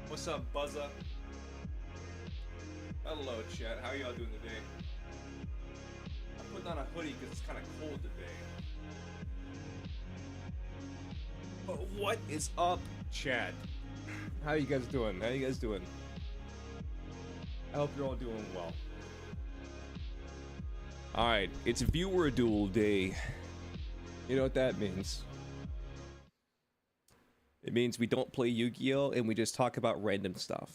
What's up, Buzza? Hello, chat. How y'all doing today? I put on a hoodie because it's kind of cold today. But what is up, chat? How you guys doing? How you guys doing? I hope you're all doing well. Alright, it's viewer duel day. You know what that means? It means we don't play Yu-Gi-Oh! And we just talk about random stuff.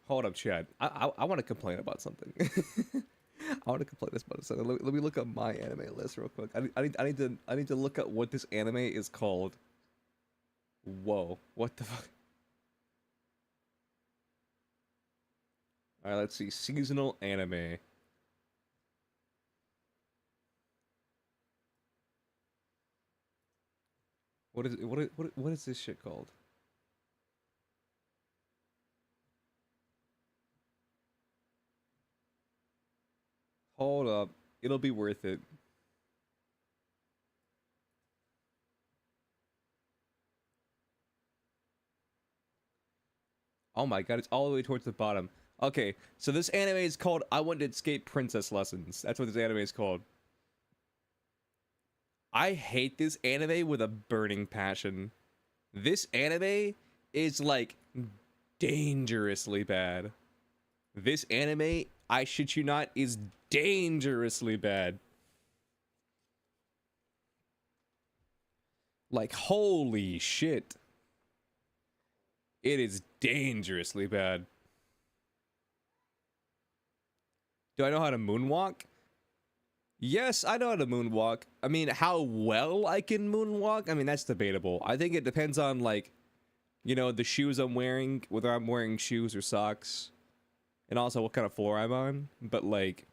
Hold up, Chad. I want to complain about something. I want to complain about something. Let me look up my anime list real quick. I need to look up what this anime is called. Whoa, what the fuck? All right, let's see. Seasonal anime. What is this shit called? Hold up. It'll be worth it. Oh my god, it's all the way towards the bottom. Okay, so this anime is called I Want to Escape Princess Lessons. That's what this anime is called. I hate this anime with a burning passion. This anime is like dangerously bad. This anime, I shit you not, is dangerously bad. Like, holy shit. It is dangerously bad. Do I know how to moonwalk? Yes, I know how to moonwalk. I mean, how well I can moonwalk? I mean, that's debatable. I think it depends on, like, you know, the shoes I'm wearing, whether I'm wearing shoes or socks, and also what kind of floor I'm on. But, like,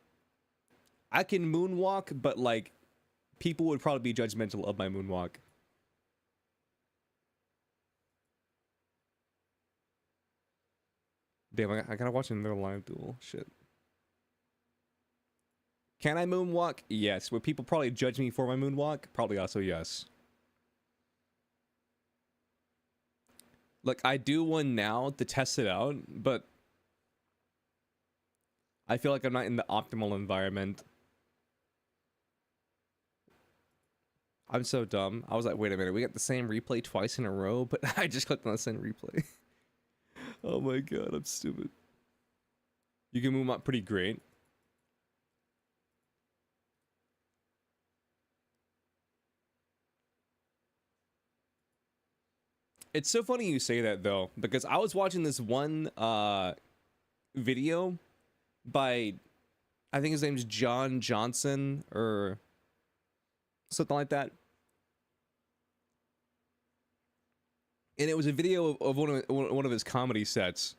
I can moonwalk, but, like, people would probably be judgmental of my moonwalk. Damn, I gotta watch another live duel. Shit. Can I moonwalk? Yes. Would people probably judge me for my moonwalk? Probably also yes. Look, I do one now to test it out, but I feel like I'm not in the optimal environment. I'm so dumb. I was like, wait a minute, we got the same replay twice in a row, but I just clicked on the same replay. Oh my god, I'm stupid. You can moonwalk pretty great. It's so funny you say that though, because I was watching this one video by, I think his name's John Johnson, or something like that. And it was a video of one of his comedy sets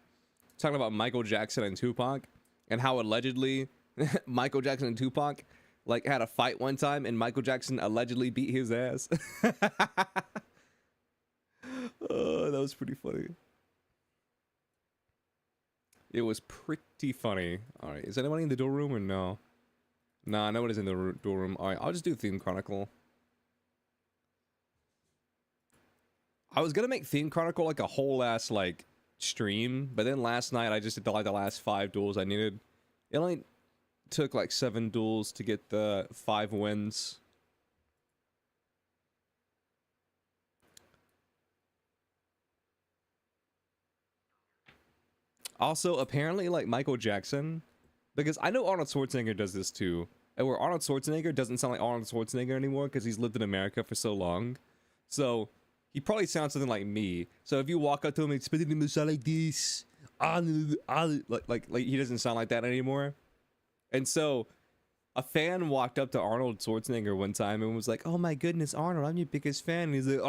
talking about Michael Jackson and Tupac, and how allegedly Michael Jackson and Tupac like had a fight one time, and Michael Jackson allegedly beat his ass. Oh, that was pretty funny. It was pretty funny. All right, is anybody in the duel room or no? Nah, nobody's in the duel room. All right, I'll just do Theme Chronicle. I was gonna make Theme Chronicle like a whole ass like stream, but then last night I just did like the last 5 duels I needed. It only took like 7 duels to get the 5 wins. Also, apparently, like Michael Jackson, because I know Arnold Schwarzenegger does this too, and where Arnold Schwarzenegger doesn't sound like Arnold Schwarzenegger anymore because he's lived in America for so long. So he probably sounds something like me. So if you walk up to him and expect him to sound like this, like he doesn't sound like that anymore. And so a fan walked up to Arnold Schwarzenegger one time and was like, "Oh my goodness, Arnold, I'm your biggest fan." And he's like,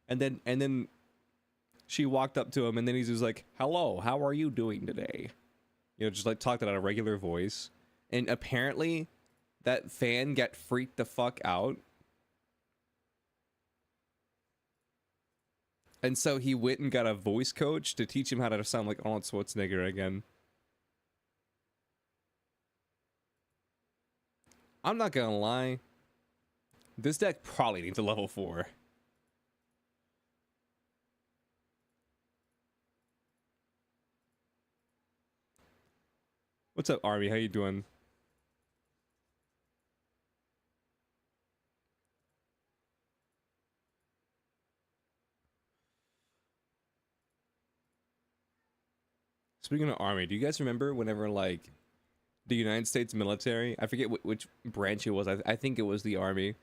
and then she walked up to him, and then he's just like, "Hello, how are you doing today?" You know, just like talked at a regular voice. And apparently that fan got freaked the fuck out. And so he went and got a voice coach to teach him how to sound like Arnold Schwarzenegger again. I'm not gonna lie. This deck probably needs a level 4. What's up, Army? How you doing? Speaking of Army, do you guys remember whenever, like, the United States military, I forget which branch it was, I think it was the Army,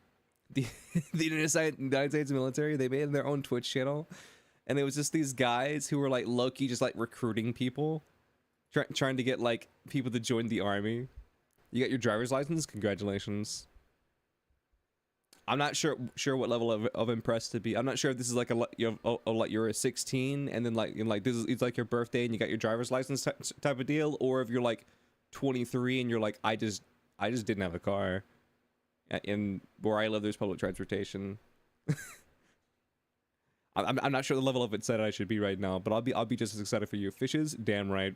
the United States military, they made their own Twitch channel, and it was just these guys who were, like, low-key just, like, recruiting people, trying to get, like, people to join the Army. You got your driver's license? Congratulations. I'm not sure what level of impressed to be. I'm not sure if this is like like you're a 16 and then like this is, it's like your birthday and you got your driver's license type of deal, or if you're like 23 and you're like, I just didn't have a car, and where I live there's public transportation. I'm not sure the level of excited I should be right now, but I'll be just as excited for you. Fishes, damn right.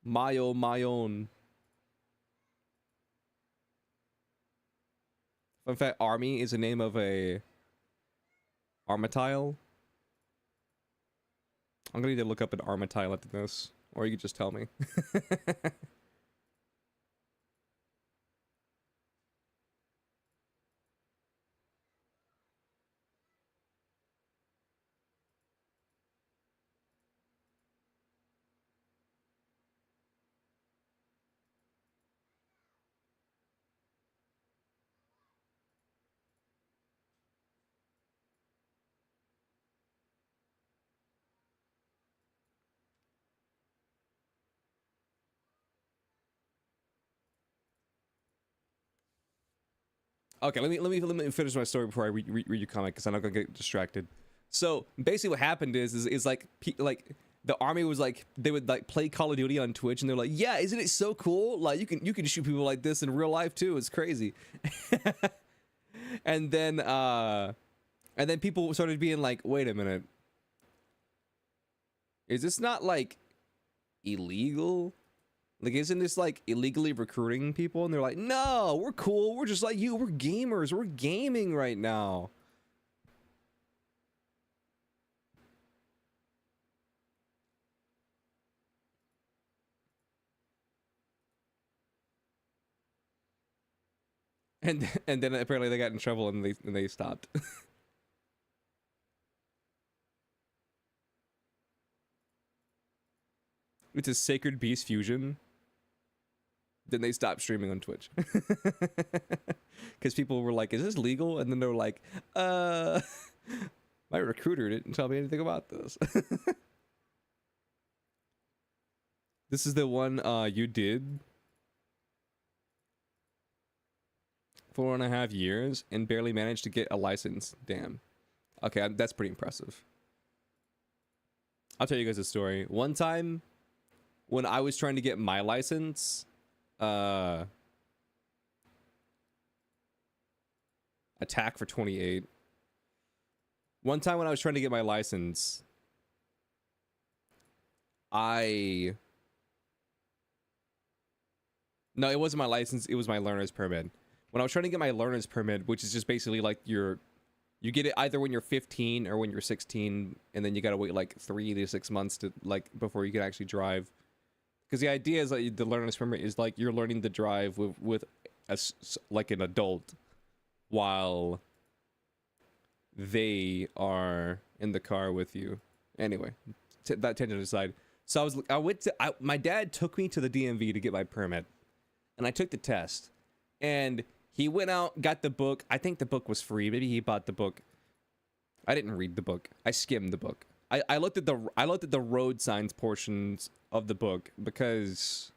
My own. Fun fact, Army is the name of a Armatile. I'm gonna need to look up an Armatile after this, or you could just tell me. Okay, let me finish my story before I read your comment, because I'm not gonna get distracted. So basically, what happened is like the Army was like, they would like play Call of Duty on Twitch, and they're like, "Yeah, isn't it so cool? Like you can shoot people like this in real life too. It's crazy." and then people started being like, "Wait a minute, is this not like illegal? Like, isn't this like illegally recruiting people?" And they're like, "No, we're cool. We're just like you. We're gamers. We're gaming right now." And then apparently they got in trouble and they stopped. It's a Sacred Beast fusion. Then they stopped streaming on Twitch. Because people were like, "Is this legal?" And then they were like, my recruiter didn't tell me anything about this." This is the one you did 4.5 years and barely managed to get a license. Damn. Okay, that's pretty impressive. I'll tell you guys a story. One time when I was trying to get my license, attack for 28. One time when I was trying to get my license, no, it wasn't my license, it was my learner's permit. When I was trying to get my learner's permit, which is just basically like you get it either when you're 15 or when you're 16, and then you gotta wait like 3 to 6 months to like before you can actually drive. Because the idea is that the learner's permit is like you're learning to drive with like an adult while they are in the car with you. Anyway, that tangent aside. So my dad took me to the DMV to get my permit, and I took the test, and he went out, got the book. I think the book was free. Maybe he bought the book. I didn't read the book. I skimmed the book. I looked at the road signs portions of the book because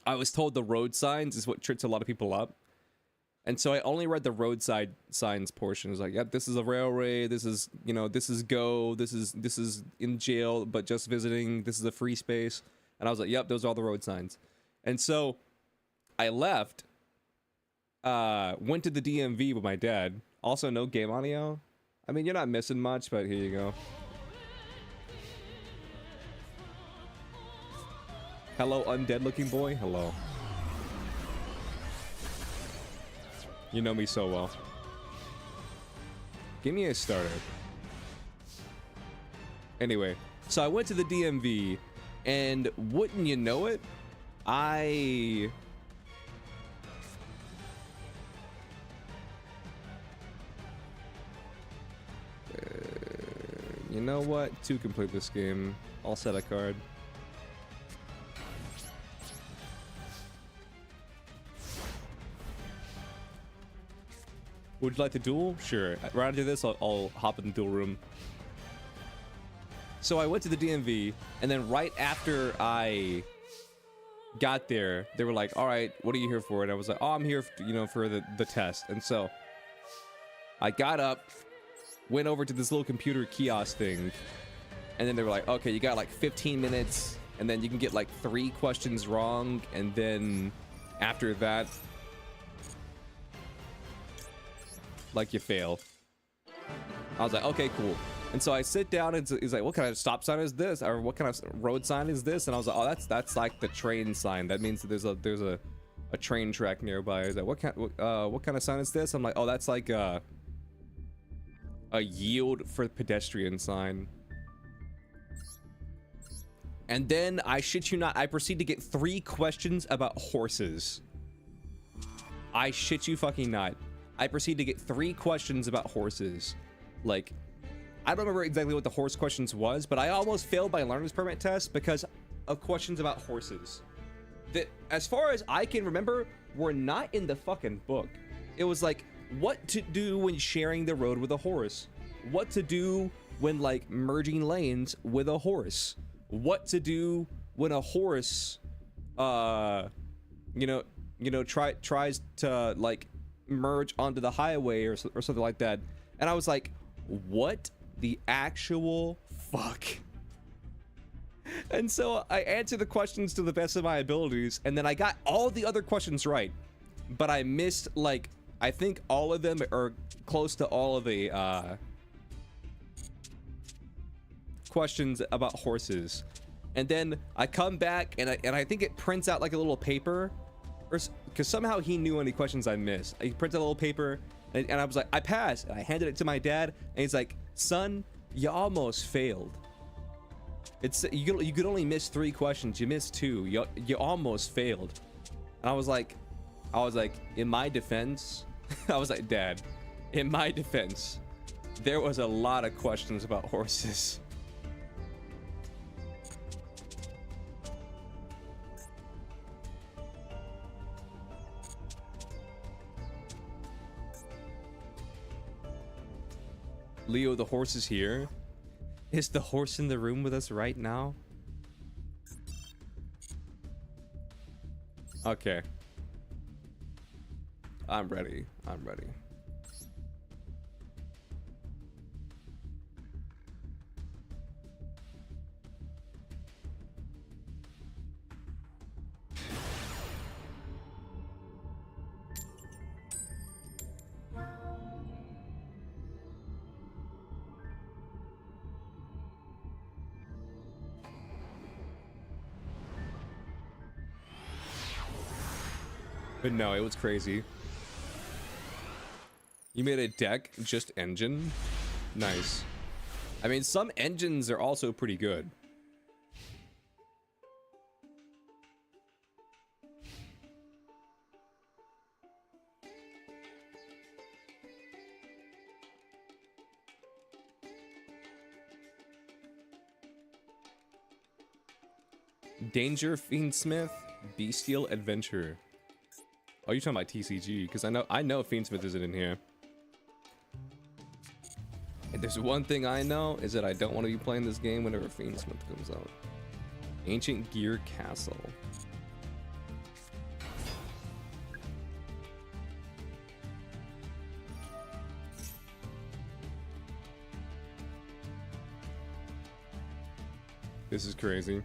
I was told the road signs is what trips a lot of people up. And so I only read the roadside signs portion. It was like, yep, this is a railway. This is, you know, this is go. This is in jail, but just visiting. This is a free space. And I was like, yep, those are all the road signs. And so I left, went to the DMV with my dad. Also, no game audio. I mean, you're not missing much, but here you go. Hello, undead looking boy. Hello. You know me so well. Give me a starter. Anyway, so I went to the DMV, and wouldn't you know it, you know what? To complete this game, I'll set a card. Would you like to duel? Sure. Right after this, I'll hop in the duel room. So I went to the DMV, and then right after I got there, they were like, all right, what are you here for? And I was like, oh, I'm here for, you know, for the test. And so I got up, went over to this little computer kiosk thing, and then they were like, okay, you got like 15 minutes, and then you can get like 3 questions wrong, and then after that, like, you fail. I was like, okay, cool. And so I sit down, and he's like, what kind of stop sign is this? Or what kind of road sign is this? And I was like, oh, that's like the train sign. That means that there's a train track nearby. He's like, what kind of sign is this? I'm like, oh, that's like a yield for pedestrian sign. And then, I shit you not, I proceed to get 3 questions about horses. I shit you fucking not. I proceed to get 3 questions about horses. Like, I don't remember exactly what the horse questions was, but I almost failed my learner's permit test because of questions about horses that, as far as I can remember, were not in the fucking book. It was like, what to do when sharing the road with a horse, what to do when like merging lanes with a horse, what to do when a horse tries to like merge onto the highway or something like that. And I was like, what the actual fuck? And so I answered the questions to the best of my abilities, and then I got all the other questions right, but I missed, like, I think all of them, or close to all of the questions about horses. And then I come back, and I think it prints out like a little paper, or because somehow he knew any questions I missed. He printed a little paper, and I was like, I passed. And I handed it to my dad, and he's like, son, you almost failed. It's you could only miss 3 questions. You missed 2. You almost failed. And I was like, in my defense, I was like, Dad, in my defense, there was a lot of questions about horses. Leo, the horse is here. Is the horse in the room with us right now? Okay. I'm ready. I'm ready. But no, it was crazy. You made a deck, just engine? Nice. I mean, some engines are also pretty good. Danger Fiendsmith, Bestial Adventure. Oh, you're talking about TCG, because I know Fiendsmith isn't in here. And there's one thing I know, is that I don't want to be playing this game whenever Fiendsmith comes out. Ancient Gear Castle. This is crazy.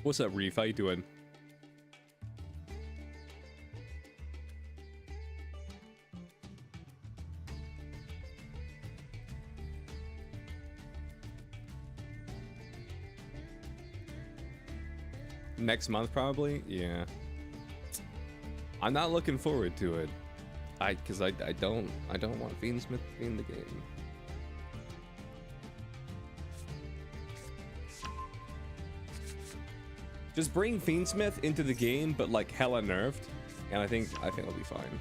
What's up, Reef? How you doing? Next month, probably? Yeah. I'm not looking forward to it. Because I don't want Fiendsmith to be in the game. Just bring Fiendsmith into the game, but like hella nerfed, and I think it'll be fine.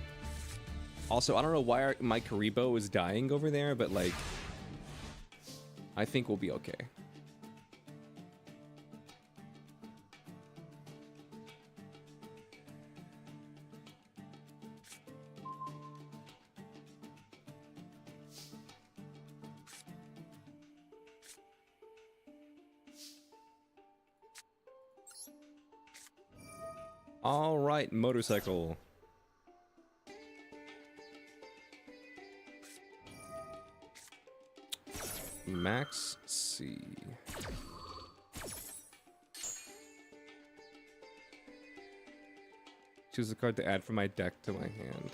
Also, I don't know why my Karibo is dying over there, but like, I think we'll be okay. All right, motorcycle. Max C. Choose a card to add from my deck to my hand.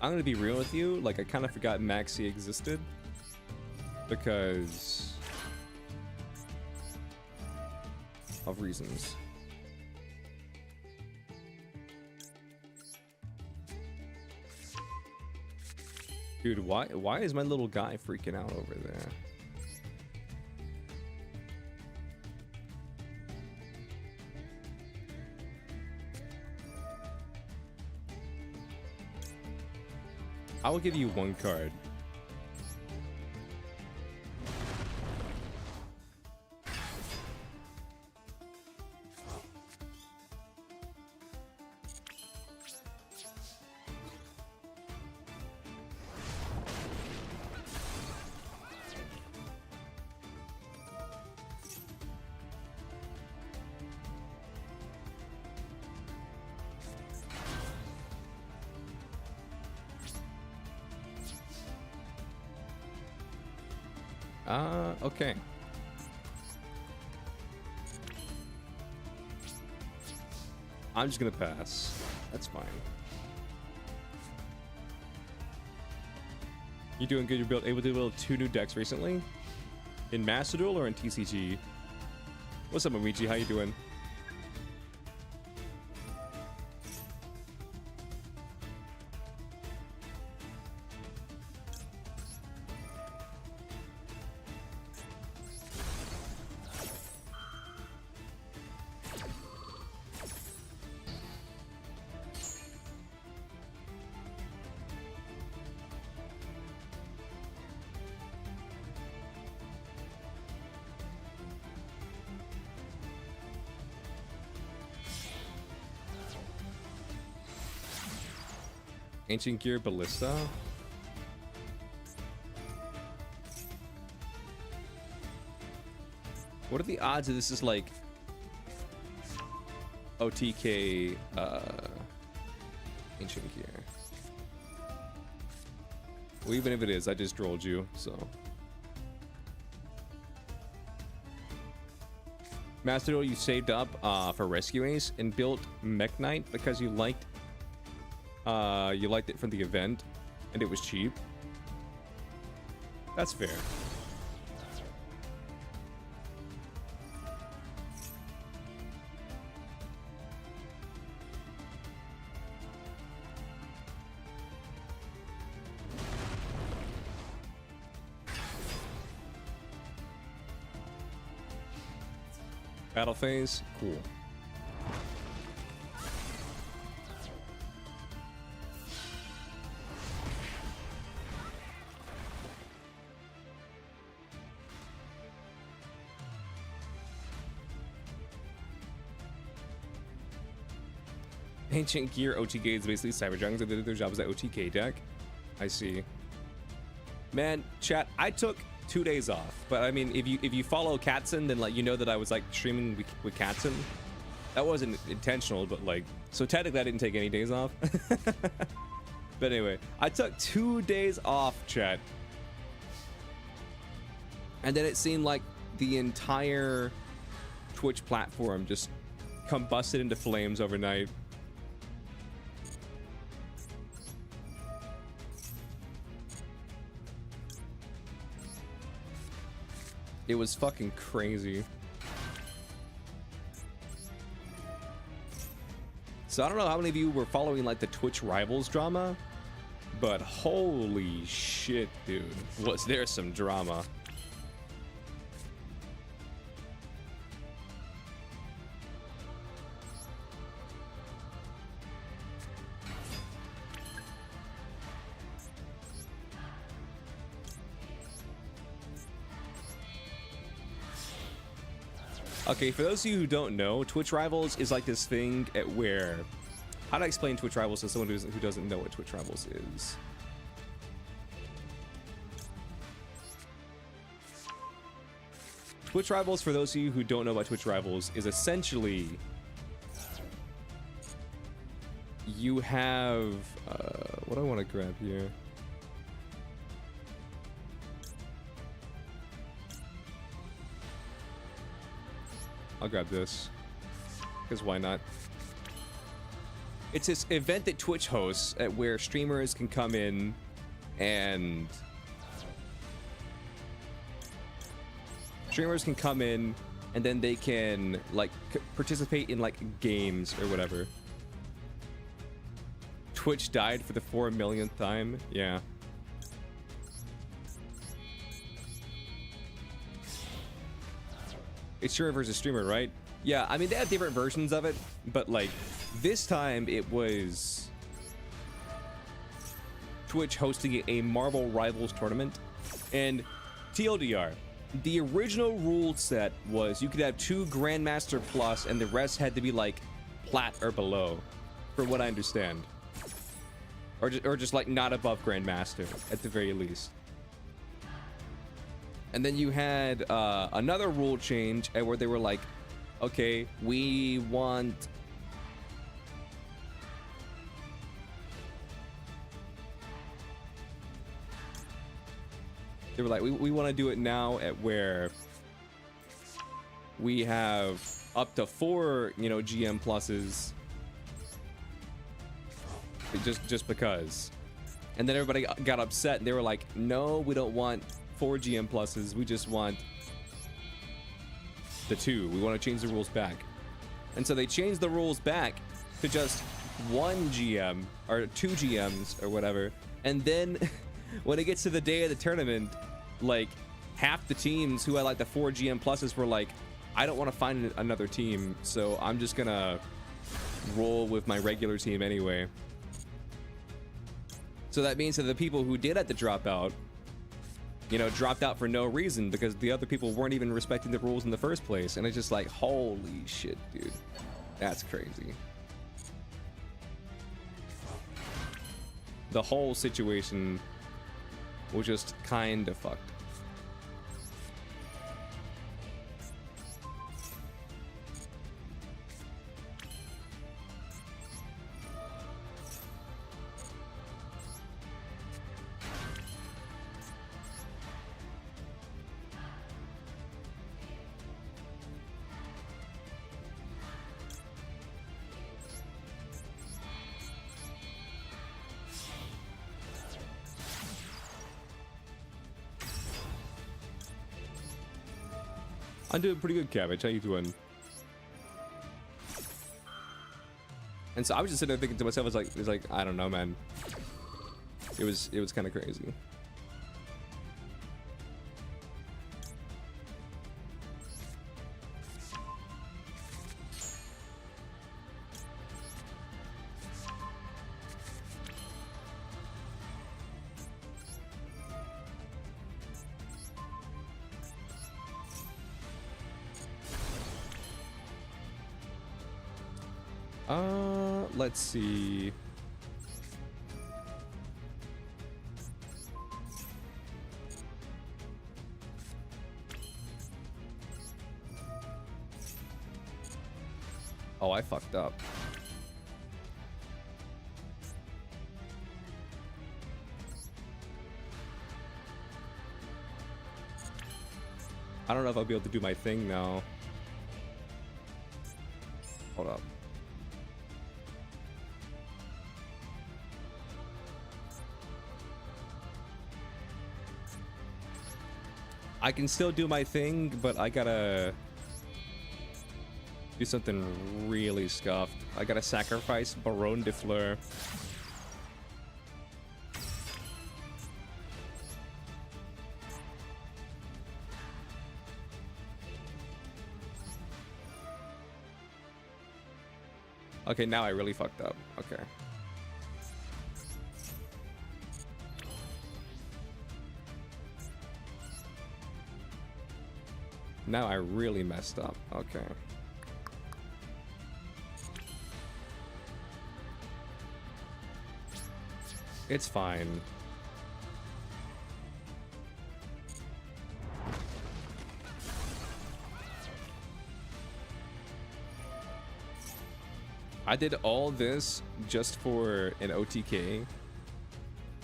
I'm gonna be real with you, like I kind of forgot Maxi existed because of reasons. Dude, why is my little guy freaking out over there? I will give you one card. Okay. I'm just gonna pass. That's fine. You doing good? You're able to build 2 new decks recently? In Master Duel or in TCG? What's up, Momiji? How you doing? Ancient Gear Ballista. What are the odds that this is like OTK Ancient Gear? Well, even if it is, I just trolled you, so. Master Duel, you saved up for Rescue Ace and built Mech Knight because you liked it from the event and it was cheap. That's fair. Battle phase, cool. Ancient Gear OTK is basically Cyberjunks that did their job as that OTK deck. I see. Man, chat, I took 2 days off, but I mean, if you follow Katzen, then like you know that I was like streaming with Katzen. That wasn't intentional, but like, so technically I didn't take any days off. But anyway, I took 2 days off, chat, and then it seemed like the entire Twitch platform just combusted into flames overnight. It was fucking crazy. So I don't know how many of you were following like the Twitch Rivals drama, but holy shit, dude, was there some drama. Okay, for those of you who don't know, Twitch Rivals is like this thing at where... How do I explain Twitch Rivals to someone who doesn't know what Twitch Rivals is? Twitch Rivals, for those of you who don't know about Twitch Rivals, is essentially... You have... what do I want to grab here? I'll grab this, because why not? It's this event that Twitch hosts at where streamers can come in and... then they can, like, participate in, like, games or whatever. Twitch died for the 4 millionth time? Yeah. It's streamer versus streamer, right? Yeah, I mean, they have different versions of it, but like this time it was Twitch hosting a Marvel Rivals tournament. And TLDR, the original rule set was you could have 2 Grandmaster plus and the rest had to be like plat or below, from what I understand. Or just like not above Grandmaster at the very least. And then you had another rule change where they were like, okay, we want... They were like, we want to do it now at where we have up to 4, you know, GM pluses. Just because. And then everybody got upset and they were like, no, we don't want 4 GM pluses, we just want the 2. We want to change the rules back. And so they changed the rules back to just 1 GM or 2 GMs or whatever. And then when it gets to the day of the tournament, like half the teams who had like the 4 GM pluses were like, I don't want to find another team, so I'm just gonna roll with my regular team anyway. So that means that the people who did have to drop out, you know, dropped out for no reason because the other people weren't even respecting the rules in the first place. And it's just like, holy shit, dude. That's crazy. the whole situation was just kind of fucked. I'm doing pretty good, Cabbage. How you doing? And so I was just sitting there thinking to myself, it was like, I don't know, man. It was kind of crazy. Let's see. Oh, I fucked up. I don't know if I'll be able to do my thing now. Hold up. I can still do my thing, but I gotta do something really scuffed. I gotta sacrifice Baron de Fleur. Okay, now I really fucked up. Okay. Now I really messed up. Okay. It's fine. I did all this just for an OTK,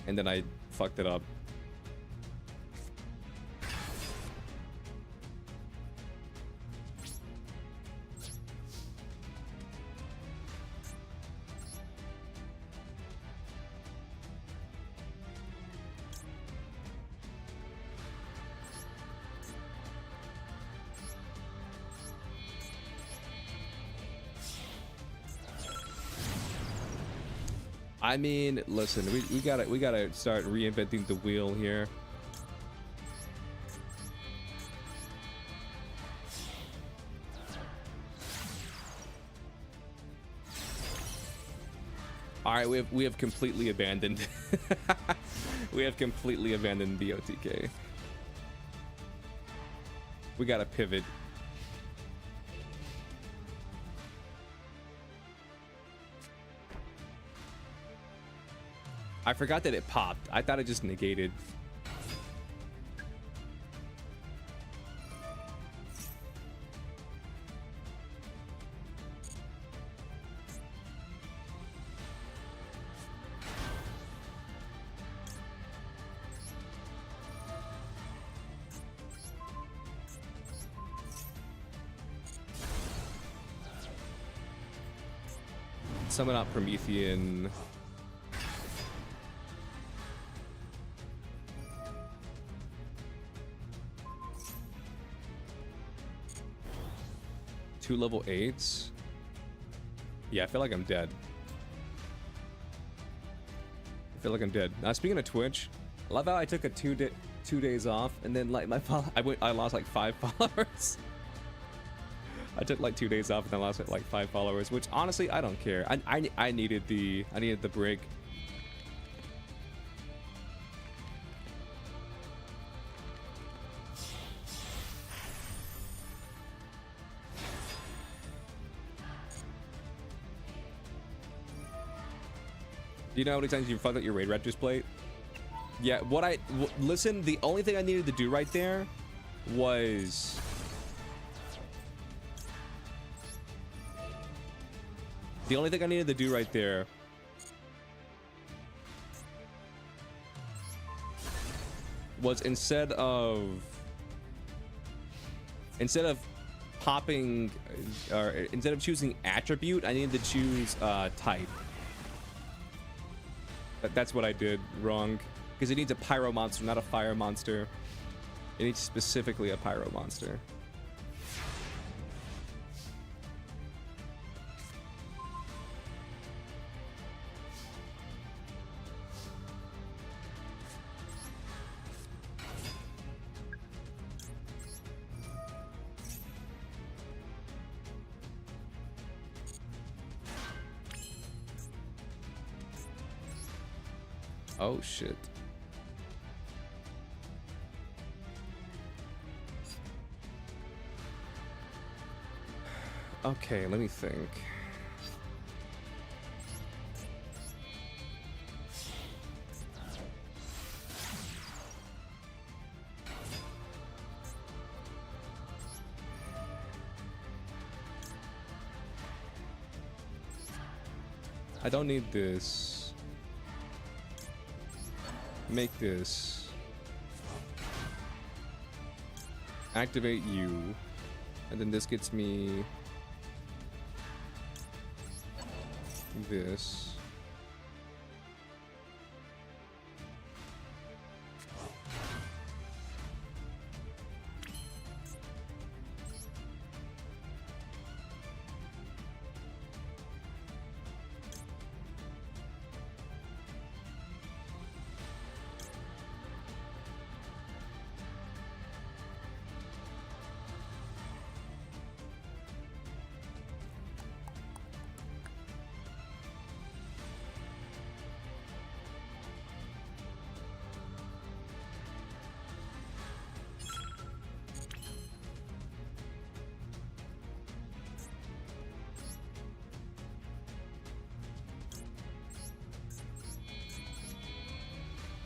and then I fucked it up. I mean, listen, we gotta start reinventing the wheel here. All right, we have completely abandoned. We have completely abandoned the OTK. We gotta pivot. I forgot that it popped. I thought it just negated. Summon out Promethean. Two level 8s. Yeah, I feel like I'm dead. I feel like I'm dead. Now, speaking of Twitch, I love how I took a 2 days off, and then like I lost like 5 followers. I took like 2 days off, and then I lost like 5 followers, which honestly I don't care. I needed the break. You know how many times you fucked up your raid raptors plate? Yeah, listen, the only thing I needed to do right there was instead of popping or instead of choosing attribute, I needed to choose type. That's what I did wrong, because it needs a pyro monster, not a fire monster. It needs specifically a pyro monster. Oh shit. Okay, let me think. I don't need this. Make this. Activate you. And then this gets me this.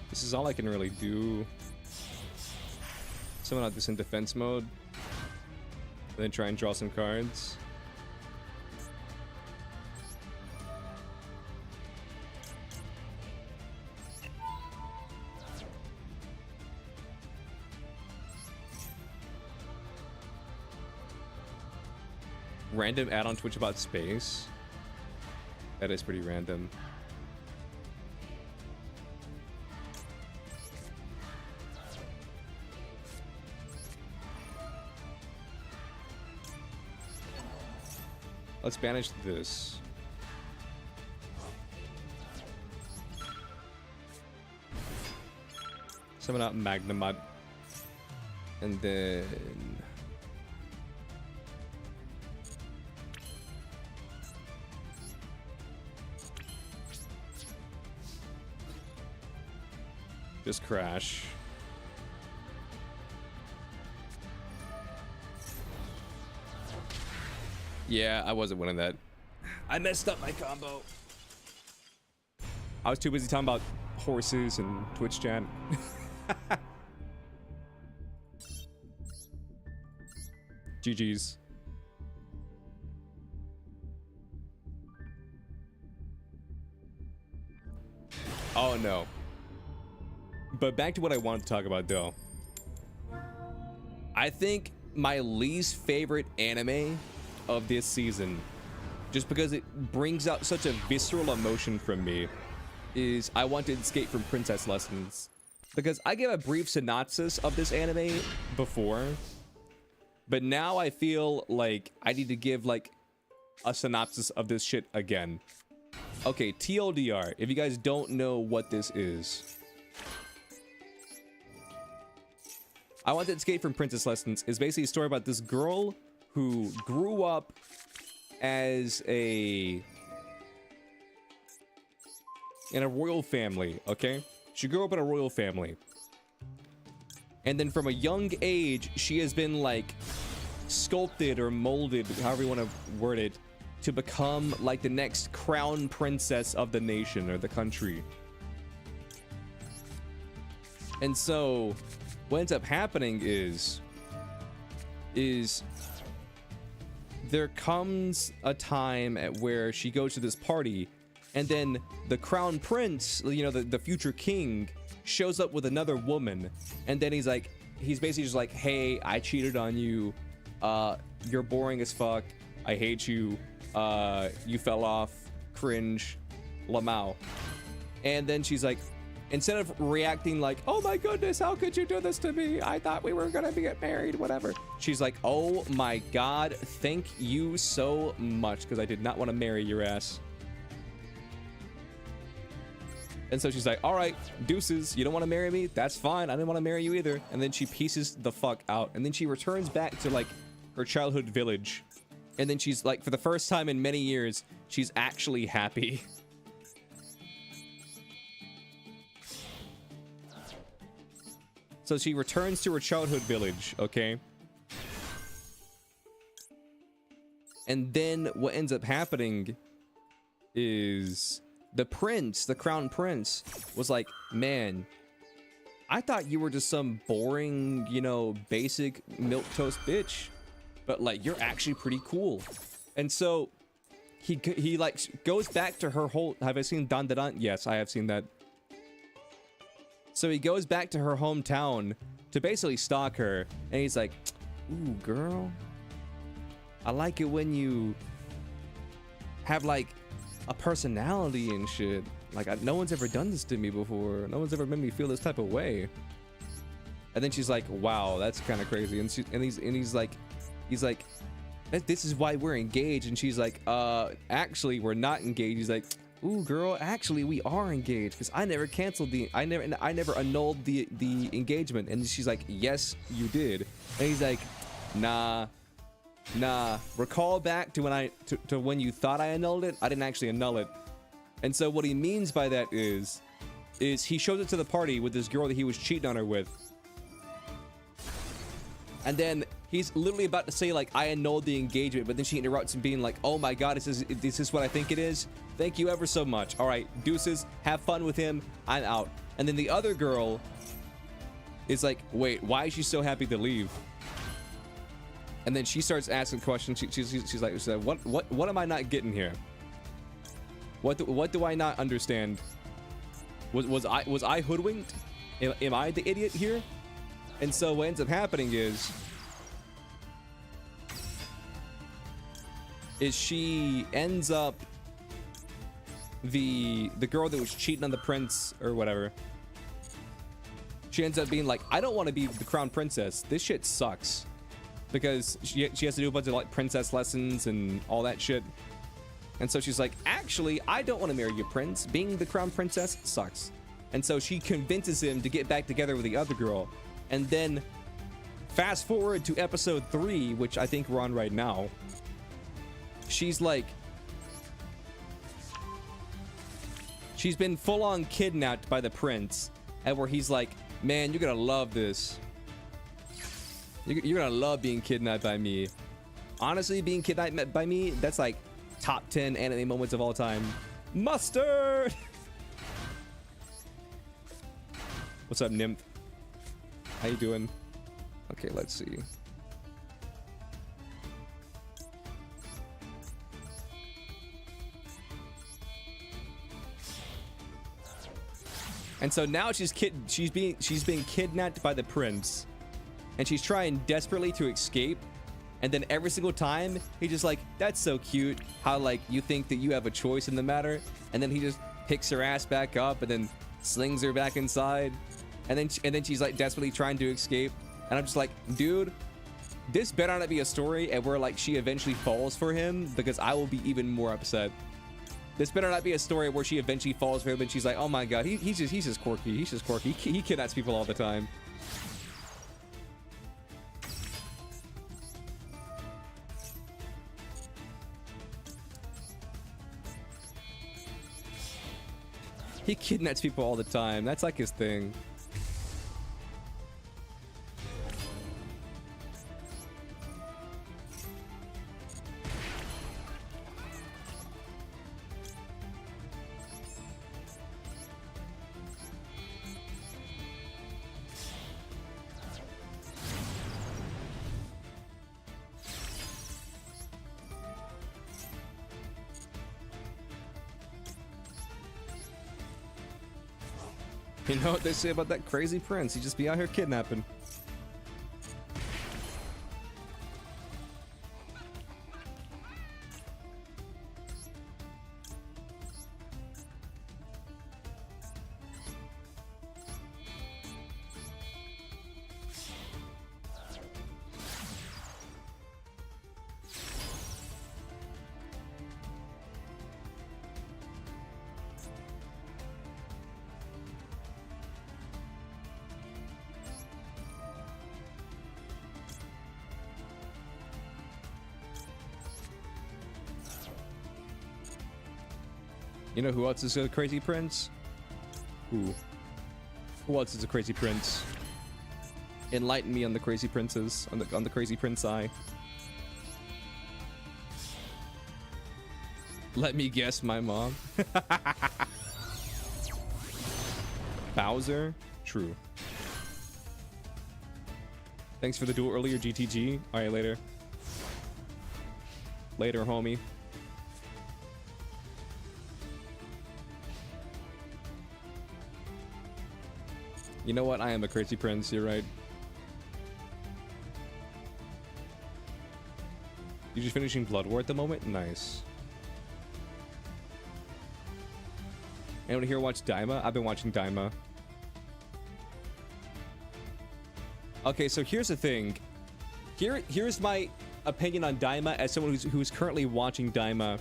This is all I can really do. Summon out this in defense mode. And then try and draw some cards. Random add-on Twitch about space. That is pretty random. Let's banish this. Summon out Magnamut. And then just crash. Yeah, I wasn't winning that. I messed up my combo. I was too busy talking about horses and Twitch chat. GG's. Oh no. But back to what I wanted to talk about though. I think my least favorite anime of this season, just because it brings out such a visceral emotion from me, is I Want to Escape from Princess Lessons. Because I gave a brief synopsis of this anime before, but now I feel like I need to give like a synopsis of this shit again. Okay, TLDR, if you guys don't know what this is. I Want to Escape from Princess Lessons is basically a story about this girl who grew up as in a royal family, okay? She grew up in a royal family. And then from a young age, she has been like sculpted or molded, however you want to word it, to become like the next crown princess of the nation or the country. And so what ends up happening is there comes a time at where she goes to this party, and then the crown prince, you know, the future king, shows up with another woman, and then he's basically just like, hey, I cheated on you, you're boring as fuck, I hate you, you fell off, cringe, lamau. And then she's like, instead of reacting like, oh my goodness, how could you do this to me? I thought we were gonna get married, whatever. She's like, oh my God, thank you so much, because I did not want to marry your ass. And so she's like, all right, deuces, you don't want to marry me? That's fine, I didn't want to marry you either. And then she pieces the fuck out. And then she returns back to like her childhood village. And then she's like, for the first time in many years, she's actually happy. So she returns to her childhood village, okay? And then what ends up happening is the prince, the crown prince, was like, man, I thought you were just some boring, you know, basic milquetoast bitch, but like, you're actually pretty cool. And so he like goes back to her whole, have I seen Dan Dan? Yes, I have seen that. So he goes back to her hometown to basically stalk her, and he's like, ooh, girl, I like it when you have like a personality and shit. Like, no one's ever done this to me before. No one's ever made me feel this type of way. And then she's like, wow, that's kind of crazy. And he's like, this is why we're engaged. And she's like, actually, we're not engaged. He's like, ooh, girl, actually we are engaged, because I never canceled I never annulled the engagement. And she's like, yes, you did. And he's like, nah, recall back to when you thought I annulled it. I didn't actually annul it. And so what he means by that is he shows up to the party with this girl that he was cheating on her with, and then he's literally about to say like, I annulled the engagement, but then she interrupts him, being like, oh my God, is this what I think it is? Thank you ever so much. All right, deuces, have fun with him, I'm out. And then the other girl is like, wait, why is she so happy to leave? And then she starts asking questions. She's like, what am I not getting here? What do I not understand? Was I hoodwinked? Am I the idiot here? And so what ends up happening is she ends up, the girl that was cheating on the prince or whatever, she ends up being like, I don't want to be the crown princess. This shit sucks. Because she has to do a bunch of like princess lessons and all that shit. And so she's like, actually, I don't want to marry you, prince. Being the crown princess sucks. And so she convinces him to get back together with the other girl. And then fast forward to episode 3, which I think we're on right now. She's like, she's been full on kidnapped by the prince. And where he's like, man, you're gonna love this. You're gonna love being kidnapped by me. Honestly, being kidnapped by me, that's like top 10 anime moments of all time. Mustard! What's up, nymph? How you doing? Okay, let's see. And so now she's being kidnapped by the prince. And she's trying desperately to escape. And then every single time, he's just like, that's so cute. How, like, you think that you have a choice in the matter. And then he just picks her ass back up and then slings her back inside. And then she's, like, desperately trying to escape. And I'm just like, dude, this better not be a story and where, like, she eventually falls for him. Because I will be even more upset. This better not be a story where she eventually falls for him and she's like, oh my God, he's just quirky. He's just quirky. He kidnaps people all the time. He kidnaps people all the time. That's like his thing. You know what they say about that crazy prince? He just be out here kidnapping. You know who else is a crazy prince? Who? Who else is a crazy prince? Enlighten me on the crazy princes, on the crazy prince eye. Let me guess, my mom. Bowser? True. Thanks for the duel earlier, GTG. Alright, later. Later, homie. You know what? I am a crazy prince. You're right. You just finishing Blood War at the moment? Nice. Anyone here watch Daima? I've been watching Daima. Okay, so here's the thing. Here's my opinion on Daima as someone who's currently watching Daima,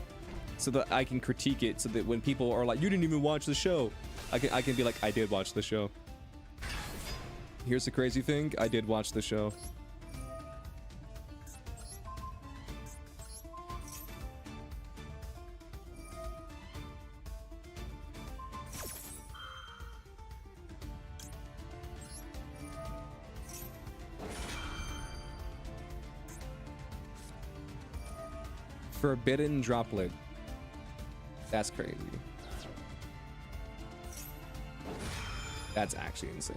so that I can critique it. So that when people are like, "You didn't even watch the show," I can be like, "I did watch the show." Here's the crazy thing. I did watch the show. Forbidden droplet. That's crazy. That's actually insane.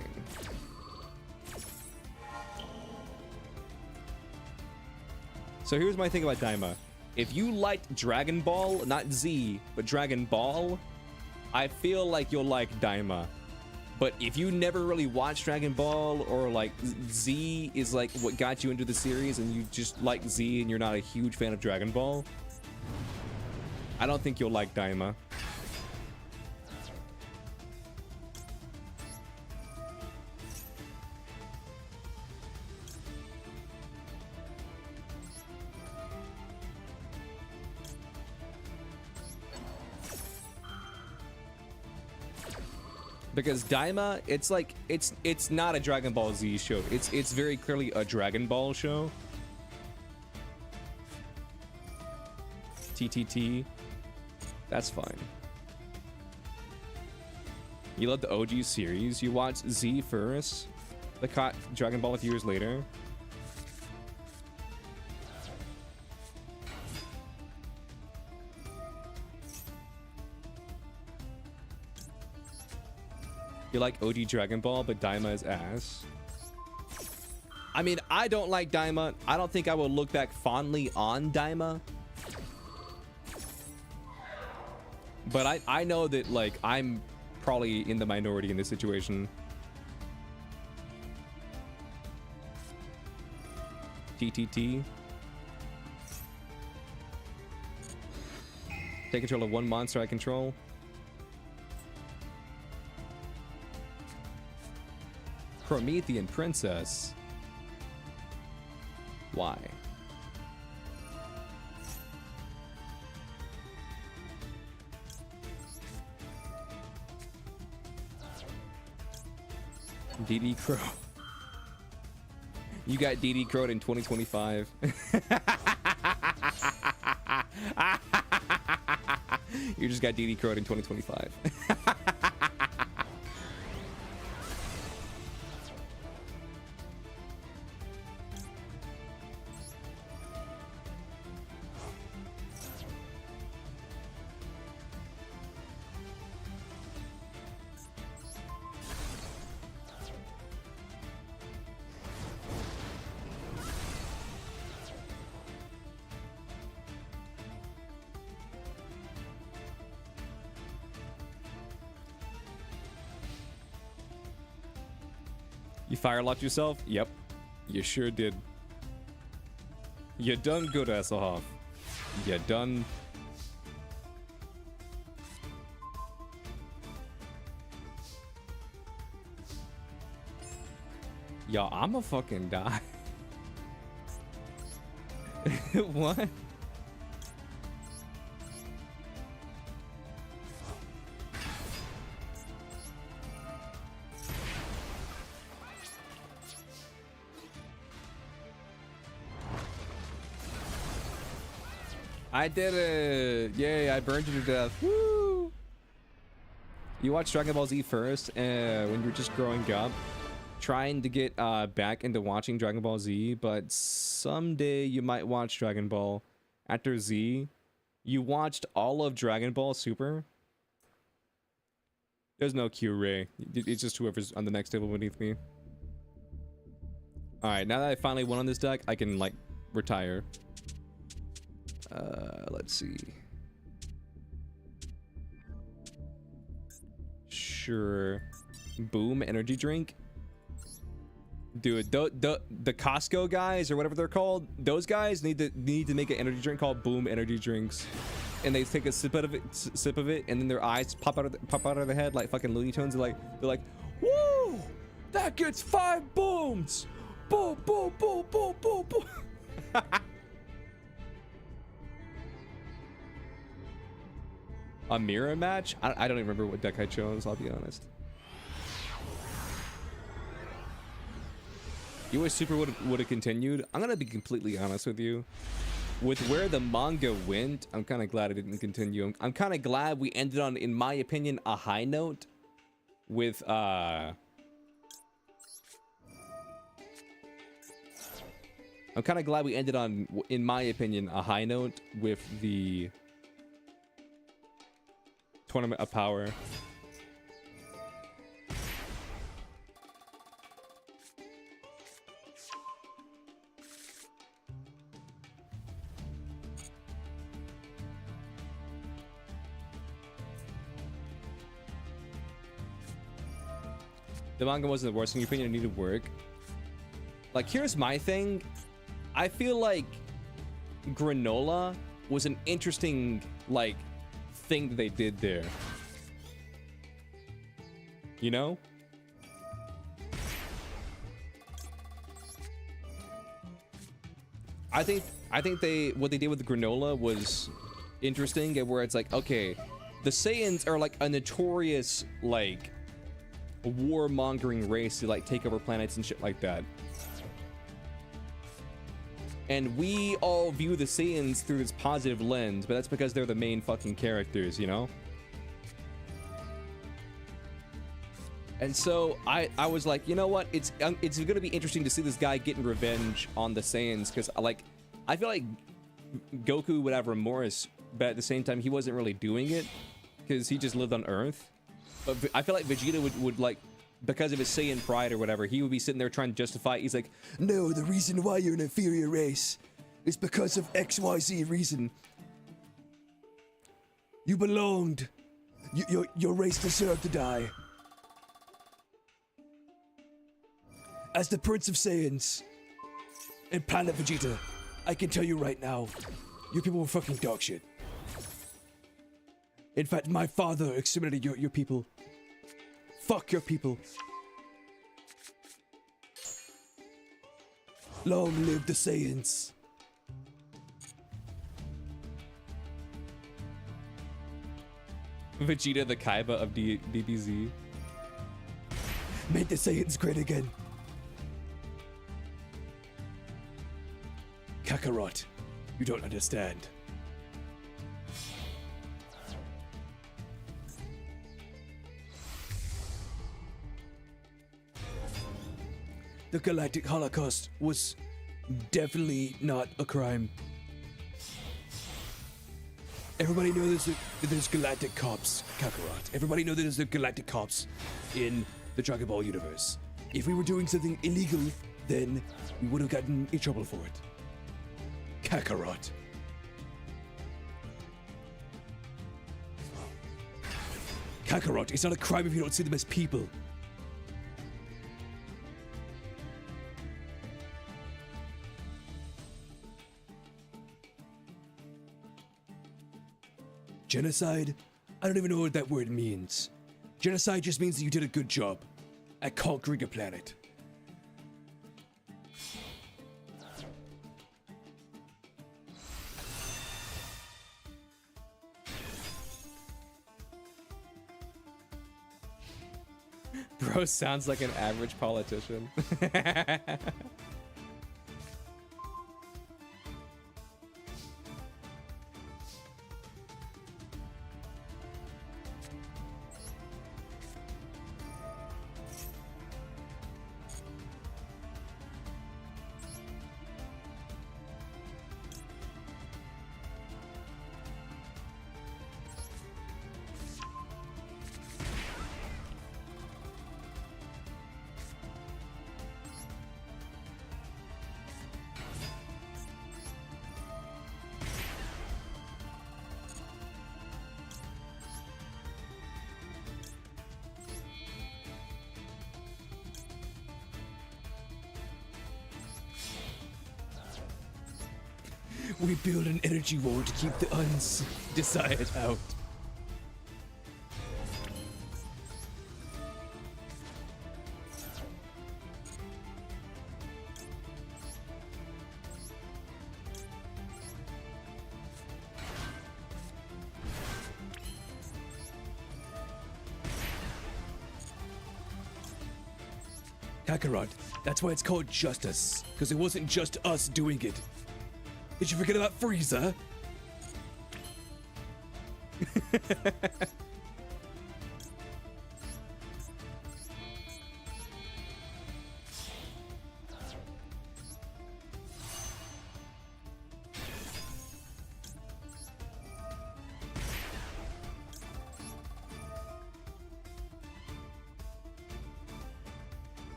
So here's my thing about Daima. If you liked Dragon Ball, not Z, but Dragon Ball, I feel like you'll like Daima. But if you never really watched Dragon Ball, or like Z is like what got you into the series and you just like Z and you're not a huge fan of Dragon Ball, I don't think you'll like Daima. Because Daima, it's like it's not a Dragon Ball Z show. It's very clearly a Dragon Ball show. TTT. That's fine. You love the OG series. You watch Z first. The caught Dragon Ball a few years later. You like OG Dragon Ball, but Daima is ass. I mean, I don't like Daima. I don't think I will look back fondly on Daima. But I know that, like, I'm probably in the minority in this situation. TTT. Take control of one monster I control. Promethean princess. Why? DD Crow. You got DD Crowed in 2025. You just got DD Crowed in 2025. You firelocked yourself? Yep. You sure did. You done good, Hasselhoff. You done. Yo, I'ma fucking die. What? I did it! Yay, I burned you to death. Woo! You watched Dragon Ball Z first when you were just growing up, trying to get back into watching Dragon Ball Z, but someday you might watch Dragon Ball. After Z, you watched all of Dragon Ball Super? There's no Q, Ray. It's just whoever's on the next table beneath me. Alright, now that I finally won on this deck, I can, like, retire. Let's see. Sure. Boom energy drink. Dude, the Costco guys or whatever they're called, those guys need to make an energy drink called Boom energy drinks, and they take a sip of it, and then their eyes pop out of their head like fucking Looney Tunes. They're like, woo! That gets 5 booms! Boom, boom, boom, boom, boom, boom. A mirror match? I don't even remember what deck I chose, I'll be honest. You wish Super would have continued? I'm gonna be completely honest with you. With where the manga went, I'm kind of glad it didn't continue. I'm kind of glad we ended on, in my opinion, a high note with I'm kind of glad we ended on, in my opinion, a high note with the Tournament of Power. The manga wasn't the worst in your opinion, it needed work. Like, here's my thing. I feel like Granola was an interesting, like, thing that they did there. You know? I think what they did with the Granola was interesting, and where it's like, okay, the Saiyans are like a notorious, like, warmongering race to like take over planets and shit like that. And we all view the Saiyans through this positive lens, but that's because they're the main fucking characters, you know? And so I was like, you know what? It's gonna be interesting to see this guy getting revenge on the Saiyans, because like I feel like Goku would have remorse, but at the same time he wasn't really doing it because he just lived on Earth. But I feel like Vegeta would like, because of his Saiyan pride or whatever, he would be sitting there trying to justify it. He's like, no, the reason why you're an inferior race is because of XYZ reason. You belonged. Your race deserved to die. As the Prince of Saiyans and Planet Vegeta, I can tell you right now, you people were fucking dog shit. In fact, my father exterminated your people. Fuck your people. Long live the Saiyans. Vegeta, the Kaiba of DBZ. Make the Saiyans great again. Kakarot, you don't understand. The Galactic Holocaust was definitely not a crime. Everybody knows there's galactic cops, Kakarot. Everybody knows there's the galactic cops in the Dragon Ball universe. If we were doing something illegal, then we would have gotten in trouble for it. Kakarot. Kakarot, it's not a crime if you don't see them as people. Genocide? I don't even know what that word means. Genocide just means that you did a good job at conquering a planet. Bro sounds like an average politician. We build an energy wall to keep the undesired out. Kakarot, that's why it's called justice, because it wasn't just us doing it. Did you forget about Frieza?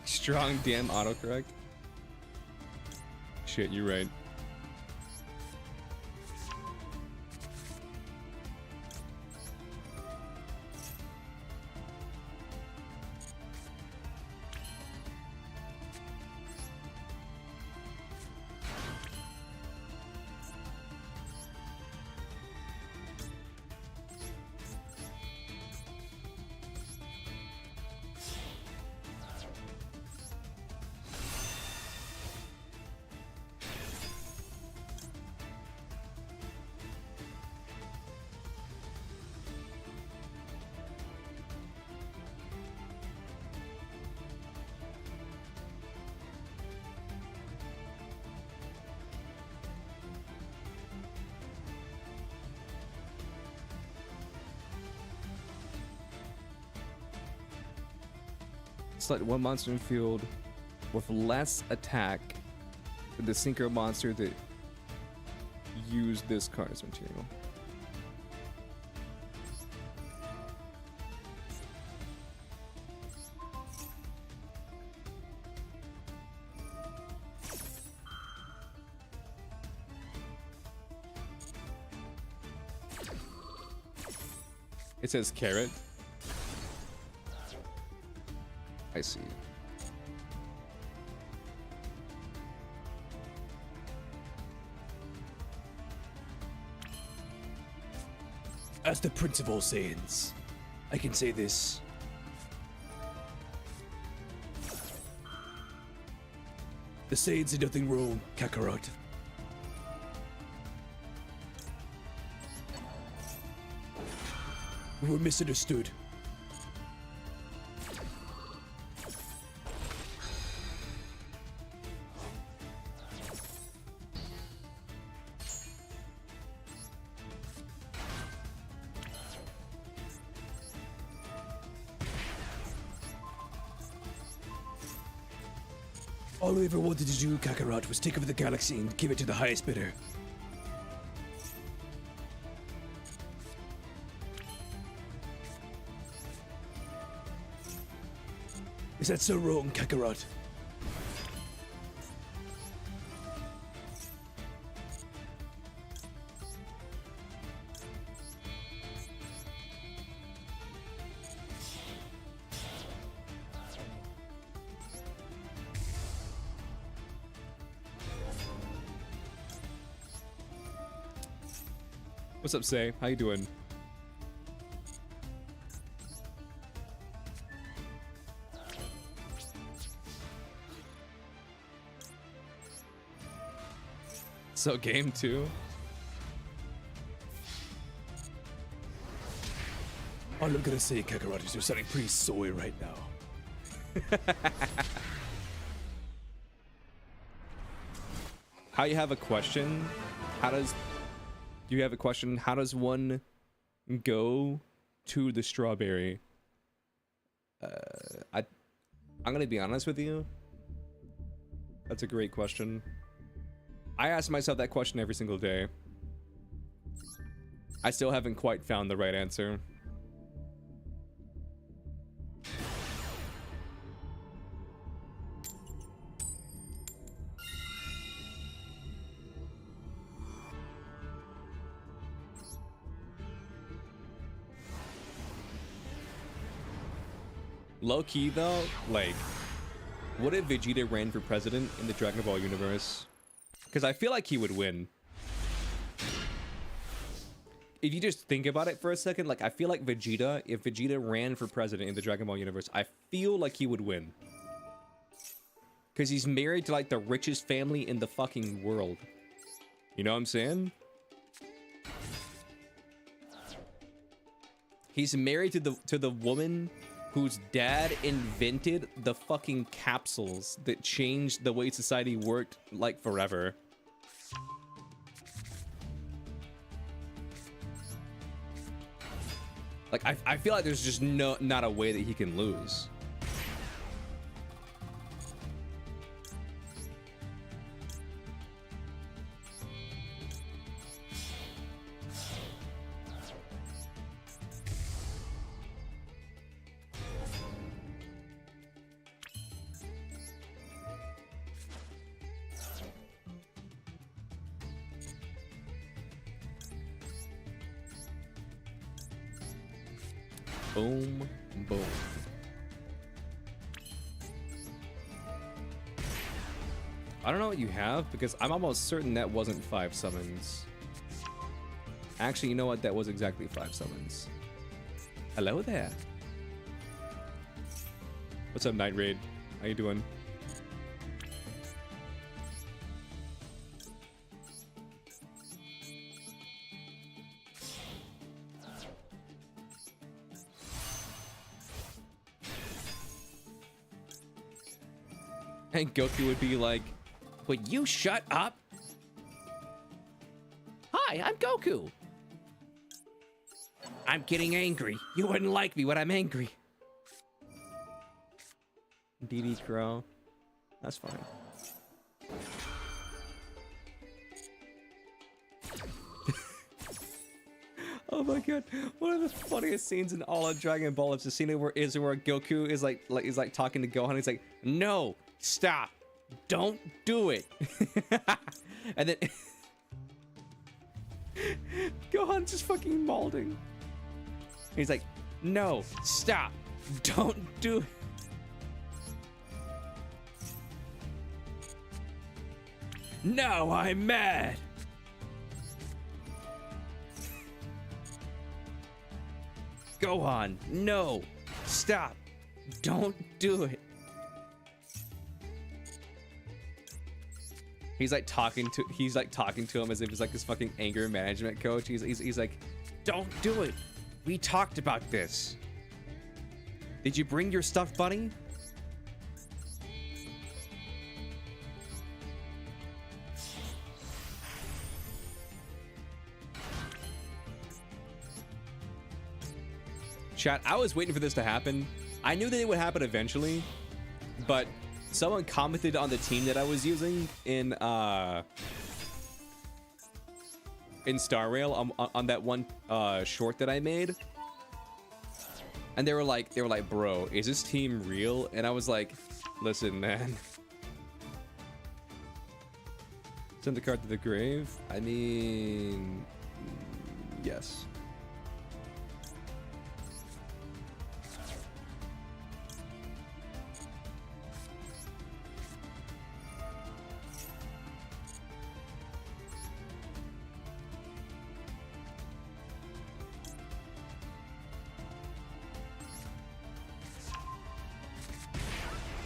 Strong damn autocorrect. Shit, you're right. Select one monster in field with less attack than the synchro monster that used this card as material. It says carrot. I see. As the Prince of all Saiyans, I can say this. The Saiyans did nothing wrong, Kakarot. We were misunderstood. All we ever wanted to do, Kakarot, was take over the galaxy and give it to the highest bidder. Is that so wrong, Kakarot? What's up, Say? How you doing? So game 2. All I'm gonna say, Kakarot, is you're sounding pretty soy right now. How you have a question? How does you have a question? How does one go to the strawberry? I'm gonna be honest with you. That's a great question. I ask myself that question every single day. I still haven't quite found the right answer. Low key though, like, what if Vegeta ran for president in the Dragon Ball universe? Because I feel like he would win. If you just think about it for a second, like, I feel like Vegeta, if Vegeta ran for president in the Dragon Ball universe, I feel like he would win. Because he's married to, like, the richest family in the fucking world. You know what I'm saying? He's married to the woman whose dad invented the fucking capsules that changed the way society worked, like, forever. Like, I feel like there's just not a way that he can lose. Boom, boom. I don't know what you have, because I'm almost certain that wasn't 5 summons. Actually, you know what? That was exactly 5 summons. Hello there. What's up, Night Raid? How you doing? And Goku would be like, "Would you shut up? Hi, I'm Goku. I'm getting angry. You wouldn't like me when I'm angry." DD Crow. That's fine. Oh my god. One of the funniest scenes in all of Dragon Ball is the scene where Goku is like talking to Gohan. He's like, "No, stop. Don't do it." And then Gohan's just fucking mauling. He's like, "No, stop. Don't do it." "No, I'm mad." "Gohan, no, stop. Don't do it." He's like talking to him as if he's like his fucking anger management coach. He's like, "Don't do it. We talked about this. Did you bring your stuffed bunny?" Chat, I was waiting for this to happen. I knew that it would happen eventually, but someone commented on the team that I was using in Star Rail on that one short that I made, and they were like, "Bro, is this team real?" And I was like, "Listen, man, send the card to the grave." I mean, yes.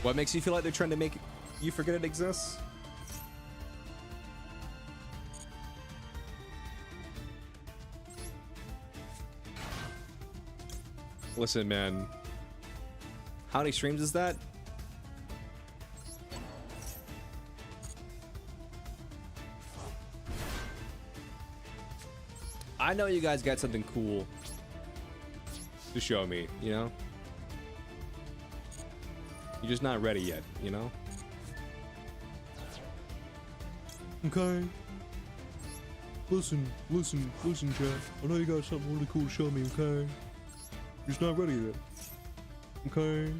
What makes you feel like they're trying to make you forget it exists? Listen, man. How many streams is that? I know you guys got something cool to show me, you know? You're just not ready yet, you know? Okay. Listen, chat. I know you got something really cool to show me, okay? You're just not ready yet. Okay.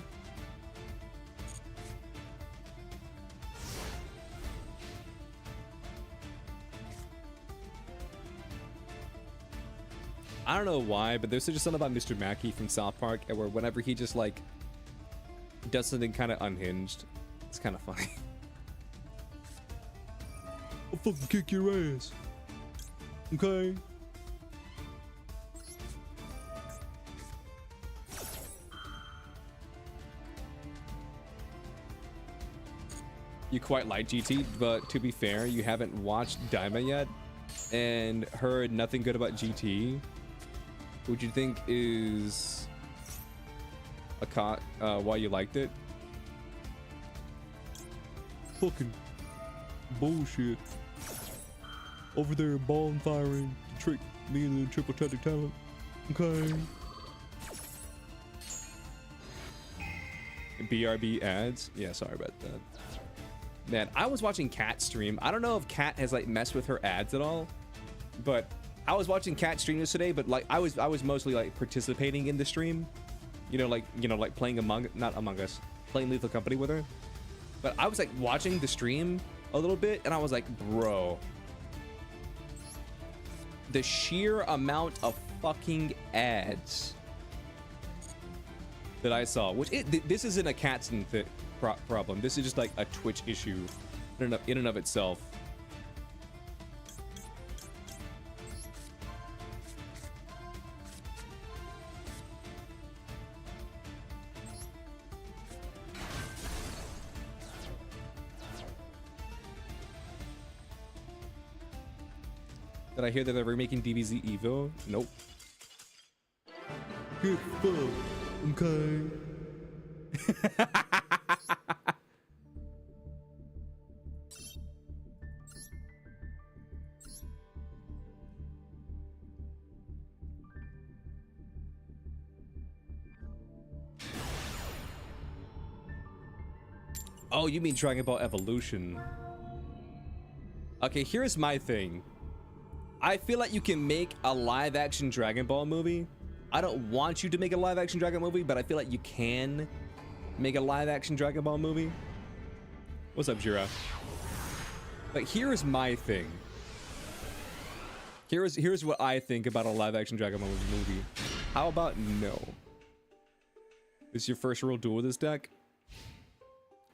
I don't know why, but there's just something about Mr. Mackey from South Park where whenever he just like does something kind of unhinged, it's kind of funny. I'll fucking kick your ass. Okay. You quite like GT, but to be fair, you haven't watched Daima yet and heard nothing good about GT. Would you think is why you liked it? Fucking bullshit. Over there bonfiring to trick me into the triple tactic talent. Okay. BRB ads? Yeah, sorry about that. Man, I was watching Kat stream. I don't know if Kat has like messed with her ads at all, but I was watching Kat stream yesterday, but like I was mostly like participating in the stream. You know, like playing not Among Us, playing Lethal Company with her. But I was like watching the stream a little bit and I was like, bro, the sheer amount of fucking ads that I saw, which this isn't a Katzen problem. This is just like a Twitch issue in and of itself. Did I hear that they're remaking DBZ Evo? Nope. Get fucked. Okay. Oh, you mean Dragon Ball Evolution? Okay, here's my thing. I feel like you can make a live-action Dragon Ball movie. I don't want you to make a live-action Dragon Ball movie, but I feel like you can make a live-action Dragon Ball movie. What's up, Jira? But here's my thing. Here's what I think about a live-action Dragon Ball movie. How about no? This is your first real duel with this deck?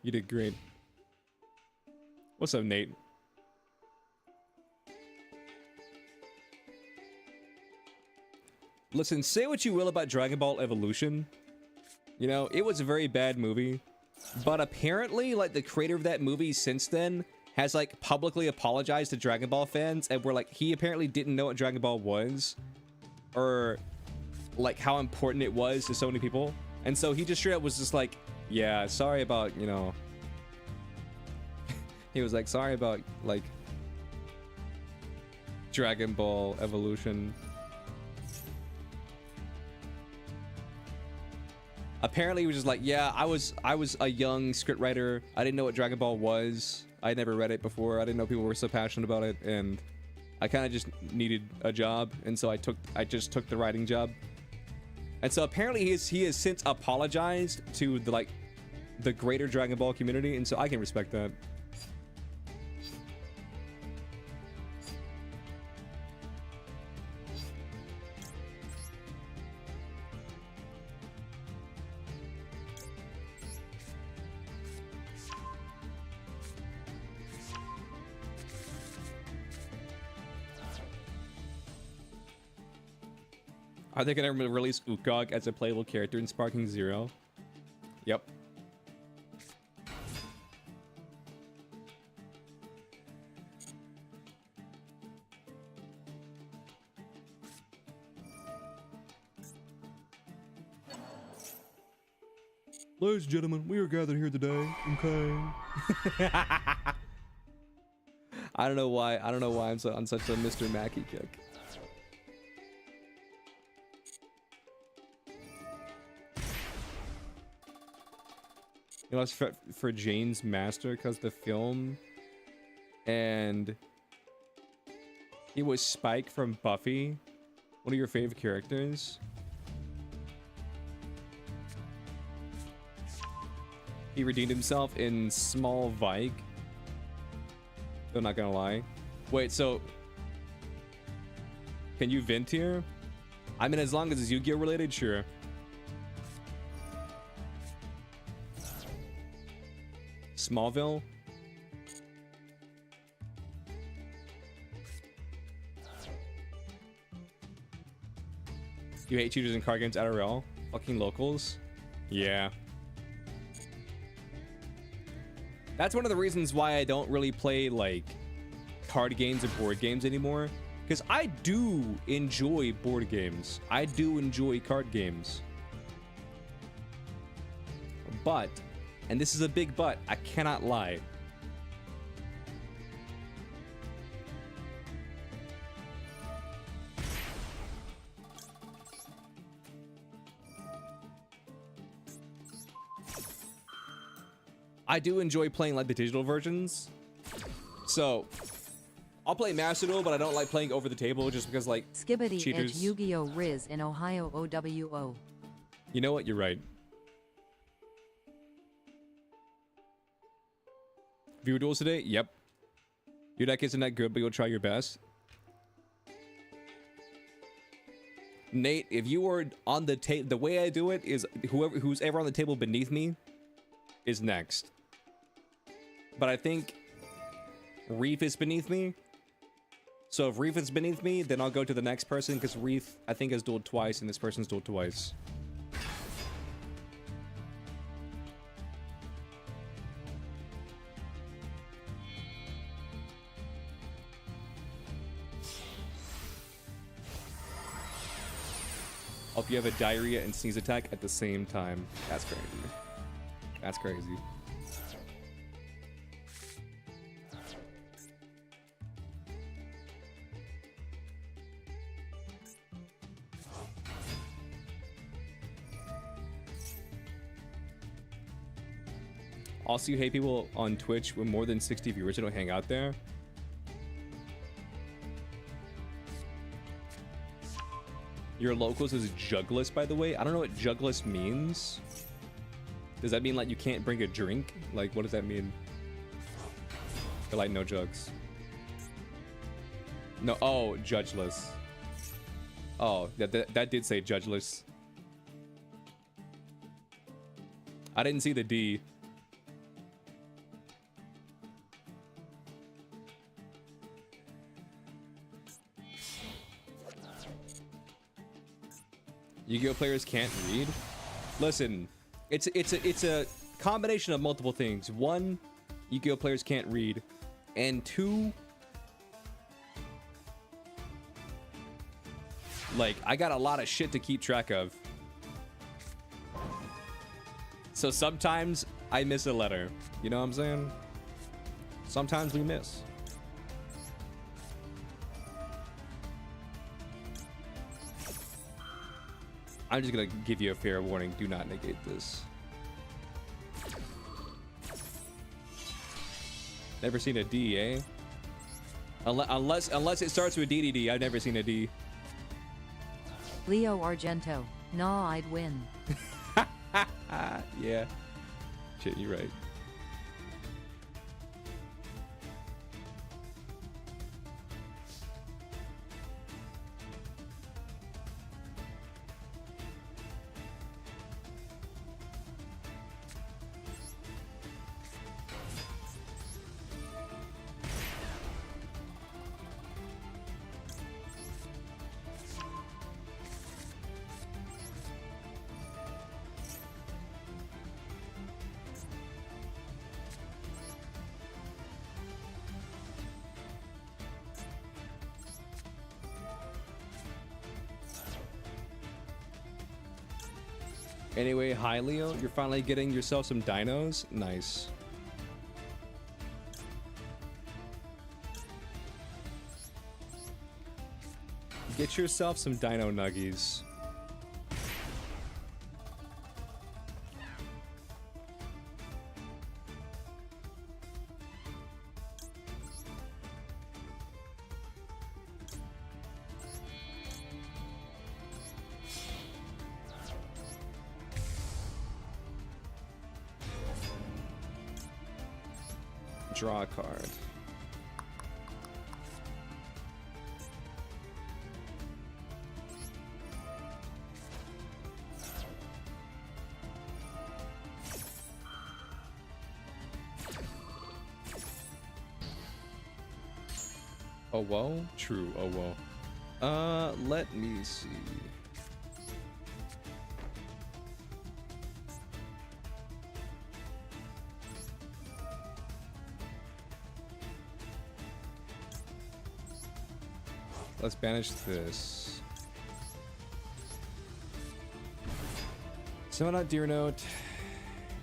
You did great. What's up, Nate? Listen, say what you will about Dragon Ball Evolution. You know, it was a very bad movie. But apparently, like, the creator of that movie since then has, like, publicly apologized to Dragon Ball fans. And we're like, he apparently didn't know what Dragon Ball was. Or, like, how important it was to so many people. And so he just straight up was just like, yeah, sorry about, you know... he was like, sorry about, like... Dragon Ball Evolution. Apparently he was just like, yeah, I was a young scriptwriter. I didn't know what Dragon Ball was. I never read it before. I didn't know people were so passionate about it, and I kind of just needed a job, and so I just took the writing job. And so apparently he has since apologized to the greater Dragon Ball community, and so I can respect that. Are they gonna release Ukog as a playable character in Sparking Zero? Yep. Ladies and gentlemen, we are gathered here today, okay? I don't know why. I don't know why I'm on such a Mr. Mackey kick. You know, it's for Jane's Master because the film, and he was Spike from Buffy, one of your favorite characters. He redeemed himself in Small Vike. I'm not gonna lie. Wait, so can you vent here? I mean, as long as it's Yu-Gi-Oh related, sure. Smallville. You hate cheaters in card games IRL? Fucking locals? Yeah. That's one of the reasons why I don't really play like card games and board games anymore. Because I do enjoy board games. I do enjoy card games. But, and this is a big but, I cannot lie. I do enjoy playing like the digital versions. So, I'll play Master Duel, but I don't like playing over the table just because like Skibbity cheaters. Edge Yu-Gi-Oh! Riz in Ohio OWO. You know what? You're right. Viewer duels today? Yep. Your deck isn't that good, but you'll try your best. Nate, if you were on the table, the way I do it is who's ever on the table beneath me is next. But I think Reef is beneath me. So if Reef is beneath me, then I'll go to the next person because Reef, I think, has dueled twice and this person's dueled twice. Hope you have a diarrhea and sneeze attack at the same time. That's crazy. That's crazy. Also, you hate people on Twitch with more than 60 viewers who don't hang out there. Your locals is jugless, by the way. I don't know what jugless means. Does that mean like you can't bring a drink? Like, what does that mean? Or like no jugs? No. Oh, judgeless. Oh, that did say judgeless. I didn't see the D. Yu-Gi-Oh players can't read. Listen, it's a combination of multiple things. One, Yu-Gi-Oh players can't read, and two, like I got a lot of shit to keep track of. So sometimes I miss a letter. You know what I'm saying? Sometimes we miss. I'm just gonna give you a fair warning. Do not negate this. Never seen a D, eh? Unless it starts with DDD, I've never seen a D. Leo Argento. Nah, I'd win. Yeah. Shit, you're right. Anyway, hi Leo, you're finally getting yourself some dinos. Nice. Get yourself some dino nuggies. Draw a card. Oh, whoa. True. Oh, whoa. Let me see. Let's banish this. Summon out Deer Note.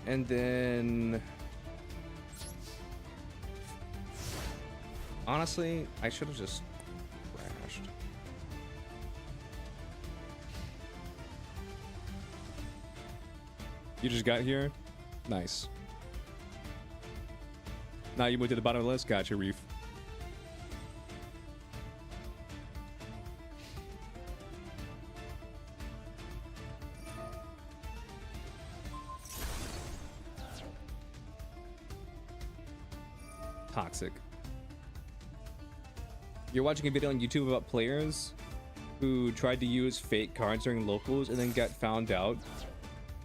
And then... honestly, I should have just crashed. You just got here? Nice. Now you moved to the bottom of the list? Gotcha, Reef. Toxic. You're watching a video on YouTube about players who tried to use fake cards during locals and then got found out,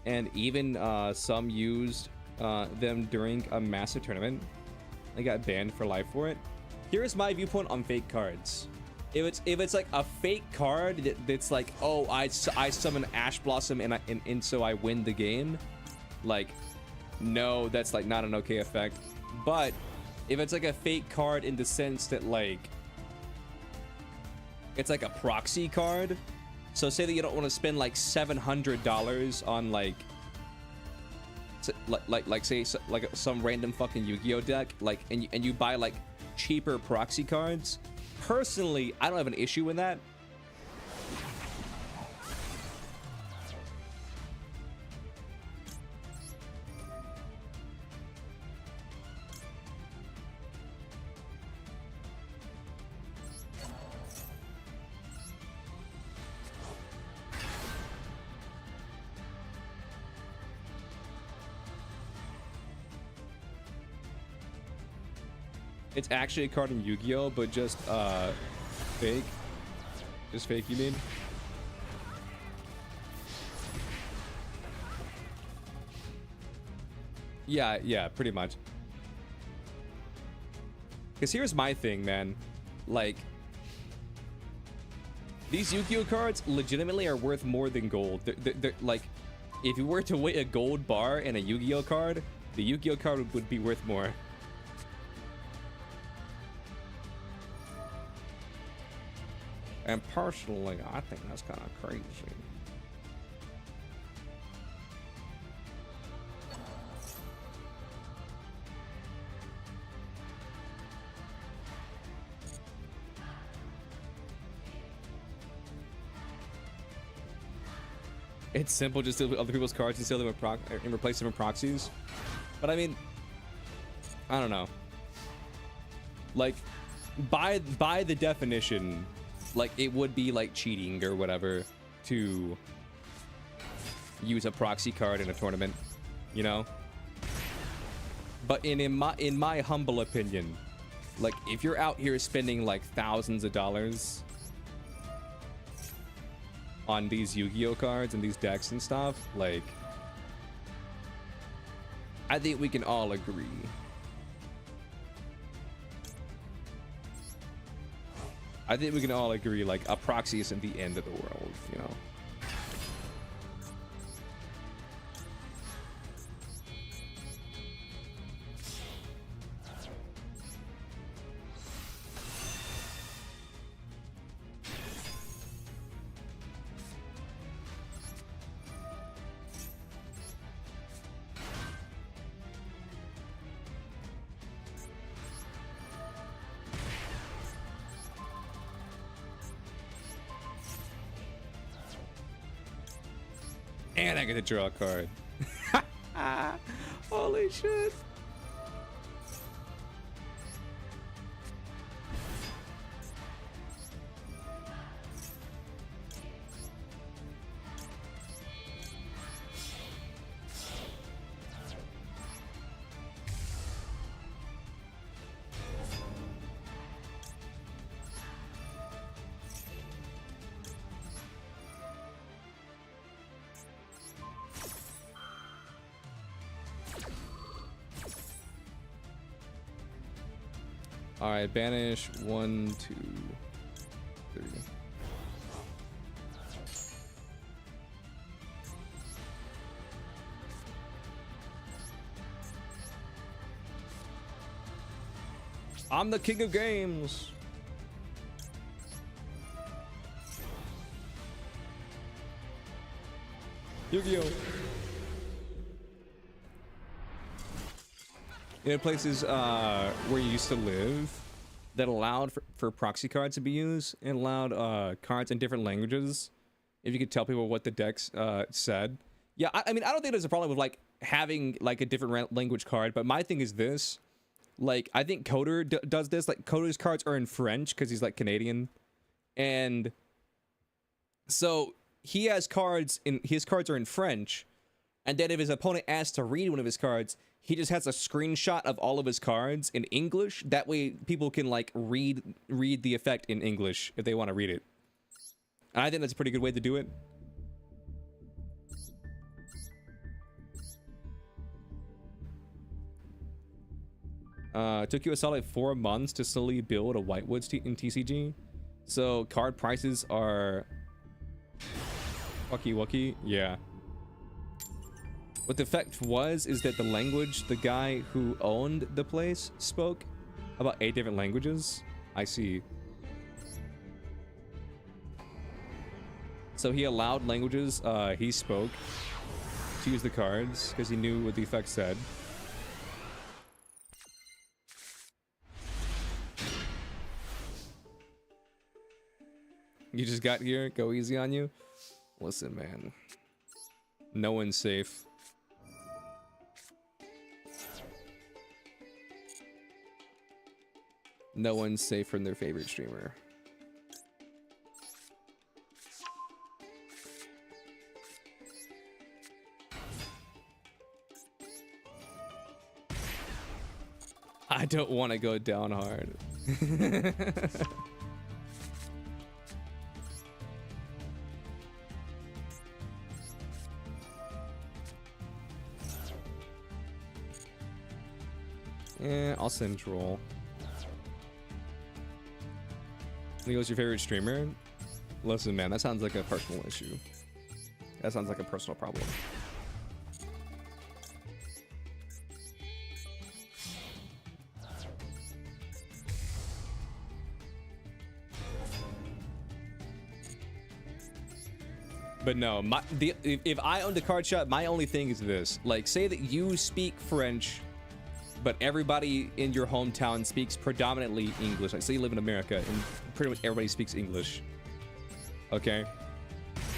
and even some used them during a massive tournament. They got banned for life for it. Here's my viewpoint on fake cards. If it's like a fake card that's like, oh, I summon Ash Blossom and so I win the game, like, no, that's like not an okay effect. But if it's like a fake card in the sense that like it's like a proxy card, so say that you don't want to spend like $700 on like say like some random fucking Yu-Gi-Oh deck, like and you buy like cheaper proxy cards. Personally, I don't have an issue with that. It's actually a card in Yu-Gi-Oh, but just fake. Just fake, you mean? Yeah, pretty much. Because here's my thing, man. Like, these Yu-Gi-Oh cards legitimately are worth more than gold. They're like, if you were to weigh a gold bar and a Yu-Gi-Oh card, the Yu-Gi-Oh card would be worth more. And personally, I think that's kind of crazy. It's simple, just steal other people's cards and steal them and replace them with proxies. But I mean, I don't know. Like, by the definition, like, it would be like cheating or whatever to use a proxy card in a tournament, you know? But in my humble opinion, like, if you're out here spending like thousands of dollars on these Yu-Gi-Oh cards and these decks and stuff, like, I think we can all agree like a proxy isn't the end of the world, you know? And I get to draw a card. Holy shit. All right, banish 1, 2, 3. I'm the king of games. Yu-Gi-Oh! In places where you used to live that allowed for proxy cards to be used and allowed cards in different languages, if you could tell people what the decks said. Yeah, I mean, I don't think there's a problem with like having like a different language card, but my thing is this. Like, I think Coder does this. Like, Coder's cards are in French because he's like Canadian, and so he has cards in his cards are in French, and then if his opponent asks to read one of his cards, he just has a screenshot of all of his cards in English. That way, people can like read the effect in English if they want to read it. And I think that's a pretty good way to do it. It took you a solid 4 months to slowly build a Whitewoods in TCG. So card prices are wucky. Yeah. What the effect was is that the language the guy who owned the place spoke about 8 different languages. I see. So he allowed languages he spoke to use the cards because he knew what the effect said. You just got here? Go easy on you? Listen, man. No one's safe. No one's safe from their favorite streamer. I don't want to go down hard. Yeah, I'll send Droll. Leo's your favorite streamer? Listen, man, that sounds like a personal issue. That sounds like a personal problem. But no, if I owned a card shop, my only thing is this. Like, say that you speak French, but everybody in your hometown speaks predominantly English. Like, say you live in America and pretty much everybody speaks English. Okay?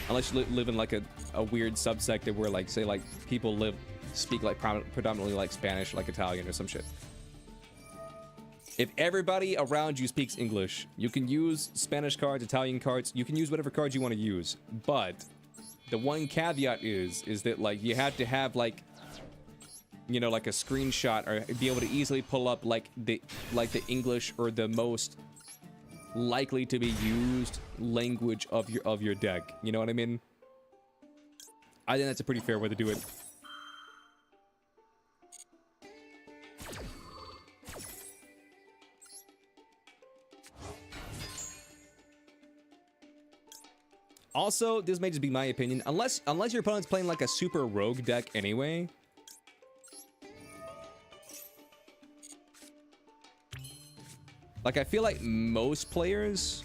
Unless you live in like a weird subsector where like, say like people speak like predominantly like Spanish, like Italian or some shit. If everybody around you speaks English, you can use Spanish cards, Italian cards, you can use whatever cards you want to use. But the one caveat is that like you have to have like, you know, like a screenshot or be able to easily pull up like the English or the most likely to be used language of your deck. You know what I mean? I think that's a pretty fair way to do it. Also, this may just be my opinion, unless your opponent's playing like a super rogue deck anyway. Like, I feel like most players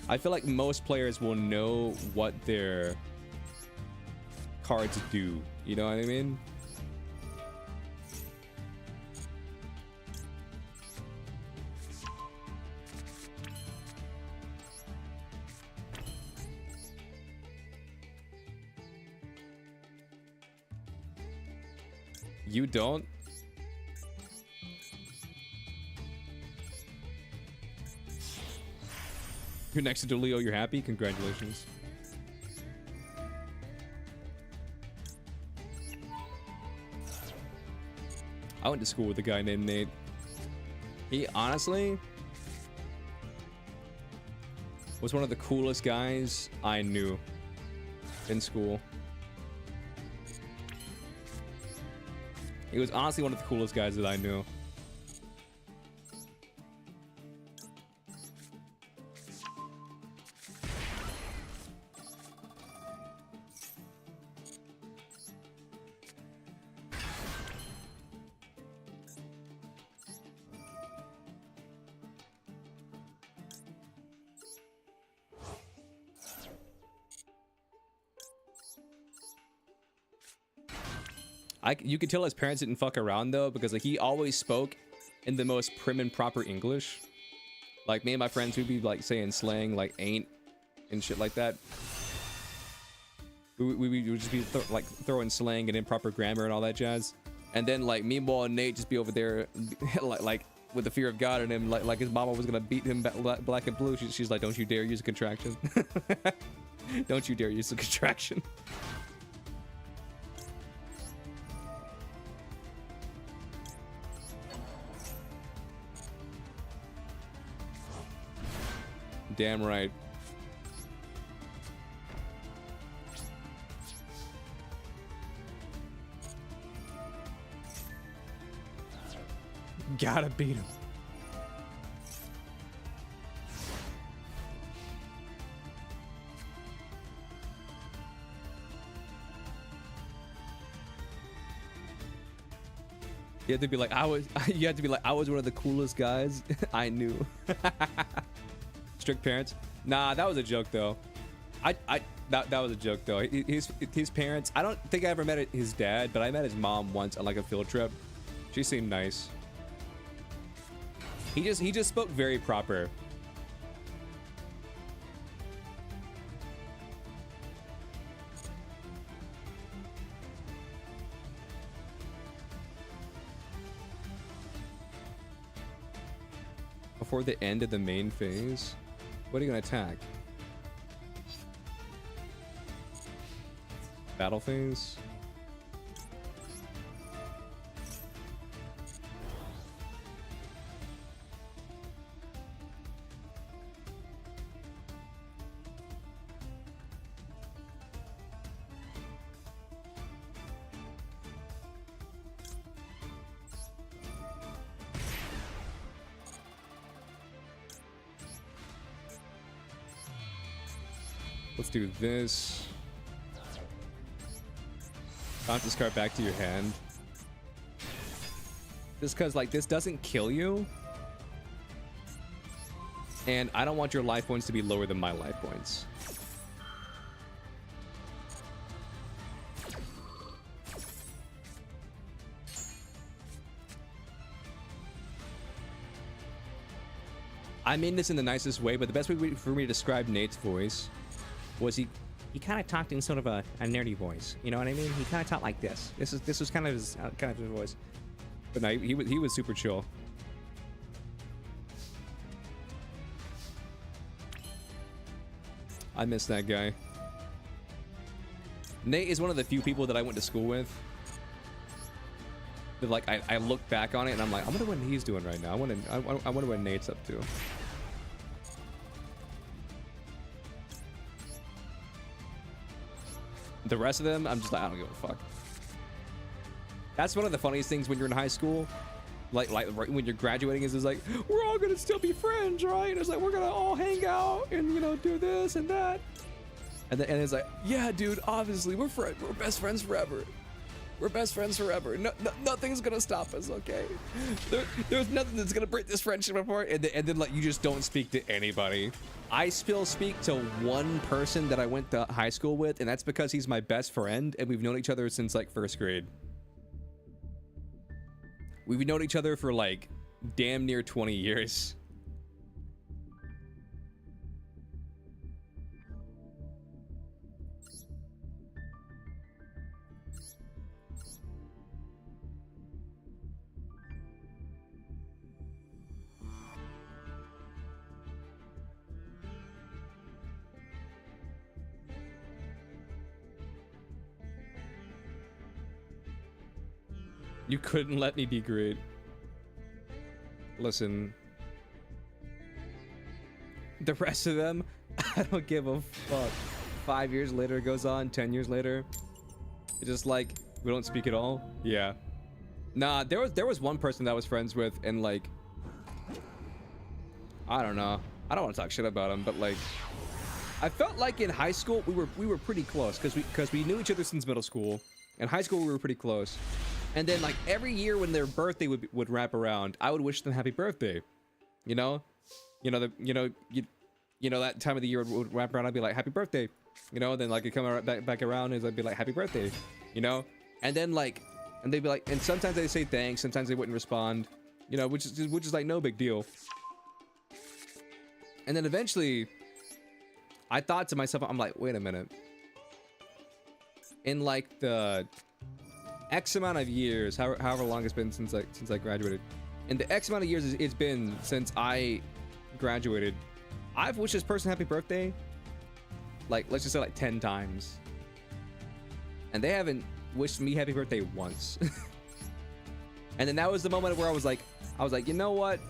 will know what their cards do. You know what I mean? You don't? You're next to Dolio, you're happy? Congratulations. I went to school with a guy named Nate. He honestly was one of the coolest guys I knew in school. He was honestly one of the coolest guys that I knew. You could tell his parents didn't fuck around though, because like he always spoke in the most prim and proper English. Like me and my friends would be like saying slang like ain't and shit like that. We would just be throwing slang and improper grammar and all that jazz. And then like meanwhile Nate just be over there like with the fear of God in him, like his mama was gonna beat him black and blue. She's like, don't you dare use a contraction. Don't you dare use a contraction. Damn right. Gotta beat him. You have to be like, you have to be like, I was one of the coolest guys I knew. Strict parents? Nah, that was a joke though. That was a joke though. His parents, I don't think I ever met his dad, but I met his mom once on like a field trip. She seemed nice. He just spoke very proper. Before the end of the main phase? What are you gonna attack? Battle phase? Let's do this. Bounce this card back to your hand. Just because, like, this doesn't kill you. And I don't want your life points to be lower than my life points. I mean this in the nicest way, but the best way for me to describe Nate's voice was he kind of talked in sort of a nerdy voice. You know what I mean? He kind of talked like this. This was kind of his voice. But no, he was super chill. I miss that guy. Nate is one of the few people that I went to school with. That, like, I look back on it and I'm like, I wonder what he's doing right now. I wonder what Nate's up to. The rest of them, I'm just like, I don't give a fuck. That's one of the funniest things when you're in high school. Like right when you're graduating is like, we're all gonna still be friends, right? And it's like, we're gonna all hang out and, you know, do this and that. And it's like, yeah, dude, obviously we're best friends forever. We're best friends forever. Nothing's gonna stop us, okay? There's nothing that's gonna break this friendship apart. And then like, you just don't speak to anybody. I still speak to one person that I went to high school with, and that's because he's my best friend, and we've known each other since like first grade. We've known each other for like damn near 20 years. You couldn't let me be great. Listen. The rest of them, I don't give a fuck. 5 years later it goes on, 10 years later. It's just like, we don't speak at all? Yeah. Nah, there was one person that I was friends with, and like, I don't know. I don't want to talk shit about him, but like, I felt like in high school we were pretty close because we knew each other since middle school. In high school we were pretty close, and then like every year when their birthday would wrap around, I would wish them happy birthday. You know that time of the year would wrap around. I'd be like happy birthday. You know, then like it come back around and I'd be like happy birthday. You know, and then like, and they'd be like, and sometimes they say thanks, sometimes they wouldn't respond. You know, which is like no big deal. And then eventually, I thought to myself, I'm like, wait a minute. In like the X amount of years, however long it's been since I graduated, in the X amount of years it's been since I graduated, I've wished this person happy birthday, like let's just say like 10 times, and they haven't wished me happy birthday once. And then that was the moment where I was like, you know what?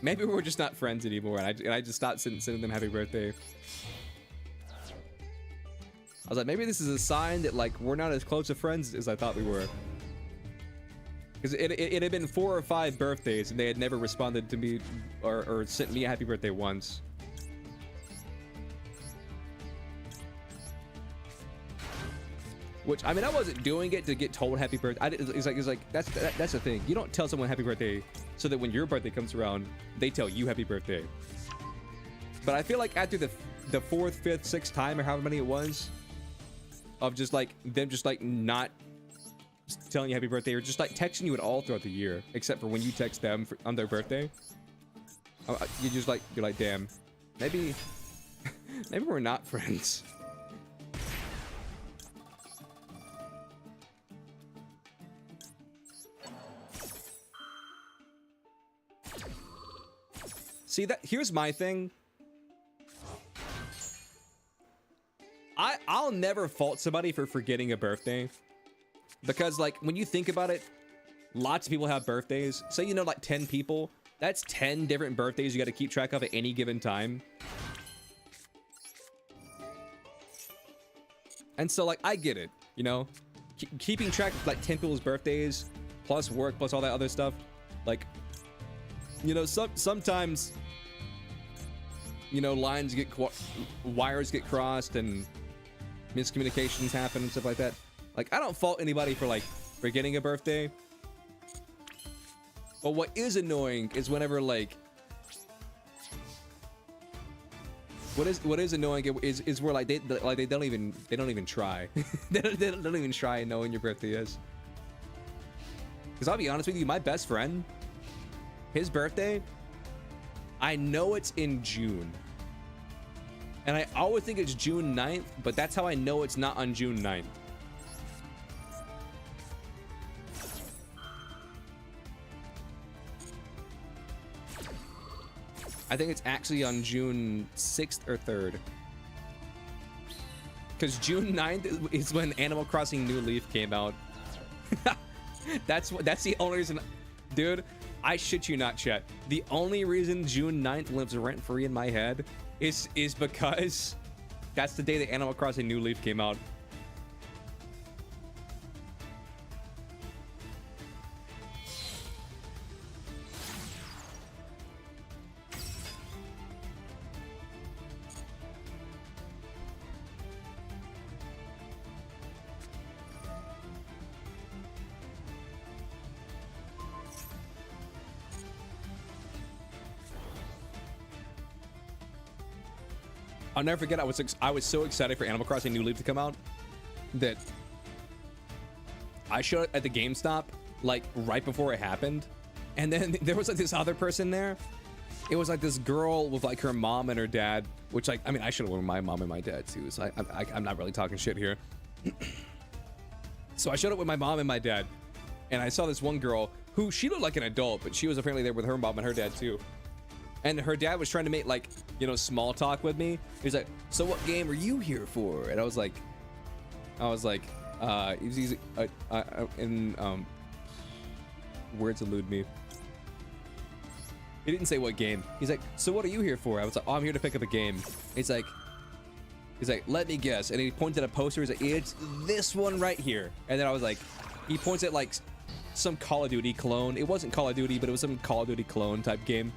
Maybe we're just not friends anymore, and I just stopped sending them happy birthday. I was like, maybe this is a sign that like we're not as close of friends as I thought we were. Because it had been 4 or 5 birthdays, and they had never responded to me or sent me a happy birthday once. Which, I mean, I wasn't doing it to get told happy birthday. It's like that's the thing. You don't tell someone happy birthday so that when your birthday comes around, they tell you happy birthday. But I feel like after the 4th, 5th, 6th time, or however many it was, of just like them just like not telling you happy birthday, or just like texting you at all throughout the year, except for when you text them on their birthday, you're like, damn, maybe we're not friends. See, here's my thing. I'll never fault somebody for forgetting a birthday, because like when you think about it, lots of people have birthdays. Say, you know, like 10 people, that's 10 different birthdays you got to keep track of at any given time. And so like I get it, you know, keeping track of like 10 people's birthdays plus work plus all that other stuff, like, you know, sometimes, you know, wires get crossed and miscommunications happen and stuff like that. Like, I don't fault anybody for like forgetting a birthday. But what is annoying is whenever like, what is annoying is where like they don't even try. they don't even try knowing your birthday is. Because I'll be honest with you, my best friend, his birthday, I know it's in June. And I always think it's June 9th, but that's how I know it's not on June 9th. I think it's actually on June 6th or 3rd. Because June 9th is when Animal Crossing New Leaf came out. That's the only reason. Dude, I shit you not, chat. The only reason June 9th lives rent-free in my head is because that's the day that Animal Crossing New Leaf came out. I'll never forget, I was so excited for Animal Crossing New Leaf to come out that I showed up at the GameStop like right before it happened, and then there was like this other person there. It was like this girl with like her mom and her dad, which like, I mean, I should have went with my mom and my dad too, so I'm not really talking shit here. So I showed up with my mom and my dad, and I saw this one girl who, she looked like an adult, but she was apparently there with her mom and her dad too. And her dad was trying to make like, you know, small talk with me. He's like, so what game are you here for? And I was like, He's in words elude me. He didn't say what game. He's like, so what are you here for? I was like, oh, I'm here to pick up a game. He's like, let me guess. And he pointed at a poster. He's like, it's this one right here. And then I was like, he points at like some Call of Duty clone. It wasn't Call of Duty, but it was some Call of Duty clone type game.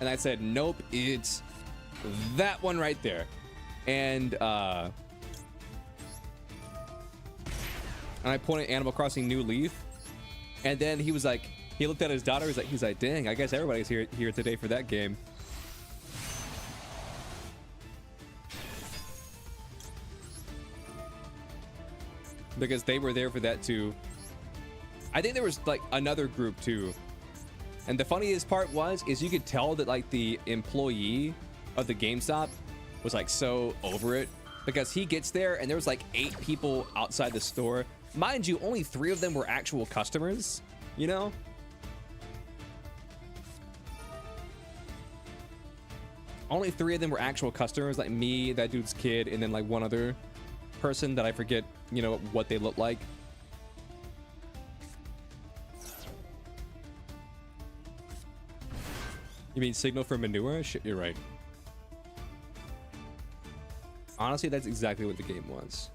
And I said, nope, it's that one right there. And I pointed at Animal Crossing New Leaf. And then he was like, he looked at his daughter. He's like, dang, I guess everybody's here today for that game. Because they were there for that too. I think there was like another group too. And the funniest part is you could tell that like the employee of the GameStop was like so over it, because he gets there and there was like 8 people outside the store. Mind you, only 3 of them were actual customers, you know? Only 3 of them were actual customers, like me, that dude's kid, and then like one other person that I forget, you know, what they look like. You mean signal for manure? Shit, you're right. Honestly, that's exactly what the game was.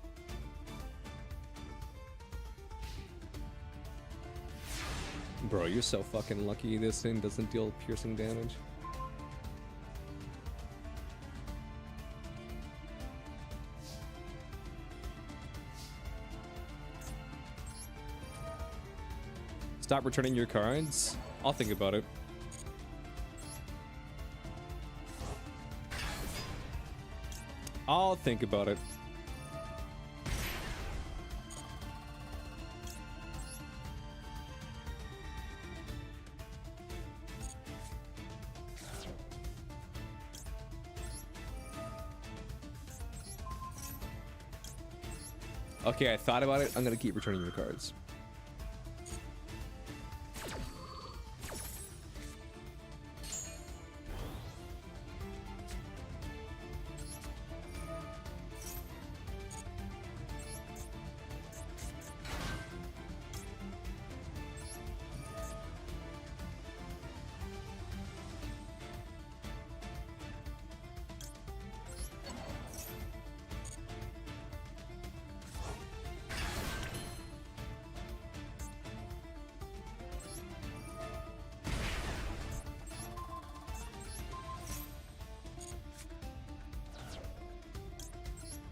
Bro, you're so fucking lucky this thing doesn't deal piercing damage. Stop returning your cards? I'll think about it. I'll think about it. Okay, I thought about it. I'm gonna keep returning your cards.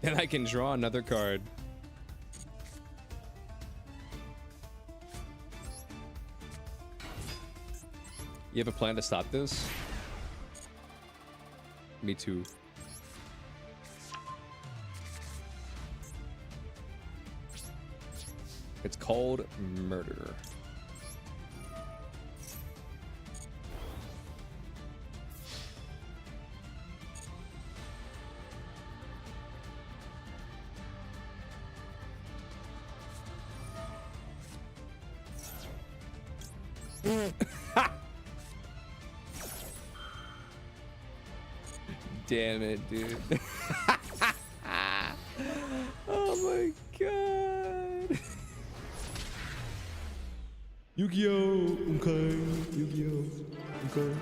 Then I can draw another card. You have a plan to stop this? Me too. It's called murder. Damn it, dude. Oh my god. Yu-Gi-Oh! Okay. Yu-Gi-Oh! Okay.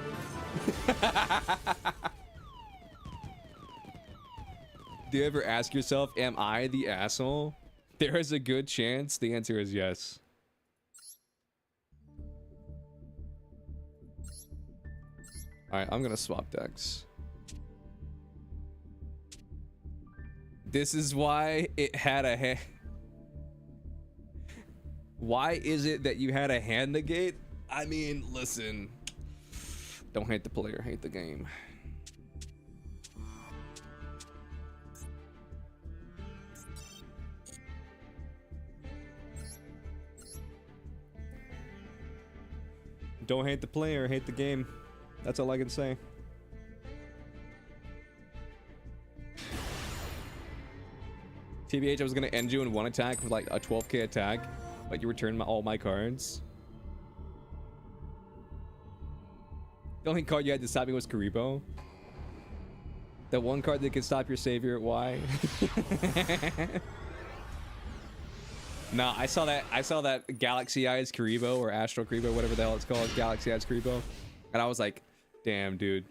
Do you ever ask yourself, am I the asshole? There is a good chance the answer is yes. Alright, I'm gonna swap decks. This is why it had a hand. Why is it that you had a hand negate? I mean, listen. Don't hate the player, hate the game. Don't hate the player, hate the game. That's all I can say. TBH, I was gonna end you in one attack with like a 12k attack, but you returned all my cards. The only card you had to stop me was Karibo. The one card that could stop your savior, why? Nah, I saw that Galaxy Eyes Karibo or Astral Karibo, whatever the hell it's called, Galaxy Eyes Karibo, and I was like, damn, dude,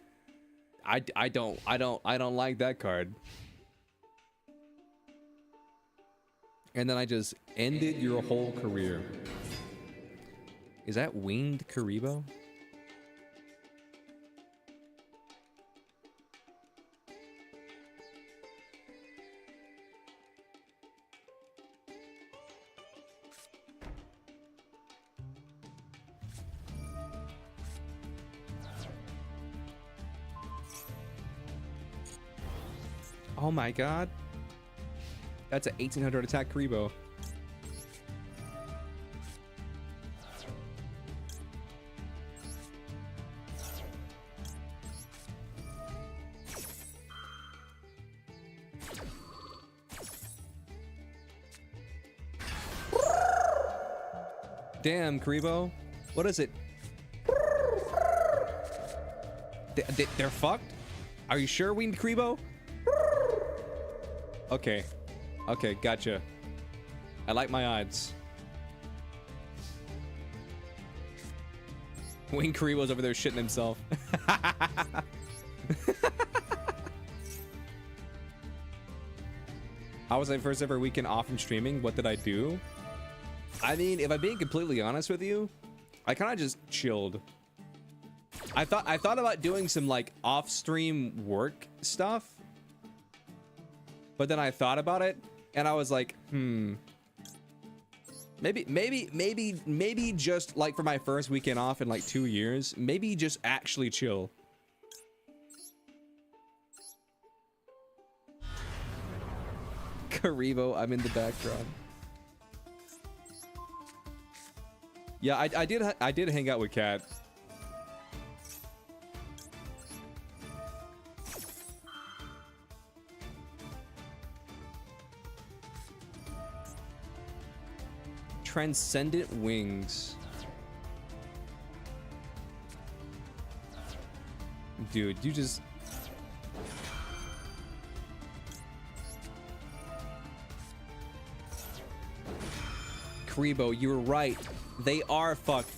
I don't like that card. And then I just ended your whole career. Is that winged Karibo? Oh my god. That's an 1800 attack Karibo. Damn, Karibo. What is it? They're fucked? Are you sure, Winged Karibo? Okay. Okay, gotcha. I like my odds. Winged Karibo's over there shitting himself. How was my first ever weekend off from streaming? What did I do? I mean, if I'm being completely honest with you, I kind of just chilled. I thought about doing some like off-stream work stuff, but then I thought about it and I was like, maybe just like for my first weekend off in like 2 years, maybe just actually chill. Karibo, I'm in the background. Yeah, I did hang out with Kat. Transcendent Wings. Dude, you just... Karibo, you were right. They are fucked.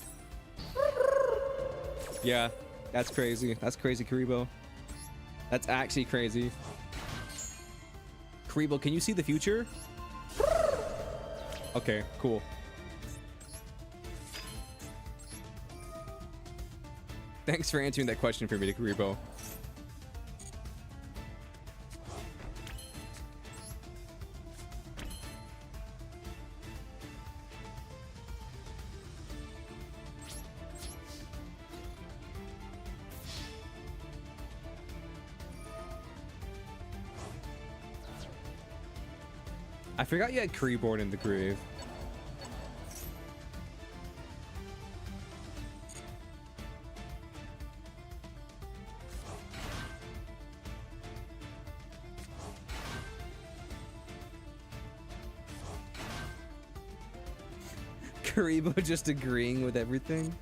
Yeah, that's crazy. That's crazy, Karibo. That's actually crazy. Karibo, can you see the future? Okay, cool. Thanks for answering that question for me, Karibo. I forgot you had Kariborn in the grave. Karibo just agreeing with everything.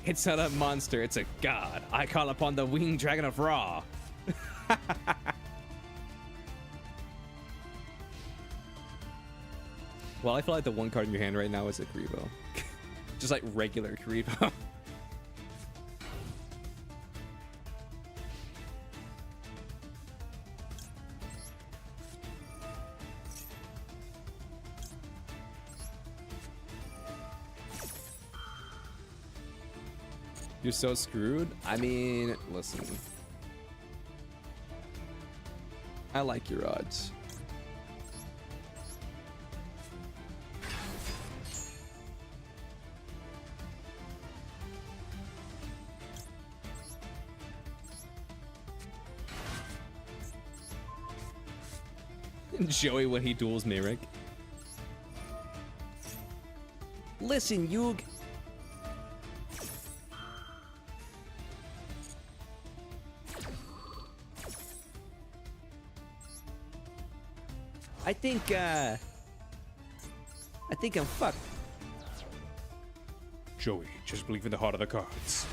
It's not a monster, it's a god. I call upon the winged dragon of Ra. Well, I feel like the one card in your hand right now is a Karibo. Just like regular Karibo. You're so screwed. I mean, listen. I like your odds. Joey when he duels me, Rick. Listen, Yug. I think I'm fucked. Joey, just believe in the heart of the cards.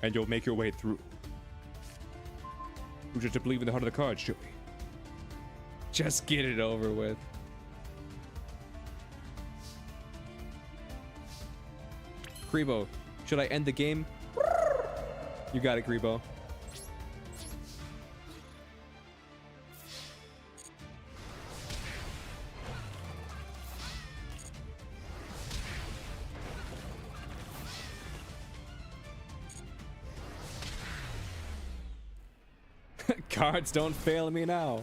And you'll make your way through. You just believe in the heart of the cards, Joey. Just get it over with. Grebo, should I end the game? You got it, Grebo. Cards don't fail me now.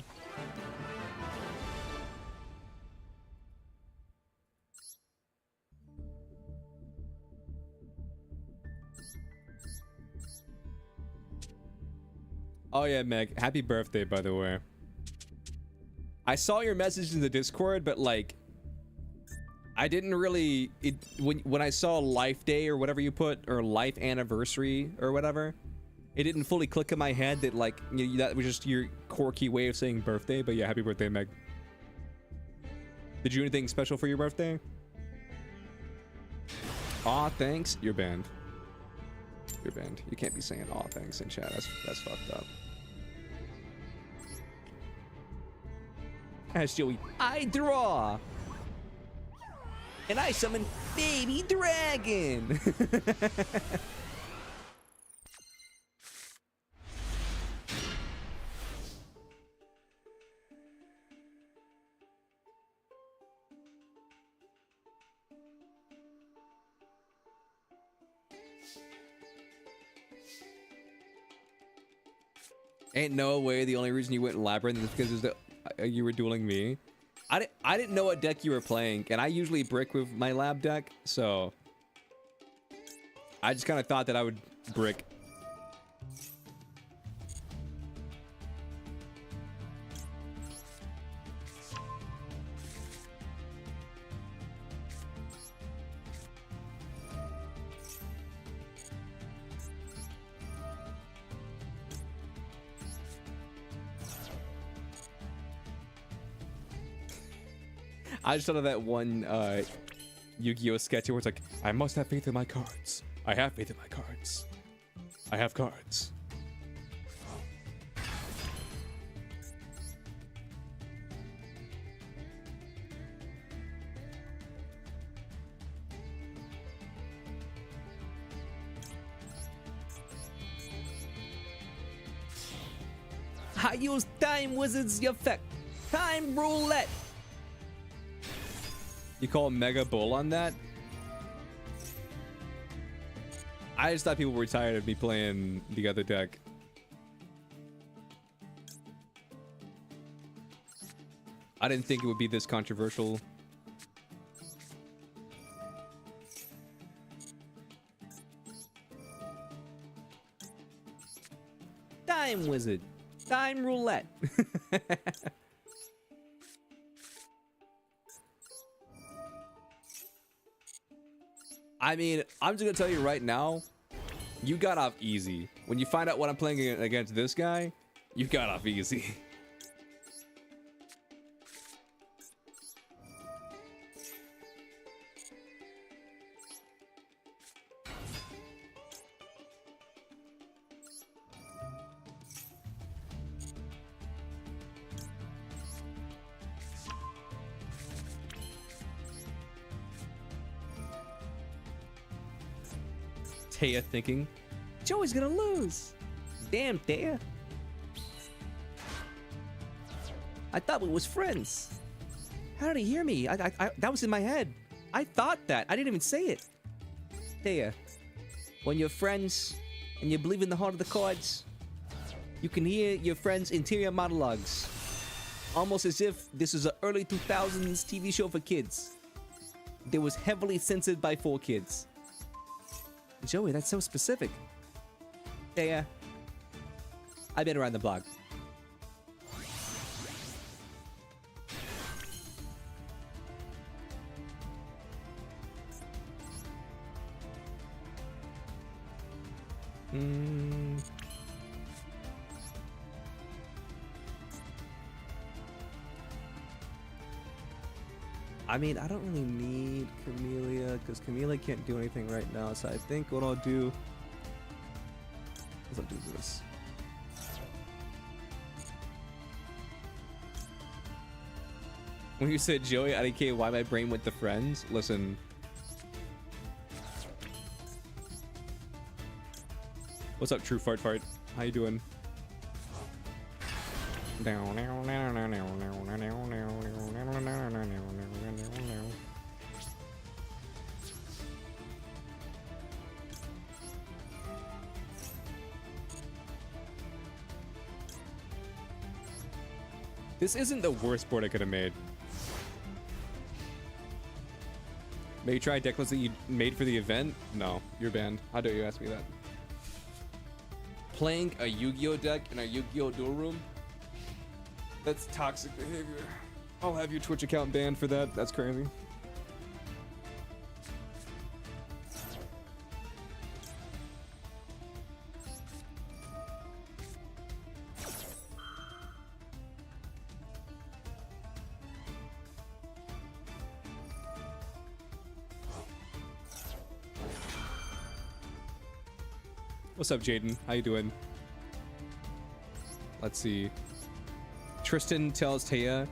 Oh yeah, Meg. Happy birthday, by the way. I saw your message in the Discord, but like, I didn't really. When I saw Life Day or whatever you put, or Life Anniversary or whatever, it didn't fully click in my head that like that was just your quirky way of saying birthday. But yeah, happy birthday, Meg. Did you do anything special for your birthday? Aw, thanks. You're banned. You're banned. You can't be saying aw, thanks in chat. That's fucked up. As Joey, I draw, and I summon baby dragon. Ain't no way the only reason you went in Labyrinth is because you were dueling me. I didn't know what deck you were playing, and I usually brick with my lab deck, so I just kind of thought that I would brick. I just thought of that one Yu-Gi-Oh sketch where it's like, I must have faith in my cards. I have faith in my cards. I have cards. I use Time Wizard's effect. Time Roulette. You call Mega Bull on that? I just thought people were tired of me playing the other deck. I didn't think it would be this controversial. Time Wizard. Time Roulette. I mean, I'm just gonna tell you right now, you got off easy. When you find out what I'm playing against this guy, you got off easy. Taya thinking, Joey's gonna lose. Damn, Taya. I thought we was friends. How did he hear me? That was in my head. I thought that. I didn't even say it. Taya, when you're friends and you believe in the heart of the cards, you can hear your friends' interior monologues. Almost as if this is an early 2000s TV show for kids. That was heavily censored by 4 kids. Joey, that's so specific. Yeah, I've been around the block. I mean, I don't really need Camellia because Camellia can't do anything right now. So I think what I'll do is I'll do this. When you said Joey, I didn't care why my brain went to Friends. Listen. What's up, True Fart Fart? How you doing? This isn't the worst board I could have made. Maybe try deck lists that you made for the event? No, you're banned. How dare you ask me that? Playing a Yu-Gi-Oh deck in a Yu-Gi-Oh duel room? That's toxic behavior. I'll have your Twitch account banned for that. That's crazy. What's up, Jaden? How you doing? Let's see. Tristan tells Taya,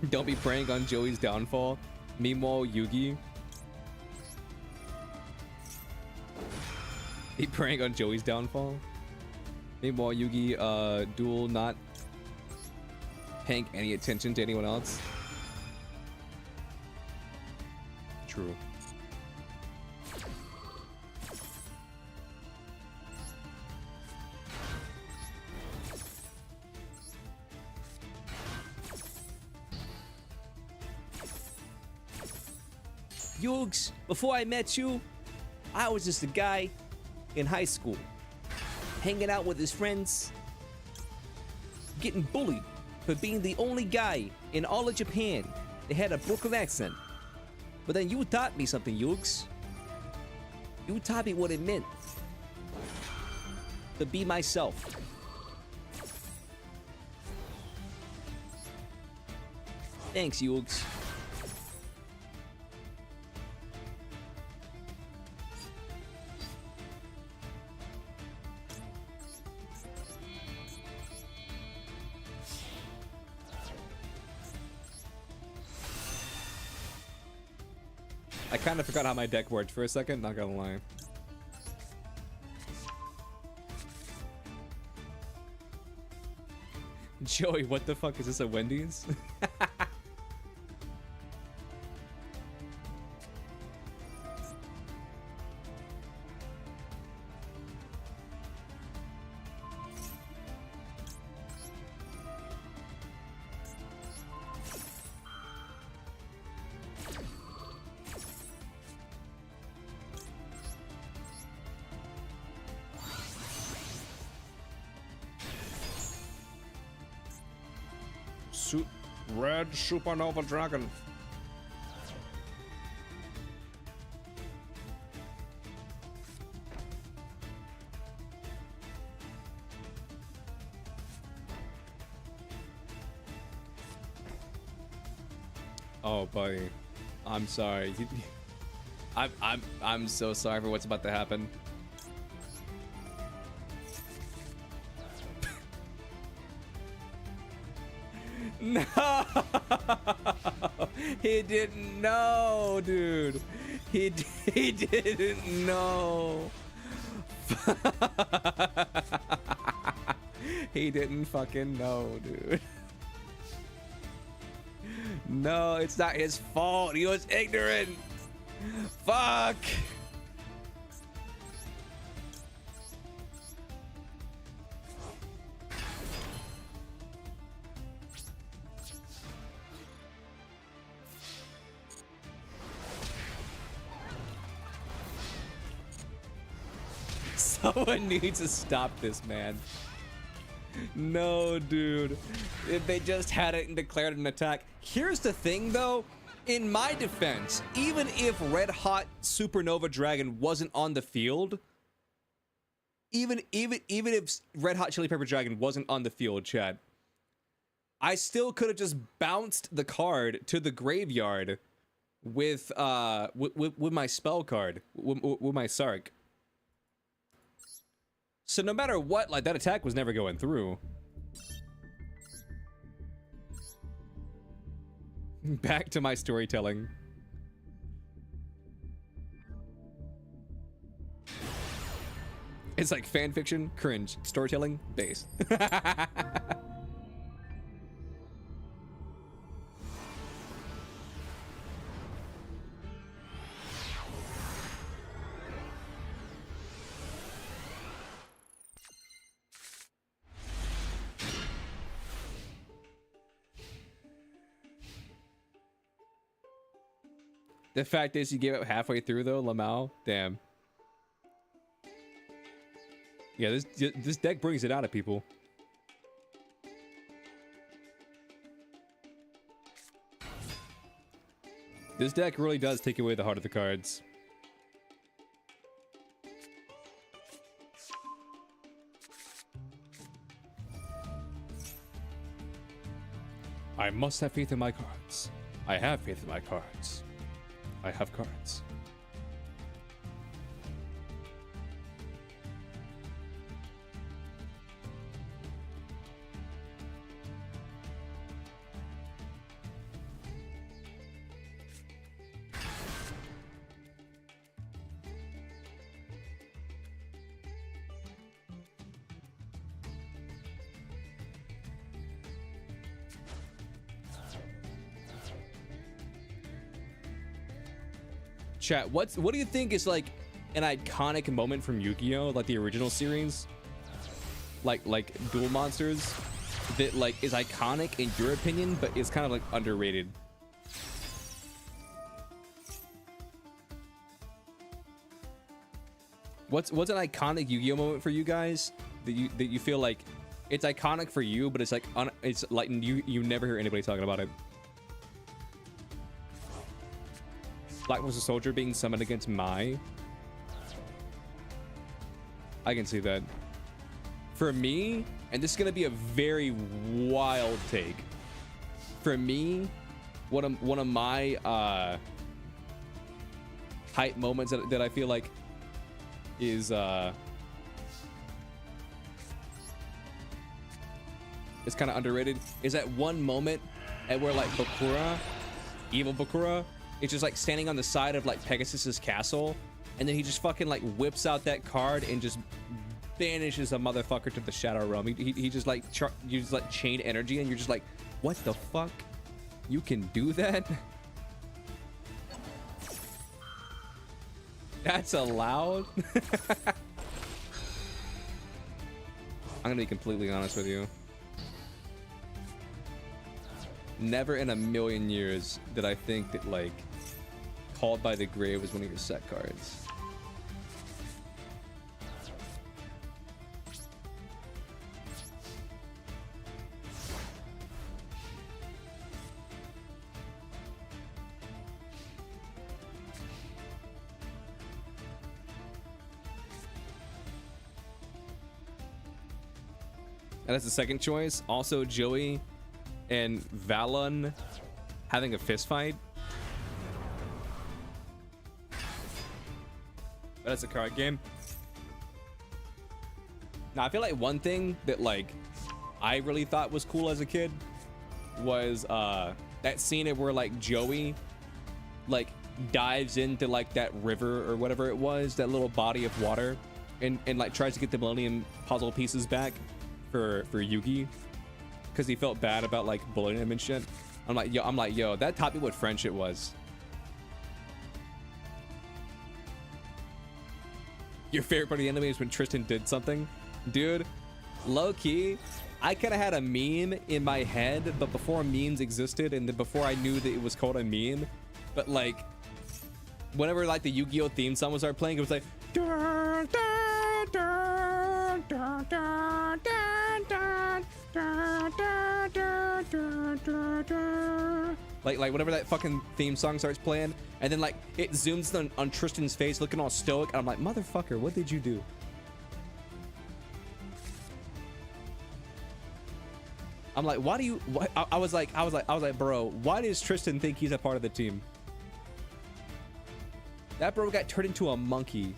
don't be preying on Joey's downfall. Meanwhile, Yugi. Be preying on Joey's downfall. Meanwhile, Yugi, duel not paying any attention to anyone else. True. Yugs, before I met you, I was just a guy in high school, hanging out with his friends, getting bullied for being the only guy in all of Japan that had a Brooklyn accent. But then you taught me something, Yugs. You taught me what it meant to be myself. Thanks, Yugs. I kind of forgot how my deck worked for a second, not gonna lie. Joey, what the fuck is this, a Wendy's? Red Supernova Dragon. Oh, buddy, I'm sorry. I'm so sorry for what's about to happen. No, he didn't know, dude. He didn't know. He didn't fucking know, dude. No, it's not his fault. He was ignorant. Fuck. Someone needs to stop this, man. No, dude. If they just had it and declared an attack. Here's the thing, though. In my defense, even if Red Hot Supernova Dragon wasn't on the field, even if Red Hot Chili Pepper Dragon wasn't on the field, Chad, I still could have just bounced the card to the graveyard with my spell card, with my Sark. So no matter what, like, that attack was never going through. Back to my storytelling. It's like fan fiction, cringe, storytelling, base. The fact is, you gave up halfway through though, Lamau. Damn. Yeah, this deck brings it out of people. This deck really does take away the heart of the cards. I must have faith in my cards. I have faith in my cards. I have cards. Chat, what do you think is like an iconic moment from Yu-Gi-Oh, like the original series, like Duel Monsters, that like is iconic in your opinion but is kind of like underrated? What's an iconic Yu-Gi-Oh moment for you guys that you feel like it's iconic for you, but it's like it's like you never hear anybody talking about it? Black was a soldier being summoned against Mai. I can see that. For me, and this is gonna be a very wild take. For me, one of my hype moments that I feel like is it's kind of underrated. Is that one moment at where like Bakura, evil Bakura, it's just like standing on the side of like Pegasus's castle, and then he just fucking like whips out that card and just banishes a motherfucker to the Shadow Realm. He just like uses like chain energy, and you're just like, what the fuck? You can do that? That's allowed? I'm gonna be completely honest with you. Never in a million years did I think that like Called by the Grave was one of your set cards. And that's the second choice. Also, Joey and Valon having a fist fight. But that's a card game. Now, I feel like one thing that like I really thought was cool as a kid was that scene where like Joey like dives into like that river or whatever it was, that little body of water, and like tries to get the Millennium Puzzle pieces back for Yugi, because he felt bad about like bullying him and shit. I'm like, yo, that taught me what friendship was. Your favorite part of the anime is when Tristan did something? Dude, low key, I kind of had a meme in my head, but before memes existed and before I knew that it was called a meme, but like whenever like the Yu-Gi-Oh theme song was start playing, it was like dun, dun, dun, dun, dun, dun, dun, dun, dun, dun, dun, dun, dun. Like whenever that fucking theme song starts playing, and then like it zooms on Tristan's face looking all stoic, and I'm like, motherfucker, what did you do? I'm like, why do you? Why, I was like, bro, why does Tristan think he's a part of the team? That bro got turned into a monkey.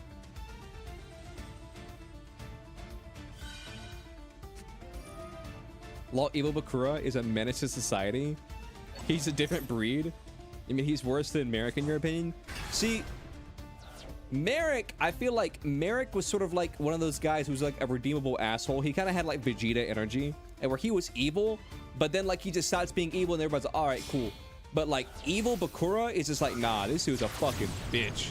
Law Evil Bakura is a menace to society. He's a different breed. I mean, he's worse than Merrick in your opinion. See, Merrick, I feel like Merrick was sort of like one of those guys who's like a redeemable asshole. He kind of had like Vegeta energy, and where he was evil, but then like he just starts being evil, and everybody's like, all right, cool. But like Evil Bakura is just like, nah, this dude's a fucking bitch.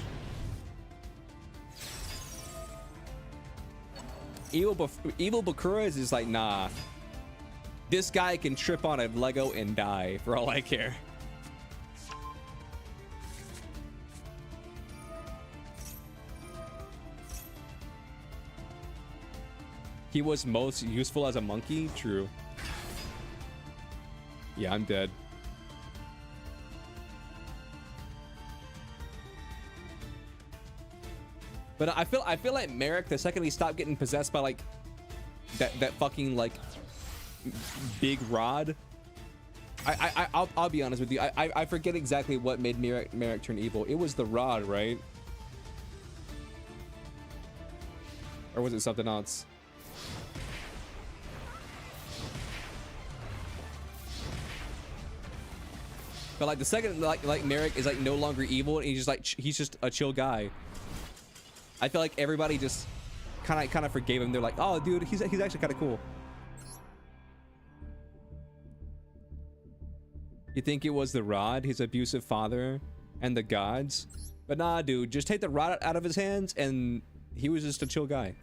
Evil Bakura is just like, nah. This guy can trip on a Lego and die for all I care. He was most useful as a monkey? True. Yeah, I'm dead. But I feel like Merrick, the second he stopped getting possessed by like that fucking like big rod. I'll be honest with you. I forget exactly what made Merrick turn evil. It was the rod, right? Or was it something else? But like the second like Merrick is like no longer evil, and he's just a chill guy. I feel like everybody just kind of forgave him. They're like, oh dude, he's actually kind of cool. You think it was the rod, his abusive father, and the gods? But nah, dude, just take the rod out of his hands, and he was just a chill guy.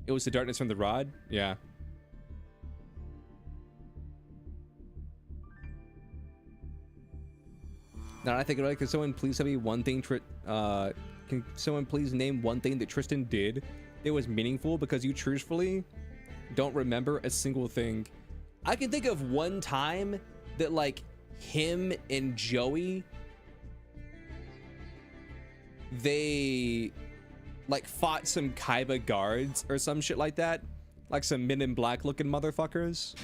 It was the darkness from the rod? Yeah. Now I think about it, can someone please tell me one thing, can someone please name one thing that Tristan did that was meaningful, because you truthfully don't remember a single thing. I can think of one time that like him and Joey, they like fought some Kaiba guards or some shit like that, like some Men in Black looking motherfuckers.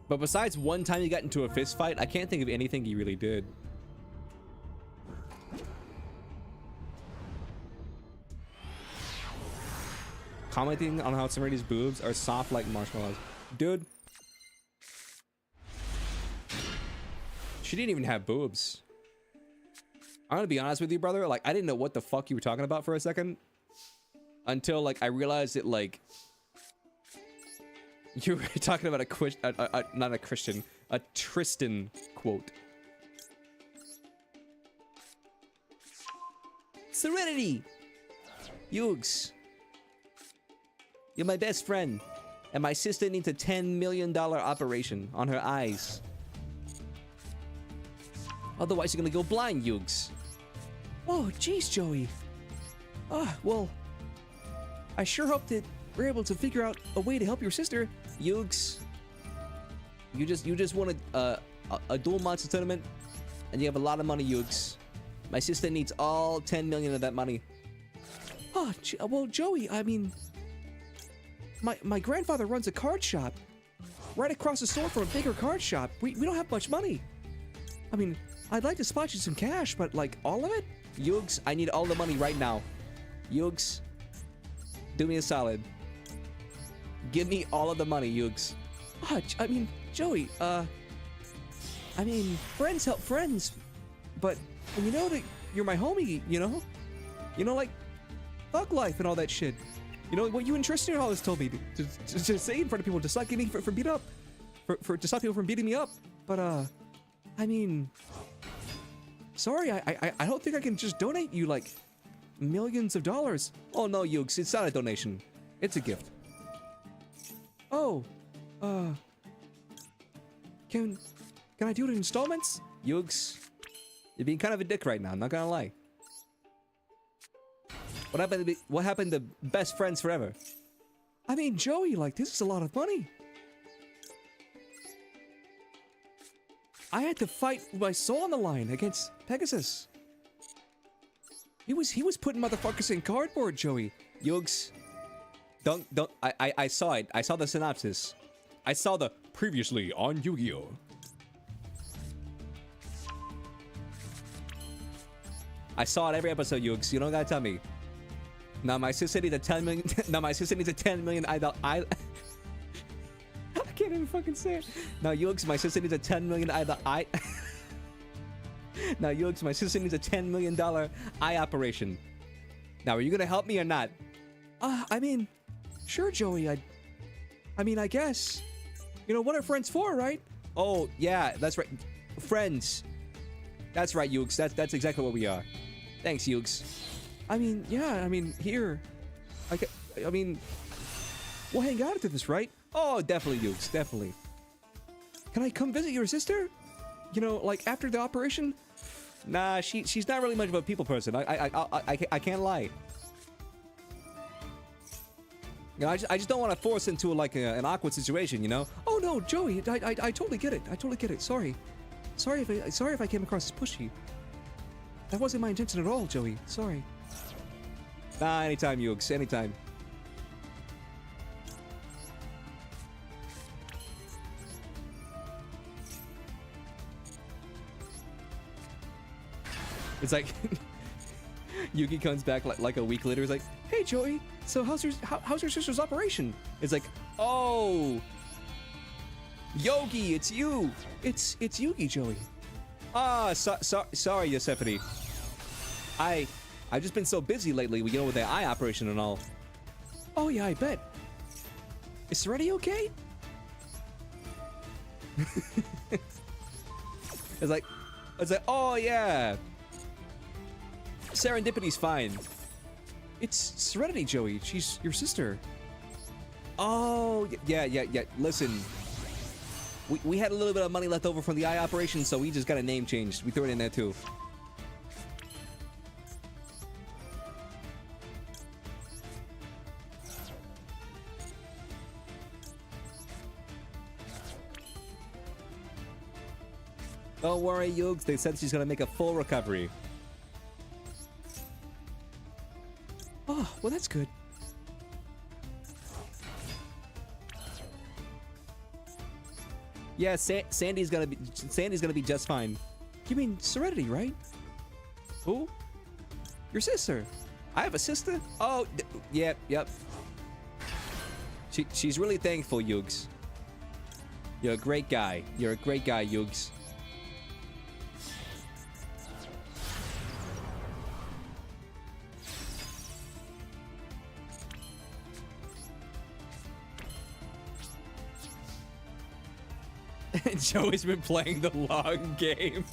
But besides one time he got into a fist fight, I can't think of anything he really did. Commenting on how somebody's boobs are soft like marshmallows. Dude. She didn't even have boobs. I'm gonna be honest with you, brother. Like, I didn't know what the fuck you were talking about for a second. Until, like, I realized that, like, you were talking about not a Christian, a Tristan quote. Serenity! Yugs. You're my best friend, and my sister needs a $10 million operation on her eyes. Otherwise, you're gonna go blind, Yugs. Oh, jeez, Joey. Well, I sure hope that we're able to figure out a way to help your sister, Yugs. You just won a dual monster tournament, and you have a lot of money, Yugs. My sister needs all 10 million of that money. Oh, well, Joey, I mean, my grandfather runs a card shop right across the store from a bigger card shop. We don't have much money. I mean, I'd like to spot you some cash, but like all of it? Yugs, I need all the money right now. Yugs, do me a solid. Give me all of the money, Yugs. Oh, I mean, Joey, I mean, friends help friends, but you know that you're my homie, you know? You know, like, thug life and all that shit. You know, what you and Tristan always told me to say in front of people, to stop getting from beat up. To stop people from beating me up. But, I mean, sorry, I don't think I can just donate you, like, millions of dollars. Oh, no, Yugs, it's not a donation. It's a gift. Oh, can I do it in installments? Yugs, you're being kind of a dick right now, I'm not gonna lie. What happened to best friends forever? I mean, Joey, like, this is a lot of money. I had to fight my soul on the line against Pegasus. He was putting motherfuckers in cardboard, Joey. Yugs, don't. I saw it. I saw the synopsis. I saw the previously on Yu-Gi-Oh. I saw it every episode, Yugs. You don't gotta tell me. Now my sister needs a 10 million. Now my sister needs a 10 million. I can't even fucking say it. Now Yugs, my sister needs a 10 million. Now Yugs, my sister needs a $10 million eye operation. Now, are you gonna help me or not? I mean, sure, Joey. I mean, I guess. You know, what are friends for, right? Oh, yeah, that's right. Friends. That's right, Yugs. That's exactly what we are. Thanks, Yugs. I mean, yeah, I mean, here. I mean, we'll hang out after this, right? Oh, definitely, Yugs, definitely. Can I come visit your sister? You know, like, after the operation? Nah, she's not really much of a people person. I can't lie. You know, I just don't want to force into like an awkward situation, you know? Oh no, Joey, I totally get it. I totally get it. Sorry if I came across as pushy. That wasn't my intention at all, Joey. Sorry. Nah, anytime, Yugs. Anytime. It's like Yugi comes back like a week later. He's like, "Hey Joey, so how's your sister's operation?" It's like, "Oh, Yogi, it's you. It's Yugi, Joey. Ah, sorry, Yosemite. I've just been so busy lately, you know, with the eye operation and all." Oh yeah, I bet. Is Serenity okay? It's like, oh yeah. Serendipity's fine. It's Serenity, Joey. She's your sister. Oh, yeah. Listen, we had a little bit of money left over from the eye operation, so we just got a name changed. We threw it in there too. Don't worry, Yugs. They said she's gonna make a full recovery. Oh, well, that's good. Yeah, Sandy's gonna be just fine. You mean Serenity, right? Who? Your sister. I have a sister? Oh, yep. She's really thankful, Yugs. You're a great guy. You're a great guy, Yugs. Joey's been playing the long game.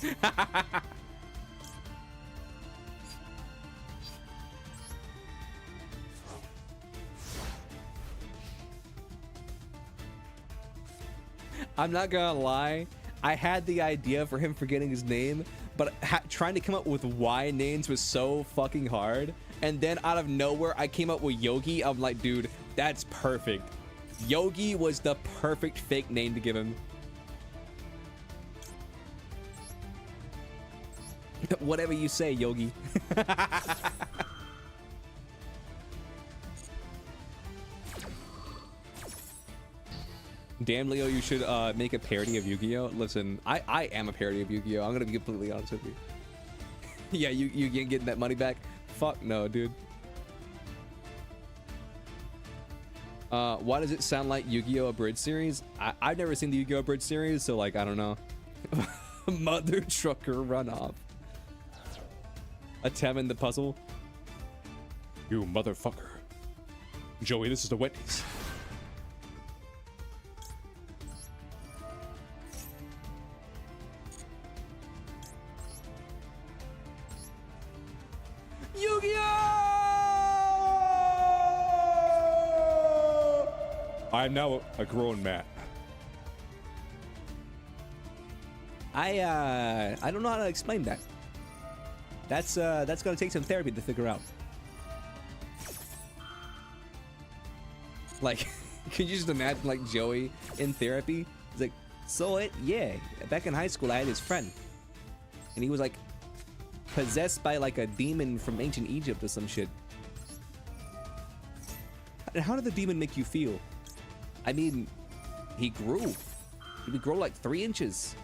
I'm not gonna lie, I had the idea for him forgetting his name, but trying to come up with Y names was so fucking hard. And then out of nowhere, I came up with Yogi. I'm like, dude, that's perfect. Yogi was the perfect fake name to give him. Whatever you say, Yogi. Damn, Leo, you should make a parody of Yu-Gi-Oh. Listen, I am a parody of Yu-Gi-Oh. I'm gonna be completely honest with you. Yeah, you getting that money back? Fuck no, dude. Why does it sound like Yu-Gi-Oh! Abridged series? I've never seen the Yu-Gi-Oh! Abridged series, so like, I don't know. Mother trucker runoff. A Tem in the puzzle. You motherfucker. Joey, this is the Wendy's. Yu-Gi-Oh! I'm now a grown man. I don't know how to explain that. That's gonna take some therapy to figure out. Like, could you just imagine like Joey in therapy? He's like, yeah, back in high school I had this friend, and he was like possessed by like a demon from ancient Egypt or some shit. how did the demon make you feel? I mean, he grew. He would grow like 3 inches.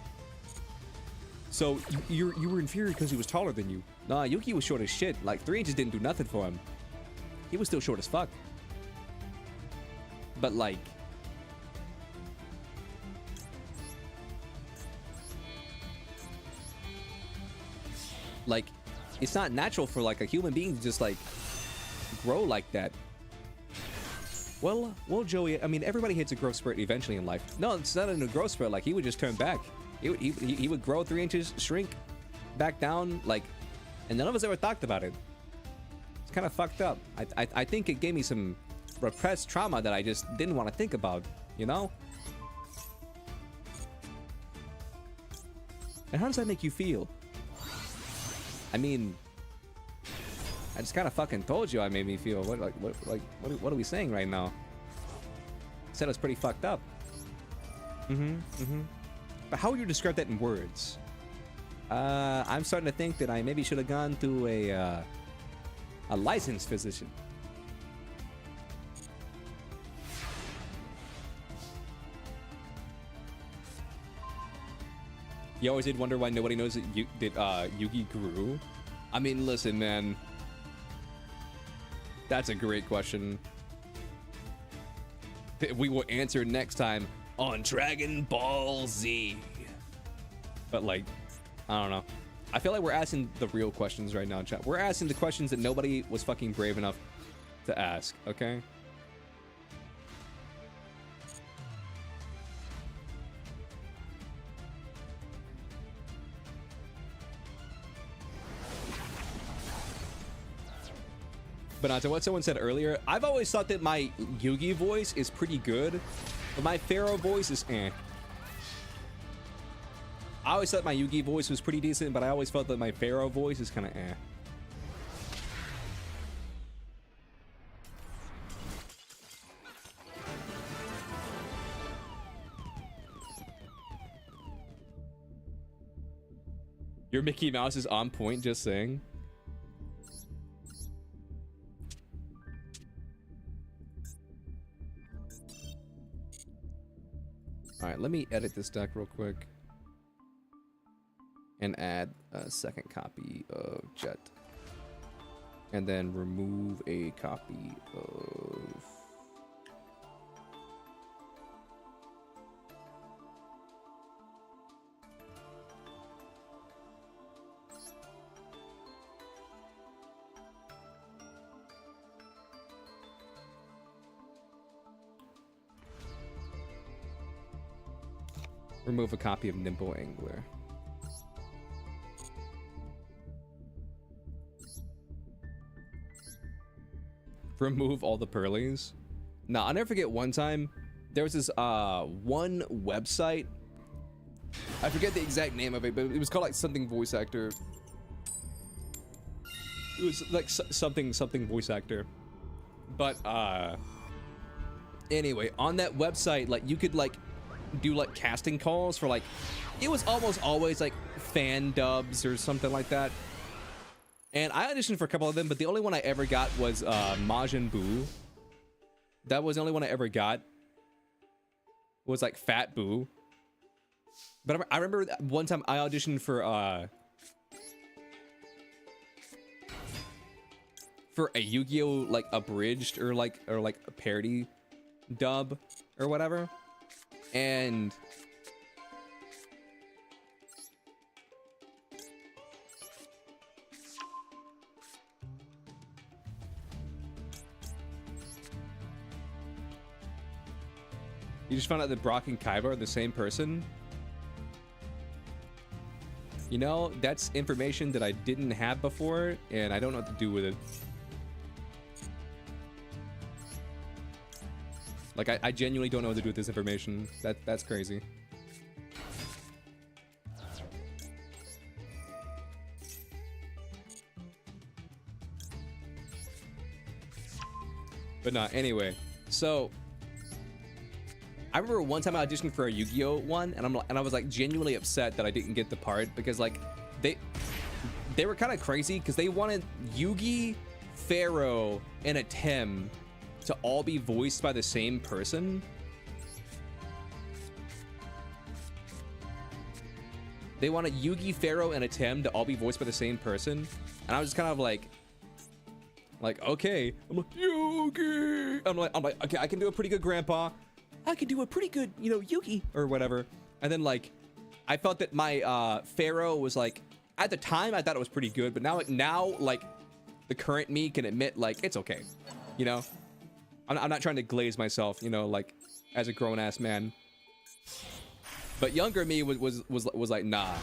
So you were inferior because he was taller than you. Nah, Yuki was short as shit. Like 3 inches didn't do nothing for him. He was still short as fuck. But like, it's not natural for like a human being to just like grow like that. Well, Joey, I mean, everybody hits a growth spurt eventually in life. No, it's not in a growth spurt. Like, he would just turn back. He would grow 3 inches, shrink back down, like, and none of us ever talked about it. It's kind of fucked up. I think it gave me some repressed trauma that I just didn't want to think about, you know? And how does that make you feel? I mean, I just kind of fucking told you I made me feel. What are we saying right now? Said it's pretty fucked up. But how would you describe that in words? I'm starting to think that I maybe should have gone to a licensed physician. You always did wonder why nobody knows that Yugi grew. I mean, listen, man. That's a great question. That we will answer next time on Dragon Ball Z. But like, I don't know. I feel like we're asking the real questions right now, chat. We're asking the questions that nobody was fucking brave enough to ask, okay? But to what someone said earlier, I've always thought that my Yugi voice is pretty good, but my Pharaoh voice is eh. I always thought my Yugi voice was pretty decent, but I always felt that my Pharaoh voice is kind of eh. Your Mickey Mouse is on point, just saying. All right, let me edit this deck real quick and add a second copy of Jet, and then remove a copy of remove a copy of Nimble Angler. Remove all the Pearlies. Nah, I'll never forget one time there was this one website. I forget the exact name of it, but it was called like something voice actor. It was like something voice actor. But anyway, on that website, like you could like do like casting calls for like, it was almost always like fan dubs or something like that. And I auditioned for a couple of them, but the only one I ever got was Majin Buu. That was the only one I ever got. Was like Fat Buu. But I remember one time I auditioned for a Yu-Gi-Oh like abridged or like a parody dub or whatever. And you just found out that Brock and Kaiba are the same person? You know, that's information that I didn't have before, and I don't know what to do with it. Like, I genuinely don't know what to do with this information. That's crazy. But nah, anyway. So, I remember one time I auditioned for a Yu-Gi-Oh one, and I was like genuinely upset that I didn't get the part, because like they were kind of crazy because they wanted Yugi, Pharaoh, and a Tem to all be voiced by the same person. They wanted Yugi, Pharaoh, and a Tim to all be voiced by the same person. And I was just kind of like, okay. I'm like, Yugi. I'm like, okay, I can do a pretty good grandpa. I can do a pretty good, you know, Yugi or whatever. And then like, I felt that my Pharaoh was like, at the time I thought it was pretty good, but now like the current me can admit like it's okay, you know. I'm not trying to glaze myself, you know, like as a grown ass man. But younger me was like, nah,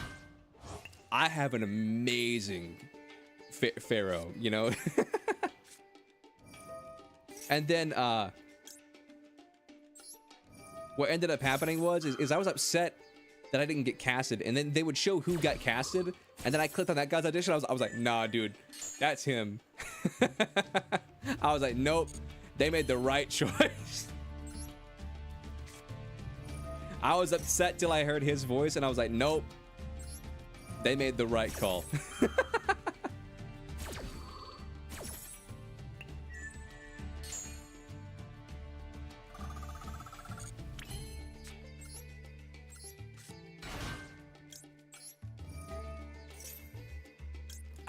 I have an amazing Pharaoh, you know. And then what ended up happening is I was upset that I didn't get casted, and then they would show who got casted, and then I clicked on that guy's audition. I was like, nah, dude, that's him. I was like, nope, they made the right choice. I was upset till I heard his voice, and I was like, nope, they made the right call.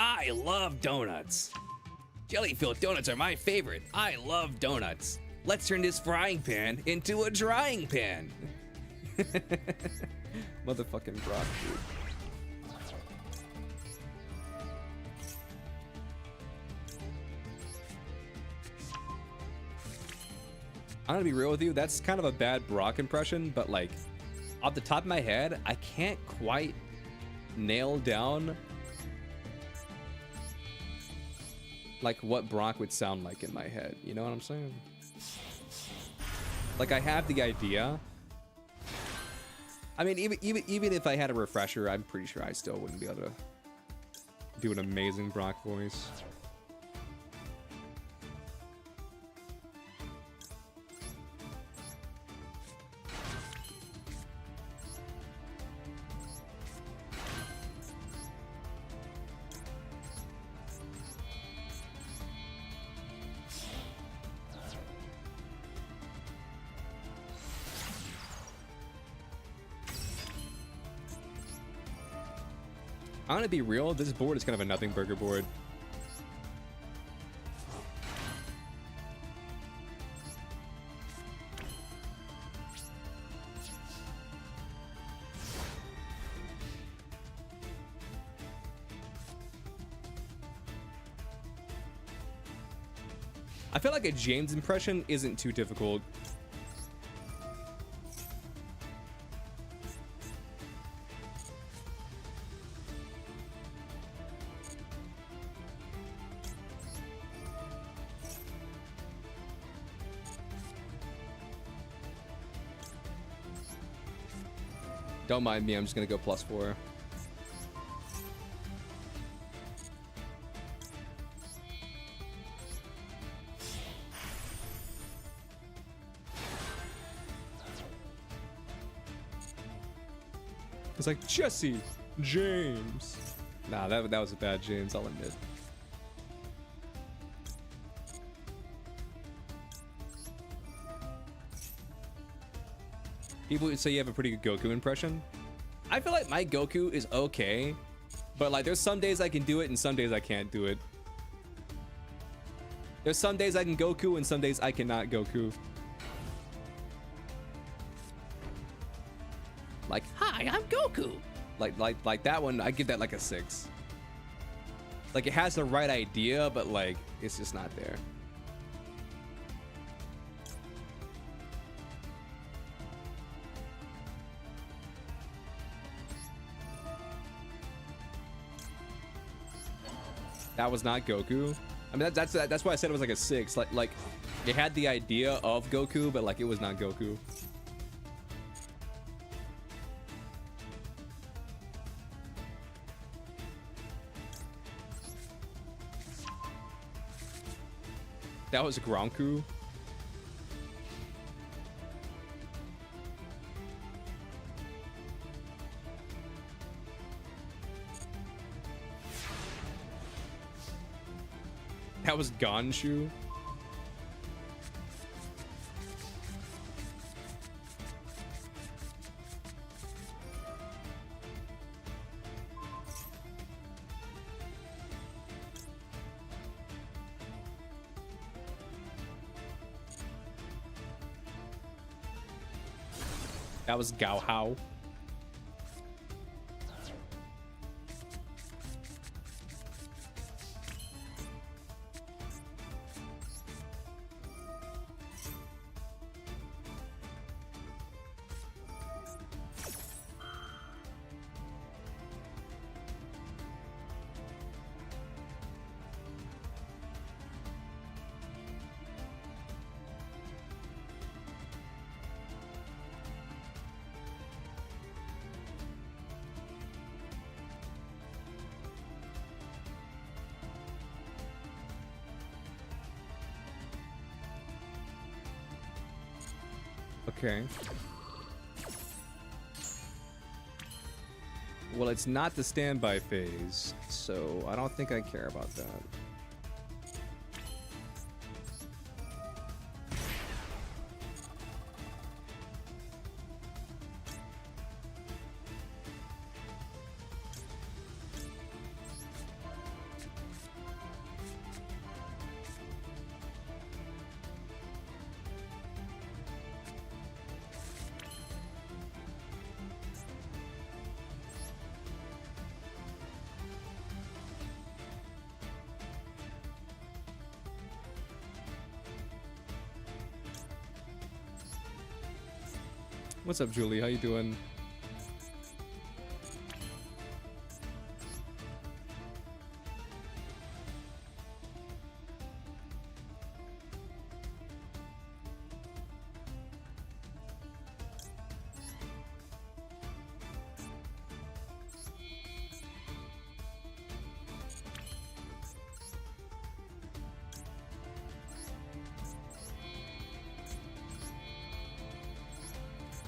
I love donuts. Jelly-filled donuts are my favorite. I love donuts. Let's turn this frying pan into a drying pan. Motherfucking Brock, dude. I'm gonna be real with you, that's kind of a bad Brock impression, but like, off the top of my head, I can't quite nail down like what Brock would sound like in my head. You know what I'm saying? Like, I have the idea. I mean, even if I had a refresher, I'm pretty sure I still wouldn't be able to do an amazing Brock voice. I'm gonna be real, this board is kind of a nothing burger board. I feel like a James impression isn't too difficult. Don't mind me, I'm just gonna go +4. It's like Jesse James. Nah, that was a bad James, I'll admit. People would say you have a pretty good Goku impression. I feel like my Goku is okay, but like there's some days I can do it and some days I can't do it. There's some days I can Goku and some days I cannot Goku. Like, hi, I'm Goku. Like that one, I give that like a 6. Like it has the right idea, but like it's just not there. That was not Goku. I mean, that's why I said it was like a 6. Like it had the idea of Goku, but like it was not Goku. That was Gronku. That was Gonshu. That was Gao Hao. Okay. Well, it's not the standby phase, so I don't think I care about that. What's up, Julie? How you doing?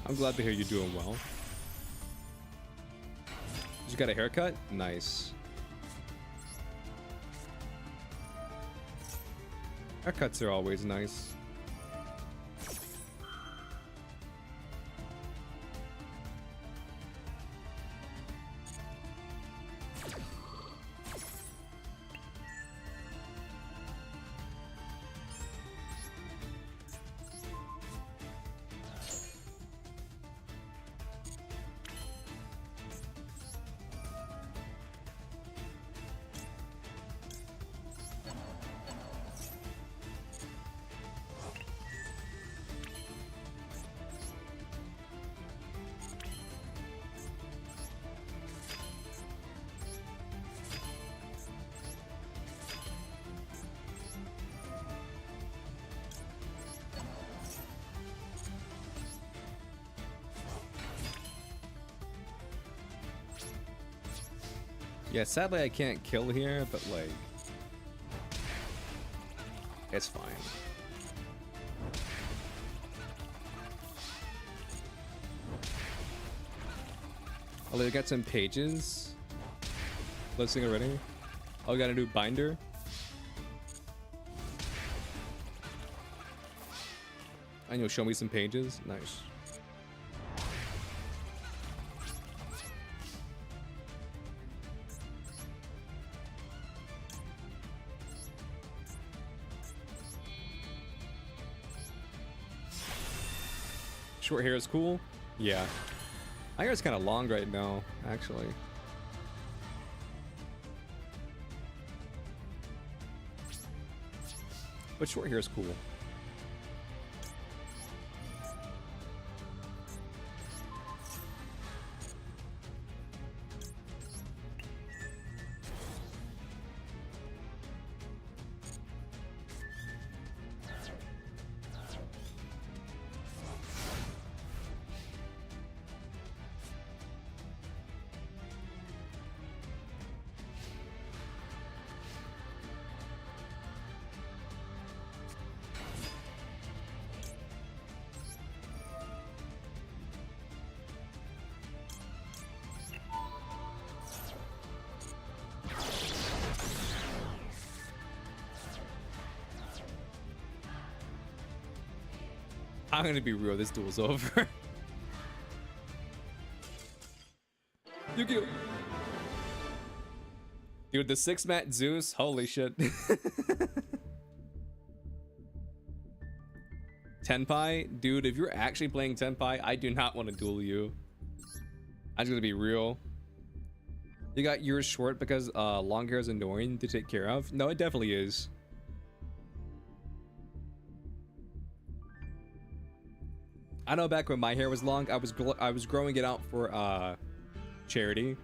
I'm glad to hear you're doing well. You got a haircut? Nice. Haircuts are always nice. Yeah, sadly I can't kill here, but like, it's fine. Oh, they got some pages listing already. Oh, we got a new binder. And you'll show me some pages. Nice. Short hair is cool. Yeah. My hair is kind of long right now, actually. But short hair is cool. I'm gonna be real, this duel's over. Yu-Gi-Oh! Dude, the 6-mat Zeus, holy shit. Tenpai, dude, if you're actually playing Tenpai, I do not want to duel you. I'm just gonna be real. You got yours short because long hair is annoying to take care of. No, it definitely is. I know back when my hair was long, I was growing it out for charity.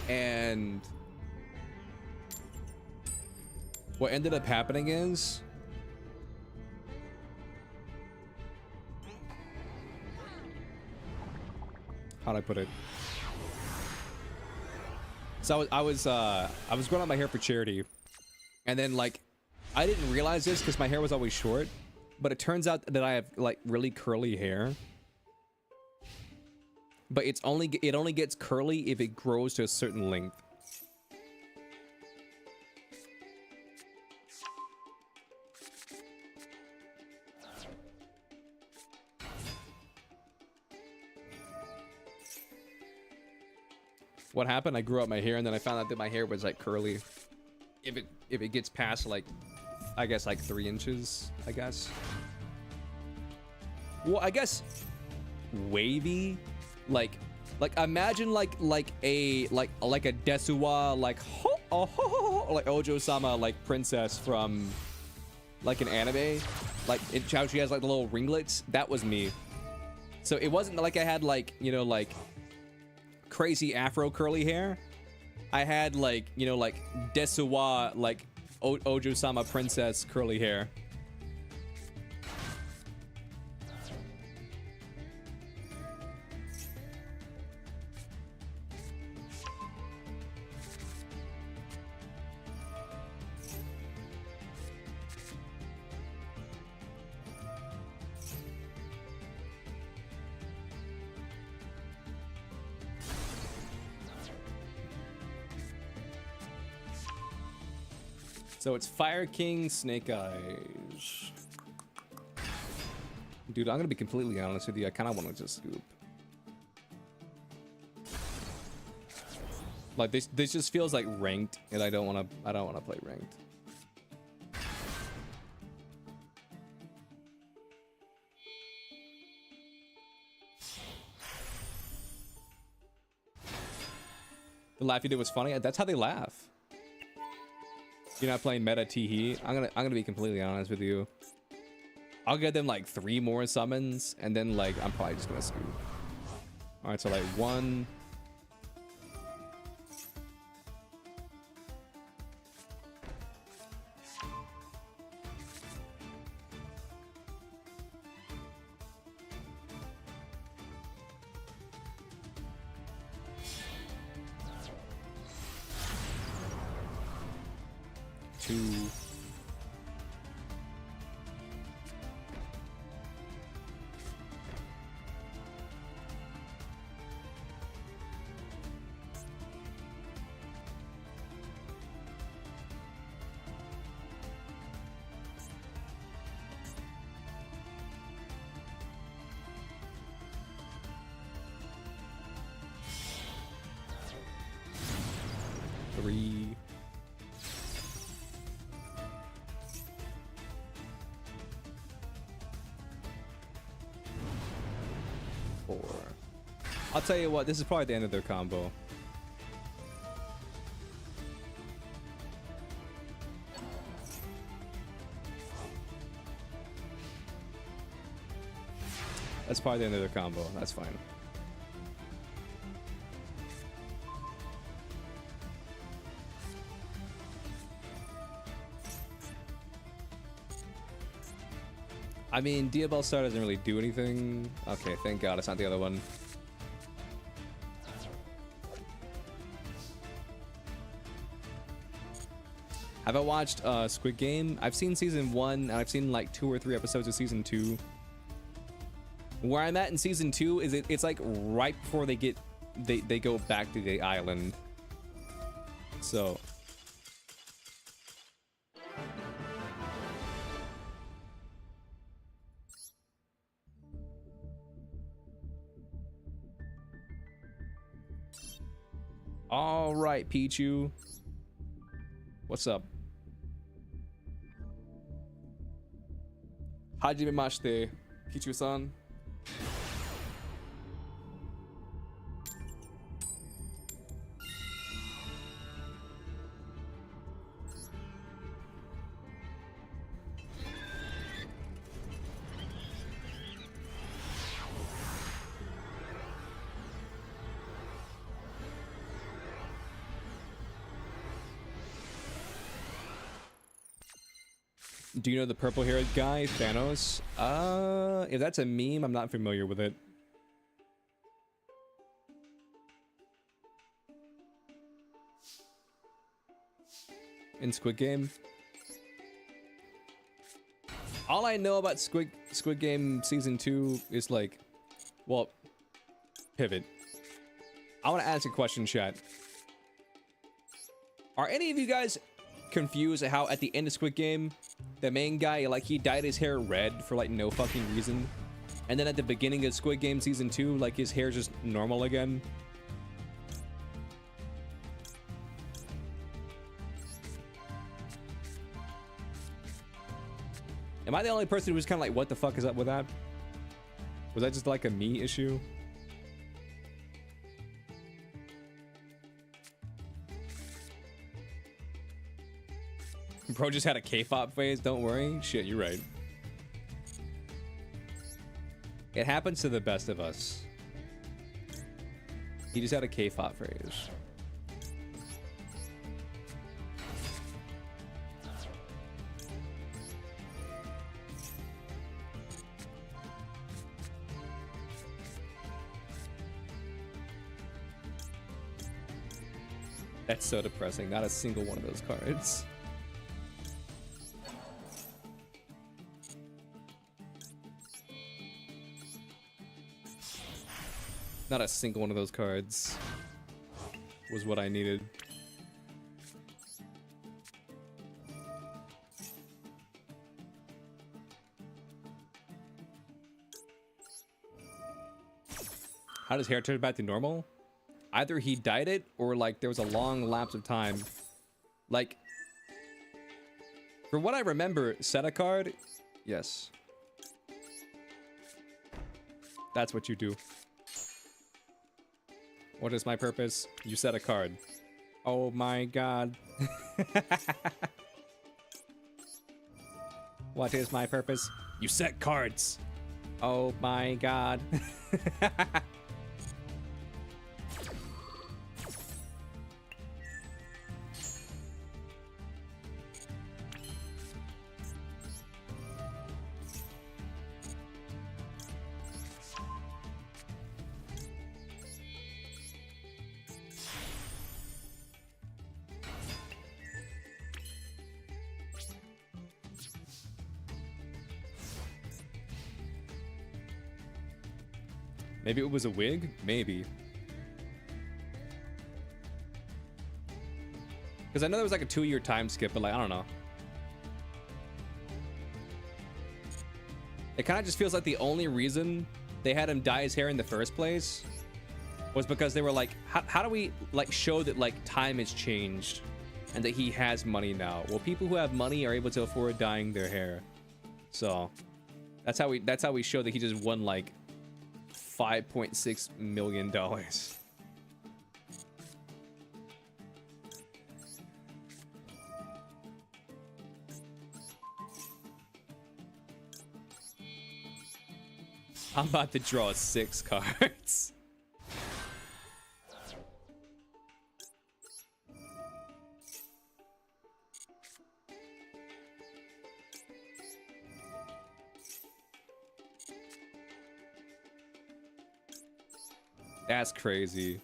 And what ended up happening is how'd I put it? So I was growing out my hair for charity, and then like I didn't realize this because my hair was always short, but it turns out that I have like really curly hair. But it only gets curly if it grows to a certain length. What happened? I grew out my hair and then I found out that my hair was like curly. If it gets past like, I guess like 3 inches, I guess. Well, I guess wavy. Like imagine like a Desuwa like Ojo-sama like princess from like an anime, like how she has like the little ringlets. That was me. So it wasn't like I had like, you know, like crazy afro curly hair. I had like, you know, like Desuwa like Ojo-sama princess curly hair. So it's Fire King, Snake Eyes. Dude, I'm gonna be completely honest with you. I kind of want to just scoop. Like this just feels like ranked, and I don't want to play ranked. The laugh you did was funny. That's how they laugh. You're not playing meta Teehee. I'm gonna be completely honest with you. I'll get them like 3 more summons, and then like I'm probably just gonna scoop. All right, so like 1. I'll tell you what, this is probably the end of their combo. That's probably the end of their combo. That's fine. I mean, Diabell Star doesn't really do anything. Okay, thank God it's not the other one. Have I watched Squid Game? I've seen season 1, and I've seen like 2 or 3 episodes of season 2. Where I'm at in season 2 is it's like right before they go back to the island. So all right, Pichu. What's up? Hajime mashite, Pichu-san. Do you know the purple-haired guy, Thanos? If that's a meme, I'm not familiar with it. In Squid Game? All I know about Squid Game Season 2 is like... Well, pivot. I want to ask a question, chat. Are any of you guys confused at how at the end of Squid Game, the main guy, like, he dyed his hair red for, like, no fucking reason? And then at the beginning of Squid Game Season 2, like, his hair's just normal again? Am I the only person who was kind of like, what the fuck is up with that? Was that just, like, a me issue? Bro just had a K-pop phase, don't worry. Shit, you're right. It happens to the best of us. He just had a K-pop phase. That's so depressing. Not a single one of those cards. Not a single one of those cards was what I needed. How does hair turn back to normal? Either he dyed it or like there was a long lapse of time. Like, from what I remember, set a card. Yes. That's what you do. What is my purpose? You set a card. Oh my god. What is my purpose? You set cards. Oh my god. Maybe it was a wig? Maybe. Because I know there was like a 2-year time skip, but like, I don't know. It kind of just feels like the only reason they had him dye his hair in the first place was because they were like, how do we like show that like time has changed and that he has money now? Well, people who have money are able to afford dyeing their hair. So that's how we show that he just won like $5.6 million. I'm about to draw 6 cards. That's crazy.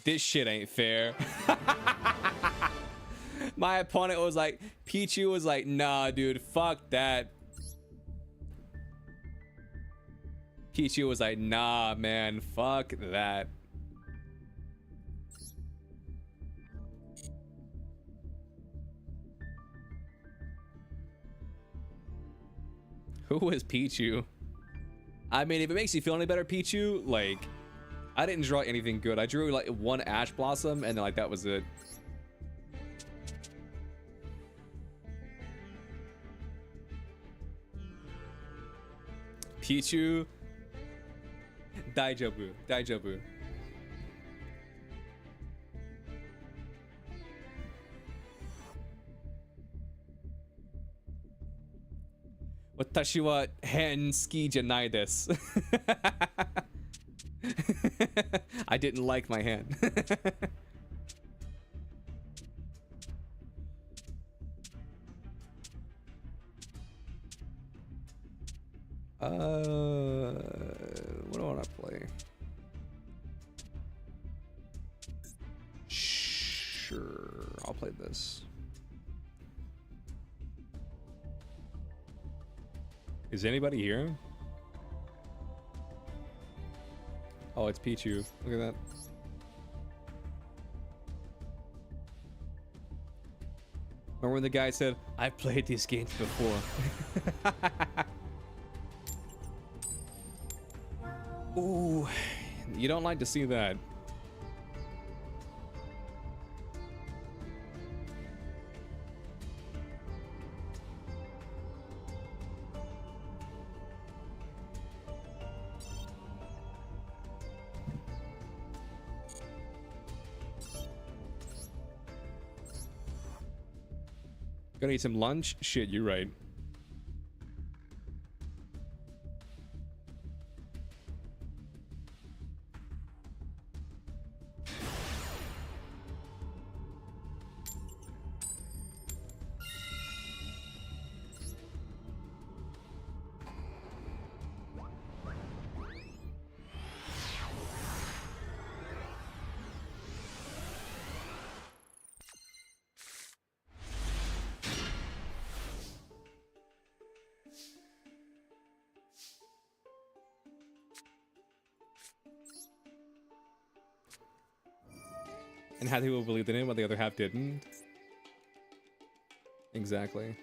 This shit ain't fair. My opponent was like, Pichu was like, nah, dude, fuck that. Pichu was like, nah, man, fuck that. Who is Pichu? I mean, if it makes you feel any better, Pichu, like, I didn't draw anything good. I drew like 1 Ash Blossom and then like that was it. Pichu. Daijobu. Daijobu. Watashi wa hen ski janai desu. I didn't like my hand. What do I want to play? Sure, I'll play this. Is anybody here? Oh, it's Pichu. Look at that. Remember when the guy said, "I've played these games before." Ooh, you don't like to see that. Gonna eat some lunch? Shit, you're right. And half the people believed in it, while the other half didn't. Exactly.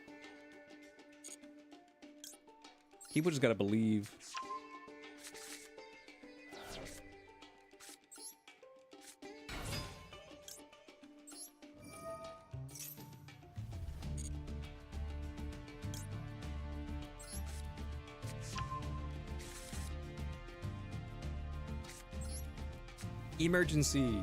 People just gotta believe. Emergency.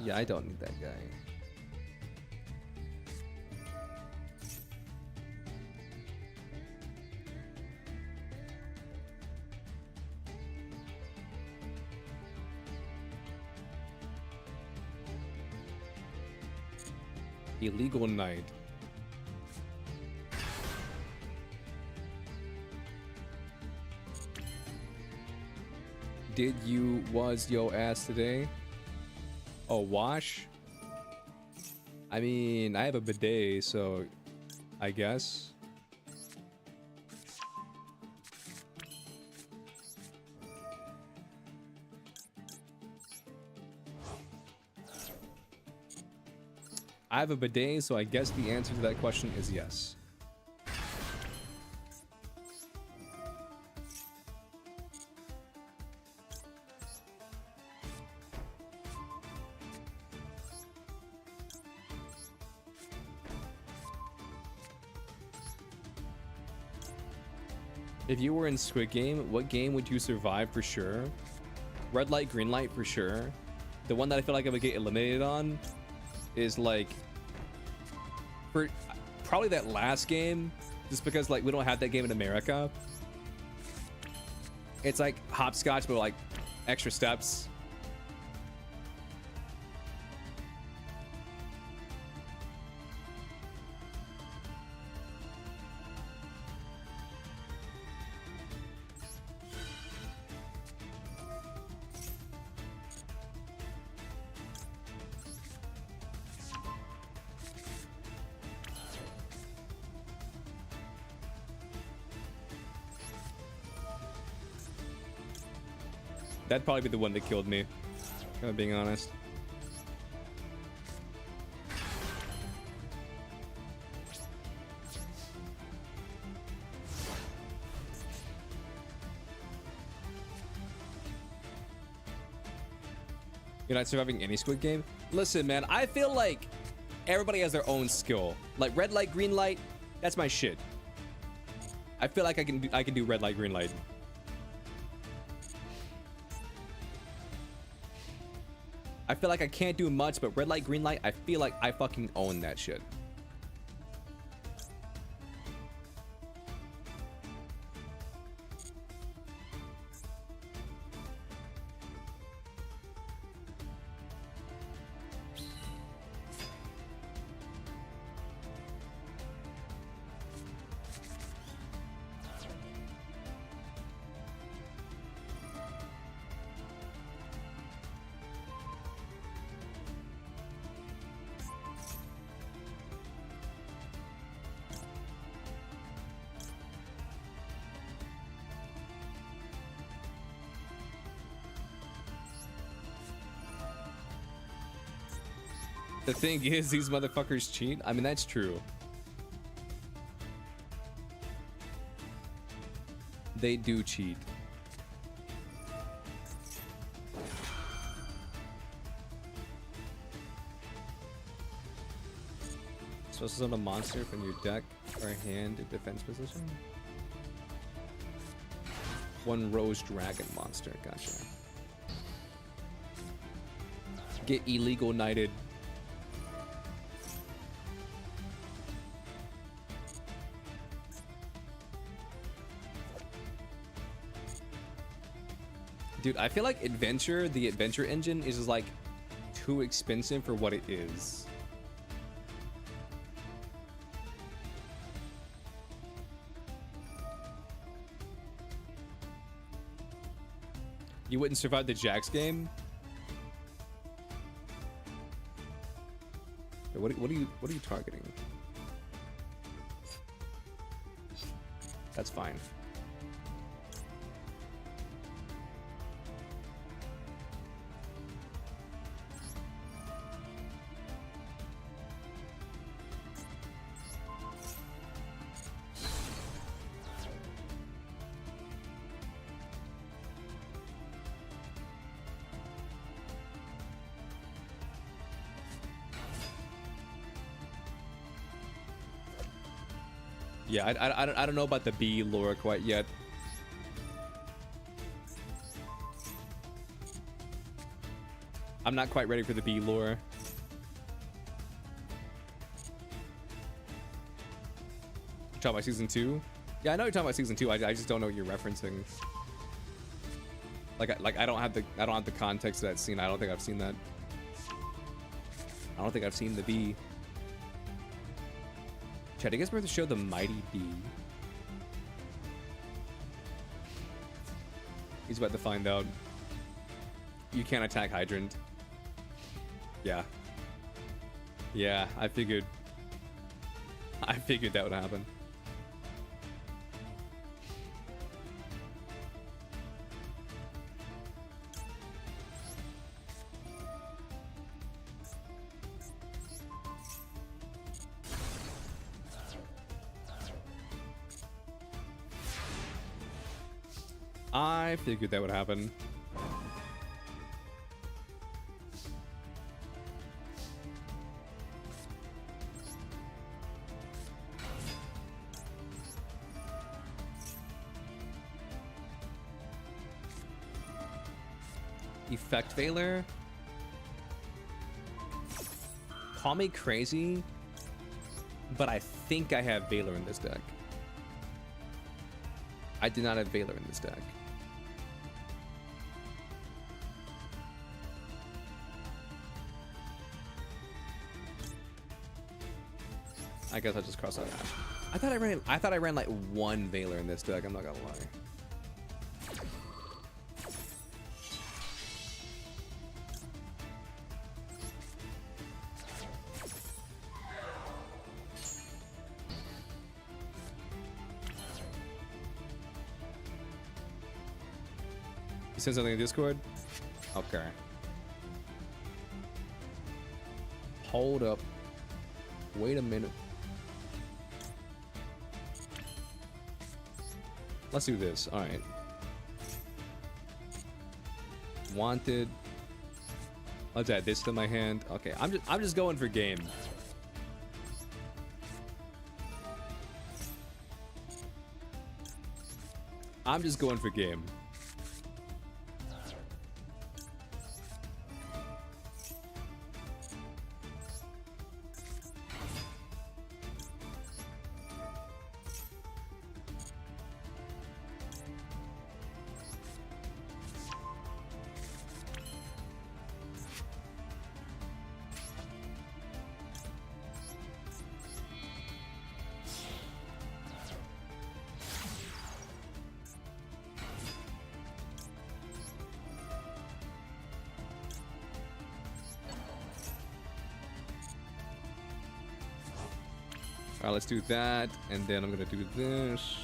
Yeah, I don't need that guy. Illegal night. Did you was yo ass today? Oh, wash? I mean, I have a bidet, so I guess. I have a bidet, so I guess the answer to that question is yes. If you were in Squid Game, what game would you survive for sure? Red light, green light for sure. The one that I feel like I would get eliminated on is like, for probably that last game, just because like we don't have that game in America. It's like hopscotch, but like extra steps. That'd probably be the one that killed me, if I'm being honest. You're not surviving any Squid Game? Listen, man, I feel like everybody has their own skill. Like red light, green light, that's my shit. I feel like I can do red light, green light. I feel like I can't do much, but red light, green light, I feel like I fucking own that shit. The thing is, these motherfuckers cheat. I mean, that's true. They do cheat. Supposed to summon a monster from your deck or hand in defense position. One Rose Dragon monster. Gotcha. Get illegal knighted. Dude, I feel like the adventure engine is like too expensive for what it is. You wouldn't survive the Jax game? What are you targeting? That's fine. Yeah, I don't know about the bee lore quite yet. I'm not quite ready for the bee lore. You're talking about season 2? Yeah, I know you're talking about season 2. I just don't know what you're referencing. Like I don't have the context of that scene. I don't think I've seen that. I don't think I've seen the bee. Chad, I guess we're to show the mighty bee. He's about to find out. You can't attack Hydrant. Yeah. Yeah, I figured that would happen. I figured that would happen. Effect Veiler. Call me crazy, but I think I have Veiler in this deck. I did not have Veiler in this deck. I guess I'll just cross out Ash. I thought I ran like one Veiler in this deck, I'm not gonna lie. You sent something in Discord? Okay. Hold up. Wait a minute. Let's do this. All right. Wanted. Let's add this to my hand. Okay, I'm just going for game. I'm just going for game. Alright, let's do that, and then I'm gonna do this.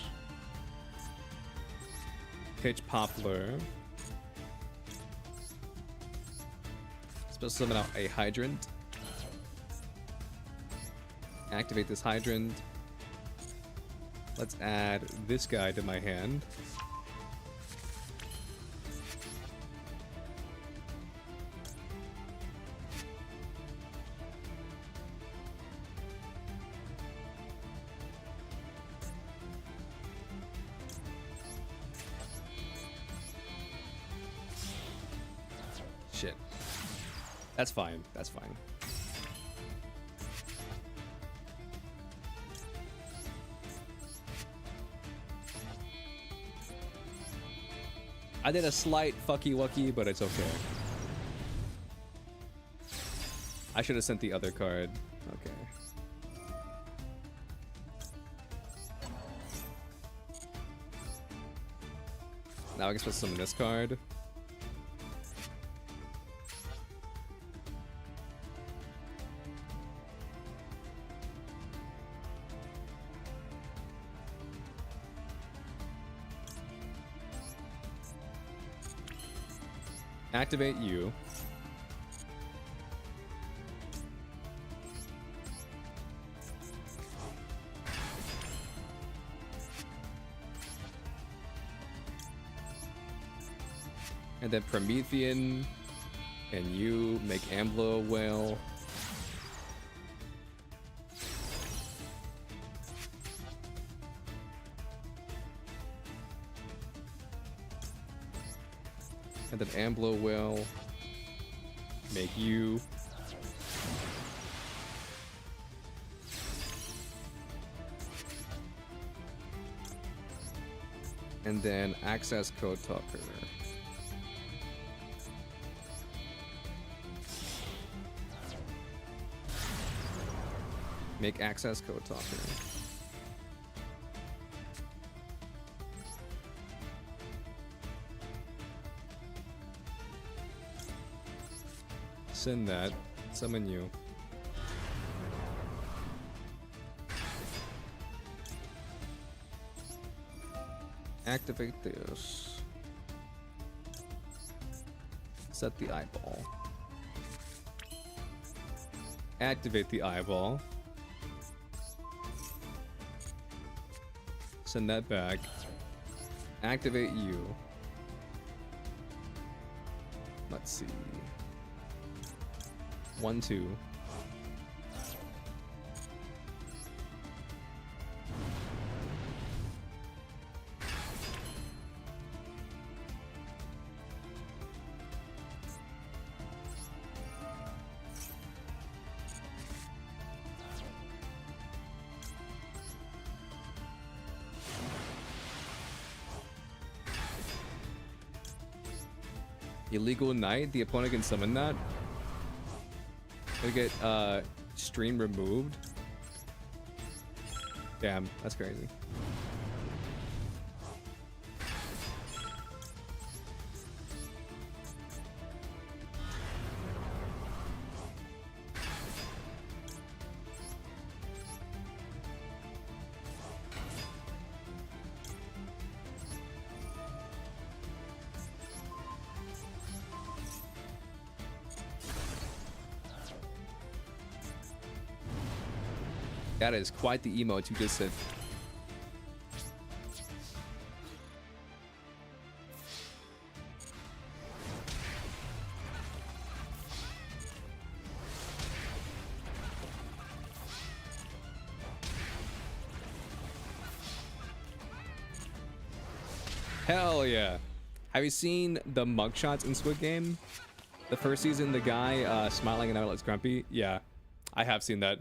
Pitch Poplar. Special summon out a hydrant. Activate this hydrant. Let's add this guy to my hand. Shit. That's fine. That's fine. I did a slight fucky wucky, but it's okay. I should have sent the other card. Okay. Now I can supposed to summon this card. Activate you. And then Promethean and you make Amblo Whale. And then Amblo will make you. And then access code talker. Make access code talker. Send that. Summon you. Activate this. Set the eyeball. Activate the eyeball. Send that back. Activate you. Let's see. 1, 2. Illegal Knight, the opponent can summon that. We get stream removed. Damn, that's crazy. That is quite the emote you just said. Hell yeah. Have you seen the mugshots in Squid Game? The first season, the guy smiling and now looks grumpy. Yeah, I have seen that.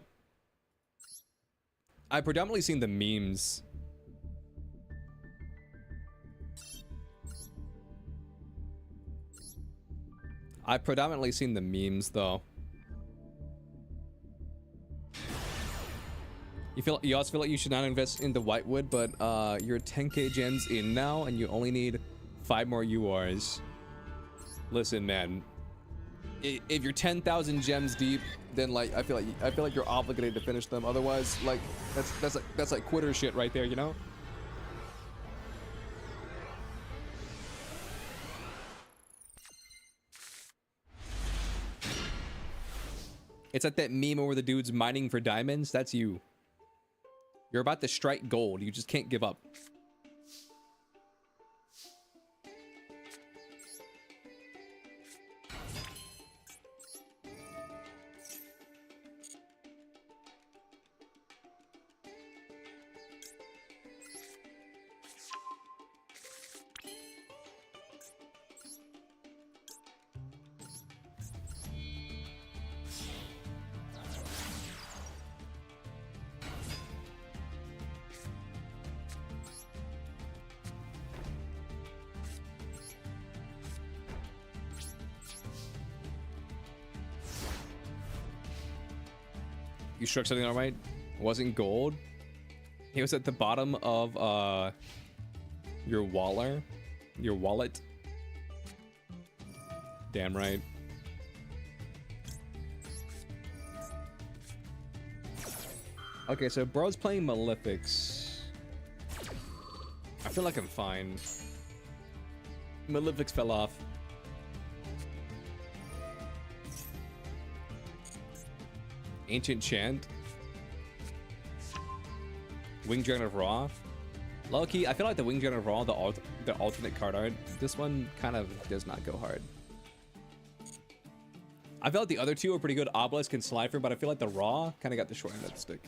I've predominantly seen the memes. I've predominantly seen the memes though. You also feel like you should not invest into Whitewood, but you're 10k gems in now and you only need 5 more URs. Listen, man. If you're 10,000 gems deep, then like I feel like you're obligated to finish them. Otherwise, like that's like quitter shit right there, you know? It's like that meme where the dude's mining for diamonds. That's you. You're about to strike gold. You just can't give up. You struck something all right. Wasn't gold. He was at the bottom of your wallet. Damn right. Okay, so bro's playing Malefics. I feel like I'm fine. Malefics fell off. Ancient Chant. Wing Dragon of Ra. Low-key, I feel like the Wing Dragon of Ra, the alternate card art, this one kind of does not go hard. I feel like the other two are pretty good. Obelisk and Slifer, but I feel like the Ra kind of got the short end of the stick.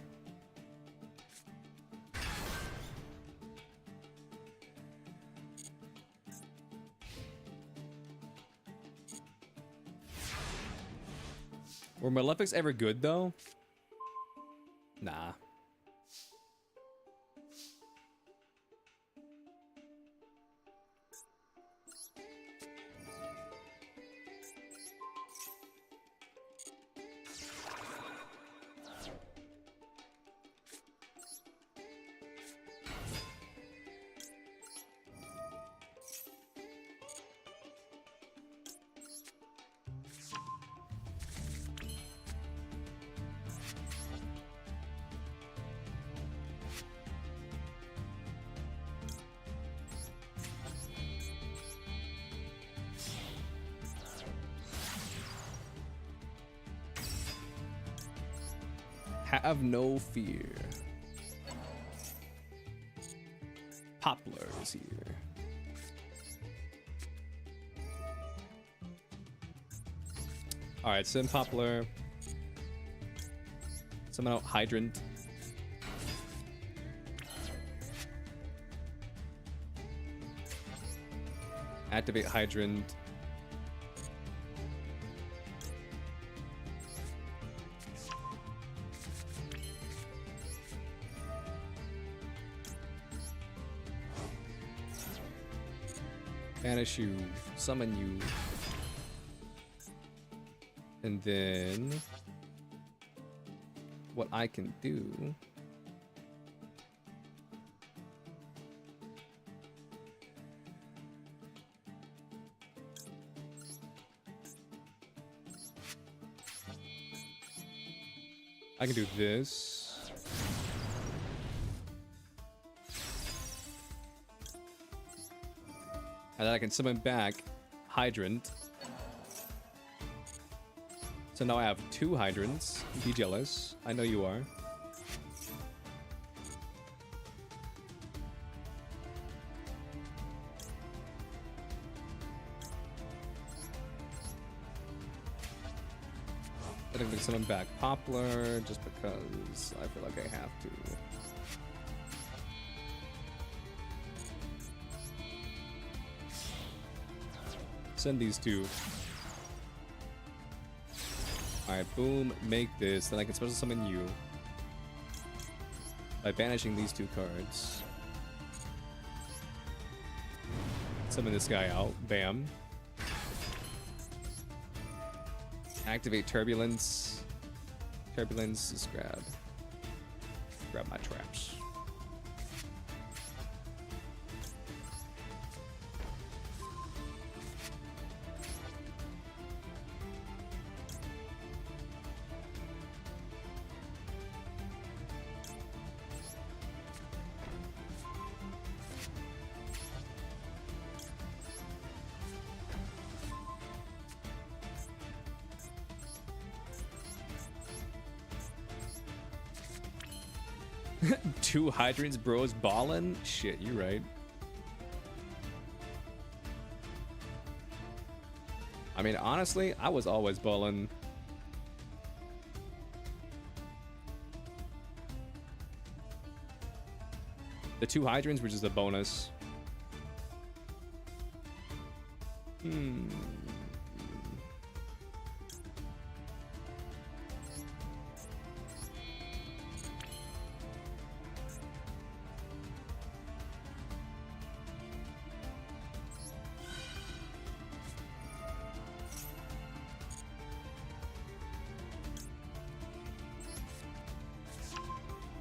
Were Malefics ever good, though? Nah. Have no fear. Poplar is here. Alright, send Poplar. Summon out Hydrant. Activate Hydrant. Banish you, summon you, and then what I can do I can do this. And then I can summon back Hydrant. So now I have 2 Hydrants. Be jealous. I know you are. Then I can summon back Poplar just because I feel like I have to. Send these two. Alright, boom, make this. Then I can special summon you. By banishing these two cards. Summon this guy out. Bam. Activate Turbulence. Turbulence is grab. Grab my traps. Two hydrants, bros, ballin'? Shit, you right. I mean, honestly, I was always ballin'. The two hydrants were just a bonus.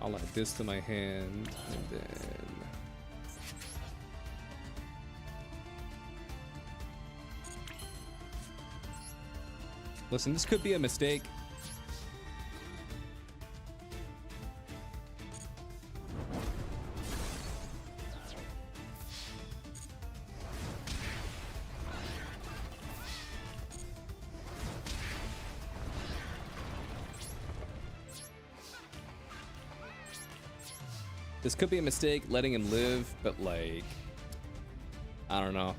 I'll add this to my hand, and then... Listen, this could be a mistake. This could be a mistake, letting him live, but like, I don't know.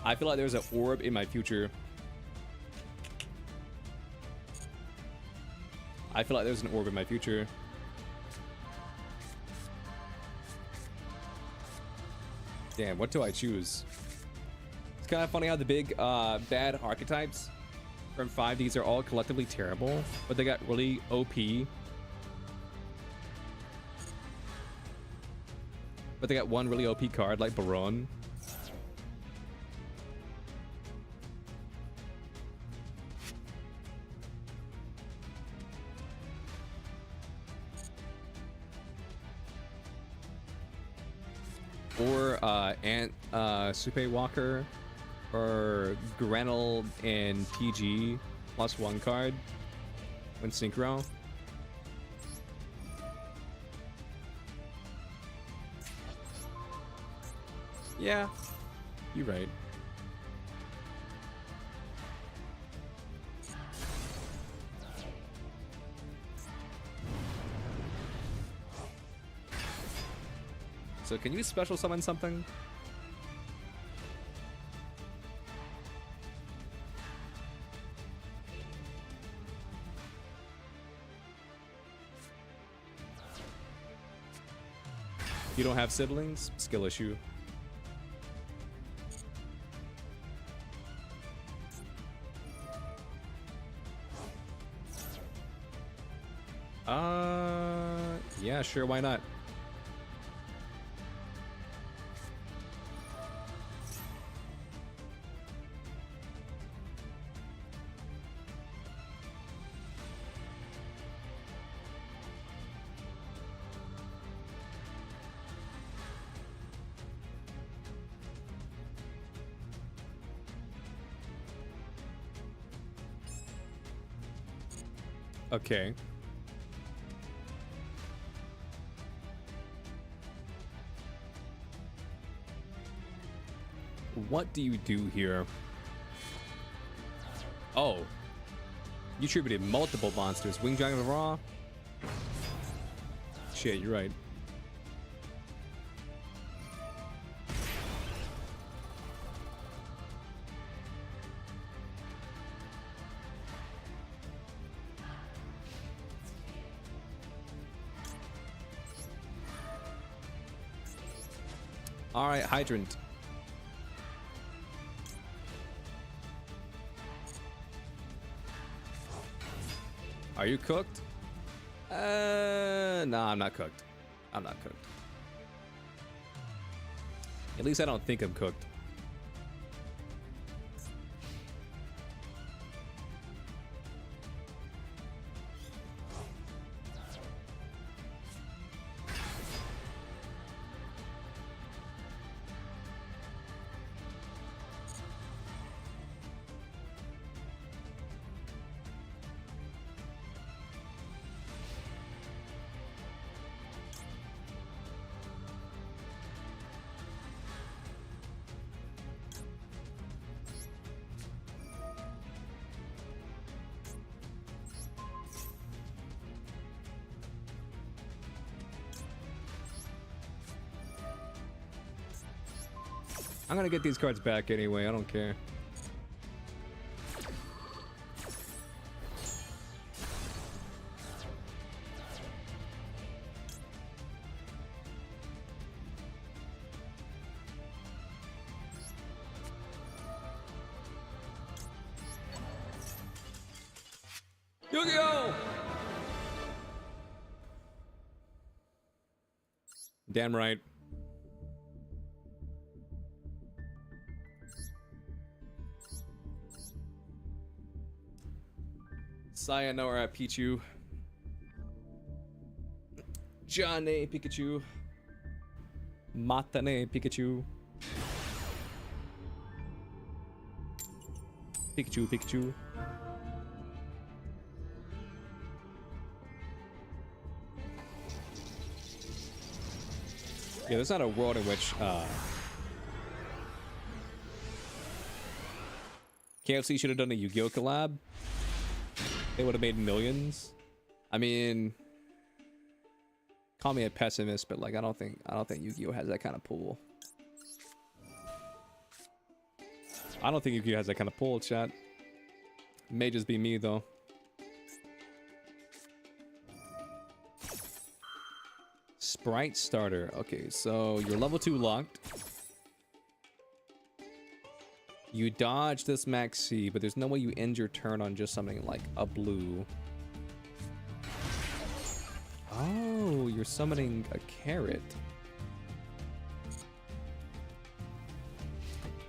I feel like there's an orb in my future. I feel like there's an orb in my future. Damn, what do I choose? It's kind of funny how the big bad archetypes from 5Ds are all collectively terrible, but they got really OP. But they got one really OP card like Baron. Or Supe Walker, or Grenell and PG +1 card when synchro. Yeah, you're right. So can you special summon something? You don't have siblings? Skill issue. Yeah, sure, why not? Okay. What do you do here? Oh. You attributed multiple monsters. Wing Dragon of Raw? Shit, you're right. Alright, Hydrant. Are you cooked? No, I'm not cooked. I'm not cooked. At least I don't think I'm cooked. I'm gonna get these cards back anyway, I don't care. Yu-Gi-Oh! Damn right. Sayonara, Pichu. Johnny, Pikachu. Matane, Pikachu. Pikachu, Pikachu. Yeah, there's not a world in which KFC should have done a Yu-Gi-Oh collab. They would have made millions. I mean, call me a pessimist, but like I don't think Yu-Gi-Oh has that kind of pull. I don't think Yu-Gi-Oh has that kind of pull, chat. May just be me though. Sprite starter. Okay, so you're level 2 locked. You dodge this max C, but there's no way you end your turn on just something like a blue. Oh, you're summoning a carrot.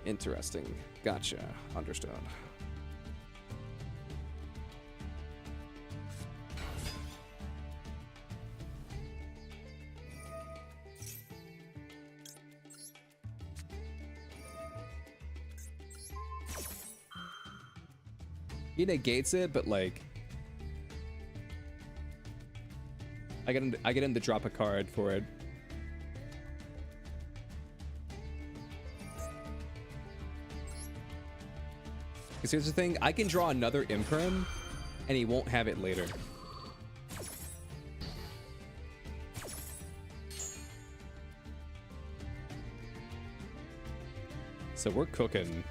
Interesting. Gotcha. Understood. He negates it, but like I get him to drop a card for it. Because here's the thing, I can draw another Imperm and he won't have it later. So we're cooking.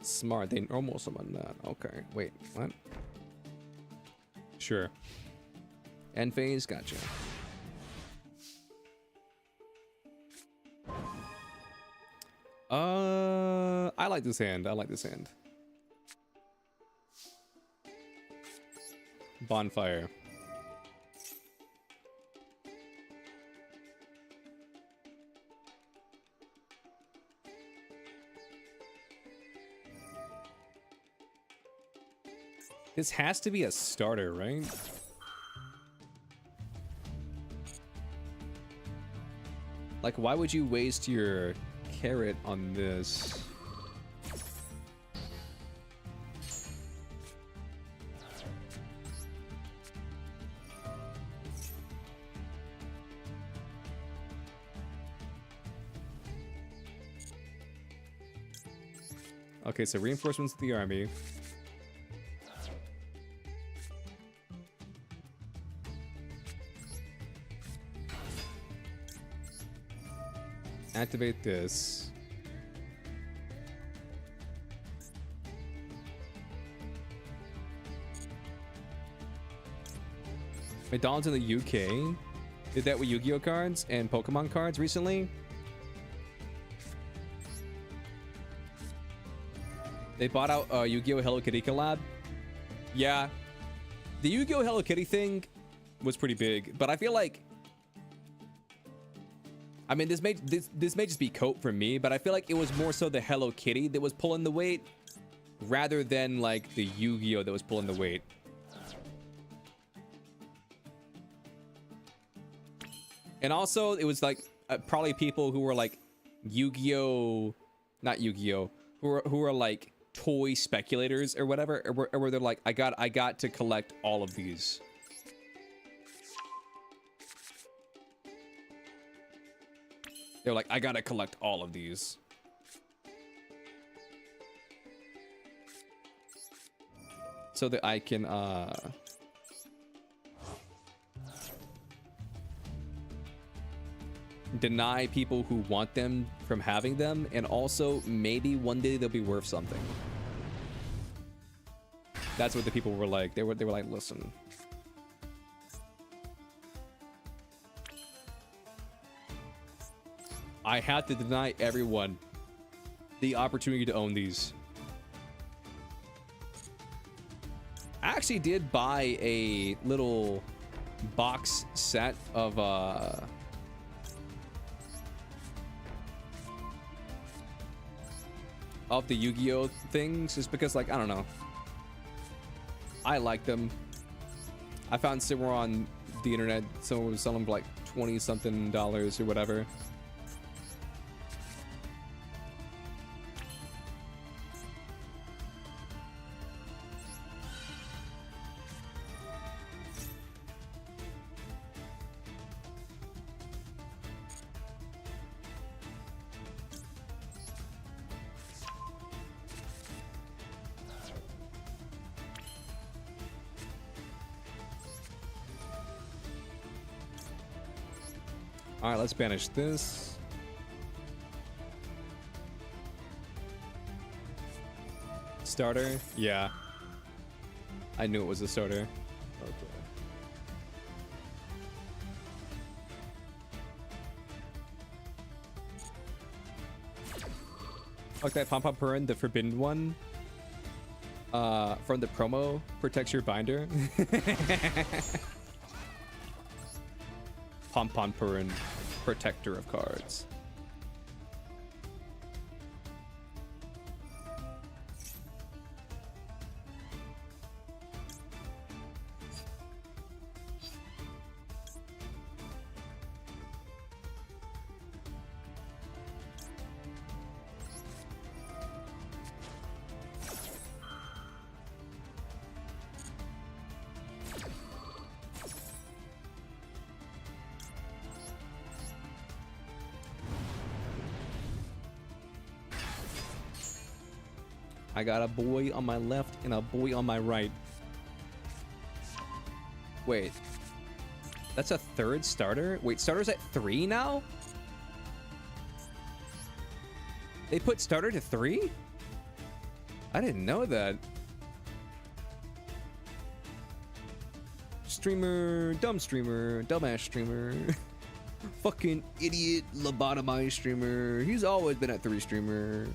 Smart, they normal summon that. Okay, wait, what? Sure. End phase, gotcha. I like this hand. I like this hand. Bonfire. This has to be a starter, right? Like, why would you waste your carrot on this? Okay, so reinforcements to the army. Activate this. McDonald's in the UK? did that with Yu-Gi-Oh cards and Pokemon cards recently. They bought out Yu-Gi-Oh Hello Kitty collab. Yeah, the Yu-Gi-Oh Hello Kitty thing was pretty big, but I feel like, I mean, this may just be coat for me, but I feel like it was more so the Hello Kitty that was pulling the weight rather than like the Yu-Gi-Oh that was pulling the weight. And also, it was like probably people who were like Yu-Gi-Oh, not Yu-Gi-Oh, who were like toy speculators or whatever, or where they're like, I got to collect all of these. They're like, I gotta collect all of these. So that I can deny people who want them from having them, and also maybe one day they'll be worth something. That's what the people were like. They were like, listen, I have to deny everyone the opportunity to own these. I actually did buy a little box set of the Yu-Gi-Oh things, just because, like, I don't know, I like them. I found somewhere on the internet someone was selling them for like $20-something or whatever. All right, let's banish this. Starter? Yeah. I knew it was a starter. Okay. Like that Pom Pom Purin, the forbidden one. From the promo, protects your binder. Pom Pom Purin, protector of cards. I got a boy on my left and a boy on my right. Wait. That's a third starter? Wait, starter's at 3 now? They put starter to 3? I didn't know that. Streamer, dumbass streamer. Fucking idiot, lobotomized streamer. He's always been at 3 streamer.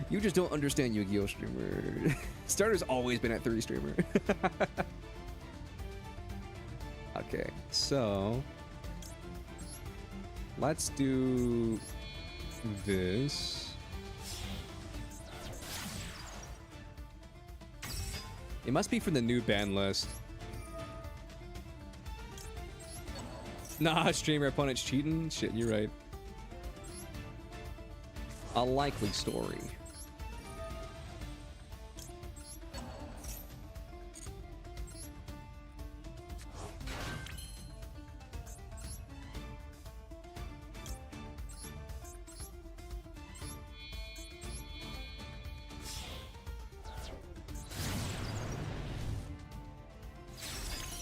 You just don't understand Yu-Gi-Oh streamer. Starter's always been at 3 streamer. Okay, so let's do this. It must be from the new ban list. Nah, streamer opponent's cheating? Shit, you're right. A likely story.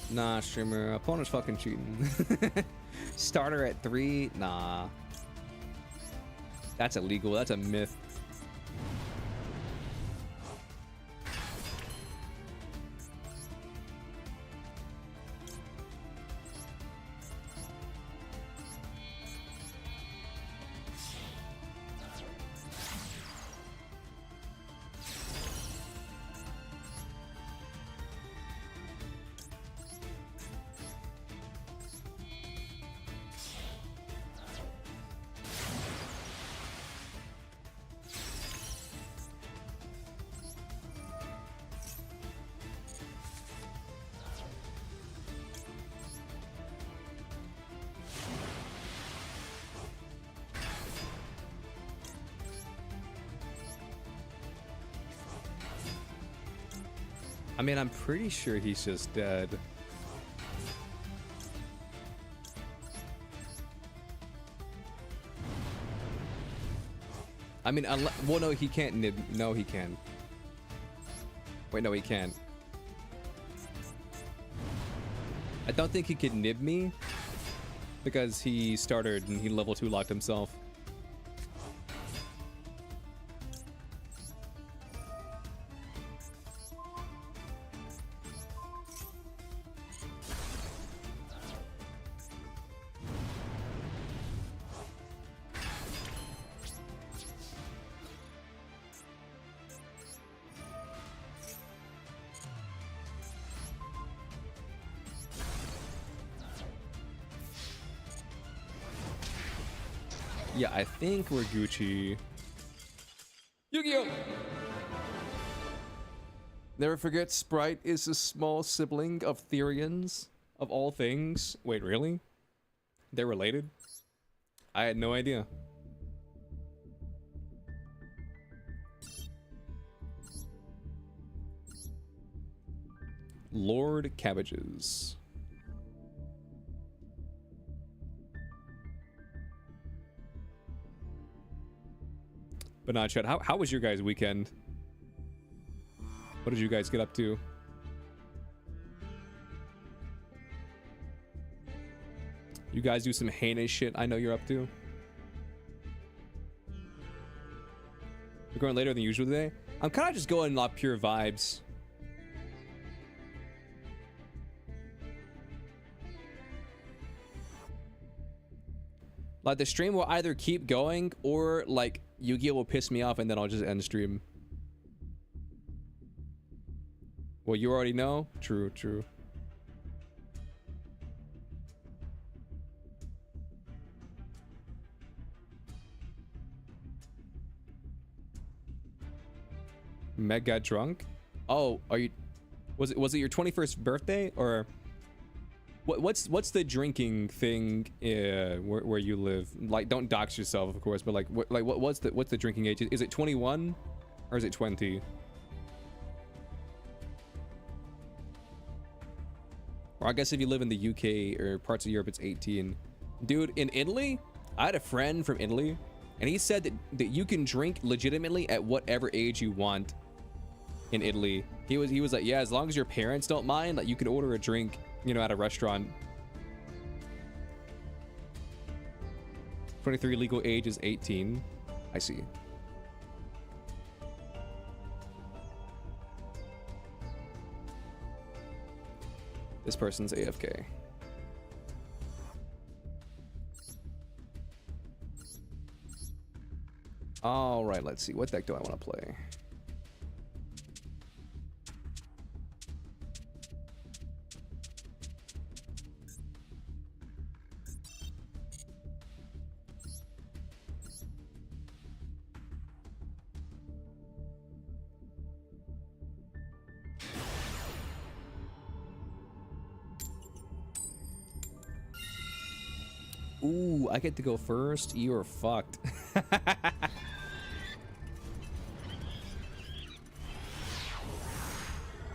Nah, streamer. Opponent's fucking cheating. Starter at 3? Nah. That's illegal. That's a myth. I mean, I'm pretty sure he's just dead. I mean, well, no, he can't nib. No, he can. Wait, no, he can't. I don't think he could nib me because he started and he level 2 locked himself. Yeah, I think we're Gucci. Yu-Gi-Oh! Never forget, Sprite is a small sibling of Therians, of all things. Wait, really? They're related? I had no idea. Lord Cabbages. But not Chad. How was your guys' weekend? What did you guys get up to? You guys do some heinous shit I know you're up to? You're going later than usual today? I'm kind of just going off pure vibes. Like the stream will either keep going or like Yu-Gi-Oh will piss me off and then I'll just end stream. Well, you already know? True, true. Meg got drunk? Oh, are you... Was it your 21st birthday or... What's the drinking thing where you live? Like, don't dox yourself, of course, but like what's the drinking age? Is it 21 or is it 20? Or I guess if you live in the UK or parts of Europe, it's 18. Dude, in Italy, I had a friend from Italy, and he said that you can drink legitimately at whatever age you want in Italy. He was like, yeah, as long as your parents don't mind, like you can order a drink, you know, at a restaurant. 23 legal age is 18. I see. This person's AFK. All right, let's see. What deck do I want to play? Ooh, I get to go first. You're fucked.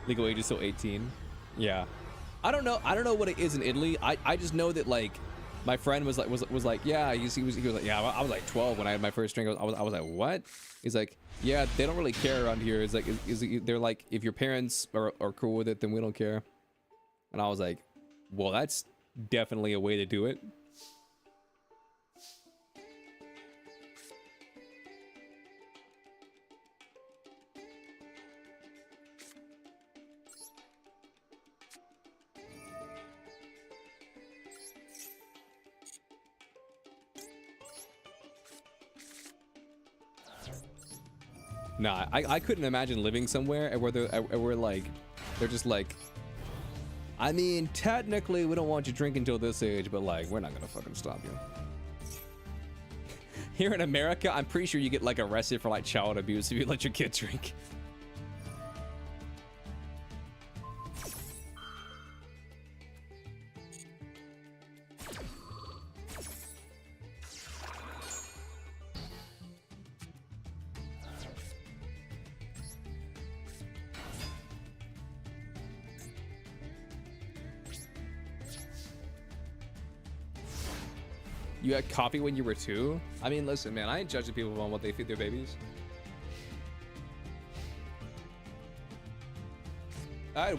Legal age is still 18. Yeah. I don't know what it is in Italy. I just know that like my friend was like, yeah, he was like, yeah, I was like 12 when I had my first drink. I was like, what? He's like, yeah, they don't really care around here. It's like they're like, if your parents are cool with it, then we don't care. And I was like, well, that's definitely a way to do it. Nah, I couldn't imagine living somewhere where they're like, they're just like, I mean, technically we don't want you drinking until this age, but like, we're not gonna fucking stop you. Here in America, I'm pretty sure you get like arrested for like child abuse if you let your kid drink. You had coffee when you were 2? I mean, listen, man, I ain't judging people on what they feed their babies. I had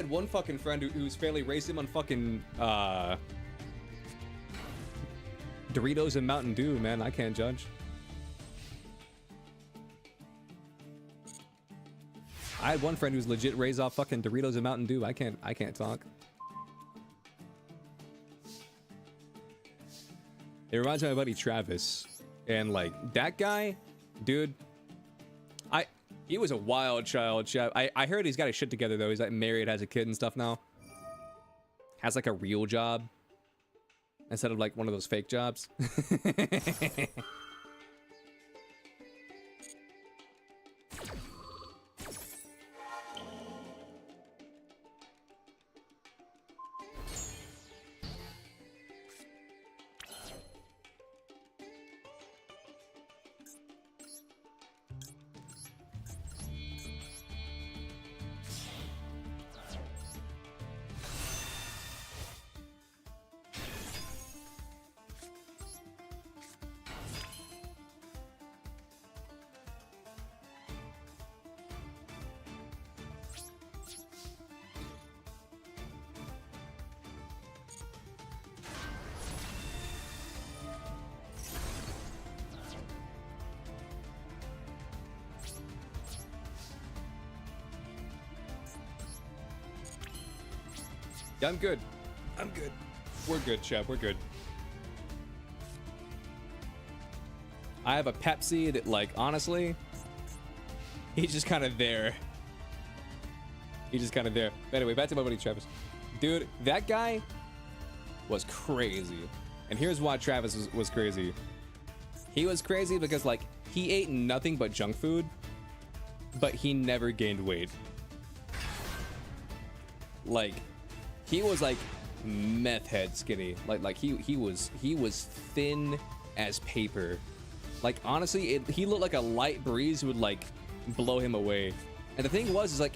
one fucking friend whose family raised him on fucking Doritos and Mountain Dew, man. I can't judge. I had one friend who's legit raised off fucking Doritos and Mountain Dew. I can't talk. It reminds me of my buddy Travis. And like that guy, dude, he was a wild child. I heard he's got his shit together though. He's like married, has a kid and stuff now. Has like a real job. Instead of like one of those fake jobs. Yeah, I'm good. I'm good. We're good, Chef. We're good. I have a Pepsi that, like, honestly, he's just kind of there. He's just kind of there. But anyway, back to my buddy Travis. Dude, that guy was crazy. And here's why Travis was crazy. He was crazy because, like, he ate nothing but junk food, but he never gained weight. Like, he was like meth head skinny. Like he was thin as paper. Like honestly, he looked like a light breeze would like blow him away. And the thing was, is like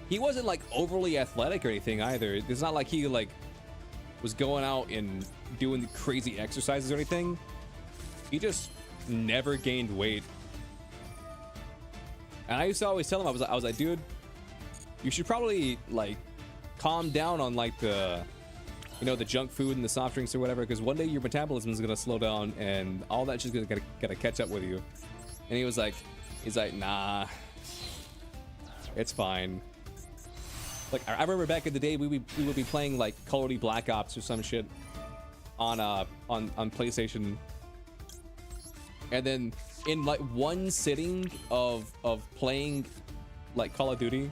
he wasn't like overly athletic or anything either. It's not like he like was going out and doing crazy exercises or anything. He just never gained weight. And I used to always tell him, I was like, dude, you should probably like calm down on like the, you know, the junk food and the soft drinks or whatever, because one day your metabolism is gonna slow down and all that shit's gonna catch up with you. And he's like, nah, it's fine. Like I remember back in the day, we would be playing like Call of Duty Black Ops or some shit on PlayStation, and then in like one sitting of playing like Call of Duty,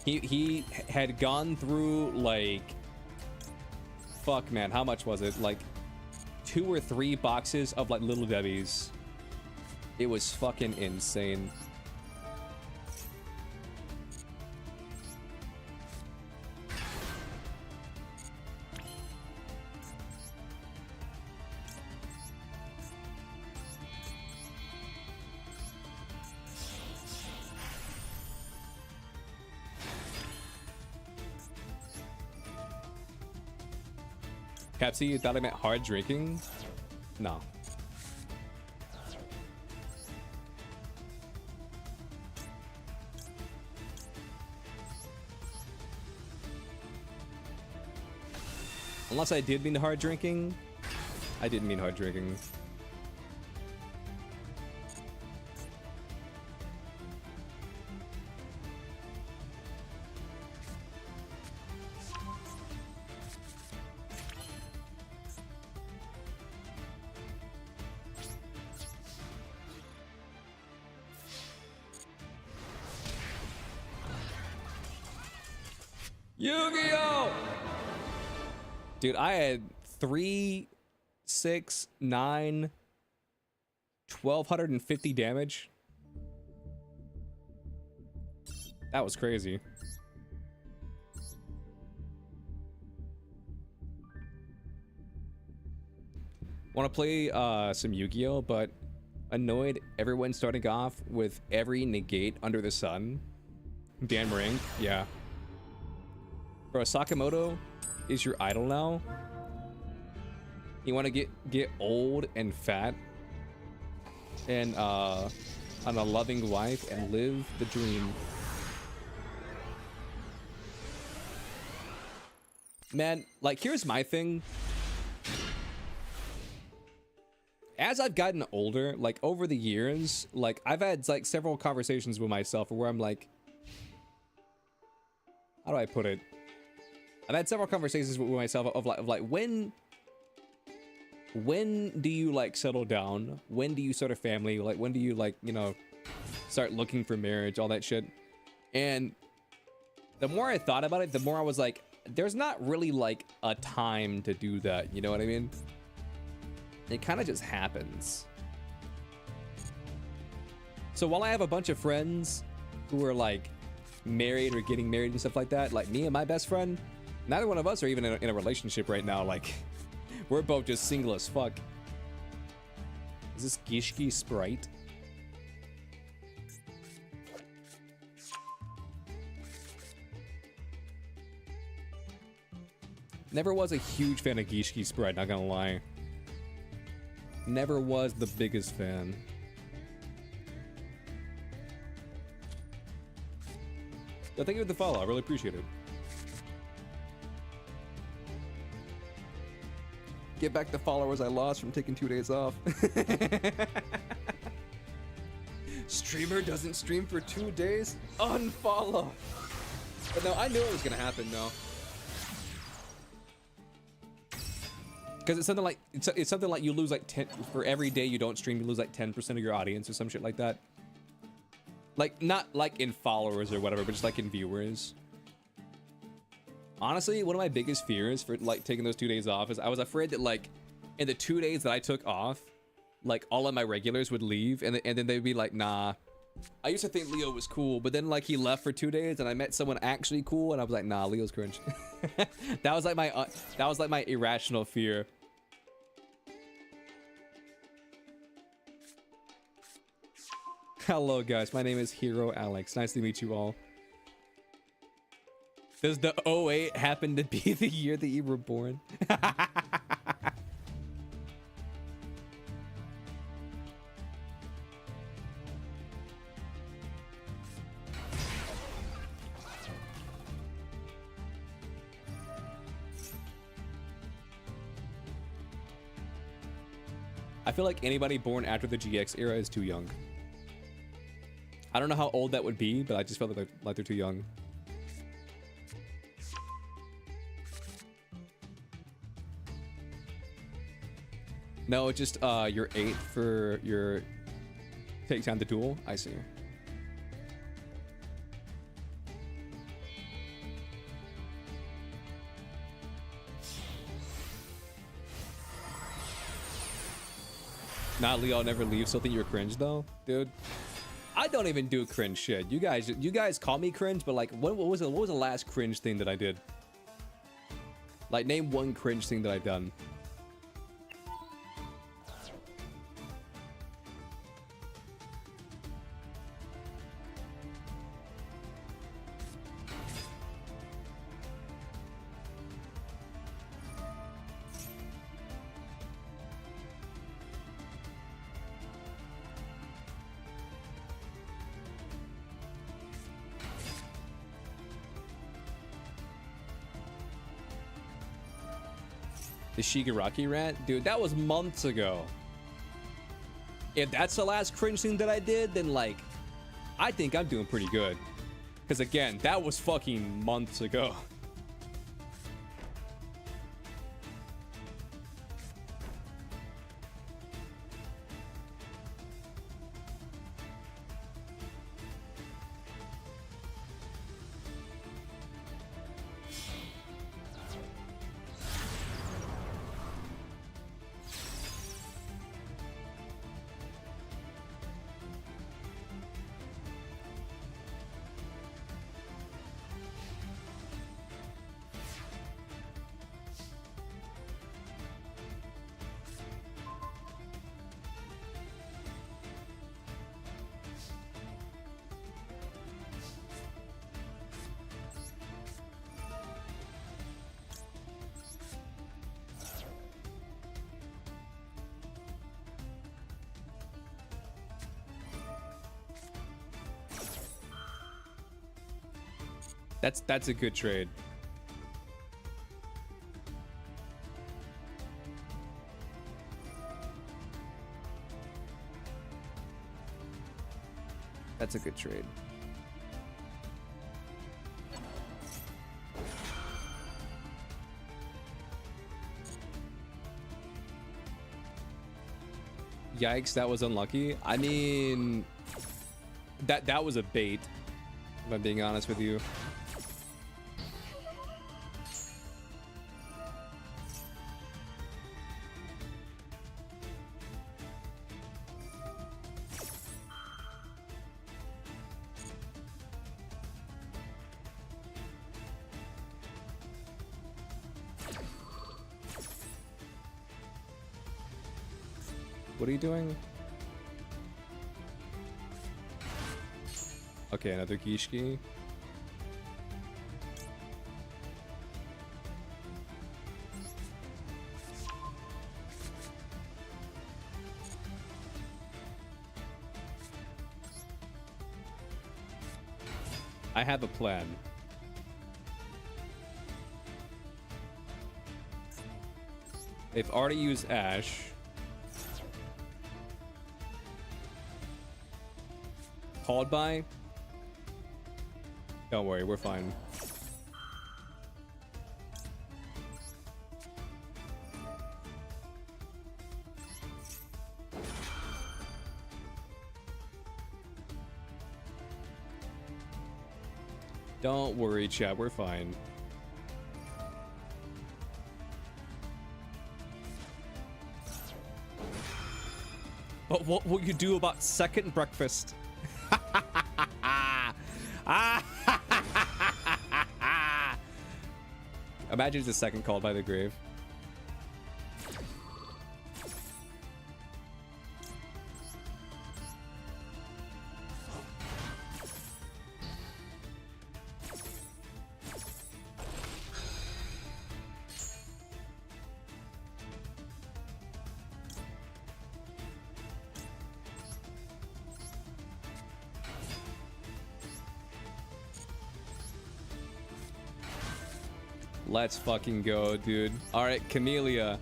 he had gone through like, fuck man, how much was it? Like 2 or 3 boxes of like Little Debbie's. It was fucking insane. Pepsi, you thought I meant hard drinking? No. Unless I did mean hard drinking. I didn't mean hard drinking. Yu-Gi-Oh! Dude, I had 3, 6, 9, 1,250 damage. That was crazy. Want to play some Yu-Gi-Oh, but annoyed everyone starting off with every negate under the sun. Dan Ring, yeah. Bro, Sakamoto is your idol now? You want to get old and fat and on a loving wife and live the dream. Man, like, here's my thing. As I've gotten older, like, over the years, like, I've had, like, several conversations with myself where I'm like, how do I put it? I've had several conversations with myself of like when do you, like, settle down? When do you start a family? Like, when do you, like, you know, start looking for marriage, all that shit? And the more I thought about it, the more I was like, there's not really, like, a time to do that, you know what I mean? It kind of just happens. So while I have a bunch of friends who are, like, married or getting married and stuff like that, like me and my best friend, neither one of us are even in a relationship right now. Like, we're both just single as fuck. Is this Gishki Sprite? Never was a huge fan of Gishki Sprite, not gonna lie. Never was the biggest fan. Yo, thank you for the follow. I really appreciate it. Get back the followers I lost from taking 2 days off. Streamer doesn't stream for 2 days? Unfollow. But no, I knew it was gonna happen, though. Because it's something like it's something like you lose like 10 for every day you don't stream, you lose like 10% of your audience or some shit like that. Like, not like in followers or whatever, but just like in viewers. Honestly, one of my biggest fears for like taking those 2 days off is I was afraid that, like, in the 2 days that I took off, like, all of my regulars would leave and then they'd be like, nah. I used to think Leo was cool, but then, like, he left for 2 days and I met someone actually cool and I was like, nah, Leo's cringe. That was like my irrational fear. Hello guys, my name is Hero Alex. Nice to meet you all. Does the 08 happen to be the year that you were born? I feel like anybody born after the GX era is too young. I don't know how old that would be, but I just felt like they're too young. No, it's just you're 8 for your take time to duel. I see. Not Leo, I'll never leave. Still think you're cringe though, dude. I don't even do cringe shit. You guys call me cringe, but like, what was the last cringe thing that I did? Like, name one cringe thing that I've done. The Shigaraki rant? Dude, that was months ago. If that's the last cringe thing that I did, then, like, I think I'm doing pretty good. Because, again, that was fucking months ago. That's a good trade. That's a good trade. Yikes, that was unlucky. I mean, that was a bait, if I'm being honest with you. What are you doing? Okay, another Gishki. I have a plan. They've already used Ash. Called by? Don't worry, we're fine. Don't worry, chat, we're fine. But what will you do about second breakfast? Imagine it's a second called by the grave. Let's fucking go, dude. All right, Camellia.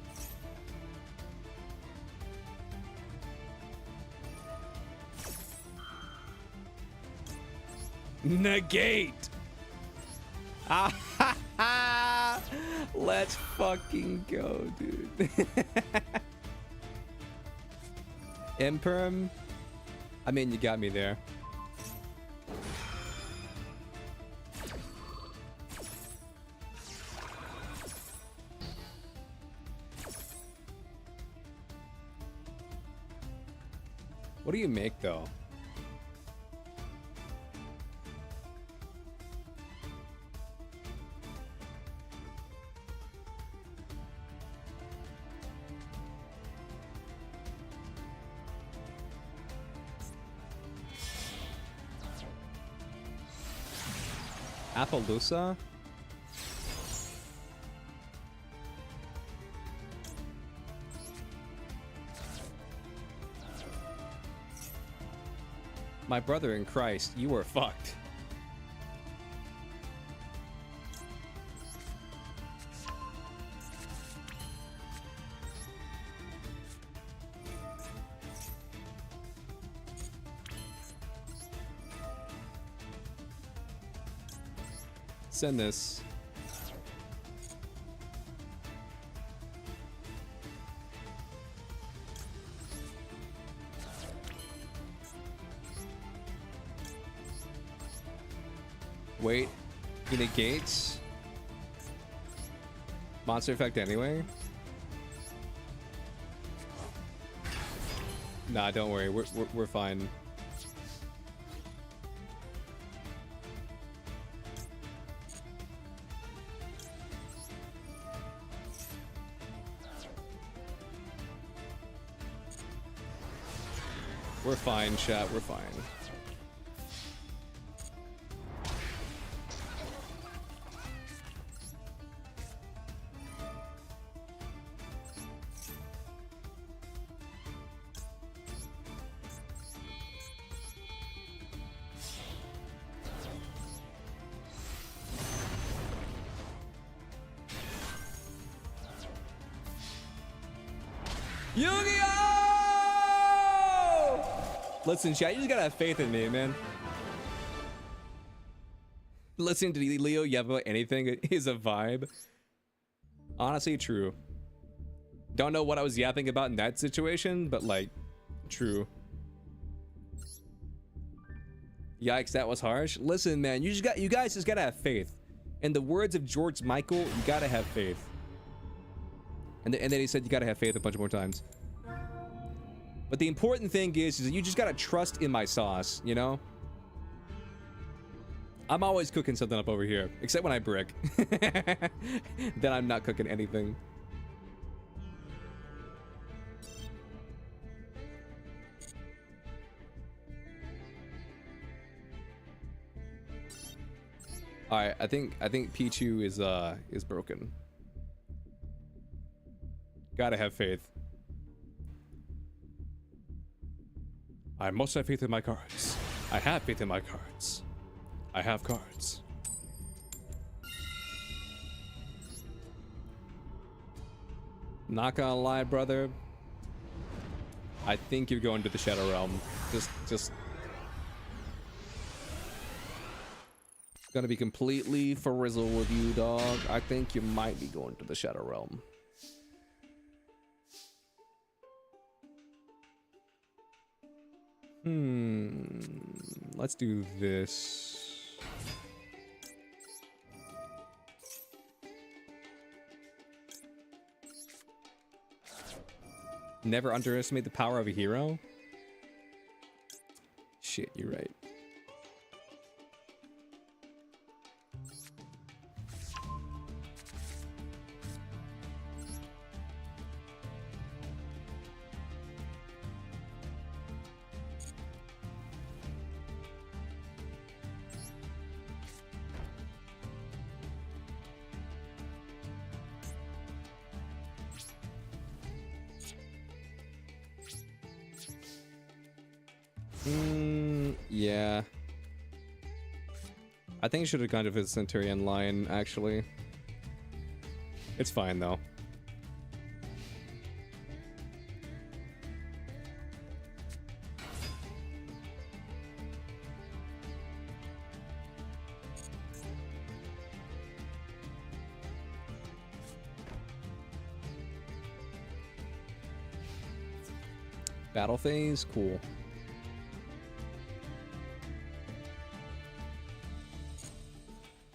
Negate. Let's fucking go, dude. Imperm. I mean, you got me there. What do you make, though? Appaloosa? My brother in Christ, you were fucked. Send this. Wait, he negates monster effect anyway? Nah, don't worry, we're fine. We're fine, chat, we're fine. Yu-Gi-Oh! Listen, chat, you just gotta have faith in me, man. Listening to Leo yap about anything is a vibe. Honestly, true. Don't know what I was yapping about in that situation, but like, true. Yikes, that was harsh. Listen, man, you guys just gotta have faith. In the words of George Michael, you gotta have faith. And then he said you gotta have faith a bunch more times. But the important thing is that you just gotta trust in my sauce, you know? I'm always cooking something up over here, except when I brick. Then I'm not cooking anything. All right, I think Pichu is broken. Gotta have faith. I must have faith in my cards. I have faith in my cards. I have cards. Not gonna lie, brother. I think you're going to the Shadow Realm. Just gonna be completely for rizzle with you, dog. I think you might be going to the Shadow Realm. Let's do this. Never underestimate the power of a hero. Shit, you're right. Yeah. I think I should have gone to the Centurion line, actually. It's fine, though. Battle phase? Cool.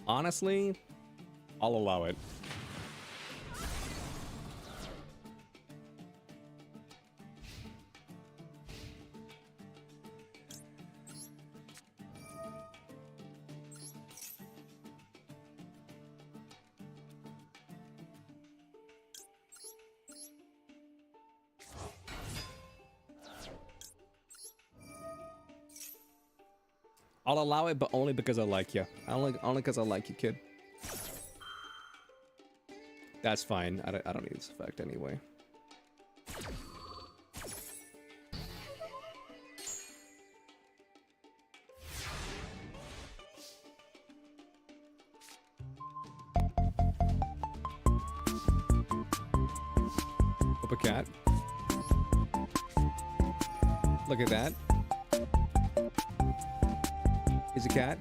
Honestly, I'll allow it. I'll allow it, but only because I like you. Only because I like you, kid. That's fine. I don't need this effect anyway. Up a cat. Look at that. He's a cat.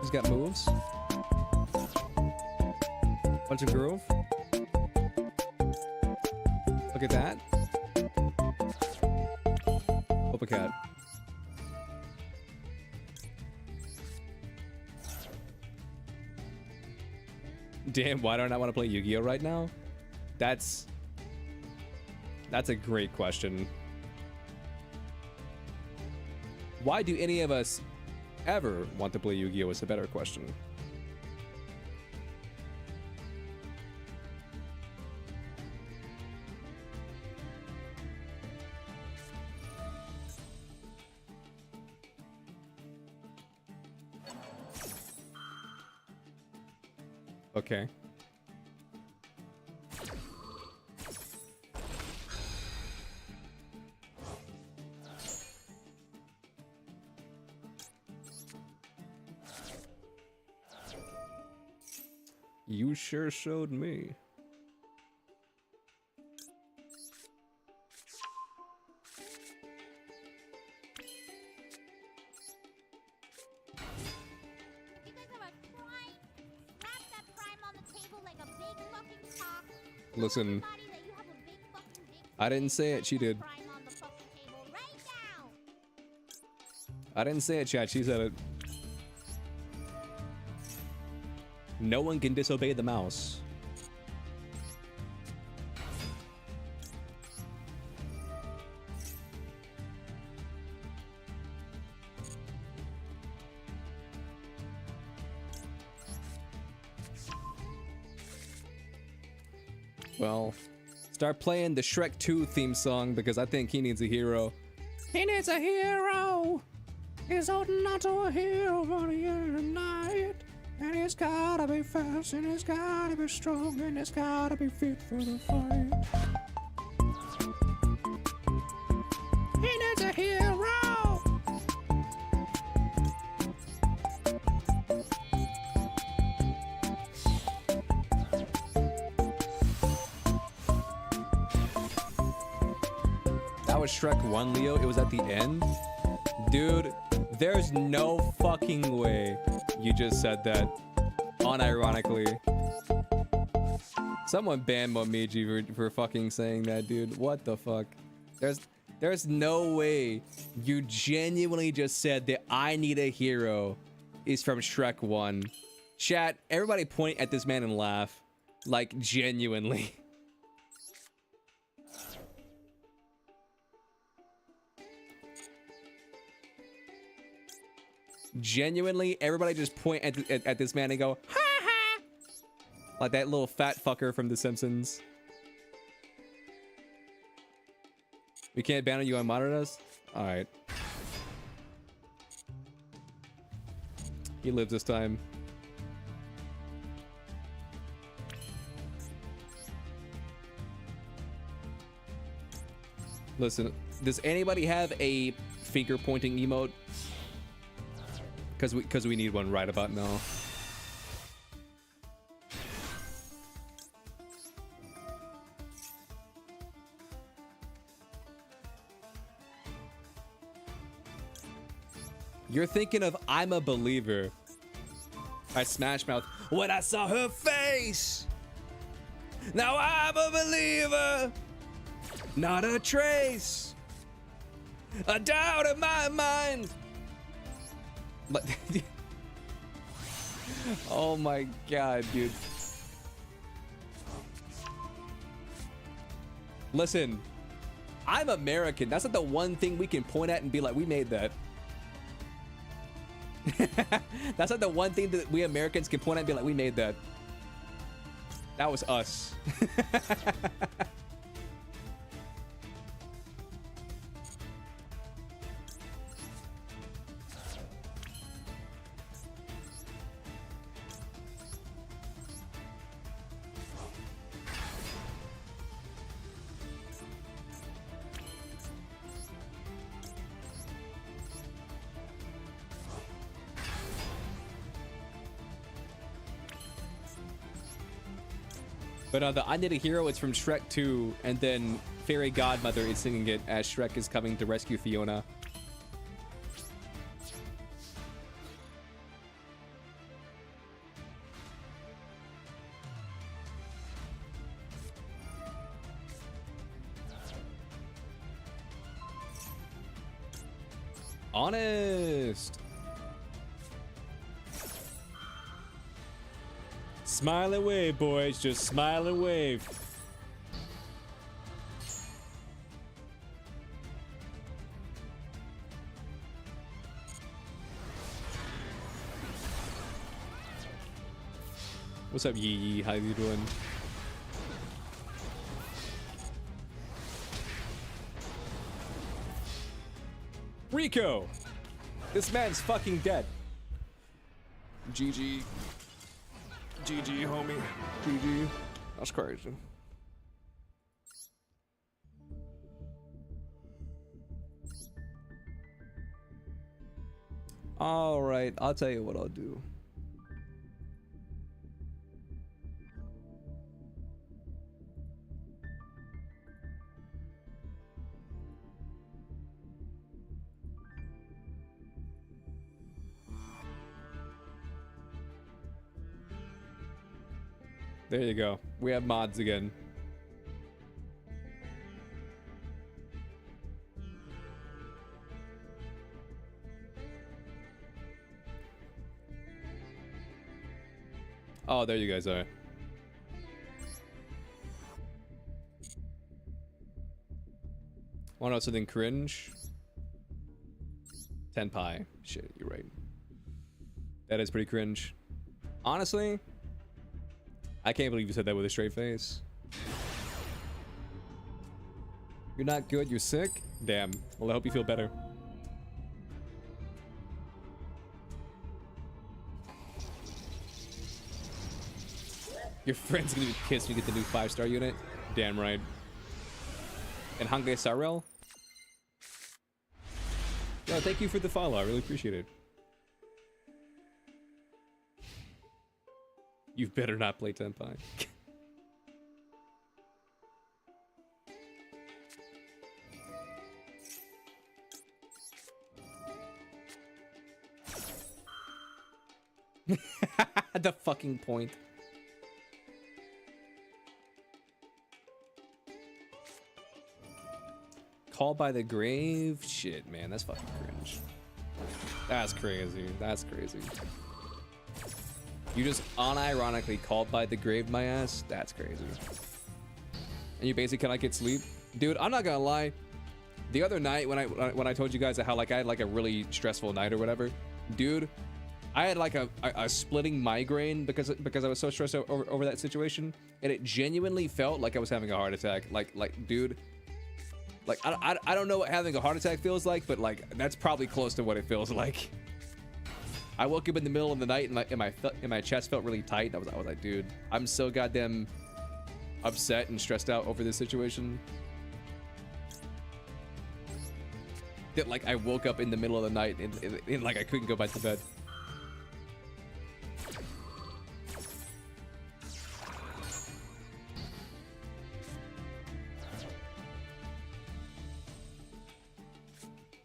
He's got moves. Bunch of groove. Look at that. Hope a cat. Damn, why don't I want to play Yu-Gi-Oh right now? That's a great question. Why do any of us ever want to play Yu-Gi-Oh is a better question. Okay. You sure showed me. You guys have a crime? Slap that crime on the table like a big fucking cock. Tell Listen, everybody that you have a big fucking dick. I didn't say it, she did. Crime on the fucking table right now. I didn't say it, chat, she said it. No one can disobey the mouse. Well, start playing the Shrek 2 theme song because I think he needs a hero. He needs a hero! He's holding on to a hero by the end of the night. And he's gotta be fast, and he's gotta be strong, and he's gotta be fit for the fight. He needs a hero! That was Shrek 1, Leo. It was at the end. Dude, there's no fucking way you just said that unironically. Someone ban Momiji for fucking saying that, dude. What the fuck? There's no way you genuinely just said that I need a hero is from Shrek 1. Chat, everybody point at this man and laugh. Like, genuinely. Genuinely, everybody just point at this man and go, ha ha! Like that little fat fucker from The Simpsons. We can't ban you on Modernas? Alright. He lives this time. Listen, does anybody have a finger pointing emote? Because we need one right about now. You're thinking of I'm a Believer by Smash Mouth. When I saw her face, now I'm a believer. Not a trace, a doubt in my mind. Oh my god, dude. Listen, I'm American. That's not the one thing we can point at and be like, we made that. That's not the one thing that we Americans can point at and be like, we made that. That was us. But the I Need a Hero, it's from Shrek 2, and then Fairy Godmother is singing it as Shrek is coming to rescue Fiona. Honest. Smile and wave, boys. Just smile and wave. What's up, Yee Yee? How you doing? Rico! This man's fucking dead. GG. GG, homie. GG. That's crazy. All right, I'll tell you what I'll do. There you go. We have mods again. Oh, there you guys are. Want to know something cringe? Tenpai. Shit, you're right. That is pretty cringe. Honestly, I can't believe you said that with a straight face. You're not good, you're sick? Damn. Well, I hope you feel better. Your friend's gonna be pissed when you get the new 5-star unit? Damn right. And Hangde Sarel? Yo, thank you for the follow, I really appreciate it. You better not play Tenpai. The fucking point. Call by the grave? Shit, man, that's fucking cringe. That's crazy. That's crazy. You just unironically called by the grave my ass? That's crazy. And you basically cannot get sleep? Dude, I'm not gonna lie. The other night when I told you guys how like I had like a really stressful night or whatever, dude, I had like a splitting migraine because I was so stressed over that situation, and it genuinely felt like I was having a heart attack. Like dude, like I don't know what having a heart attack feels like, but like that's probably close to what it feels like. I woke up in the middle of the night and my chest felt really tight. I was like, dude, I'm so goddamn upset and stressed out over this situation that like I woke up in the middle of the night and like I couldn't go back to bed.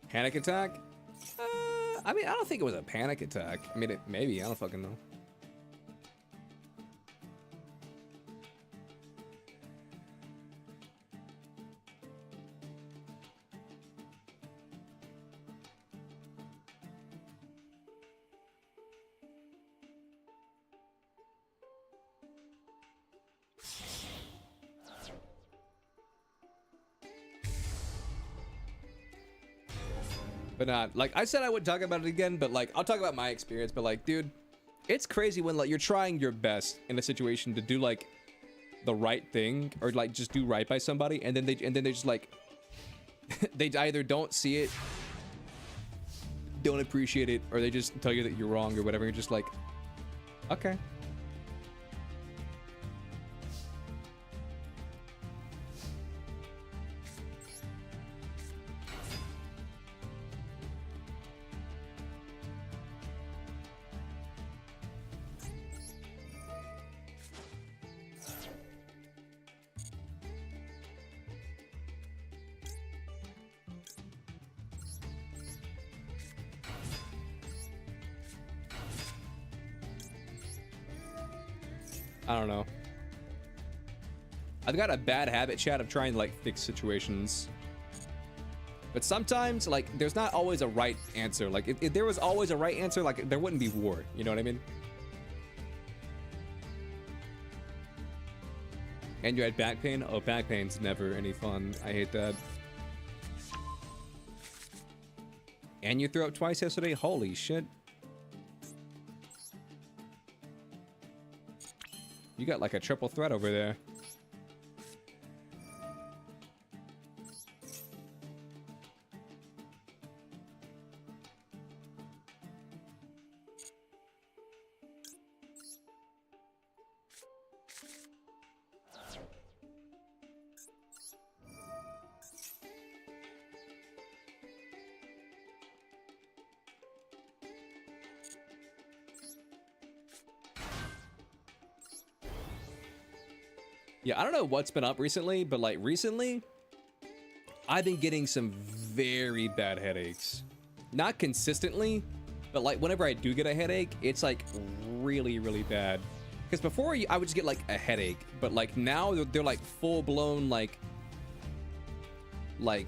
Panic attack? I mean, I don't think it was a panic attack. I mean, maybe. I don't fucking know. But not like I said I would talk about it again, but like I'll talk about my experience. But like, dude, it's crazy when like you're trying your best in a situation to do like the right thing or like just do right by somebody, and then they just like they either don't see it, don't appreciate it, or they just tell you that you're wrong or whatever. You're just like, okay. I don't know. I've got a bad habit, chat, of trying to like fix situations. But sometimes, like, there's not always a right answer. Like, if there was always a right answer, like, there wouldn't be war. You know what I mean? And you had back pain? Oh, back pain's never any fun. I hate that. And you threw up twice yesterday? Holy shit. You got like a triple threat over there. Yeah, I don't know what's been up recently, but like recently, I've been getting some very bad headaches. Not consistently, but like whenever I do get a headache, it's like really, really bad. Because before I would just get like a headache, but like now they're like full blown like I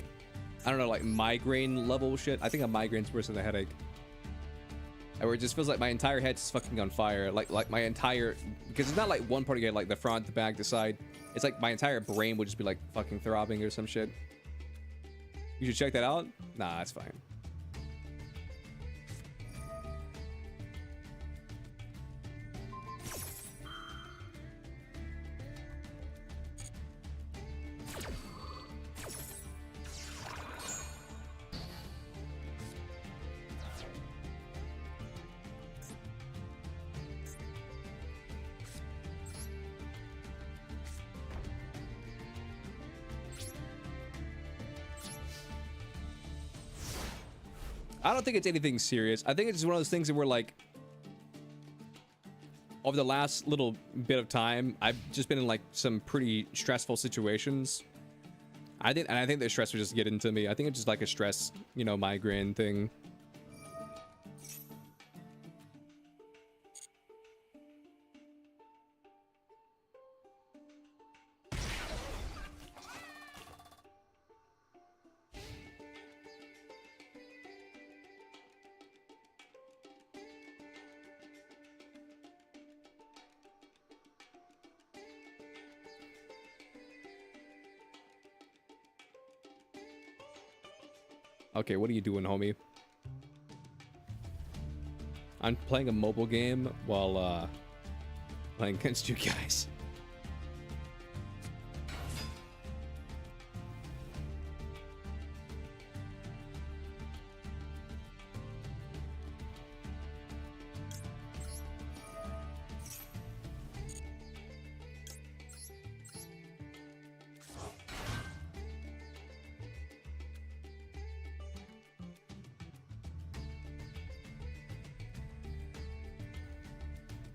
don't know, like migraine level shit. I think a migraine's worse than a headache. Where it just feels like my entire head's fucking on fire. Like my entire, because it's not like one part of your head, like the front, the back, the side. It's like my entire brain would just be like fucking throbbing or some shit. You should check that out. Nah, that's fine. I don't think it's anything serious. I think it's just one of those things that we're like, over the last little bit of time, I've just been in like some pretty stressful situations. I think the stress would just get into me. I think it's just like a stress, you know, migraine thing. Okay, what are you doing, homie? I'm playing a mobile game while playing against you guys.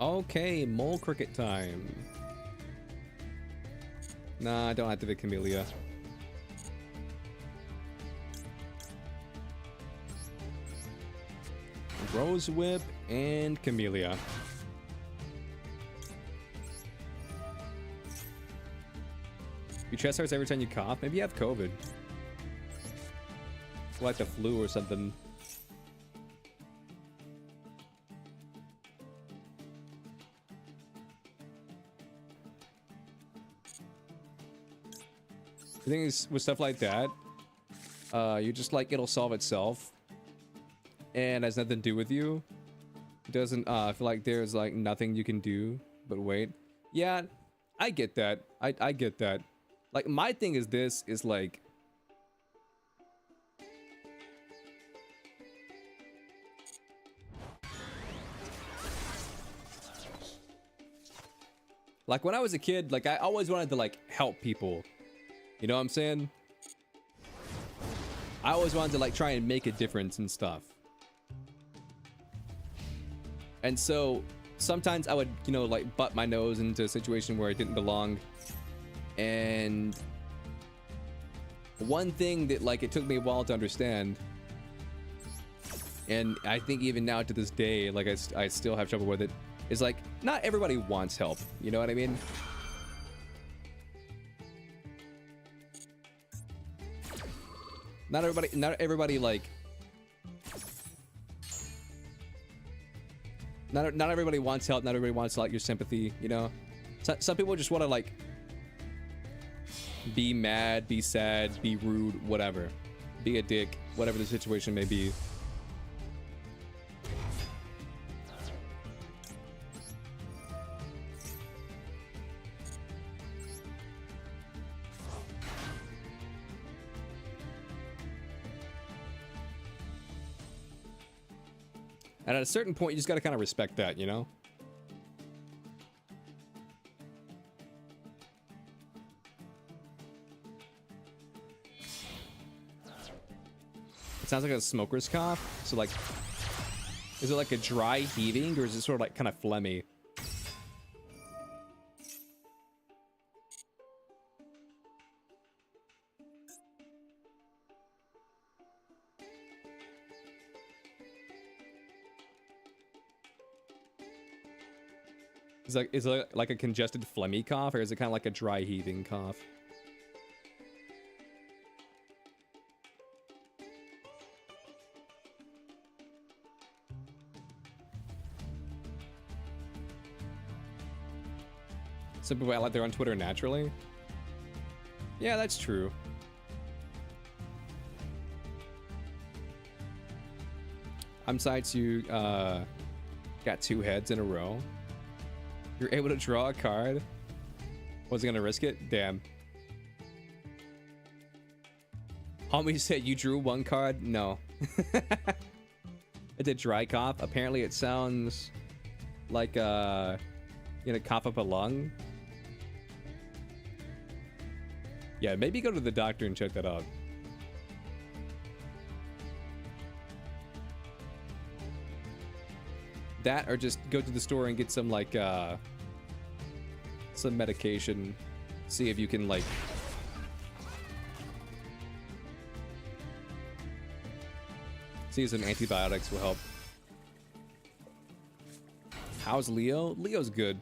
Okay, mole cricket time. Nah, I don't have to be Camellia. Rose Whip and Camellia. Your chest hurts every time you cough? Maybe you have COVID. Like the flu or something. The thing is, with stuff like that, you just like, it'll solve itself. And has nothing to do with you. It doesn't feel like there's like nothing you can do but wait. Yeah, I get that. I get that. Like, my thing is this, is like... Like, when I was a kid, like, I always wanted to, like, help people. You know what I'm saying? I always wanted to, like, try and make a difference and stuff. And so, sometimes I would, you know, like, butt my nose into a situation where I didn't belong. And... one thing that, like, it took me a while to understand, and I think even now to this day, like, I still have trouble with it, is, like, not everybody wants help. You know what I mean? Not everybody, like... Not everybody wants help, not everybody wants, like, your sympathy, you know? Some people just want to, like... be mad, be sad, be rude, whatever. Be a dick, whatever the situation may be. And at a certain point, you just gotta kind of respect that, you know? It sounds like a smoker's cough. So, like, is it like a dry heaving, or is it sort of like kind of phlegmy? Is it like a congested phlegmy cough, or is it kind of like a dry heaving cough? Some people out there on Twitter naturally. Yeah, that's true. I'm sides you got 2 heads in a row. You're able to draw a card. Was gonna risk it? Damn. Homie said you drew 1 card? No. It's a dry cough. Apparently it sounds like you know, cough up a lung. Yeah, maybe go to the doctor and check that out. That, or just go to the store and get some like some medication. See if you can like see if some antibiotics will help. How's Leo? Leo's good.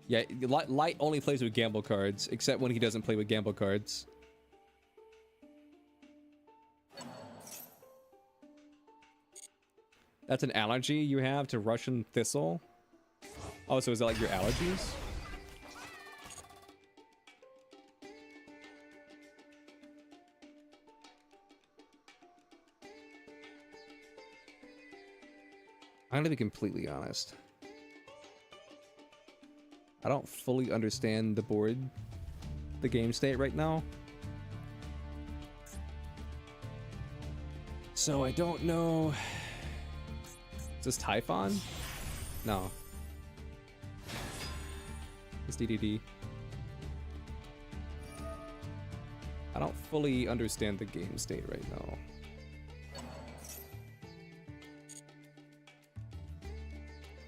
Yeah, Light only plays with gamble cards, except when he doesn't play with gamble cards. That's an allergy you have to Russian thistle? Oh, so is that like your allergies? I'm gonna be completely honest. I don't fully understand the board, the game state right now. So I don't know. Is this Typhon? No. It's DDD. I don't fully understand the game state right now.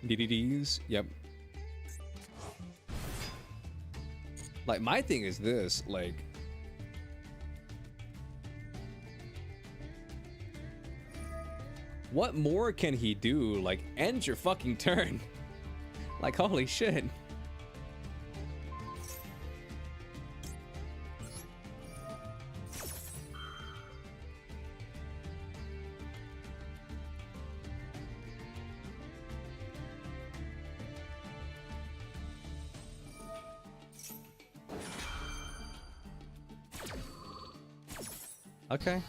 DDDs? Yep. Like, my thing is this, like... What more can he do? Like, end your fucking turn. Like, holy shit. Okay.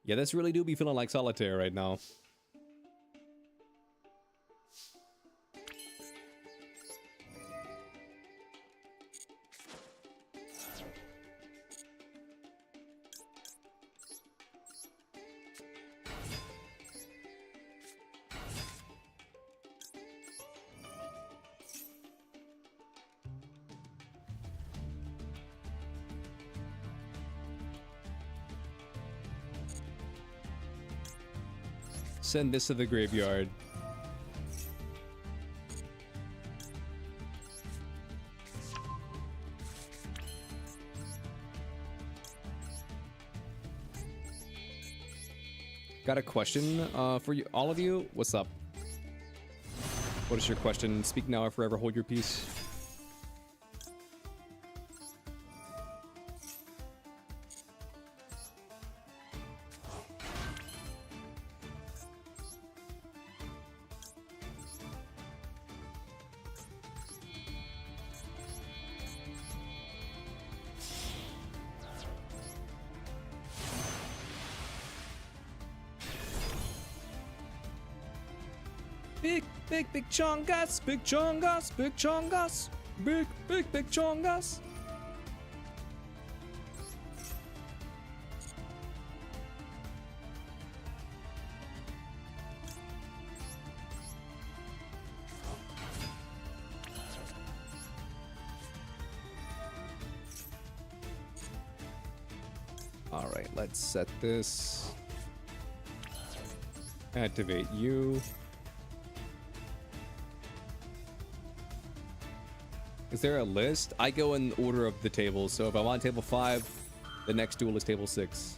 Yeah, this really do be feeling like solitaire right now. Send this to the graveyard. Got a question for you, all of you. What's up? What is your question? Speak now or forever hold your peace. Big chongas, big chongas, big chongas, big chongas. All right, let's set this. Activate you. Is there a list? I go in order of the tables. So if I want table 5, the next duel is table 6.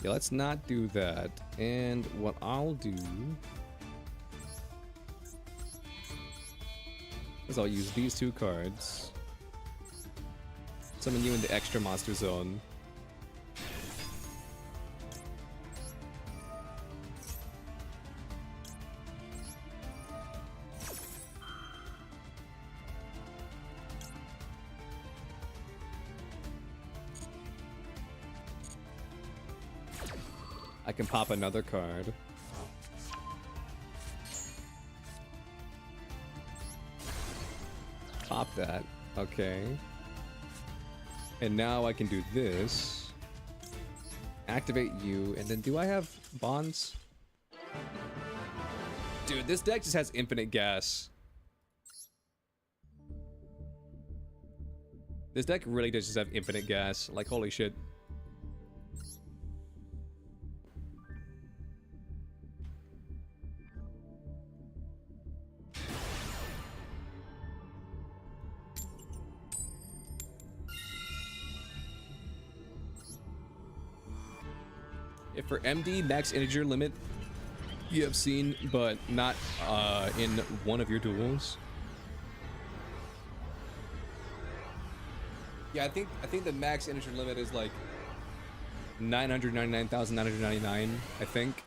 Yeah, let's not do that. And what I'll do is I'll use these 2 cards. Summon you into extra monster zone. I can pop another card. Pop that. Okay. And now I can do this. Activate you. And then do I have bonds? Dude, this deck just has infinite gas. This deck really does just have infinite gas. Like, holy shit. If for MD, max integer limit, you have seen, but not in one of your duels. Yeah, I think the max integer limit is like 999,999, I think.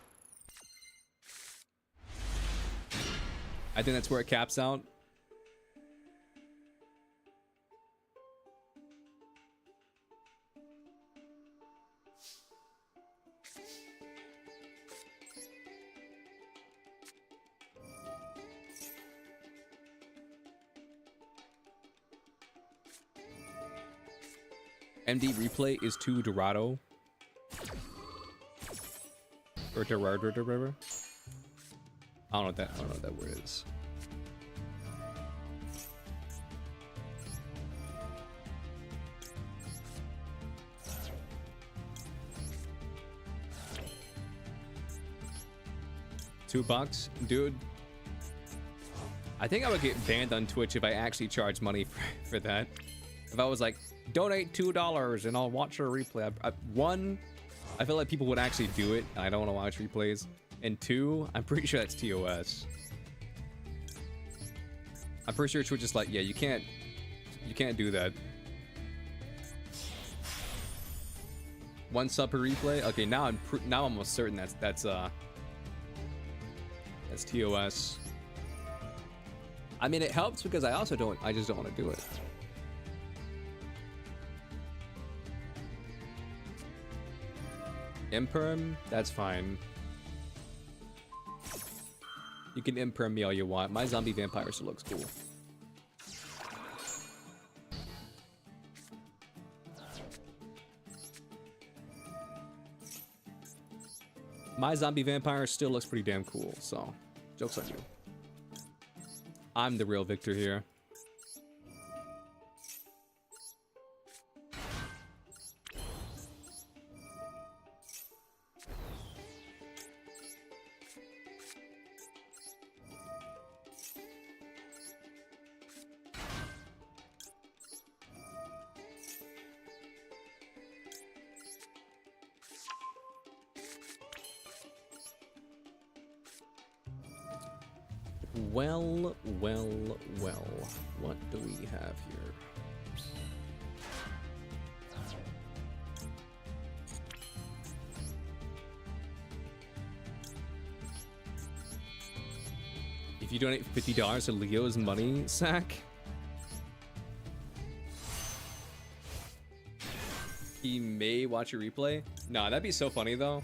I think that's where it caps out. MD replay is 2 Dorado. Or Dorado, or whatever. I don't know what that word is. $2, dude. I think I would get banned on Twitch if I actually charged money for that. If I was like, donate $2 and I'll watch your replay. One, I feel like people would actually do it. And I don't want to watch replays. And 2, I'm pretty sure that's TOS. I'm pretty sure Twitch is like, yeah, you can't do that. 1 sub per replay. Okay, now I'm almost certain that's TOS. I mean, it helps because I just don't want to do it. Imperm? That's fine. You can imperm me all you want. My zombie vampire still looks cool. My zombie vampire still looks pretty damn cool, so joke's on you. I'm the real victor here. Well, what do we have here? If you donate $50 to Leo's money sack, He may watch a replay. No, that'd be so funny though.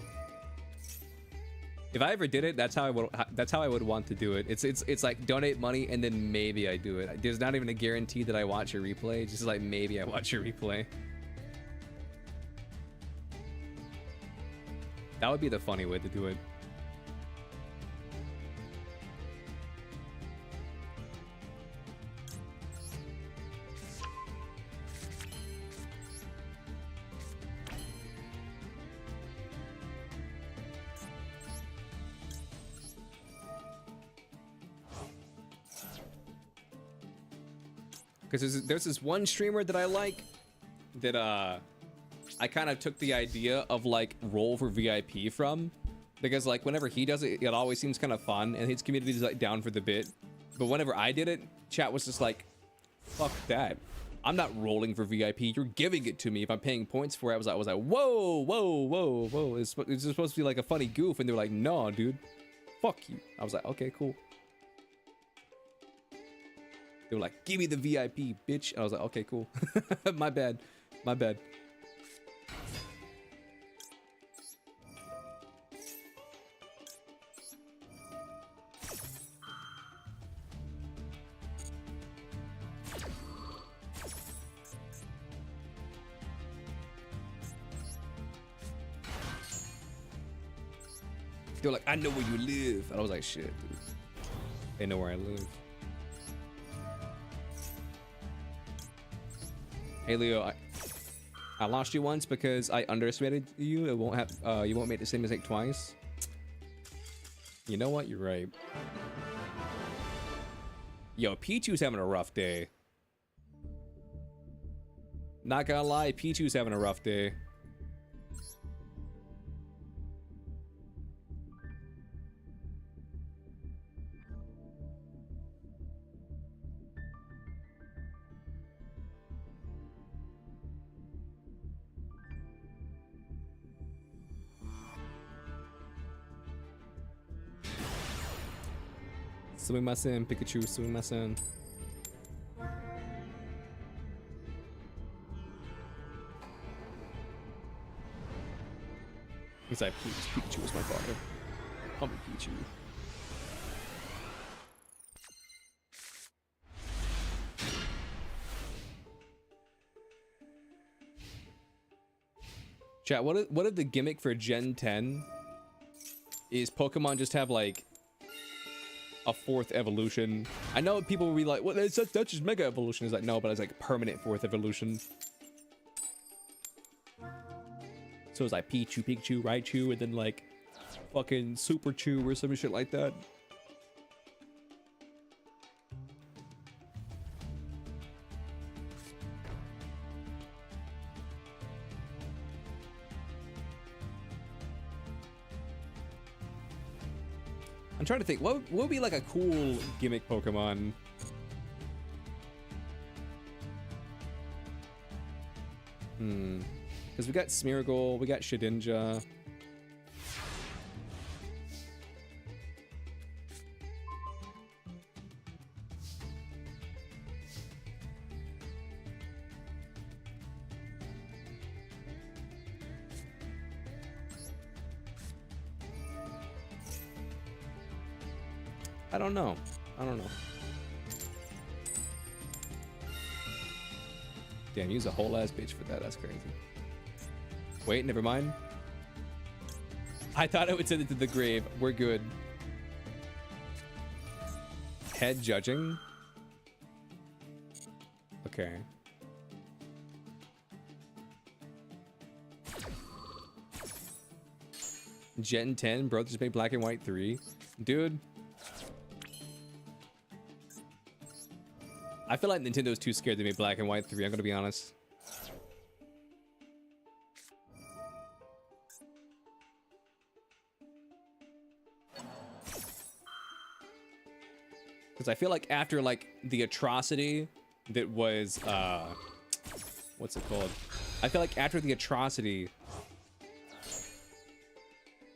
If I ever did it, that's how I would want to do it. It's like donate money and then maybe I do it. There's not even a guarantee that I watch a replay. Just like maybe I watch a replay. That would be the funny way to do it. Because there's this one streamer that I like that I kind of took the idea of like roll for VIP from, because like whenever he does it, it always seems kind of fun and his community is like down for the bit. But whenever I did it, chat was just like, fuck that. I'm not rolling for VIP. You're giving it to me if I'm paying points for it. I was like, whoa, whoa, whoa, whoa. It's supposed to be like a funny goof. And they were like, no, dude, fuck you. I was like, okay, cool. They were like, give me the VIP, bitch. And I was like, okay, cool. My bad. My bad. They were like, I know where you live. And I was like, shit, dude. They know where I live. Hey Leo, I lost you once because I underestimated you. It won't have you won't make the same mistake twice. You know what? You're right. Yo, Pichu's having a rough day. Not gonna lie, Pichu's having a rough day. Sumimasen, Pikachu, sumimasen. He's like, please, Pikachu is my father. Call me Pichu. Chat, what if the gimmick for Gen 10 is Pokemon just have like a 4th evolution? I know people will be like, well, that's just Mega Evolution. It's like, no, but it's like permanent 4th evolution. So it's like Pichu, Pikachu, Raichu, and then like fucking Super Chew or some shit like that. I'm trying to think, what would be like a cool gimmick Pokemon? Because we got Smeargle, we got Shedinja. I don't know. I don't know. Damn, use a whole ass bitch for that. That's crazy. Wait, never mind. I thought I would send it to the grave. We're good. Head judging. Okay. Gen 10, bro, just made Black and White 3. Dude. I feel like Nintendo's too scared to make Black and White 3, I'm gonna be honest. Because I feel like after like the atrocity that was what's it called? I feel like after the atrocity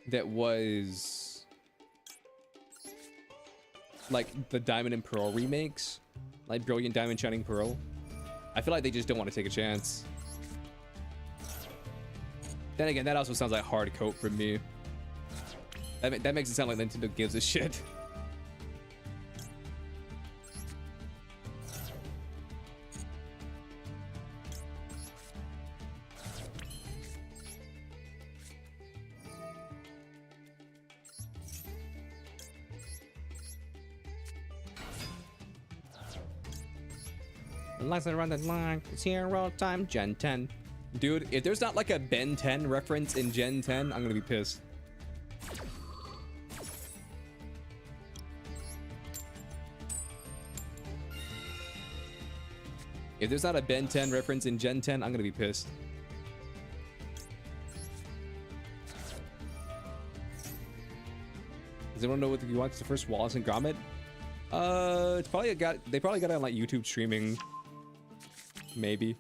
that was like the Diamond and Pearl remakes, like Brilliant Diamond, Shining Pearl, I feel like they just don't want to take a chance. Then again, that also sounds like hard code for me. That makes it sound like Nintendo gives a shit. Let's run the line. It's hero time, Gen 10. Dude, if there's not like a Ben 10 reference in Gen 10, I'm gonna be pissed. If there's not a Ben 10 reference in Gen 10, I'm gonna be pissed. Does anyone know what you watched the first Wallace and Gromit? It's probably they probably got it on like YouTube streaming. Maybe.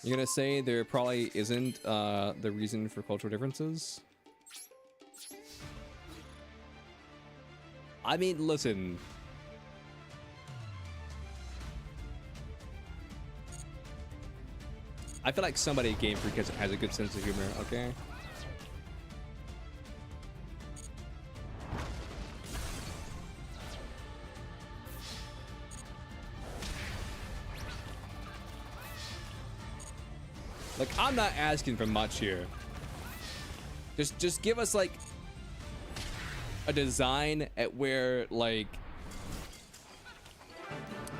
You're gonna say there probably isn't the reason for cultural differences? I mean, listen. I feel like somebody at Game Freak has a good sense of humor, okay? Like, I'm not asking for much here. Just give us like a design at where like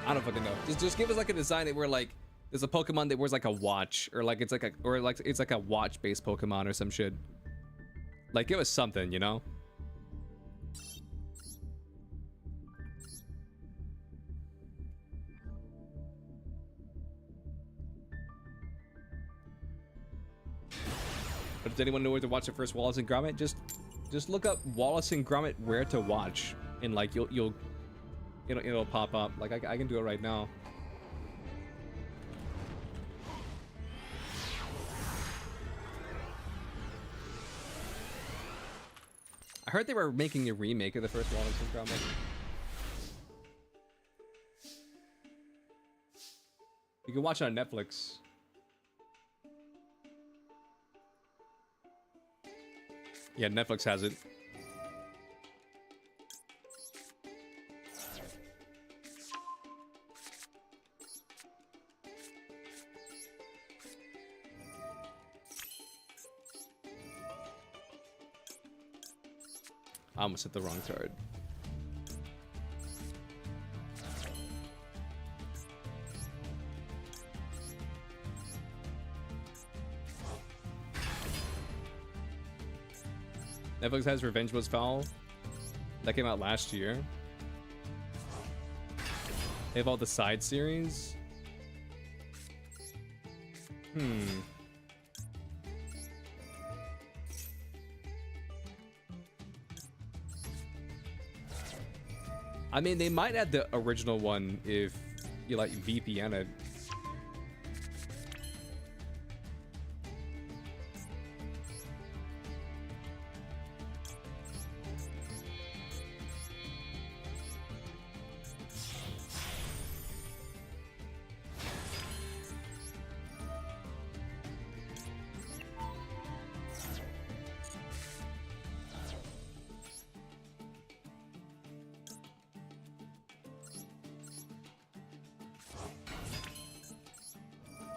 I don't fucking know. Just give us like a design at where like there's a Pokemon that wears like a watch, or like it's like a watch-based Pokemon or some shit. Like, give us something, you know? But does anyone know where to watch the first Wallace and Gromit? Just look up Wallace and Gromit where to watch, and like it'll pop up. Like I can do it right now. I heard they were making a remake of the first Wallace and Gromit. You can watch it on Netflix. Yeah, Netflix has it. I almost hit the wrong card. Netflix has Revenge Was Foul. That came out last year. They have all the side series. I mean, they might add the original one if you like VPN it.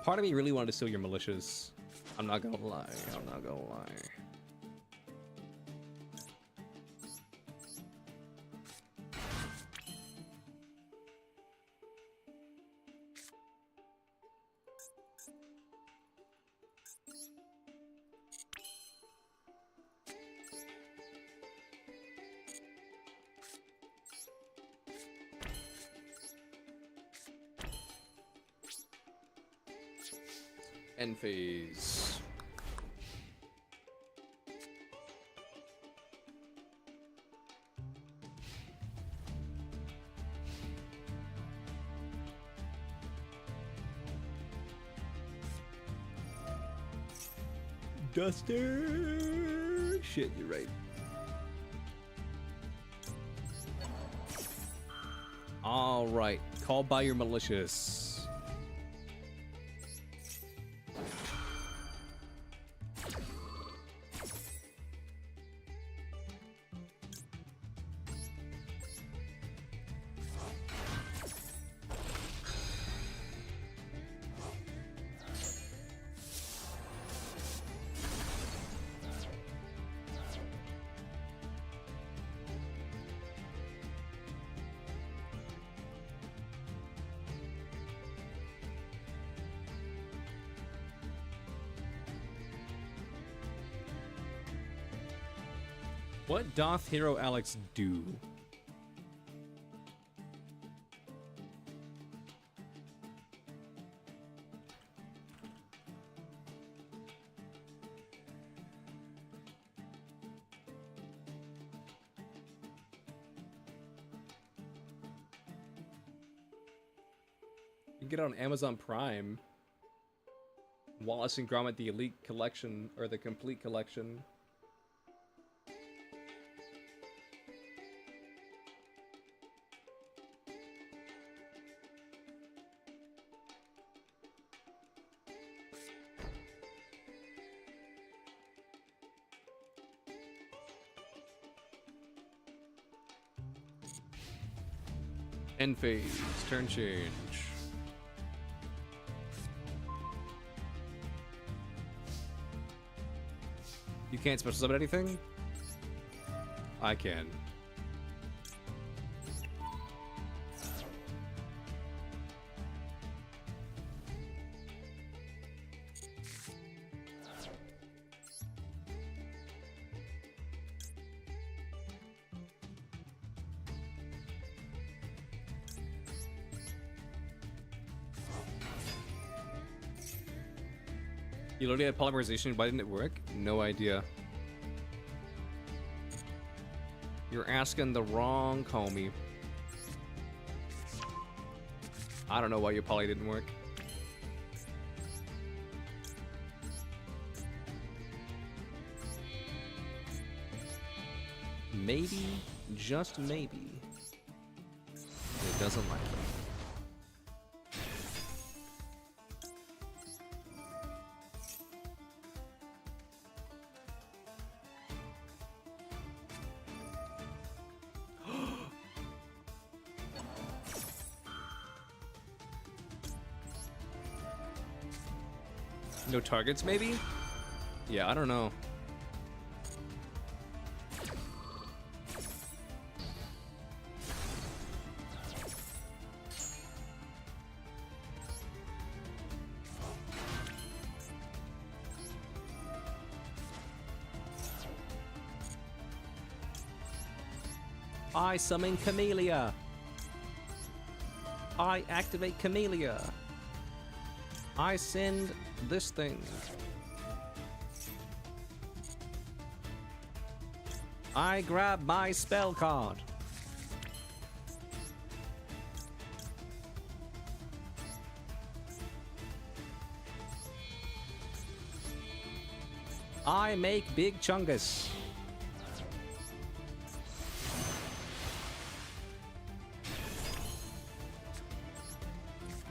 Part of me really wanted to steal your militias. I'm not gonna lie. I'm not gonna lie. End phase. Duster. Shit, you're right. All right, called by your malicious. What doth Hero Alex do? You can get it on Amazon Prime. Wallace and Gromit, the Elite Collection, or the Complete Collection. End phase, turn change. You can't special summon anything? I can. You loaded at polymerization, why didn't it work? No idea. You're asking the wrong homie. I don't know why your poly didn't work. Maybe, just maybe, it doesn't like them. No targets, maybe? Yeah, I don't know. I summon Camellia. I activate Camellia. I send this thing. I grab my spell card. I make Big Chungus.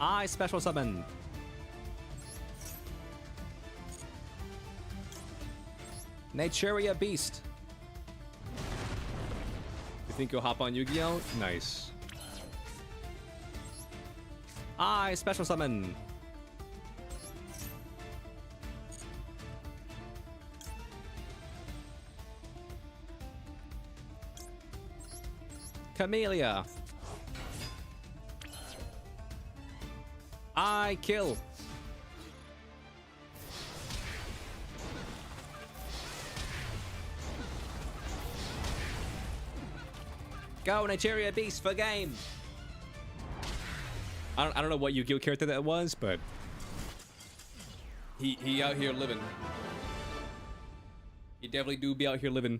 I special summon. Naturia Beast. You think you'll hop on Yu-Gi-Oh? Nice. I special summon. Camellia. I kill. Go, Nigeria Beast for game. I don't know what Yu-Gi-Oh character that was, but He out here living. He definitely do be out here living.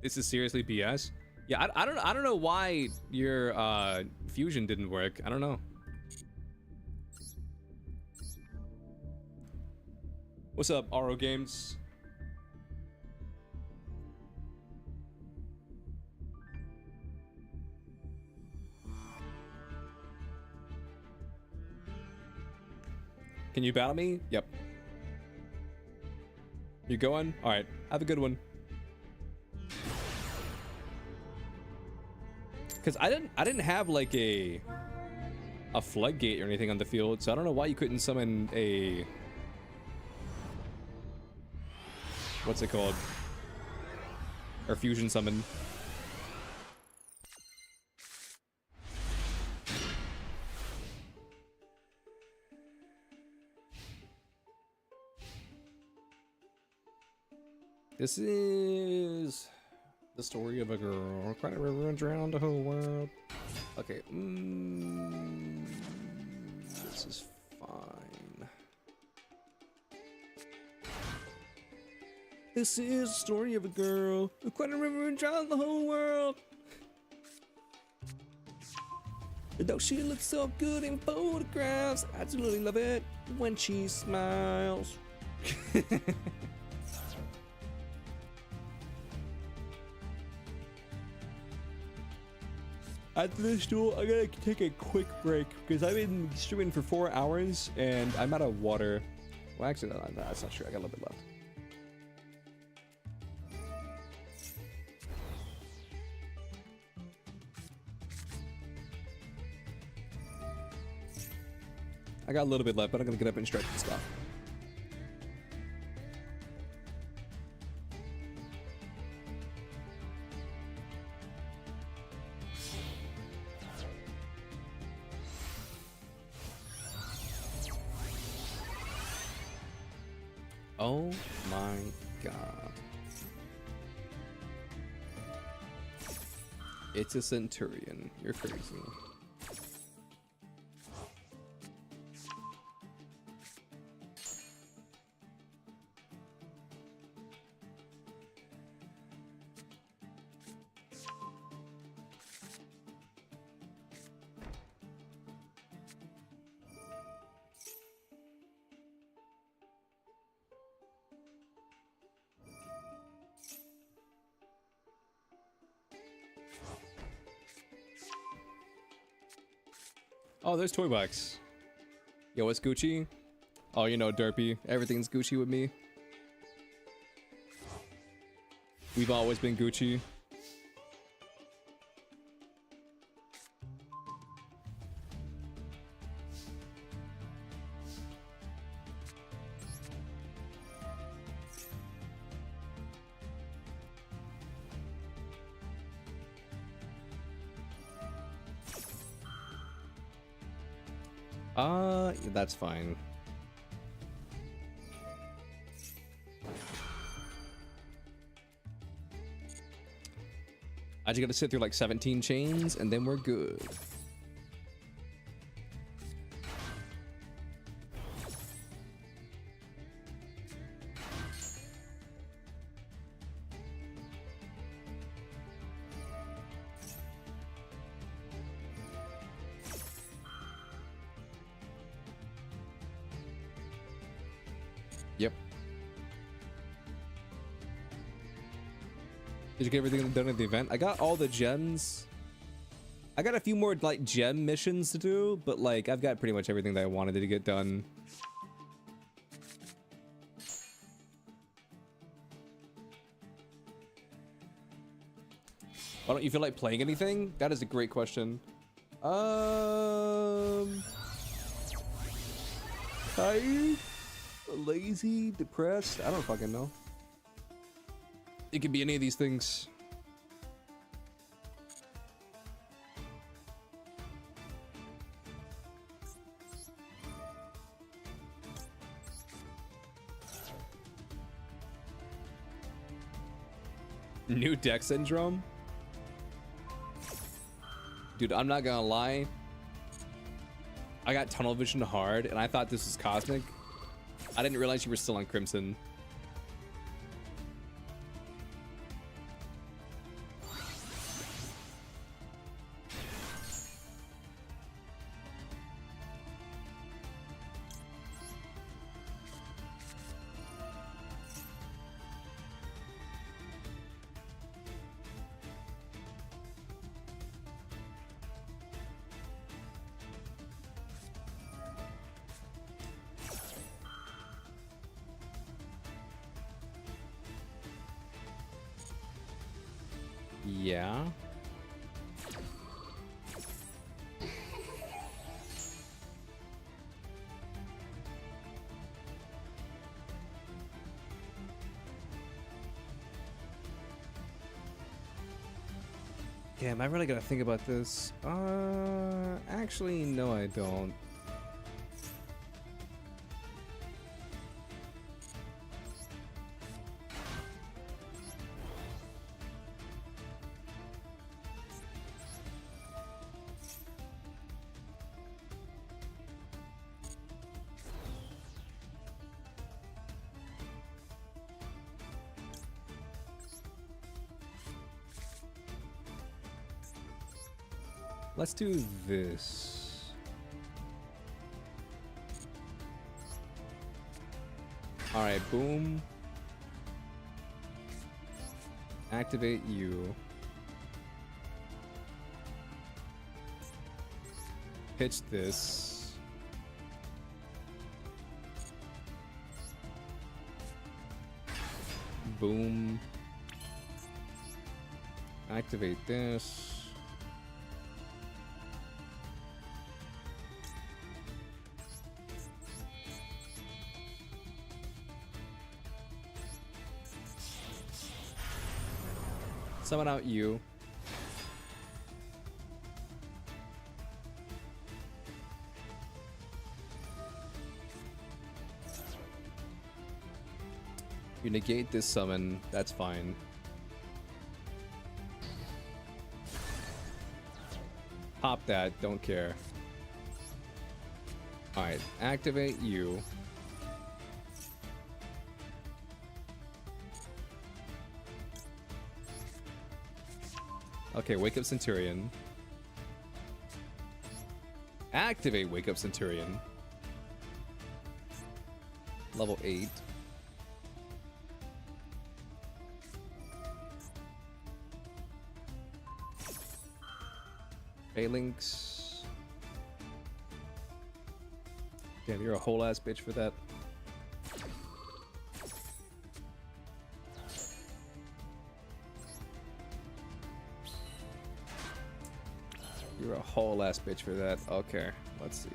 This is seriously BS. Yeah, I don't know why your fusion didn't work. I don't know. What's up, RO Games? Can you battle me? Yep. You going? All right. Have a good one. Cause I didn't have like a floodgate or anything on the field, so I don't know why you couldn't summon a, what's it called? Or fusion summon. This is the story of a girl. Quite a river runs around the whole world. Okay. This is fine. This is the story of a girl. Quite a river runs around the whole world. Though she looks so good in photographs, I absolutely love it when she smiles. After this duel, I gotta take a quick break because I've been streaming for 4 hours and I'm out of water. Well, actually, no, that's not true. I got a little bit left. I got a little bit left, but I'm gonna get up and stretch and stuff. Oh my god. It's a centurion. You're crazy. Oh, there's Toy Box. Yo, what's Gucci? Oh, you know, Derpy. Everything's Gucci with me. We've always been Gucci. That's fine. I just gotta sit through like 17 chains and then we're good. Yep. Did you get everything done at the event? I got all the gems. I got a few more like gem missions to do, but like I've got pretty much everything that I wanted to get done. Why don't you feel like playing anything? That is a great question. Tired? Lazy? Depressed? I don't fucking know. It could be any of these things. New deck syndrome? Dude, I'm not gonna lie. I got tunnel vision hard, and I thought this was Cosmic. I didn't realize you were still on Crimson. Yeah. Damn, I really gotta think about this. Actually, no, I don't. Let's do this. All right, boom. Activate you. Pitch this. Boom. Activate this. Summon out you. You negate this summon, that's fine. Pop that, don't care. Alright, activate you. Okay, wake up Centurion. Activate wake up Centurion. Level 8. Phalanx. Damn, you're a whole ass bitch for that. You're a whole ass bitch for that. Okay, let's see.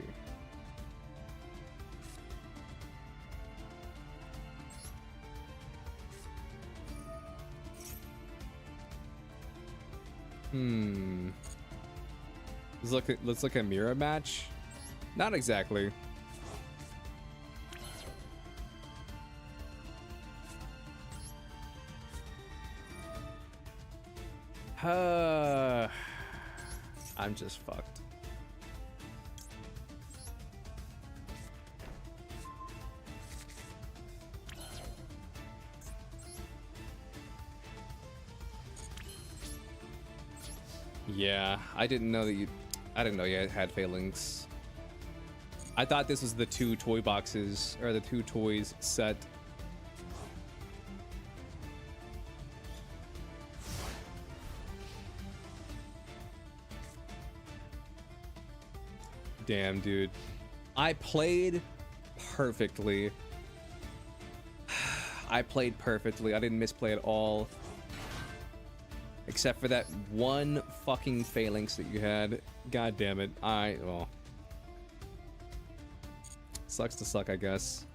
Let's look at mirror match. Not exactly. I'm just fucked. Yeah, I didn't know you had Phalanx. I thought this was the 2 toy boxes, or the 2 toys set. Damn, dude. I played perfectly. I played perfectly. I didn't misplay at all. Except for that one fucking phalanx that you had. God damn it. Well. Sucks to suck, I guess.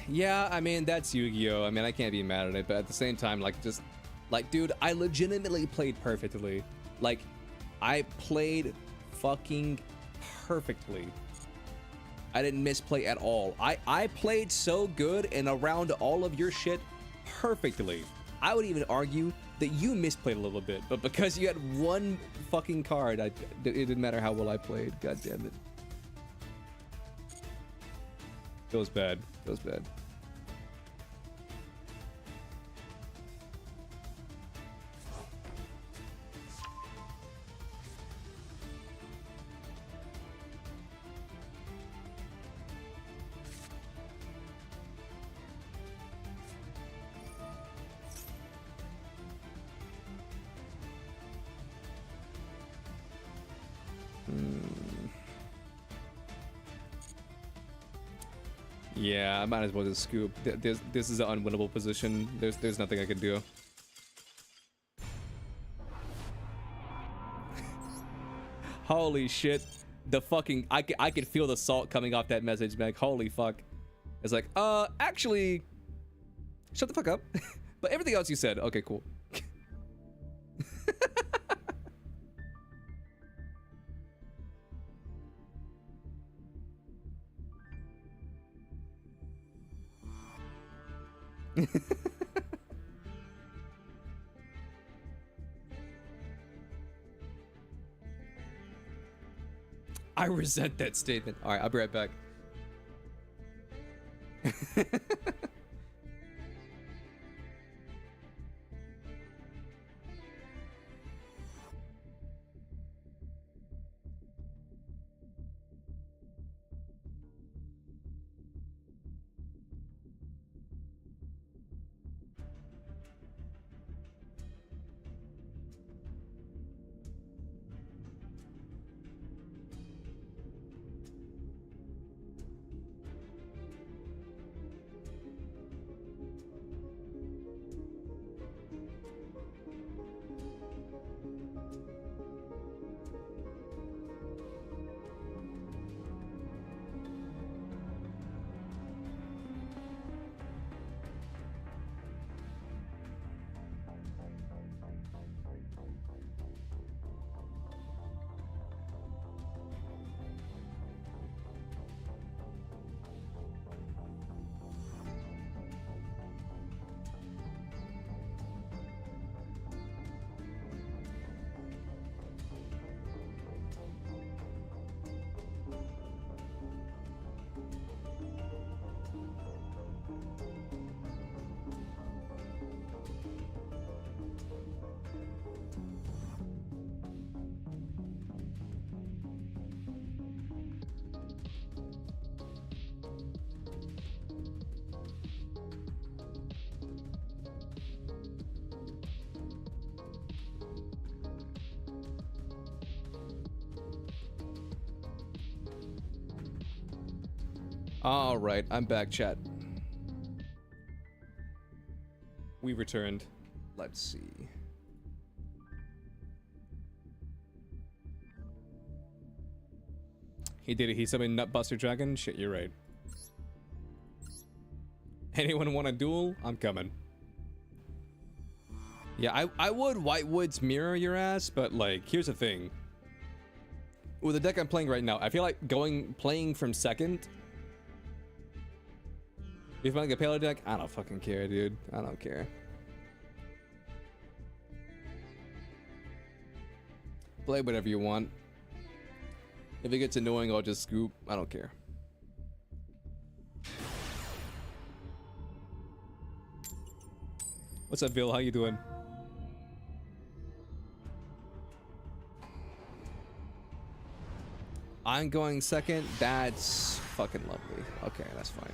Yeah, I mean, that's Yu-Gi-Oh! I mean, I can't be mad at it, but at the same time, like, dude, I legitimately played perfectly. Like, I played fucking perfectly. I didn't misplay at all. I played so good and around all of your shit perfectly. I would even argue that you misplayed a little bit, but because you had one fucking card, it didn't matter how well I played. God damn it. Feels bad. Feels bad. Yeah, I might as well just scoop. This is an unwinnable position. There's nothing I can do. Holy shit. The fucking I could feel the salt coming off that message, man. Holy fuck. It's like, actually shut the fuck up. But everything else you said, okay, cool. I resent that statement. All right, I'll be right back. All right, I'm back, chat. We returned. Let's see. He did it. He summoned Nutbuster Dragon. Shit, you're right. Anyone want a duel? I'm coming. Yeah, I would Whitewood's mirror your ass, but like, here's the thing. With the deck I'm playing right now, I feel like playing from second. If I like a Palo deck, I don't fucking care, dude. I don't care. Play whatever you want. If it gets annoying, I'll just scoop. I don't care. What's up, Bill? How you doing? I'm going second. That's fucking lovely. Okay, that's fine.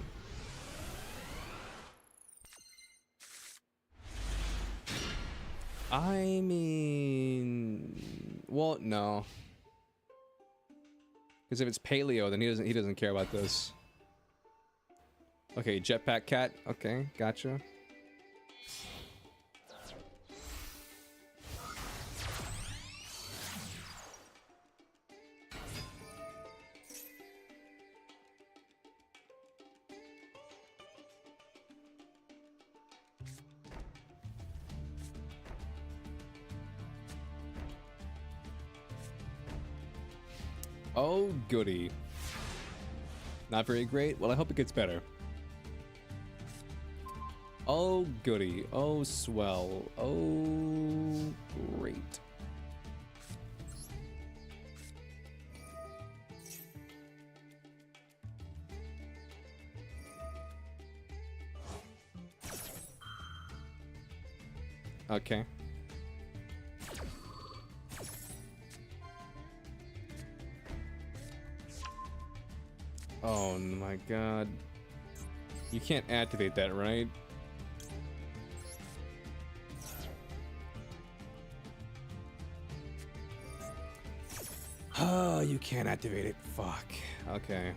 I mean, well, no. Because if it's paleo, then he doesn't care about this. Okay, jetpack cat. Okay, gotcha. Oh, goody. Not very great? Well, I hope it gets better. Oh, goody. Oh, swell. Oh, great. Okay. Oh my god. You can't activate that, right? Oh, you can't activate it. Fuck. Okay.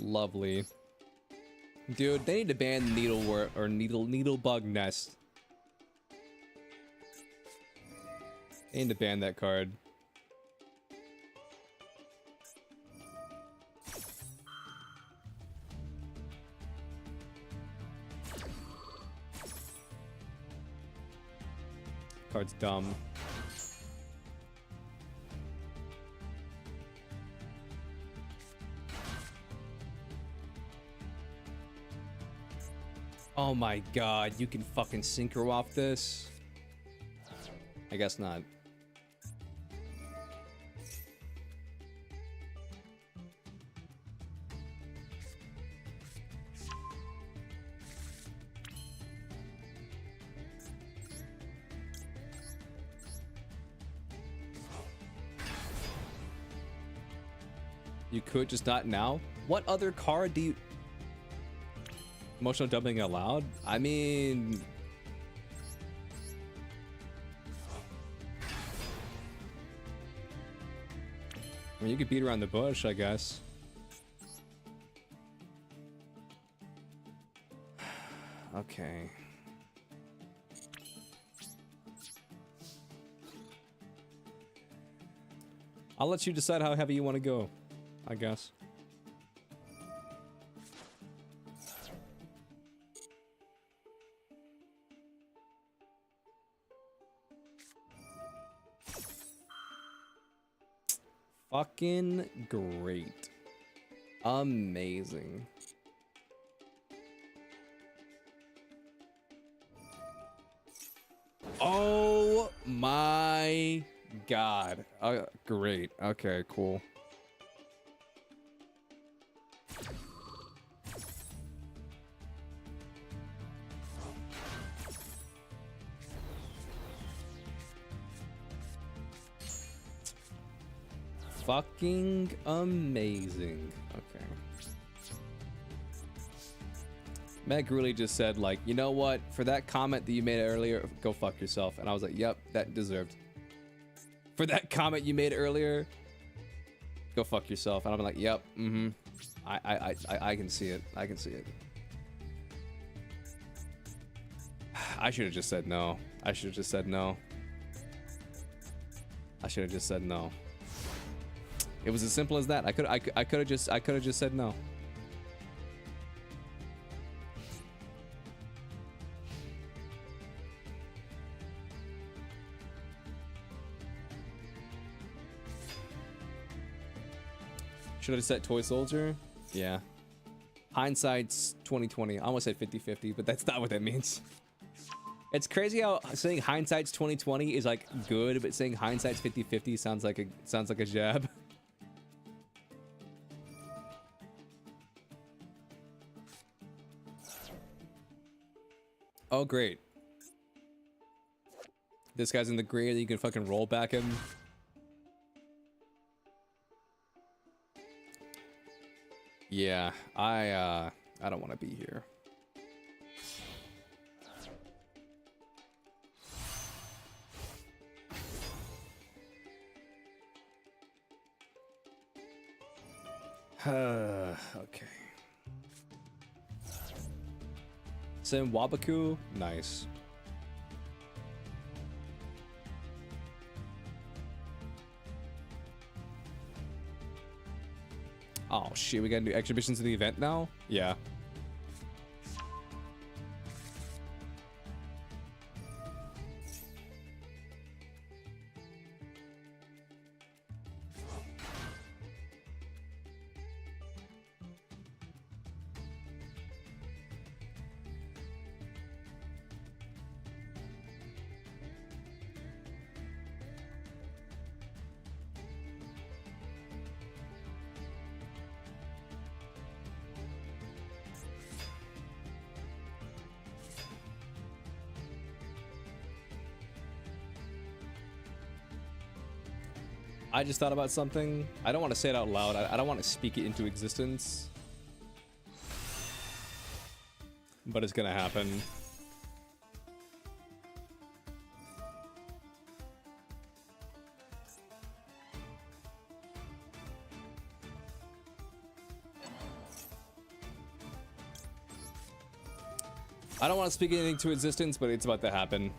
Lovely. Dude, they need to ban needlework or needlebug nest. They need to ban that card. Card's dumb. Oh my god, you can fucking synchro off this? I guess not. You could, just not now? What other card do you... Emotional dubbing allowed? I mean... you could beat around the bush, I guess. Okay. I'll let you decide how heavy you want to go, I guess. Fucking great. Amazing. Oh my god. Great. Okay, cool. Fucking amazing. Okay. Meg really just said, like, you know what? For that comment that you made earlier, go fuck yourself. And I was like, yep, that deserved. For that comment you made earlier, go fuck yourself. And I'm like, yep, mm-hmm. I can see it. I can see it. I should have just said no. I should have just said no. I should have just said no. It was as simple as that. I could have just said no. Should have said Toy Soldier? Yeah. Hindsight's 2020. I almost said 50-50, but that's not what that means. It's crazy how saying hindsight's 2020 is like good, but saying hindsight's 50-50 sounds like a jab. Oh, great. This guy's in the green, you can fucking roll back him. Yeah, I don't want to be here. Okay. Sim Wabaku, nice. Oh shit, we gotta do exhibitions of the event now? Yeah. I just thought about something. I don't want to say it out loud. I don't want to speak it into existence. But it's gonna happen. I don't want to speak anything to existence, but it's about to happen.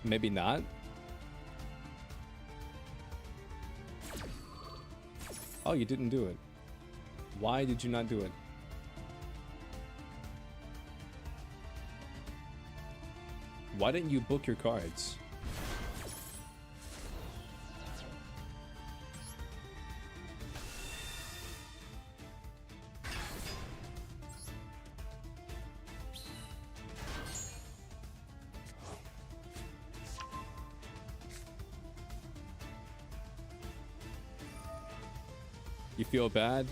Maybe not. Oh, you didn't do it. Why did you not do it? Why didn't you book your cards? You feel bad?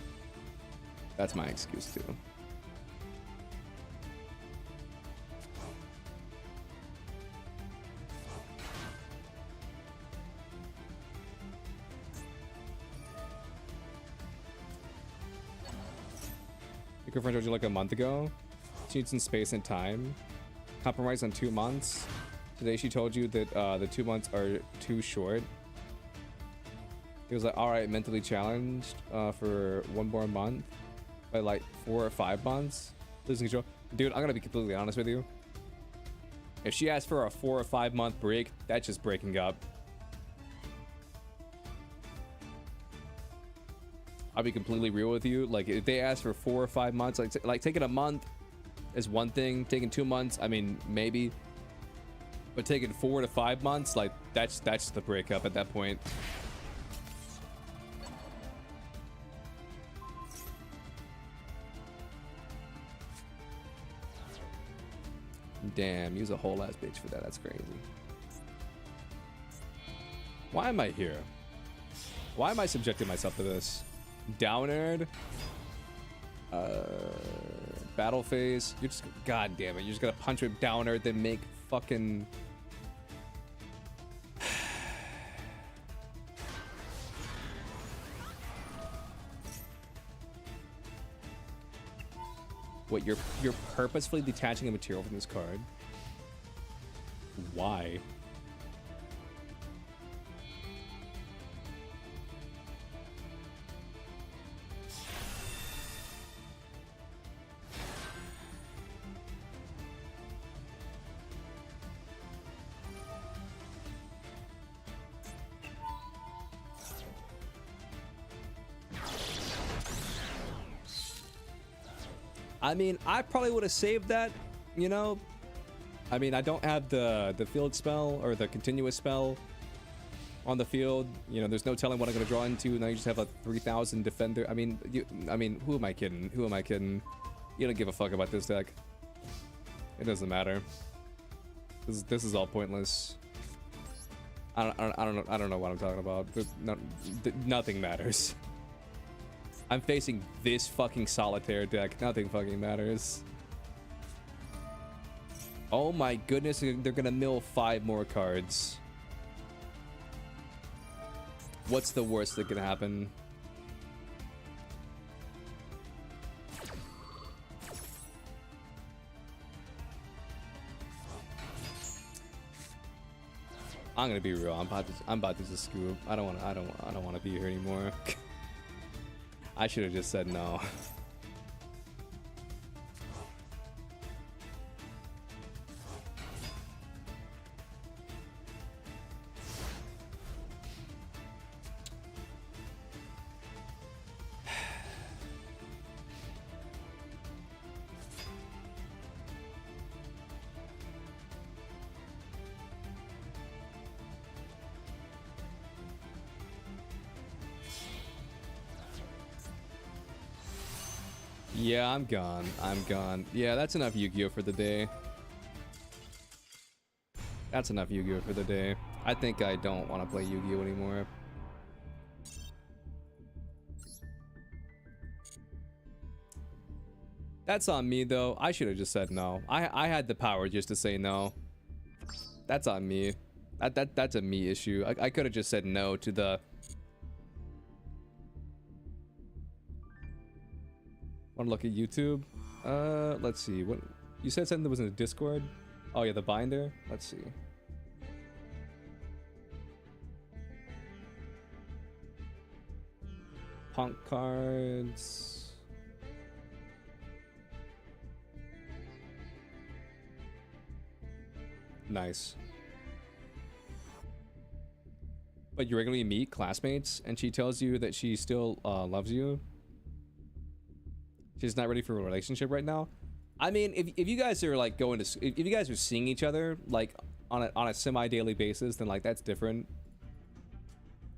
That's my excuse too. Your girlfriend told you like a month ago. She needs some space and time. Compromise on 2 months. Today she told you that the 2 months are too short. He was like, all right, mentally challenged for 1 more month, by like 4 or 5 months. Losing control. Dude, I'm gonna be completely honest with you. If she asked for a 4 or 5 month break, that's just breaking up. I'll be completely real with you. Like, if they ask for 4 or 5 months, like taking a month is one thing. Taking 2 months, I mean, maybe. But taking 4 to 5 months, like that's the breakup at that point. Damn, use a whole ass bitch for that. That's crazy. Why am I here? Why am I subjecting myself to this? Downerd. Battle phase. You're just, god damn it. You're just gonna punch with Downerd, then make fucking. What, you're purposefully detaching a material from this card? Why? I mean, I probably would have saved that, you know? I mean, I don't have the field spell or the continuous spell on the field. You know, there's no telling what I'm going to draw into. Now you just have a 3,000 defender. I mean, who am I kidding? Who am I kidding? You don't give a fuck about this deck. It doesn't matter. This is all pointless. I don't know what I'm talking about. Nothing matters. I'm facing this fucking solitaire deck. Nothing fucking matters. Oh my goodness, they're gonna mill 5 more cards. What's the worst that can happen? I'm gonna be real. I'm about to just scoop. I don't want to be here anymore. I should have just said no. Yeah, I'm gone. I'm gone. Yeah, that's enough Yu-Gi-Oh for the day. That's enough Yu-Gi-Oh for the day. I think I don't want to play Yu-Gi-Oh anymore. That's on me though. I should have just said no. I had the power just to say no. That's on me. That's a me issue. I could have just said no to the. Want to look at YouTube? Let's see. What you said something that was in the Discord? Oh yeah, the binder. Let's see. Punk cards. Nice. But you regularly meet classmates and she tells you that she still loves you. She's not ready for a relationship right now. I mean, if you guys are like going to, if you guys are seeing each other like on a semi-daily basis, then like that's different.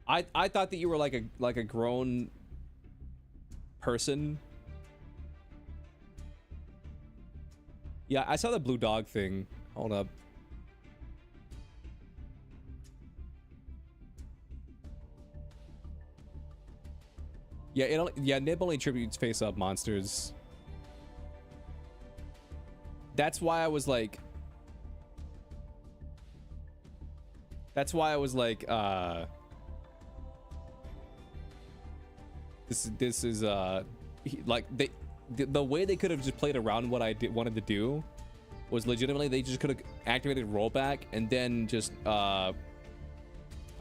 I thought that you were like a grown person. Yeah, I saw the blue dog thing. Hold up. Yeah, Nib only attributes face-up monsters. That's why I was like... This is, like, the way they could have just played around what I wanted to do was legitimately they just could have activated rollback and then just, I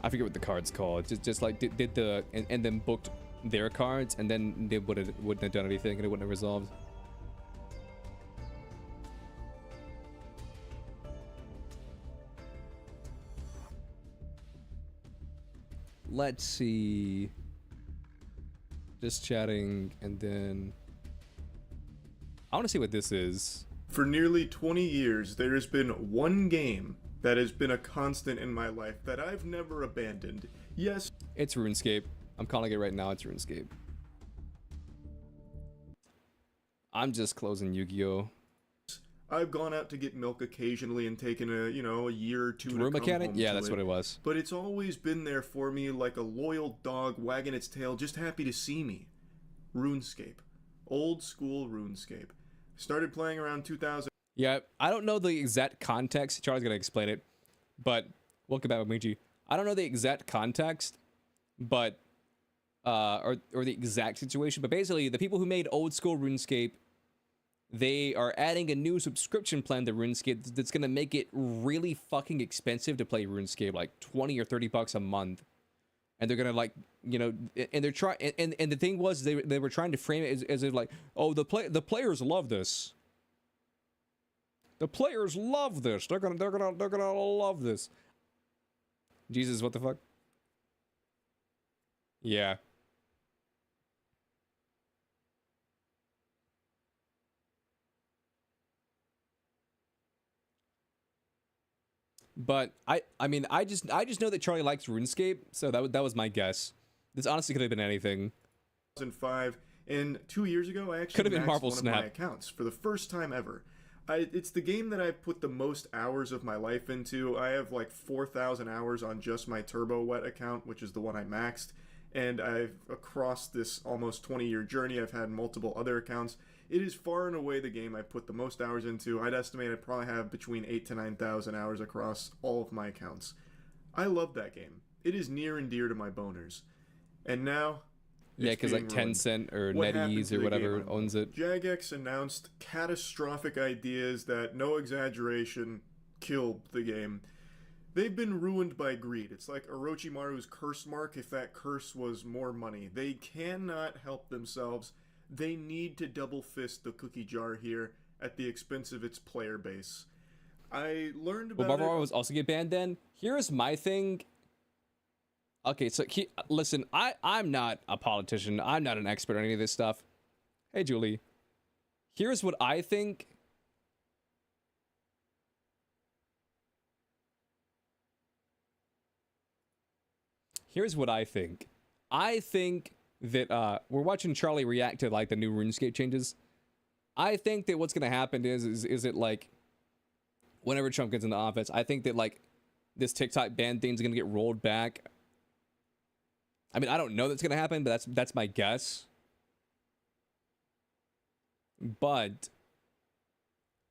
forget what the card's called. Just like did the, and then booked their cards, and then they wouldn't have done anything, and it wouldn't have resolved. Let's see. Just chatting, and then I want to see what this is. For nearly 20 years, there has been one game that has been a constant in my life that I've never abandoned. Yes, It's RuneScape. I'm calling it right now. It's RuneScape. I'm just closing Yu-Gi-Oh. I've gone out to get milk occasionally and taken a year or two to Room come mechanic? home Yeah, to that's what it was. But it's always been there for me like a loyal dog wagging its tail, just happy to see me. RuneScape. Old school RuneScape. Started playing around 2000. Yeah, I don't know the exact context. Charlie's gonna explain it, but welcome back, Michi. I don't know the exact context, but or the exact situation, but basically the people who made old school RuneScape, they are adding a new subscription plan to RuneScape that's gonna make it really fucking expensive to play RuneScape, like 20 or 30 bucks a month. And they're gonna like, and they're trying, and the thing was they were trying to frame it as if like, oh, the players love this. The players love this. They're gonna love this. Jesus, what the fuck? Yeah. But I mean I just know that Charlie likes RuneScape, so that was my guess. This honestly could have been anything. 2005, and 2 years ago I actually Could have been maxed Marvel one Snap. of my accounts for the first time ever. It's the game that I've put the most hours of my life into. I have like 4,000 hours on just my Turbo Wet account, which is the one I maxed. And I've, across this almost 20-year journey, I've had multiple other accounts. It is far and away the game I've put the most hours into. I'd estimate I probably have between 8,000 to 9,000 hours across all of my accounts. I love that game. It is near and dear to my boners. And now... Yeah, because like Tencent or NetEase or whatever owns it. Jagex announced catastrophic ideas that, no exaggeration, killed the game. They've been ruined by greed. It's like Orochimaru's curse mark if that curse was more money. They cannot help themselves. They need to double fist the cookie jar here at the expense of its player base. I learned about Will Marvel Rivals also get banned then? Here's my thing. Okay, so listen, I'm not a politician. I'm not an expert on any of this stuff. Hey, Julie. Here's what I think. Here's what I think. I think that we're watching Charlie react to like the new RuneScape changes. I think that what's gonna happen is it like whenever Trump gets into office, I think that like this TikTok ban thing's gonna get rolled back. I mean, I don't know that's gonna happen, but that's my guess. But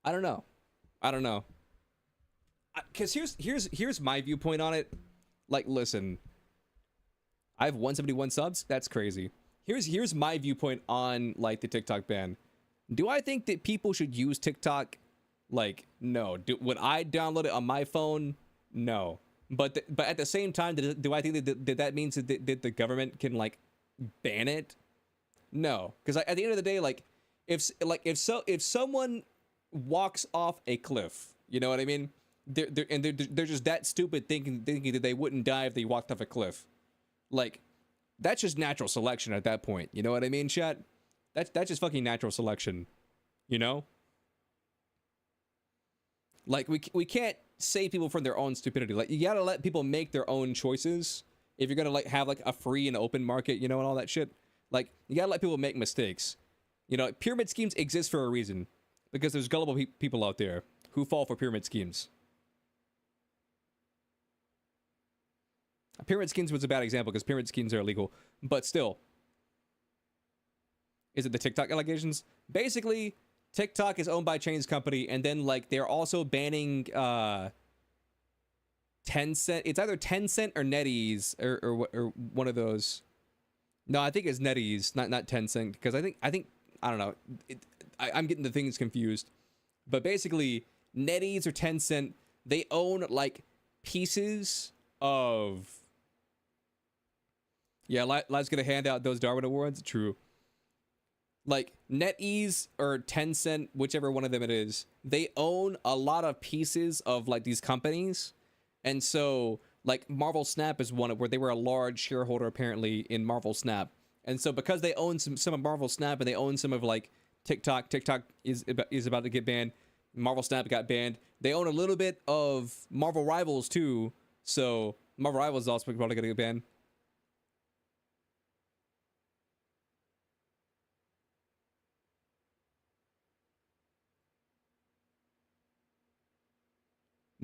I don't know. Because here's my viewpoint on it. Like, listen, I have 171 subs. That's crazy. Here's my viewpoint on like the TikTok ban. Do I think that people should use TikTok? Like, no. Would I download it on my phone? No. But at the same time, do I think that means that the government can like ban it? No, because at the end of the day, like if someone walks off a cliff, you know what I mean? They're just that stupid thinking that they wouldn't die if they walked off a cliff. Like, that's just natural selection at that point. You know what I mean, chat? That's just fucking natural selection. You know? Like, we can't save people from their own stupidity. Like, you gotta let people make their own choices if you're gonna like have like a free and open market, you know, and all that shit. Like, you gotta let people make mistakes. You know, pyramid schemes exist for a reason because there's gullible people out there who fall for pyramid schemes. Pyramid schemes was a bad example because pyramid schemes are illegal, but still. Is it the TikTok allegations? Basically, TikTok is owned by a Chinese company, and then like they're also banning Tencent. It's either Tencent or NetEase or one of those. No, I think it's NetEase, not Tencent, because I think I don't know. I'm getting the things confused, but basically NetEase or Tencent, they own like pieces of. Yeah, Liv's gonna hand out those Darwin Awards. True. Like, NetEase or Tencent, whichever one of them it is, they own a lot of pieces of, like, these companies. And so, like, Marvel Snap is one where they were a large shareholder, apparently, in Marvel Snap. And so, because they own some of Marvel Snap and they own some of, like, TikTok is about to get banned. Marvel Snap got banned. They own a little bit of Marvel Rivals, too. So, Marvel Rivals is also probably going to get banned.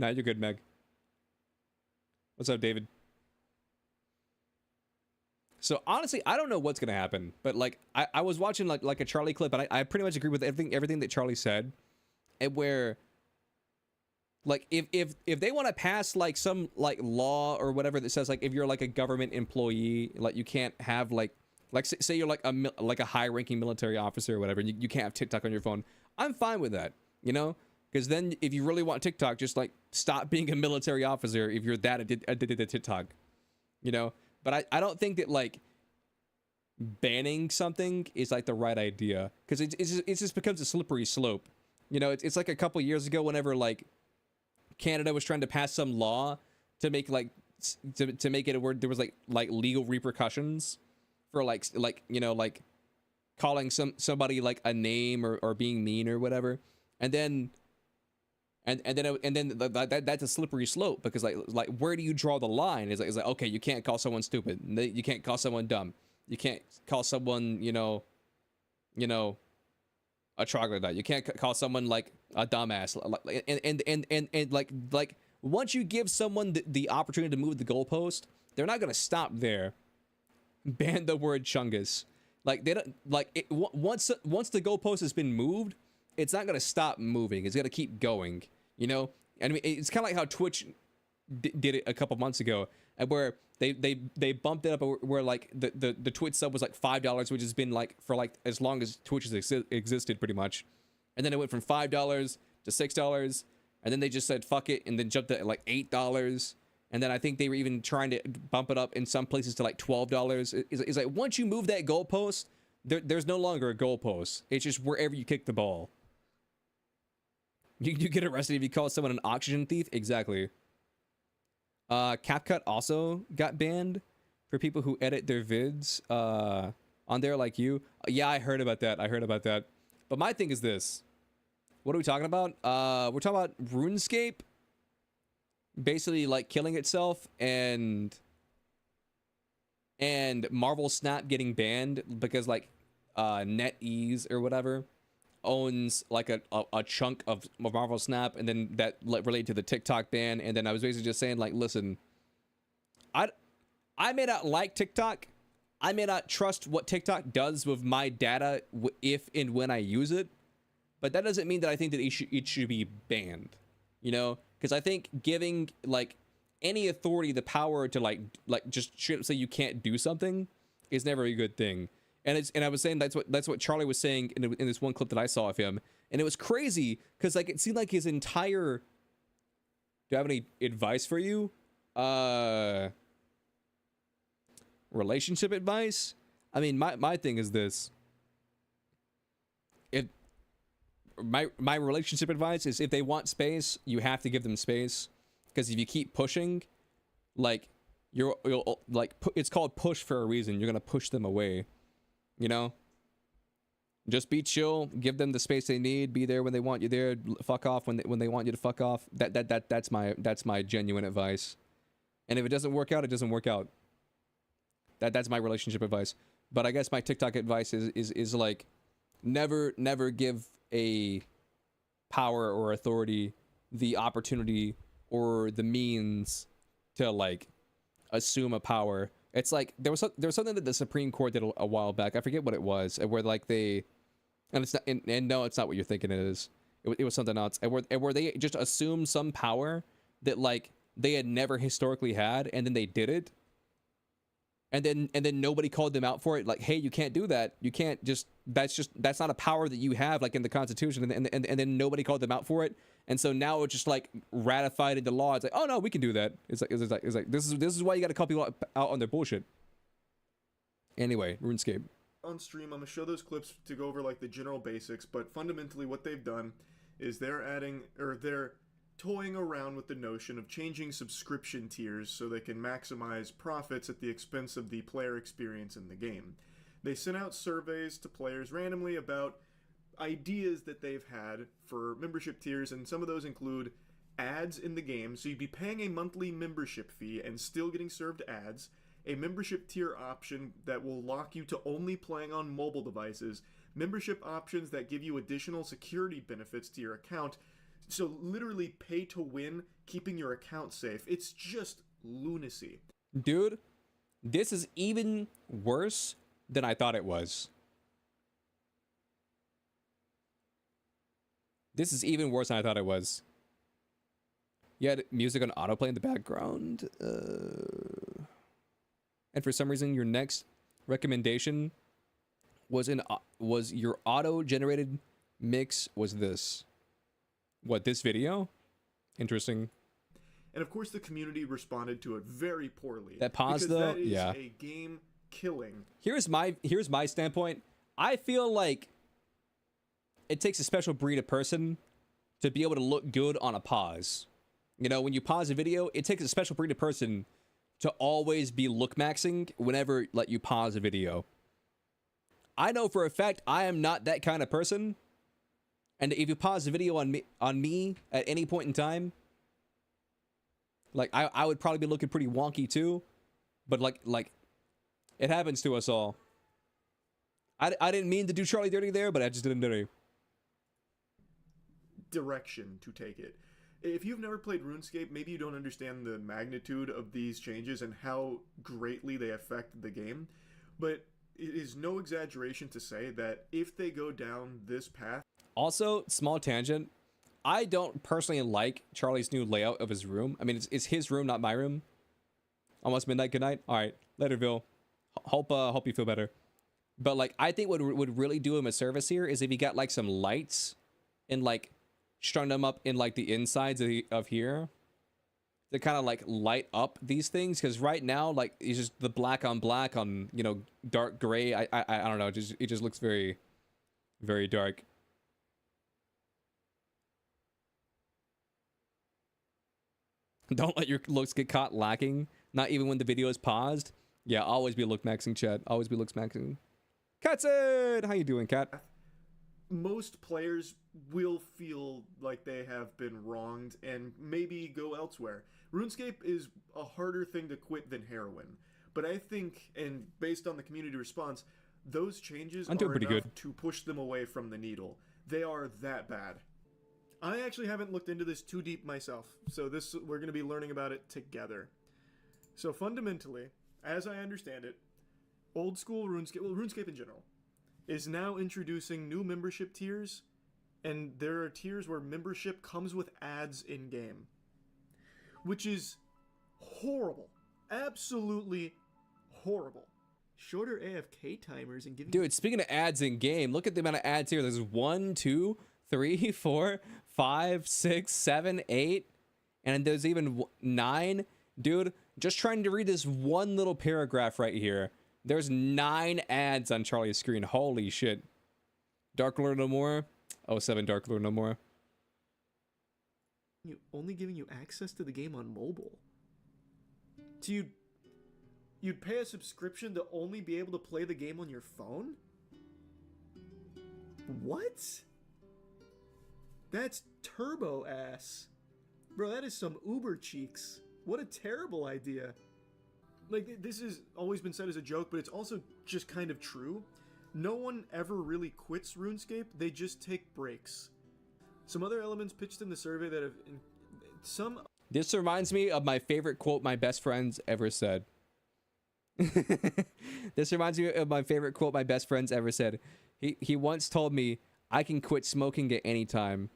Nah, you're good, Meg. What's up, David? So honestly, I don't know what's gonna happen, but like I was watching like a Charlie clip, and I pretty much agree with everything that Charlie said, and where like if they want to pass like some like law or whatever that says like if you're like a government employee, like you can't have like say you're like a high ranking military officer or whatever, and you can't have TikTok on your phone. I'm fine with that, you know. Because then, if you really want TikTok, just like stop being a military officer if you're that addicted to TikTok, you know. But I don't think that like banning something is like the right idea because it just becomes a slippery slope, you know. It's like a couple years ago whenever like Canada was trying to pass some law to make like to make it where there was like legal repercussions for like you know like calling somebody like a name or being mean or whatever, and then. And then that's a slippery slope because like where do you draw the line? It's like okay, you can't call someone stupid, you can't call someone dumb, you can't call someone you know a troglodyte, you can't call someone like a dumbass, and like once you give someone the opportunity to move the goalpost, they're not gonna stop there. Ban the word chungus. Like they don't like once the goalpost has been moved, it's not gonna stop moving. It's gonna keep going. You know, and I mean, it's kind of like how Twitch did it a couple months ago, and where they bumped it up where like the Twitch sub was like $5, which has been like for like as long as Twitch has existed pretty much, and then it went from $5 to $6 and then they just said fuck it, and then jumped to like $8, and then I think they were even trying to bump it up in some places to like $12. It's like once you move that goalpost, there's no longer a goalpost. It's just wherever you kick the ball. You get arrested if you call someone an oxygen thief. Exactly. CapCut also got banned for people who edit their vids on there like you. Yeah, I heard about that. But my thing is this. What are we talking about? We're talking about RuneScape basically like killing itself, and Marvel Snap getting banned because like NetEase or whatever owns like a chunk of Marvel Snap, and then that related to the TikTok ban. And then I was basically just saying like, listen, I may not like TikTok, I may not trust what TikTok does with my data if and when I use it, but that doesn't mean that I think that it should be banned, you know? Because I think giving like any authority the power to like just straight up say you can't do something is never a good thing. And I was saying that's what Charlie was saying in this one clip that I saw of him, and it was crazy because like it seemed like his entire. Do I have any advice for you? Relationship advice? I mean, my thing is this. My relationship advice is if they want space, you have to give them space, because if you keep pushing, like you'll like it's called push for a reason. You're gonna push them away, you know. Just be chill, give them the space they need, be there when they want you there, fuck off when they want you to fuck off. That's my genuine advice. And if it doesn't work out, it doesn't work out. That's my relationship advice. But I guess my TikTok advice is like never give a power or authority the opportunity or the means to like assume a power. It's like there was something that the Supreme Court did a while back. I forget what it was, where like they, and it's not, and no, it's not what you're thinking it is. It was something else, and where they just assumed some power that like they had never historically had, and then they did it. And then nobody called them out for it. Like, hey, you can't do that. You can't that's not a power that you have, like in the Constitution. And then nobody called them out for it. And so now it's just like ratified into law. It's like, oh no, we can do that. It's like this is why you got to call people out on their bullshit. Anyway, RuneScape. On stream, I'm gonna show those clips to go over like the general basics. But fundamentally, what they've done is they're toying around with the notion of changing subscription tiers so they can maximize profits at the expense of the player experience in the game. They sent out surveys to players randomly about ideas that they've had for membership tiers, and some of those include ads in the game, so you'd be paying a monthly membership fee and still getting served ads, a membership tier option that will lock you to only playing on mobile devices, membership options that give you additional security benefits to your account. So literally pay to win, keeping your account safe. It's just lunacy. Dude, this is even worse than I thought it was. This is even worse than I thought it was. You had music on autoplay in the background. And for some reason, your next recommendation was your auto-generated mix was this. What, this video? Interesting. And of course the community responded to it very poorly. That pause because though, that is yeah. a game killing. Here's my standpoint. I feel like it takes a special breed of person to be able to look good on a pause. You know, when you pause a video, it takes a special breed of person to always be look maxing whenever like you pause a video. I know for a fact I am not that kind of person. And if you pause the video on me at any point in time, like I would probably be looking pretty wonky too, but like it happens to us all. I didn't mean to do Charlie dirty there, but I just did him dirty. Direction to take it. If you've never played RuneScape, maybe you don't understand the magnitude of these changes and how greatly they affect the game, but it is no exaggeration to say that if they go down this path. Also, small tangent, I don't personally like Charlie's new layout of his room. I mean, it's his room, not my room. Almost midnight, good night. All right, laterville. Hope you feel better. But like, I think what would really do him a service here is if he got like some lights and like strung them up in like the insides of here to kind of like light up these things, because right now like it's just the black on black on, you know, dark gray. I don't know, it just looks very, very dark. Don't let your looks get caught lacking, not even when the video is paused. Yeah, always be look maxing, chat. Always be look maxing. Catson, how you doing, Cat? Most players will feel like they have been wronged and maybe go elsewhere. RuneScape is a harder thing to quit than heroin, but I think, and based on the community response, those changes are enough to push them away from the needle. They are that bad. I actually haven't looked into this too deep myself, so we're going to be learning about it together. So fundamentally, as I understand it, old school RuneScape, well, RuneScape in general, is now introducing new membership tiers, and there are tiers where membership comes with ads in-game, which is horrible. Absolutely horrible. Shorter AFK timers and giving... Dude, speaking of ads in-game, look at the amount of ads here. There's 1, 2, 3, 4, 5, 6, 7, 8, and there's even 9. Dude, just trying to read this one little paragraph right here. There's 9 ads on Charlie's screen. Holy shit. Dark Lord no more. 07 Dark Lord no more. Only giving you access to the game on mobile. So you'd pay a subscription to only be able to play the game on your phone? What? That's turbo ass. Bro, that is some Uber cheeks. What a terrible idea. Like, this has always been said as a joke, but it's also just kind of true. No one ever really quits RuneScape, they just take breaks. Some other elements pitched in the survey that have... This reminds me of my favorite quote my best friends ever said. This reminds me of my favorite quote my best friends ever said. He once told me, I can quit smoking at any time.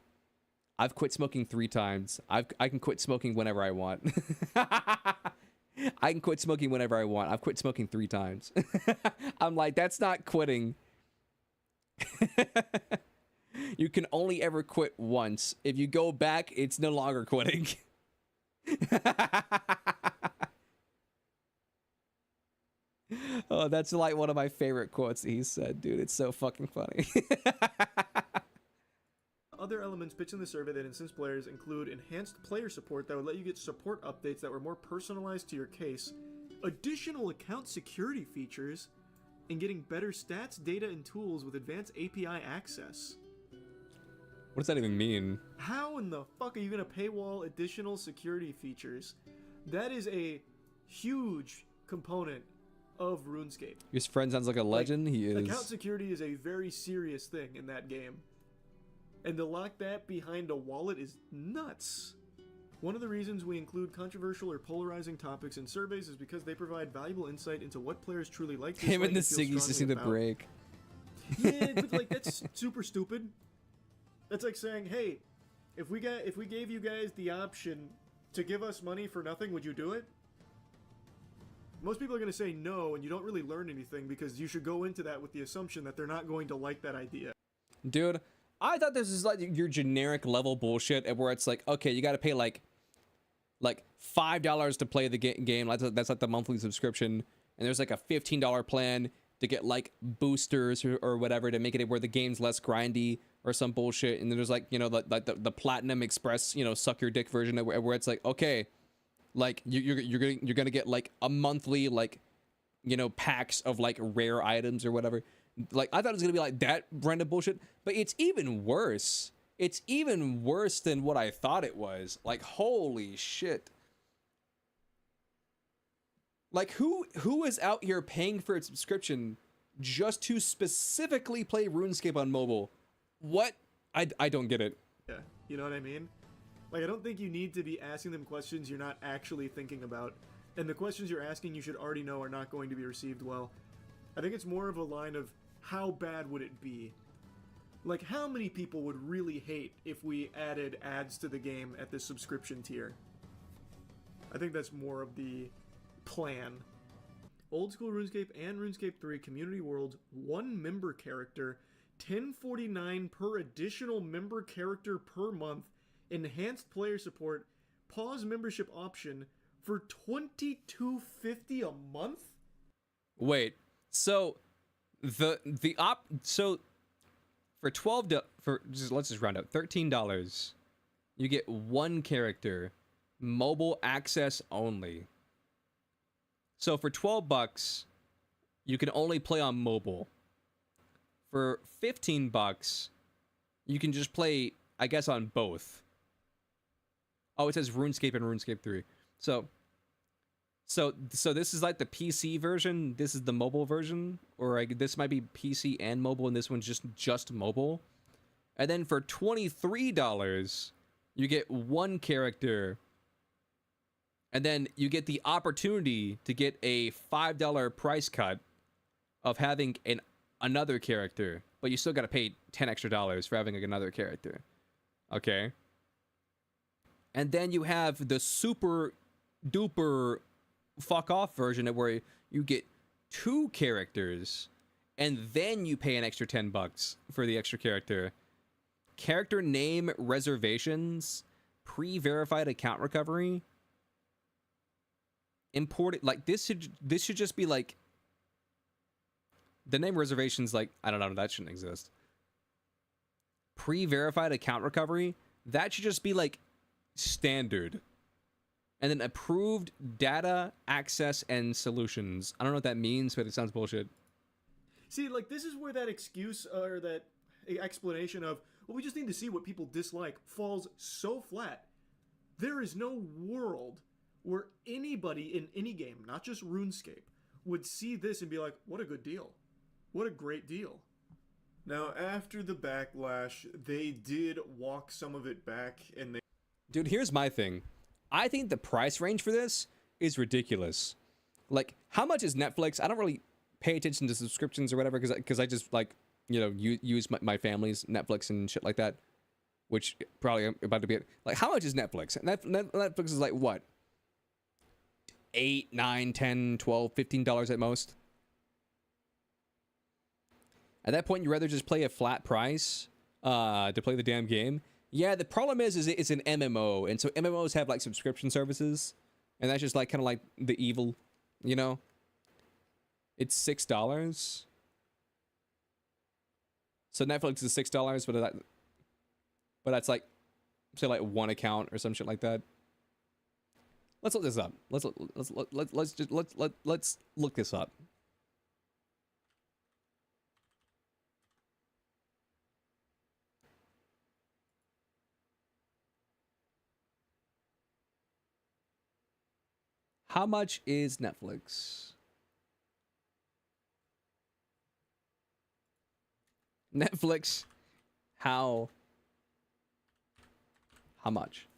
I've quit smoking 3 times. I can quit smoking whenever I want. I can quit smoking whenever I want. I've quit smoking 3 times. I'm like, that's not quitting. You can only ever quit once. If you go back, it's no longer quitting. Oh, that's like one of my favorite quotes he said, dude. It's so fucking funny. Other elements pitched in the survey that incent players include enhanced player support that would let you get support updates that were more personalized to your case, additional account security features, and getting better stats, data, and tools with advanced API access. What does that even mean? How in the fuck are you going to paywall additional security features? That is a huge component of RuneScape. Your friend sounds like a legend. He is. Account security is a very serious thing in that game. And to lock that behind a wallet is nuts. One of the reasons we include controversial or polarizing topics in surveys is because they provide valuable insight into what players truly like. Him and the Siggies just need to break. Yeah, but like that's super stupid. That's like saying, hey, if we gave you guys the option to give us money for nothing, would you do it? Most people are going to say no, and you don't really learn anything because you should go into that with the assumption that they're not going to like that idea. Dude, I thought this is like your generic level bullshit where it's like, okay, you got to pay like $5 to play the game. That's like the monthly subscription. And there's like a $15 plan to get like boosters or whatever to make it where the game's less grindy or some bullshit. And then there's like, you know, the Platinum Express, you know, suck your dick version where it's like, okay, like you're gonna get like a monthly, like, you know, packs of like rare items or whatever. Like, I thought it was gonna be like that brand of bullshit, but it's even worse. It's even worse than what I thought it was. Like, holy shit. Like, who is out here paying for a subscription just to specifically play RuneScape on mobile? What? I don't get it. Yeah, you know what I mean? Like, I don't think you need to be asking them questions you're not actually thinking about. And the questions you're asking you should already know are not going to be received well. I think it's more of a line of, how bad would it be? Like, how many people would really hate if we added ads to the game at this subscription tier? I think that's more of the plan. Old school RuneScape and RuneScape 3 Community World's one member character $10.49 per additional member character per month, enhanced player support, pause membership option for $22.50 a month? Wait, so so for let's just round up $13, you get one character, mobile access only. So for $12, you can only play on mobile. For $15, you can just play, I guess, on both. Oh, it says RuneScape and RuneScape 3. So this is like the PC version. This is the mobile version, or like this might be PC and mobile, and this one's just mobile. And then for $23, you get one character, and then you get the opportunity to get a $5 price cut of having another character, but you still got to pay $10 extra for having another character. Okay. And then you have the super duper fuck off version of where you get two characters and then you pay an extra $10 for the extra character. Character name reservations, pre-verified account recovery, imported. Like this should just be like the name reservations. Like, I don't know, that shouldn't exist. Pre-verified account recovery, that should just be like standard. And then approved data access and solutions. I don't know what that means, but it sounds bullshit. See, like, this is where that excuse or that explanation of, well, we just need to see what people dislike falls so flat. There is no world where anybody in any game, not just RuneScape, would see this and be like, what a good deal. What a great deal. Now, after the backlash, they did walk some of it back, and they... Dude, here's my thing. I think the price range for this is ridiculous. Like, how much is Netflix? I don't really pay attention to subscriptions or whatever, because I just, like, you know, use my family's Netflix and shit like that, which probably I'm about to be... Like, how much is Netflix? Netflix is like, what? $8, $9, $10, $12, $15 at most? At that point, you'd rather just play a flat price to play the damn game. Yeah, the problem is it's an MMO, and so MMOs have like subscription services, and that's just like kind of like the evil, you know. It's $6, so Netflix is $6, but that's like, say like one account or some shit like that. Let's look this up. Let's look this up. How much is Netflix? Netflix, how much?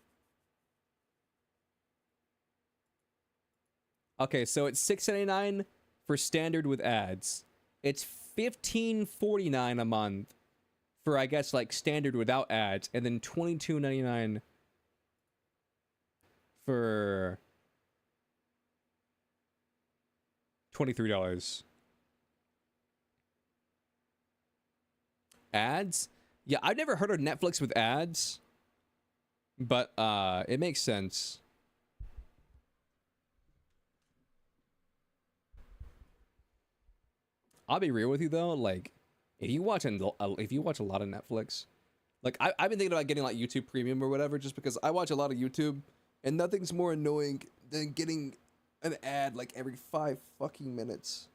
Okay, so it's $6.99 for standard with ads. It's $15.49 a month for, I guess, like standard without ads, and then $22.99 for $23. Ads? Yeah, I've never heard of Netflix with ads, but it makes sense. I'll be real with you though, like if you watch a lot of Netflix, like I've been thinking about getting like YouTube Premium or whatever, just because I watch a lot of YouTube, and nothing's more annoying than getting an ad like every 5 fucking minutes.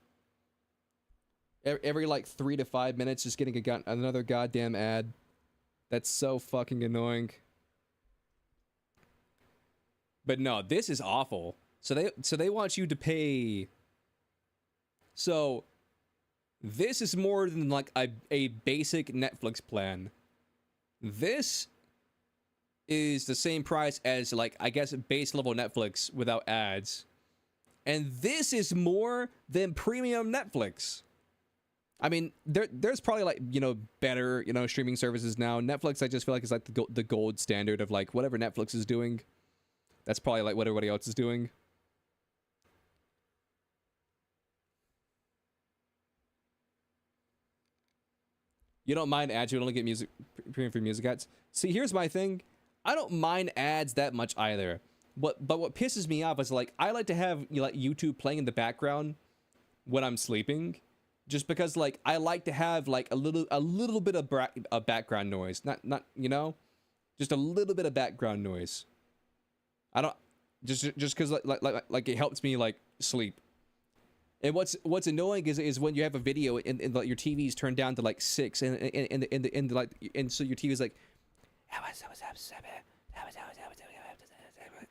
Every like 3 to 5 minutes, just getting another goddamn ad. That's so fucking annoying. But no, this is awful. So they want you to pay. So this is more than like a basic Netflix plan. This is the same price as like, I guess, base level Netflix without ads. And this is more than premium Netflix. I mean, there's probably like, you know, better, you know, streaming services now. Netflix, I just feel like is like the gold standard of like whatever Netflix is doing. That's probably like what everybody else is doing. You don't mind ads, you only get music premium for music ads. See, here's my thing. I don't mind ads that much either. But what pisses me off is like I like to have like YouTube playing in the background when I'm sleeping, just because like I like to have like a little bit of background noise, not you know, just a little bit of background noise. I don't just because like it helps me like sleep. And what's annoying is when you have a video and like your TV's turned down to like 6 and like and so your TV's like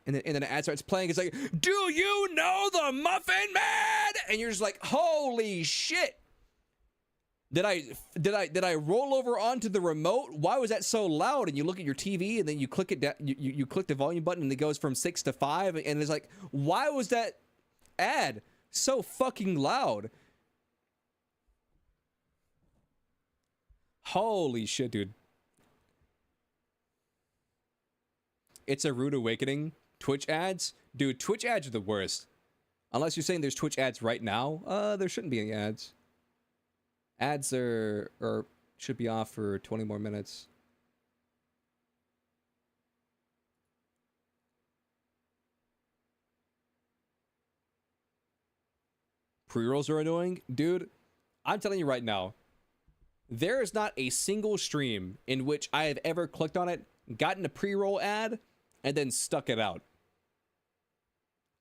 and then an ad starts playing. It's like, do you know the Muffin Man? And you're just like, holy shit! Did I roll over onto the remote? Why was that so loud? And you look at your TV and then you click it down. You click the volume button and it goes from 6 to 5. And it's like, why was that ad so fucking loud? Holy shit, dude! It's a rude awakening. Twitch ads? Dude, Twitch ads are the worst. Unless you're saying there's Twitch ads right now, there shouldn't be any ads. Ads should be off for 20 more minutes. Pre-rolls are annoying? Dude, I'm telling you right now, there is not a single stream in which I have ever clicked on it, gotten a pre-roll ad, and then stuck it out.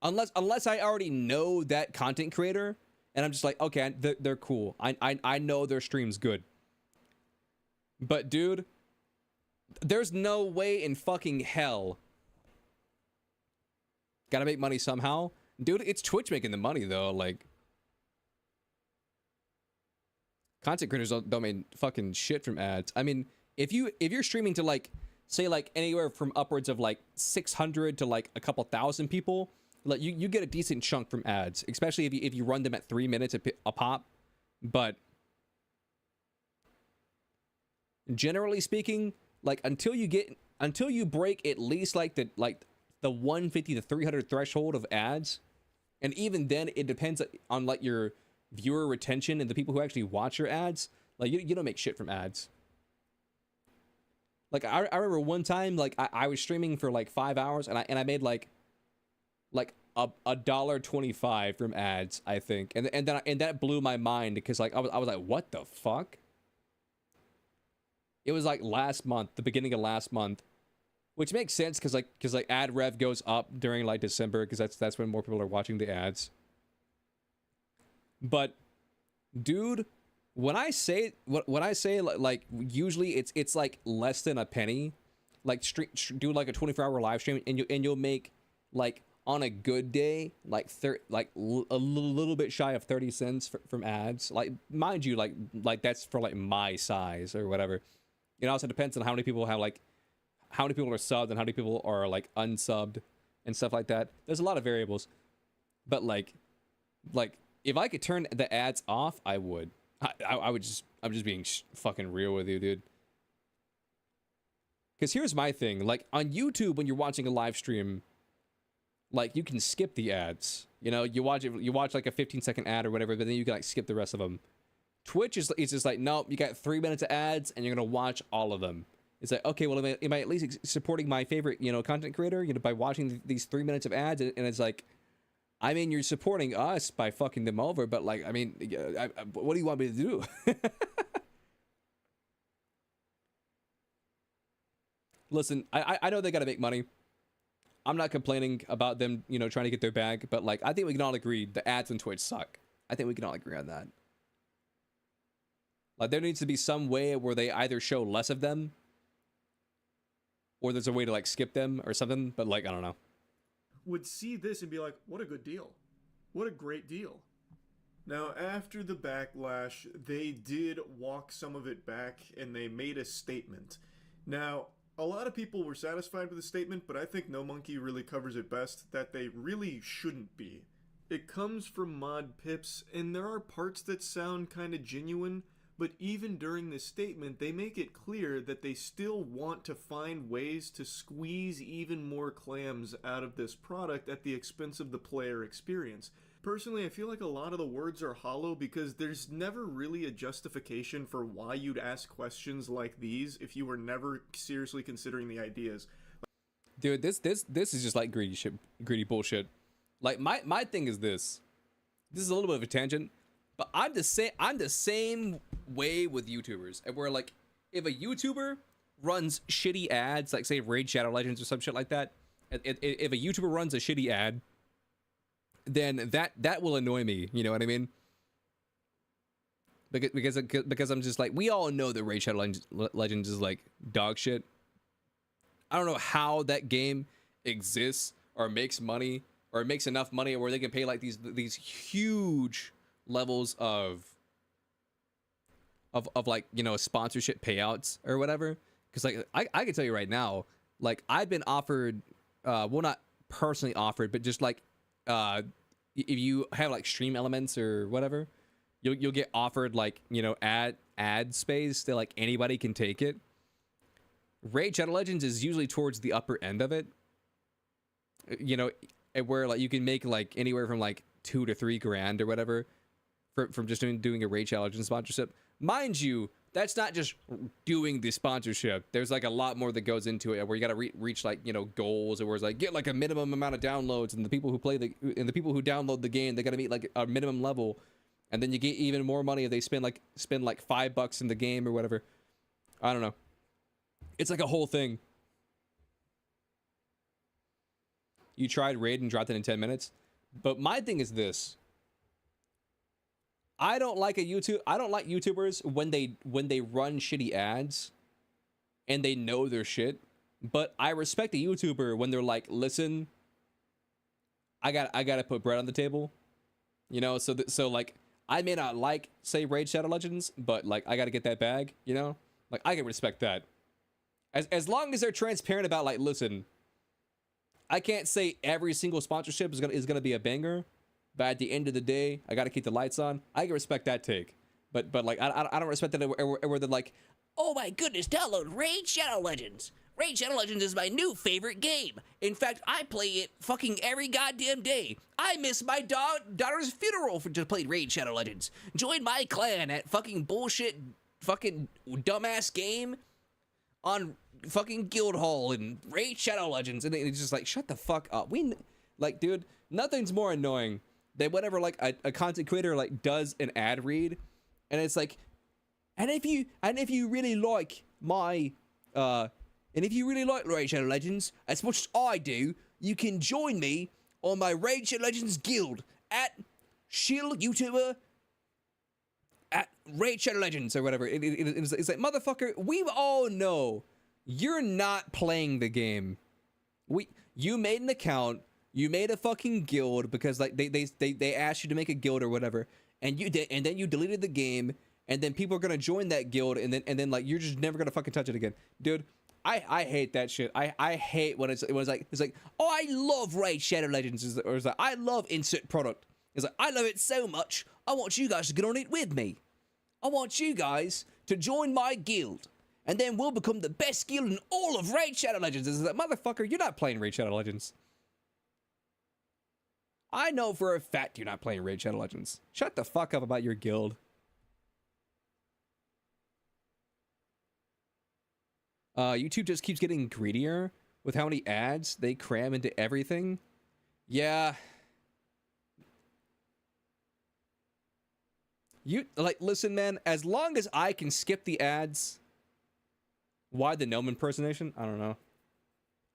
Unless I already know that content creator, and I'm just like, okay, they're cool. I know their stream's good. But dude, there's no way in fucking hell. Gotta make money somehow. Dude, it's Twitch making the money though, like. Content creators don't make fucking shit from ads. I mean, if you're streaming to like, say like anywhere from upwards of like 600 to like a couple thousand people, like you get a decent chunk from ads, especially if you run them at 3 minutes a pop. But generally speaking, like until you break at least like the 150 to 300 threshold of ads, and even then it depends on like your viewer retention and the people who actually watch your ads. Like you don't make shit from ads. Like I remember one time like I was streaming for like 5 hours and I made like $1.25 from ads, I think, and that blew my mind because like I was like, what the fuck? It was like last month, the beginning of last month, which makes sense because ad rev goes up during like December because that's when more people are watching the ads. But dude, when I say like usually it's like less than a penny, like do like a 24-hour live stream and you'll make like on a good day like a little bit shy of 30 cents from ads. Like mind you, like that's for like my size or whatever. It also depends on how many people have like how many people are subbed and how many people are like unsubbed and stuff like that. There's a lot of variables, but like if I could turn the ads off, I would. I would just. I'm just being fucking real with you, dude. Because here's my thing. Like on YouTube, when you're watching a live stream, like you can skip the ads. You know, you watch like a 15-second ad or whatever, but then you can like skip the rest of them. Twitch is just like, nope, you got 3 minutes of ads and you're gonna watch all of them. It's like, okay, well, am I at least supporting my favorite, you know, content creator, you know, by watching these 3 minutes of ads? And it's like, I mean, you're supporting us by fucking them over, but like, I mean, what do you want me to do? Listen, I know they gotta make money. I'm not complaining about them, you know, trying to get their bag, but like, I think we can all agree the ads on Twitch suck. I think we can all agree on that. Like, there needs to be some way where they either show less of them, or there's a way to like skip them or something, but like, I don't know. Would see this and be like, what a good deal. What a great deal. Now, after the backlash, they did walk some of it back and they made a statement. Now, a lot of people were satisfied with the statement, but I think No Monkey really covers it best, that they really shouldn't be. It comes from Mod Pips, and there are parts that sound kinda genuine, but even during this statement, they make it clear that they still want to find ways to squeeze even more clams out of this product at the expense of the player experience. personally, I feel like a lot of the words are hollow because there's never really a justification for why you'd ask questions like these if you were never seriously considering the ideas. Dude, this is just like greedy bullshit. Like my thing is this. This is a little bit of a tangent, but I'm the same way with YouTubers. And where like if a YouTuber runs shitty ads, like say Raid Shadow Legends or some shit like that, if a YouTuber runs a shitty ad, then that will annoy me. You know what I mean? Because I'm just like, we all know that Raid Shadow Legends is like dog shit. I don't know how that game exists or makes money or makes enough money where they can pay like these huge levels of like, you know, sponsorship payouts or whatever. Because like I can tell you right now, like I've been offered, well, not personally offered, but just like if you have like stream elements or whatever, you'll get offered like, you know, ad space that like anybody can take it. Raid Shadow Legends is usually towards the upper end of it, you know, where like you can make like anywhere from like $2 to $3 grand or whatever from just doing a Raid Shadow Legends sponsorship. Mind you, that's not just doing the sponsorship. There's like a lot more that goes into it, where you got to reach like, you know, goals, or where it's like get like a minimum amount of downloads, and the people who play the people who download the game, they got to meet like a minimum level, and then you get even more money if they spend like $5 in the game or whatever. I don't know. It's like a whole thing. You tried Raid and dropped it in 10 minutes. But my thing is this. I don't like YouTubers when they run shitty ads and they know their shit. But I respect a YouTuber when they're like, listen, I gotta put bread on the table. You know, so like I may not like, say, Raid Shadow Legends, but like I gotta get that bag, you know? Like I can respect that. As long as they're transparent about like, listen, I can't say every single sponsorship is gonna be a banger, but at the end of the day, I gotta keep the lights on. I can respect that take, but like I don't respect that where they're like, oh my goodness, download Raid Shadow Legends. Raid Shadow Legends is my new favorite game. In fact, I play it fucking every goddamn day. I miss my daughter's funeral to play Raid Shadow Legends. Join my clan at fucking bullshit, fucking dumbass game on fucking Guildhall and Raid Shadow Legends, and it's just like, shut the fuck up. Like, dude, nothing's more annoying than whenever like a content creator like does an ad read, and it's like, and if you really like my and if you really like Raid Shadow Legends as much as I do, you can join me on my Raid Shadow Legends guild at Shield YouTuber at Raid Shadow Legends or whatever. It's like, motherfucker, we all know you're not playing the game. You made an account, you made a fucking guild because like they asked you to make a guild or whatever, and you did, and then you deleted the game, and then people are gonna join that guild, and then like you're just never gonna fucking touch it again, dude. I hate that shit. I hate when it's like, oh, I love Raid Shadow Legends, or it's like, I love insert product. It's like, I love it so much, I want you guys to get on it with me. I want you guys to join my guild, and then we'll become the best guild in all of Raid Shadow Legends. It's like, motherfucker, you're not playing Raid Shadow Legends. I know for a fact you're not playing Raid Shadow Legends. Shut the fuck up about your guild. YouTube just keeps getting greedier with how many ads they cram into everything. Yeah. You, like, listen, man, as long as I can skip the ads. Why the gnome impersonation? I don't know.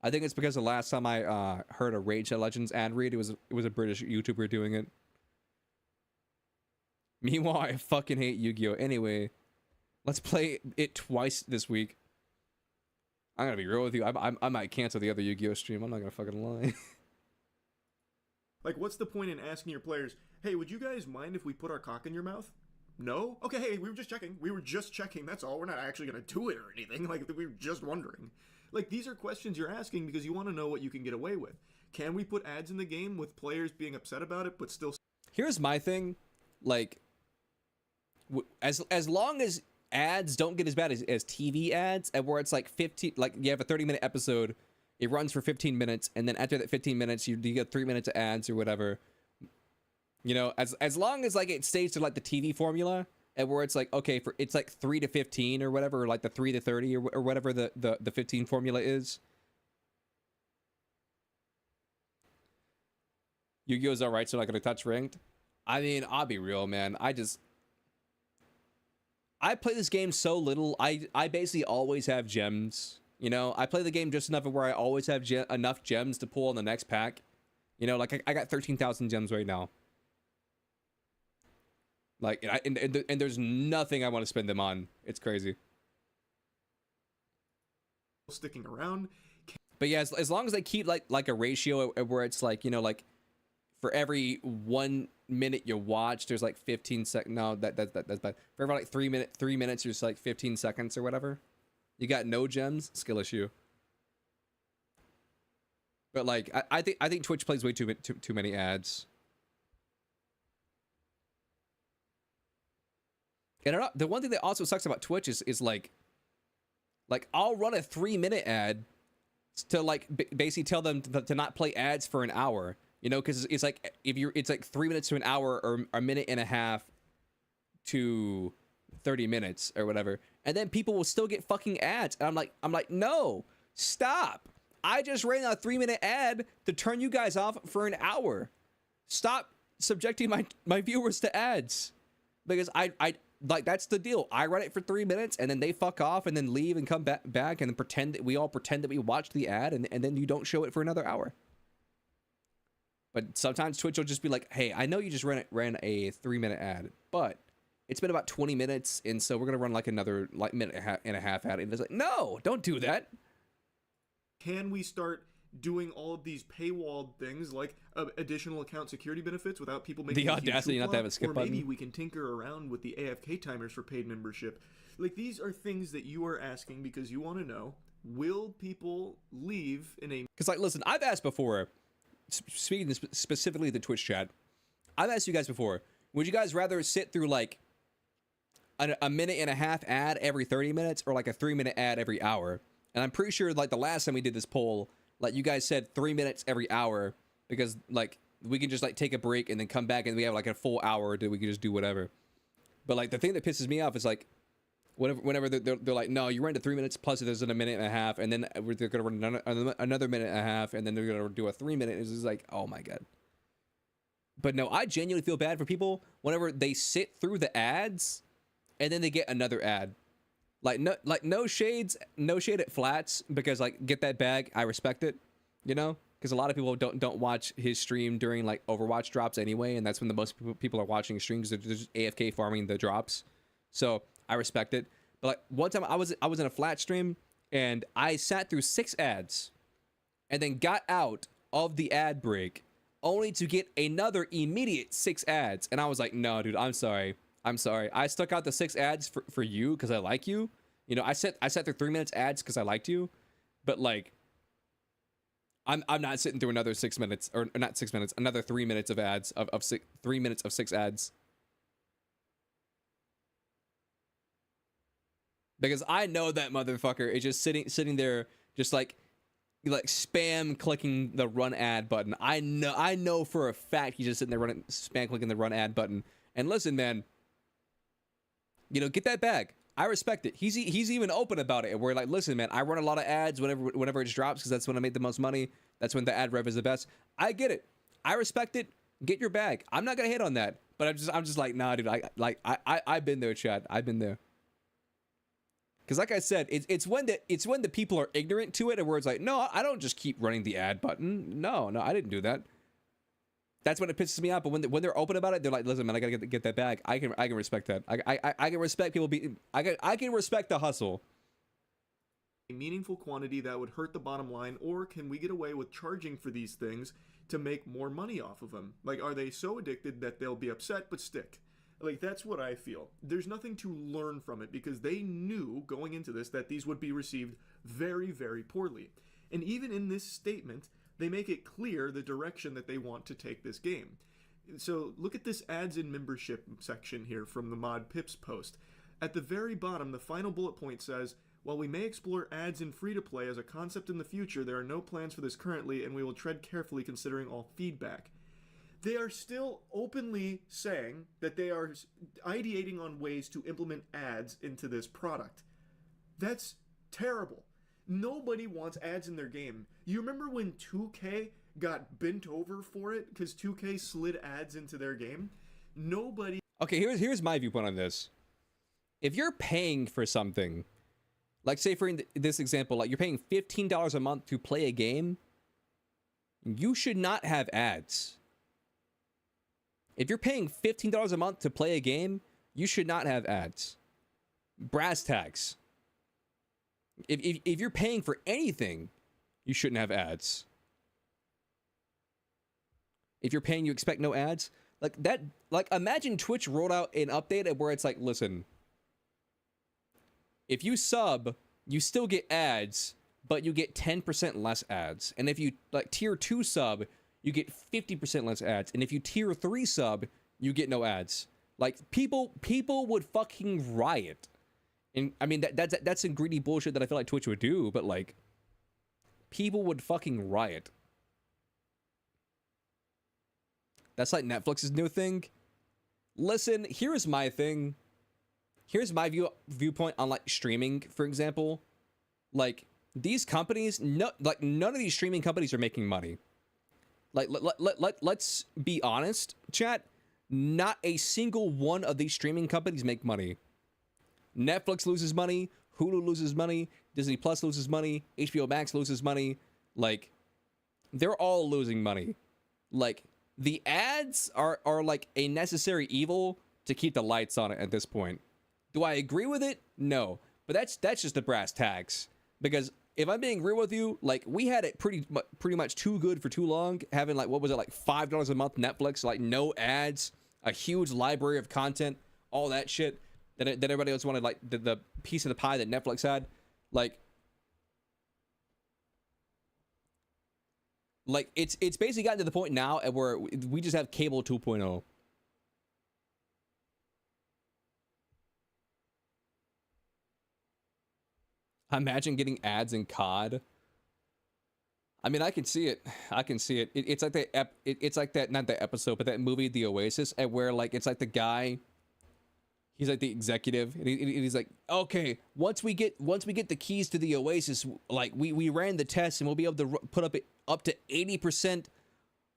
I think it's because the last time I heard a Raid Shadow Legends ad read, it was a British YouTuber doing it. Meanwhile, I fucking hate Yu-Gi-Oh! Anyway, let's play it twice this week. I'm gonna be real with you. I might cancel the other Yu-Gi-Oh! Stream. I'm not gonna fucking lie. Like, what's the point in asking your players, hey, would you guys mind if we put our cock in your mouth? No? Okay, hey, we were just checking. We were just checking, that's all. We're not actually gonna do it or anything. Like, we were just wondering. Like, these are questions you're asking because you want to know what you can get away with. Can we put ads in the game with players being upset about it, but still... Here's my thing. Like, as long as ads don't get as bad as TV ads, and where it's like 15, like you have a 30-minute episode, it runs for 15 minutes, and then after that 15 minutes, you get 3 minutes of ads or whatever. You know, as long as like it stays to like the TV formula, and where it's like, okay, for it's like 3 to 15 or whatever, or like the 3 to 30 or whatever the 15 formula is. Yu-Gi-Oh's alright, so not gonna touch ranked. I mean, I'll be real, man. I play this game so little. I basically always have gems. You know, I play the game just enough where I always have enough gems to pull in the next pack. You know, like I got 13,000 gems right now. Like, and there's nothing I want to spend them on. It's crazy. Sticking around. But yeah, as long as they keep like a ratio where it's like, you know, like for every 1 minute you watch, there's like 15 seconds. No, that's bad. For every like 3 minutes, there's like 15 seconds or whatever. You got no gems, skill issue. But like, I think Twitch plays way too many ads. And the one thing that also sucks about Twitch is like I'll run a 3-minute ad to like basically tell them to not play ads for an hour, you know, because it's like it's like 3 minutes to an hour or a minute and a half to 30 minutes or whatever, and then people will still get fucking ads, and I'm like, no, stop! I just ran a 3-minute ad to turn you guys off for an hour. Stop subjecting my viewers to ads, because I like, that's the deal. I run it for 3 minutes and then they fuck off and then leave and come back and then pretend that we watched the ad, and then you don't show it for another hour. But sometimes Twitch will just be like, hey, I know you just ran a 3-minute ad, but it's been about 20 minutes, and so we're gonna run like another like minute and a half ad. And it's like, no, don't do that. Can we start doing all of these paywalled things like additional account security benefits without people making the audacity not to have a skip button? Or maybe we can tinker around with the AFK timers for paid membership. Like, these are things that you are asking because you want to know, will people leave in a... Because, like, listen, I've asked before, speaking specifically the Twitch chat, I've asked you guys before, would you guys rather sit through like a minute and a half ad every 30 minutes or like a 3-minute ad every hour? And I'm pretty sure like the last time we did this poll, like, you guys said 3 minutes every hour because, like, we can just, like, take a break and then come back and we have, like, a full hour that we can just do whatever. But, like, the thing that pisses me off is, like, whenever they're like, no, you ran to 3 minutes plus there's a minute and a half, and then they're going to run another minute and a half, and then they're going to do a 3 minute. It's just like, oh, my God. But, no, I genuinely feel bad for people whenever they sit through the ads and then they get another ad. Like, no shade at Flats, because, like, get that bag, I respect it, you know, because a lot of people don't watch his stream during like Overwatch drops anyway, and that's when the most people are watching streams. They're just AFK farming the drops, so I respect it. But like, one time I was in a Flat stream and I sat through 6 ads, and then got out of the ad break only to get another immediate 6 ads, and I was like, no, dude, I'm sorry. I stuck out the 6 ads for you because I like you. You know, I sat through 3 minutes ads because I liked you, but like, I'm not sitting through another 6 minutes, or not 6 minutes, another 3 minutes of ads of 3 minutes of 6 ads. Because I know that motherfucker is just sitting there, just like spam clicking the run ad button. I know for a fact he's just sitting there spam clicking the run ad button. And listen, man, you know, get that bag. I respect it. He's even open about it. We're like, listen, man, I run a lot of ads whenever it drops because that's when I make the most money. That's when the ad rev is the best. I get it. I respect it. Get your bag. I'm not gonna hate on that. But I'm just like, nah, dude. I've been there, Chad. I've been there. Because like I said, it's when the people are ignorant to it, and where it's like, no, I don't just keep running the ad button. No, I didn't do that. That's when it pisses me off. But when they're open about it, they're like, listen, man, I gotta get that bag. I can respect that. I can respect people I can respect the hustle. A meaningful quantity that would hurt the bottom line, or can we get away with charging for these things to make more money off of them? Like, are they so addicted that they'll be upset but stick? Like, that's what I feel. There's nothing to learn from it because they knew going into this that these would be received very, very poorly. And even in this statement, they make it clear the direction that they want to take this game. So look at this ads in membership section here from the mod Pips post. At the very bottom, the final bullet point says, while we may explore ads in free-to-play as a concept in the future, there are no plans for this currently, and we will tread carefully considering all feedback. they are still openly saying that they are ideating on ways to implement ads into this product. That's terrible. Nobody wants ads in their game. You remember when 2K got bent over for it because 2K slid ads into their game? Nobody. Okay, here's my viewpoint on this. If you're paying for something, like say for this example, like you're paying $15 a month to play a game, you should not have ads. If you're paying $15 a month to play a game, you should not have ads. Brass tags. If you're paying for anything, you shouldn't have ads. If you're paying, you expect no ads. Like that, like imagine Twitch rolled out an update where it's like, listen, if you sub, you still get ads, but you get 10% less ads. And if you like tier 2 sub, you get 50% less ads. And if you tier 3 sub, you get no ads. Like people would fucking riot. And I mean that's some greedy bullshit that I feel like Twitch would do, but like people would fucking riot. That's like Netflix's new thing. Listen, here's my thing. Here's my viewpoint on like streaming, for example. Like these companies, none of these streaming companies are making money. Like let's be honest, chat. Not a single one of these streaming companies make money. Netflix loses money, Hulu loses money, Disney Plus loses money, HBO Max loses money. Like they're all losing money. Like the ads are like a necessary evil to keep the lights on it at this point. Do I agree with it? No. But that's just the brass tacks. Because if I'm being real with you, like we had it pretty much too good for too long, having like what was it, like $5 a month Netflix, like no ads, a huge library of content, all that shit that everybody else wanted, like the piece of the pie that Netflix had. Like it's basically gotten to the point now where we just have cable 2.0. Imagine getting ads in COD. I mean, I can see it. I can see it. It's like it's like that, not that episode, but that movie, The Oasis, and where like it's like the guy. He's like the executive, and he's like, okay, once we get the keys to the Oasis, like we ran the test, and we'll be able to put up to 80%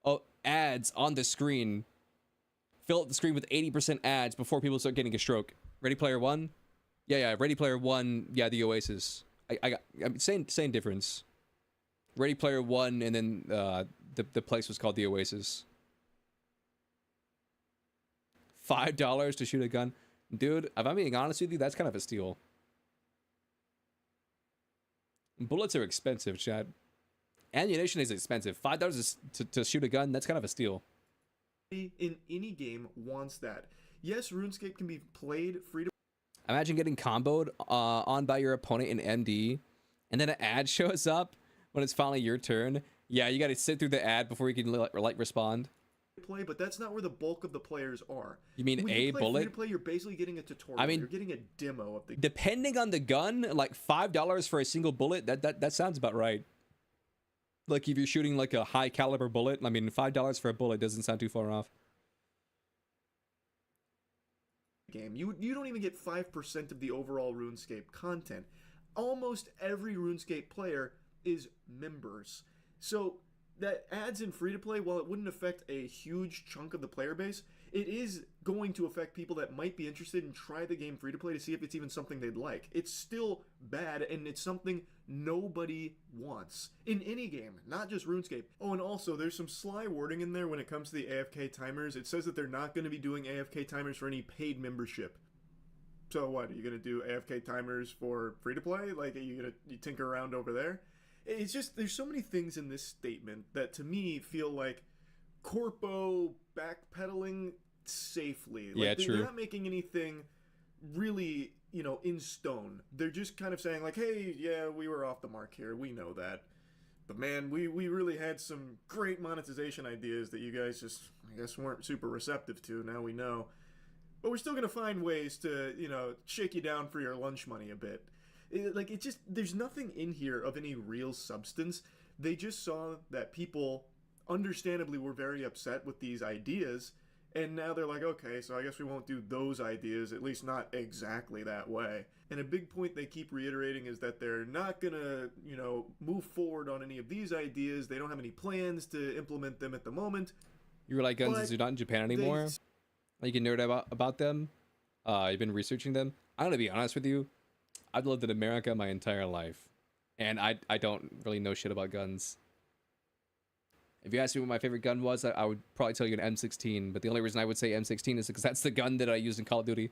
of ads on the screen. Fill up the screen with 80% ads before people start getting a stroke. Ready Player One? Yeah, Ready Player One, yeah, the Oasis. I mean, same difference. Ready Player One, and then the place was called the Oasis. $5 to shoot a gun. Dude, if I'm being honest with you, that's kind of a steal. Bullets are expensive, Chad. Ammunition is expensive. $5 to shoot a gun, that's kind of a steal. In any game wants that. Yes, RuneScape can be played free to. Imagine getting comboed on by your opponent in MD, and then an ad shows up when it's finally your turn. Yeah, you got to sit through the ad before you can like respond. Play, but that's not where the bulk of the players are. You mean when a you play bullet? Free to play, you're basically getting a tutorial. I mean, you're getting a demo of the. Depending on the gun, like $5 for a single bullet. That sounds about right. Like if you're shooting like a high caliber bullet, I mean $5 for a bullet doesn't sound too far off. Game. You don't even get 5% of the overall RuneScape content. Almost every RuneScape player is members. So that ads in free to play, while it wouldn't affect a huge chunk of the player base, it is going to affect people that might be interested in try the game free to play to see if it's even something they'd like. It's still bad, and it's something nobody wants in any game, not just RuneScape. Oh, and also there's some sly wording in there when it comes to the AFK timers. It says that they're not going to be doing AFK timers for any paid membership. So what, are you going to do AFK timers for free to play? Like, are you going to tinker around over there? It's just, there's so many things in this statement that to me feel like corpo backpedaling safely. Like, yeah, true. They're not making anything really, in stone. They're just kind of saying like, hey, yeah, we were off the mark here. We know that. But man, we really had some great monetization ideas that you guys just, I guess, weren't super receptive to. Now we know. But we're still going to find ways to, shake you down for your lunch money a bit. It's just, there's nothing in here of any real substance. They just saw that people understandably were very upset with these ideas, and now they're like, okay, so I guess we won't do those ideas, at least not exactly that way. And a big point they keep reiterating is that they're not gonna, move forward on any of these ideas. They don't have any plans to implement them at the moment. You realize guns But are not in Japan anymore? You can nerd about them. You've been researching them. I'm gonna be honest with you. I've lived in America my entire life, and I don't really know shit about guns. If you asked me what my favorite gun was, I would probably tell you an M16, but the only reason I would say M16 is because that's the gun that I used in Call of Duty.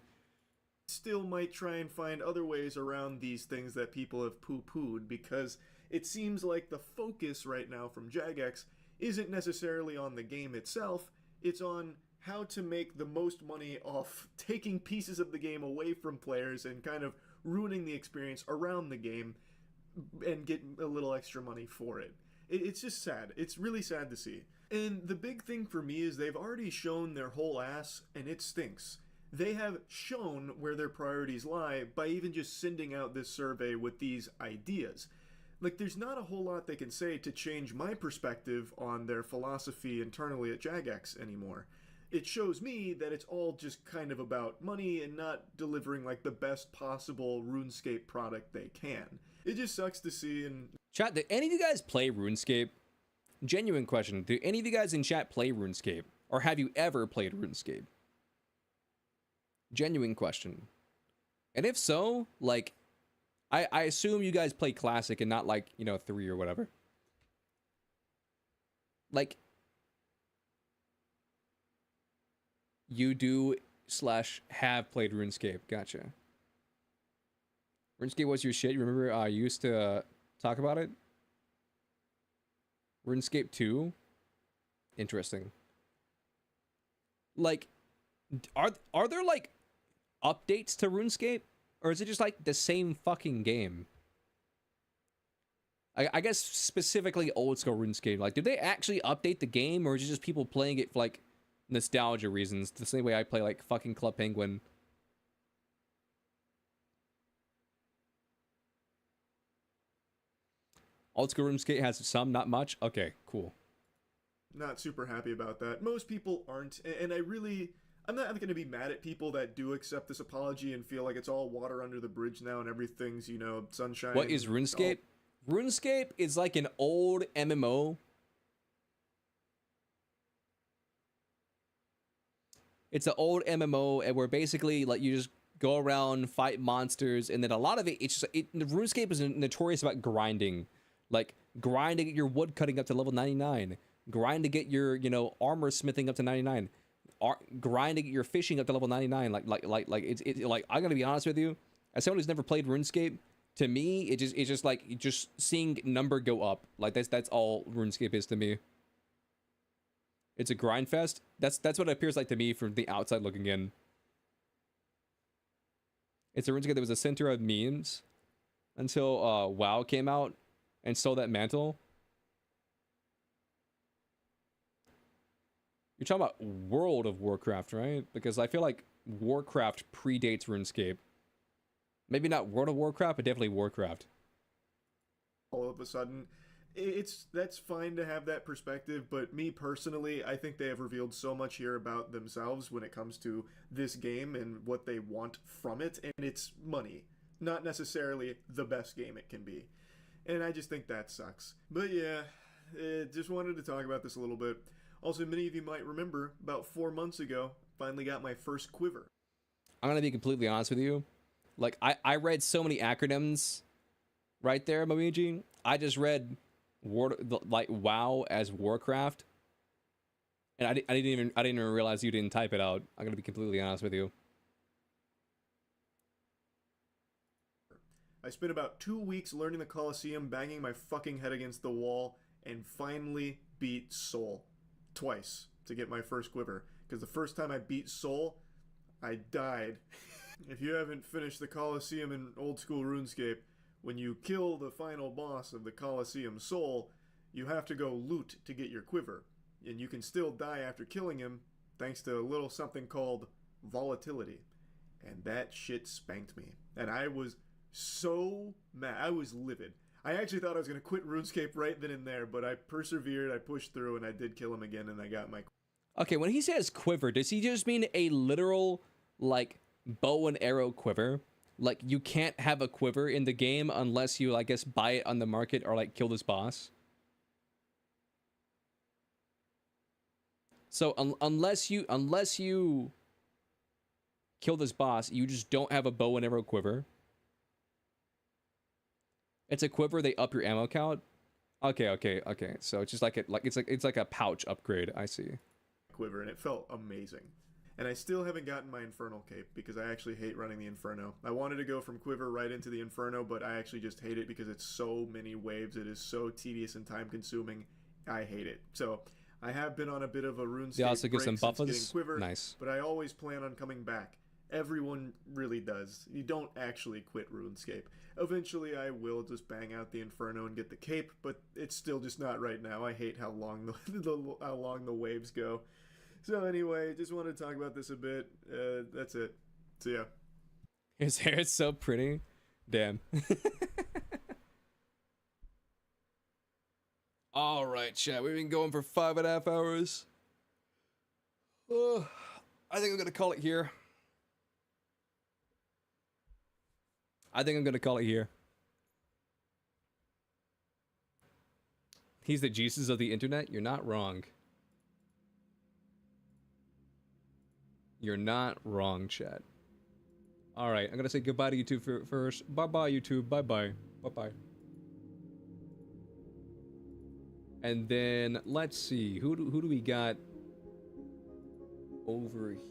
Still might try and find other ways around these things that people have poo-pooed, because it seems like the focus right now from Jagex isn't necessarily on the game itself, it's on how to make the most money off taking pieces of the game away from players and kind of ruining the experience around the game and get a little extra money for it. It's just sad. It's really sad to see. And the big thing for me is they've already shown their whole ass, and it stinks. They have shown where their priorities lie by even just sending out this survey with these ideas. Like, there's not a whole lot they can say to change my perspective on their philosophy internally at Jagex anymore. It shows me that it's all just kind of about money and not delivering like the best possible RuneScape product they can. It just sucks to see. And Chat, do any of you guys play RuneScape? Genuine question. Do any of you guys in chat play RuneScape? Or have you ever played RuneScape? Genuine question. And if so, like, I assume you guys play Classic and not like, 3 or whatever. Like, you do / have played RuneScape. Gotcha. RuneScape was your shit. You remember I used to talk about it? RuneScape 2? Interesting. Like, are there like updates to RuneScape? Or is it just like the same fucking game? I guess specifically old school RuneScape. Like, did they actually update the game, or is it just people playing it for like nostalgia reasons? The same way I play like fucking Club Penguin. Old school RuneScape has some, not much. Okay, cool. not super happy about that. Most people aren't, and I'm not going to be mad at people that do accept this apology and feel like it's all water under the bridge now and everything's, sunshine. What is RuneScape? RuneScape is like an old MMO. It's an old MMO and where basically like you just go around, fight monsters, and then a lot of it, RuneScape is notorious about grinding. Like, grind to get your wood cutting up to level 99. Grind to get your, armor smithing up to 99. Grind to get your fishing up to level 99. Like I'm gonna be honest with you, as someone who's never played RuneScape, to me it's just like just seeing number go up. Like that's all RuneScape is to me. It's a grind fest. That's what it appears like to me from the outside looking in. It's a RuneScape that was a center of memes until WoW came out and stole that mantle. You're talking about World of Warcraft, right? Because I feel like Warcraft predates RuneScape. Maybe not World of Warcraft, but definitely Warcraft. All of a sudden, that's fine to have that perspective, but me personally, I think they have revealed so much here about themselves when it comes to this game and what they want from it, and it's money, not necessarily the best game it can be. And I just think that sucks. But yeah, just wanted to talk about this a little bit. Also, many of you might remember, about 4 months ago, finally got my first quiver. I'm gonna be completely honest with you. Like, I read so many acronyms right there, Momiji. I just read WoW as Warcraft, and I didn't even realize you didn't type it out. I'm gonna be completely honest with you. I spent about 2 weeks learning the Colosseum, banging my fucking head against the wall, and finally beat Soul. Twice to get my first quiver. Because the first time I beat Soul, I died. If you haven't finished the Colosseum in old school RuneScape, when you kill the final boss of the Colosseum Soul, you have to go loot to get your quiver. And you can still die after killing him, thanks to a little something called volatility. And that shit spanked me. And I was so mad. I was livid. I actually thought I was going to quit RuneScape right then and there, but I persevered, I pushed through, and I did kill him again, and I got my... Okay, when he says quiver, does he just mean a literal, like, bow and arrow quiver? Like, you can't have a quiver in the game unless you, I guess, buy it on the market or, like, kill this boss? So, unless you kill this boss, you just don't have a bow and arrow quiver? It's a quiver, they up your ammo count? Okay. So, it's just like it's like a pouch upgrade, I see. Quiver, and it felt amazing. And I still haven't gotten my Infernal Cape because I actually hate running the Inferno. I wanted to go from Quiver right into the Inferno, but I actually just hate it because it's so many waves. It is so tedious and time consuming. I hate it. So I have been on a bit of a RuneScape They also get some break since getting buffers. Quiver, Nice. but I always plan on coming back. Everyone really does. You don't actually quit RuneScape. Eventually I will just bang out the Inferno and get the cape, but it's still just not right now. I hate how long how long the waves go. So anyway, just wanted to talk about this a bit. That's it. So yeah. His hair is so pretty. Damn. All right, chat. We've been going for 5.5 hours. I think I'm gonna call it here. He's the Jesus of the internet. You're not wrong. You're not wrong, chat. All right, I'm gonna say goodbye to YouTube first. Bye-bye, YouTube. Bye-bye. Bye-bye. And then let's see, who do we got over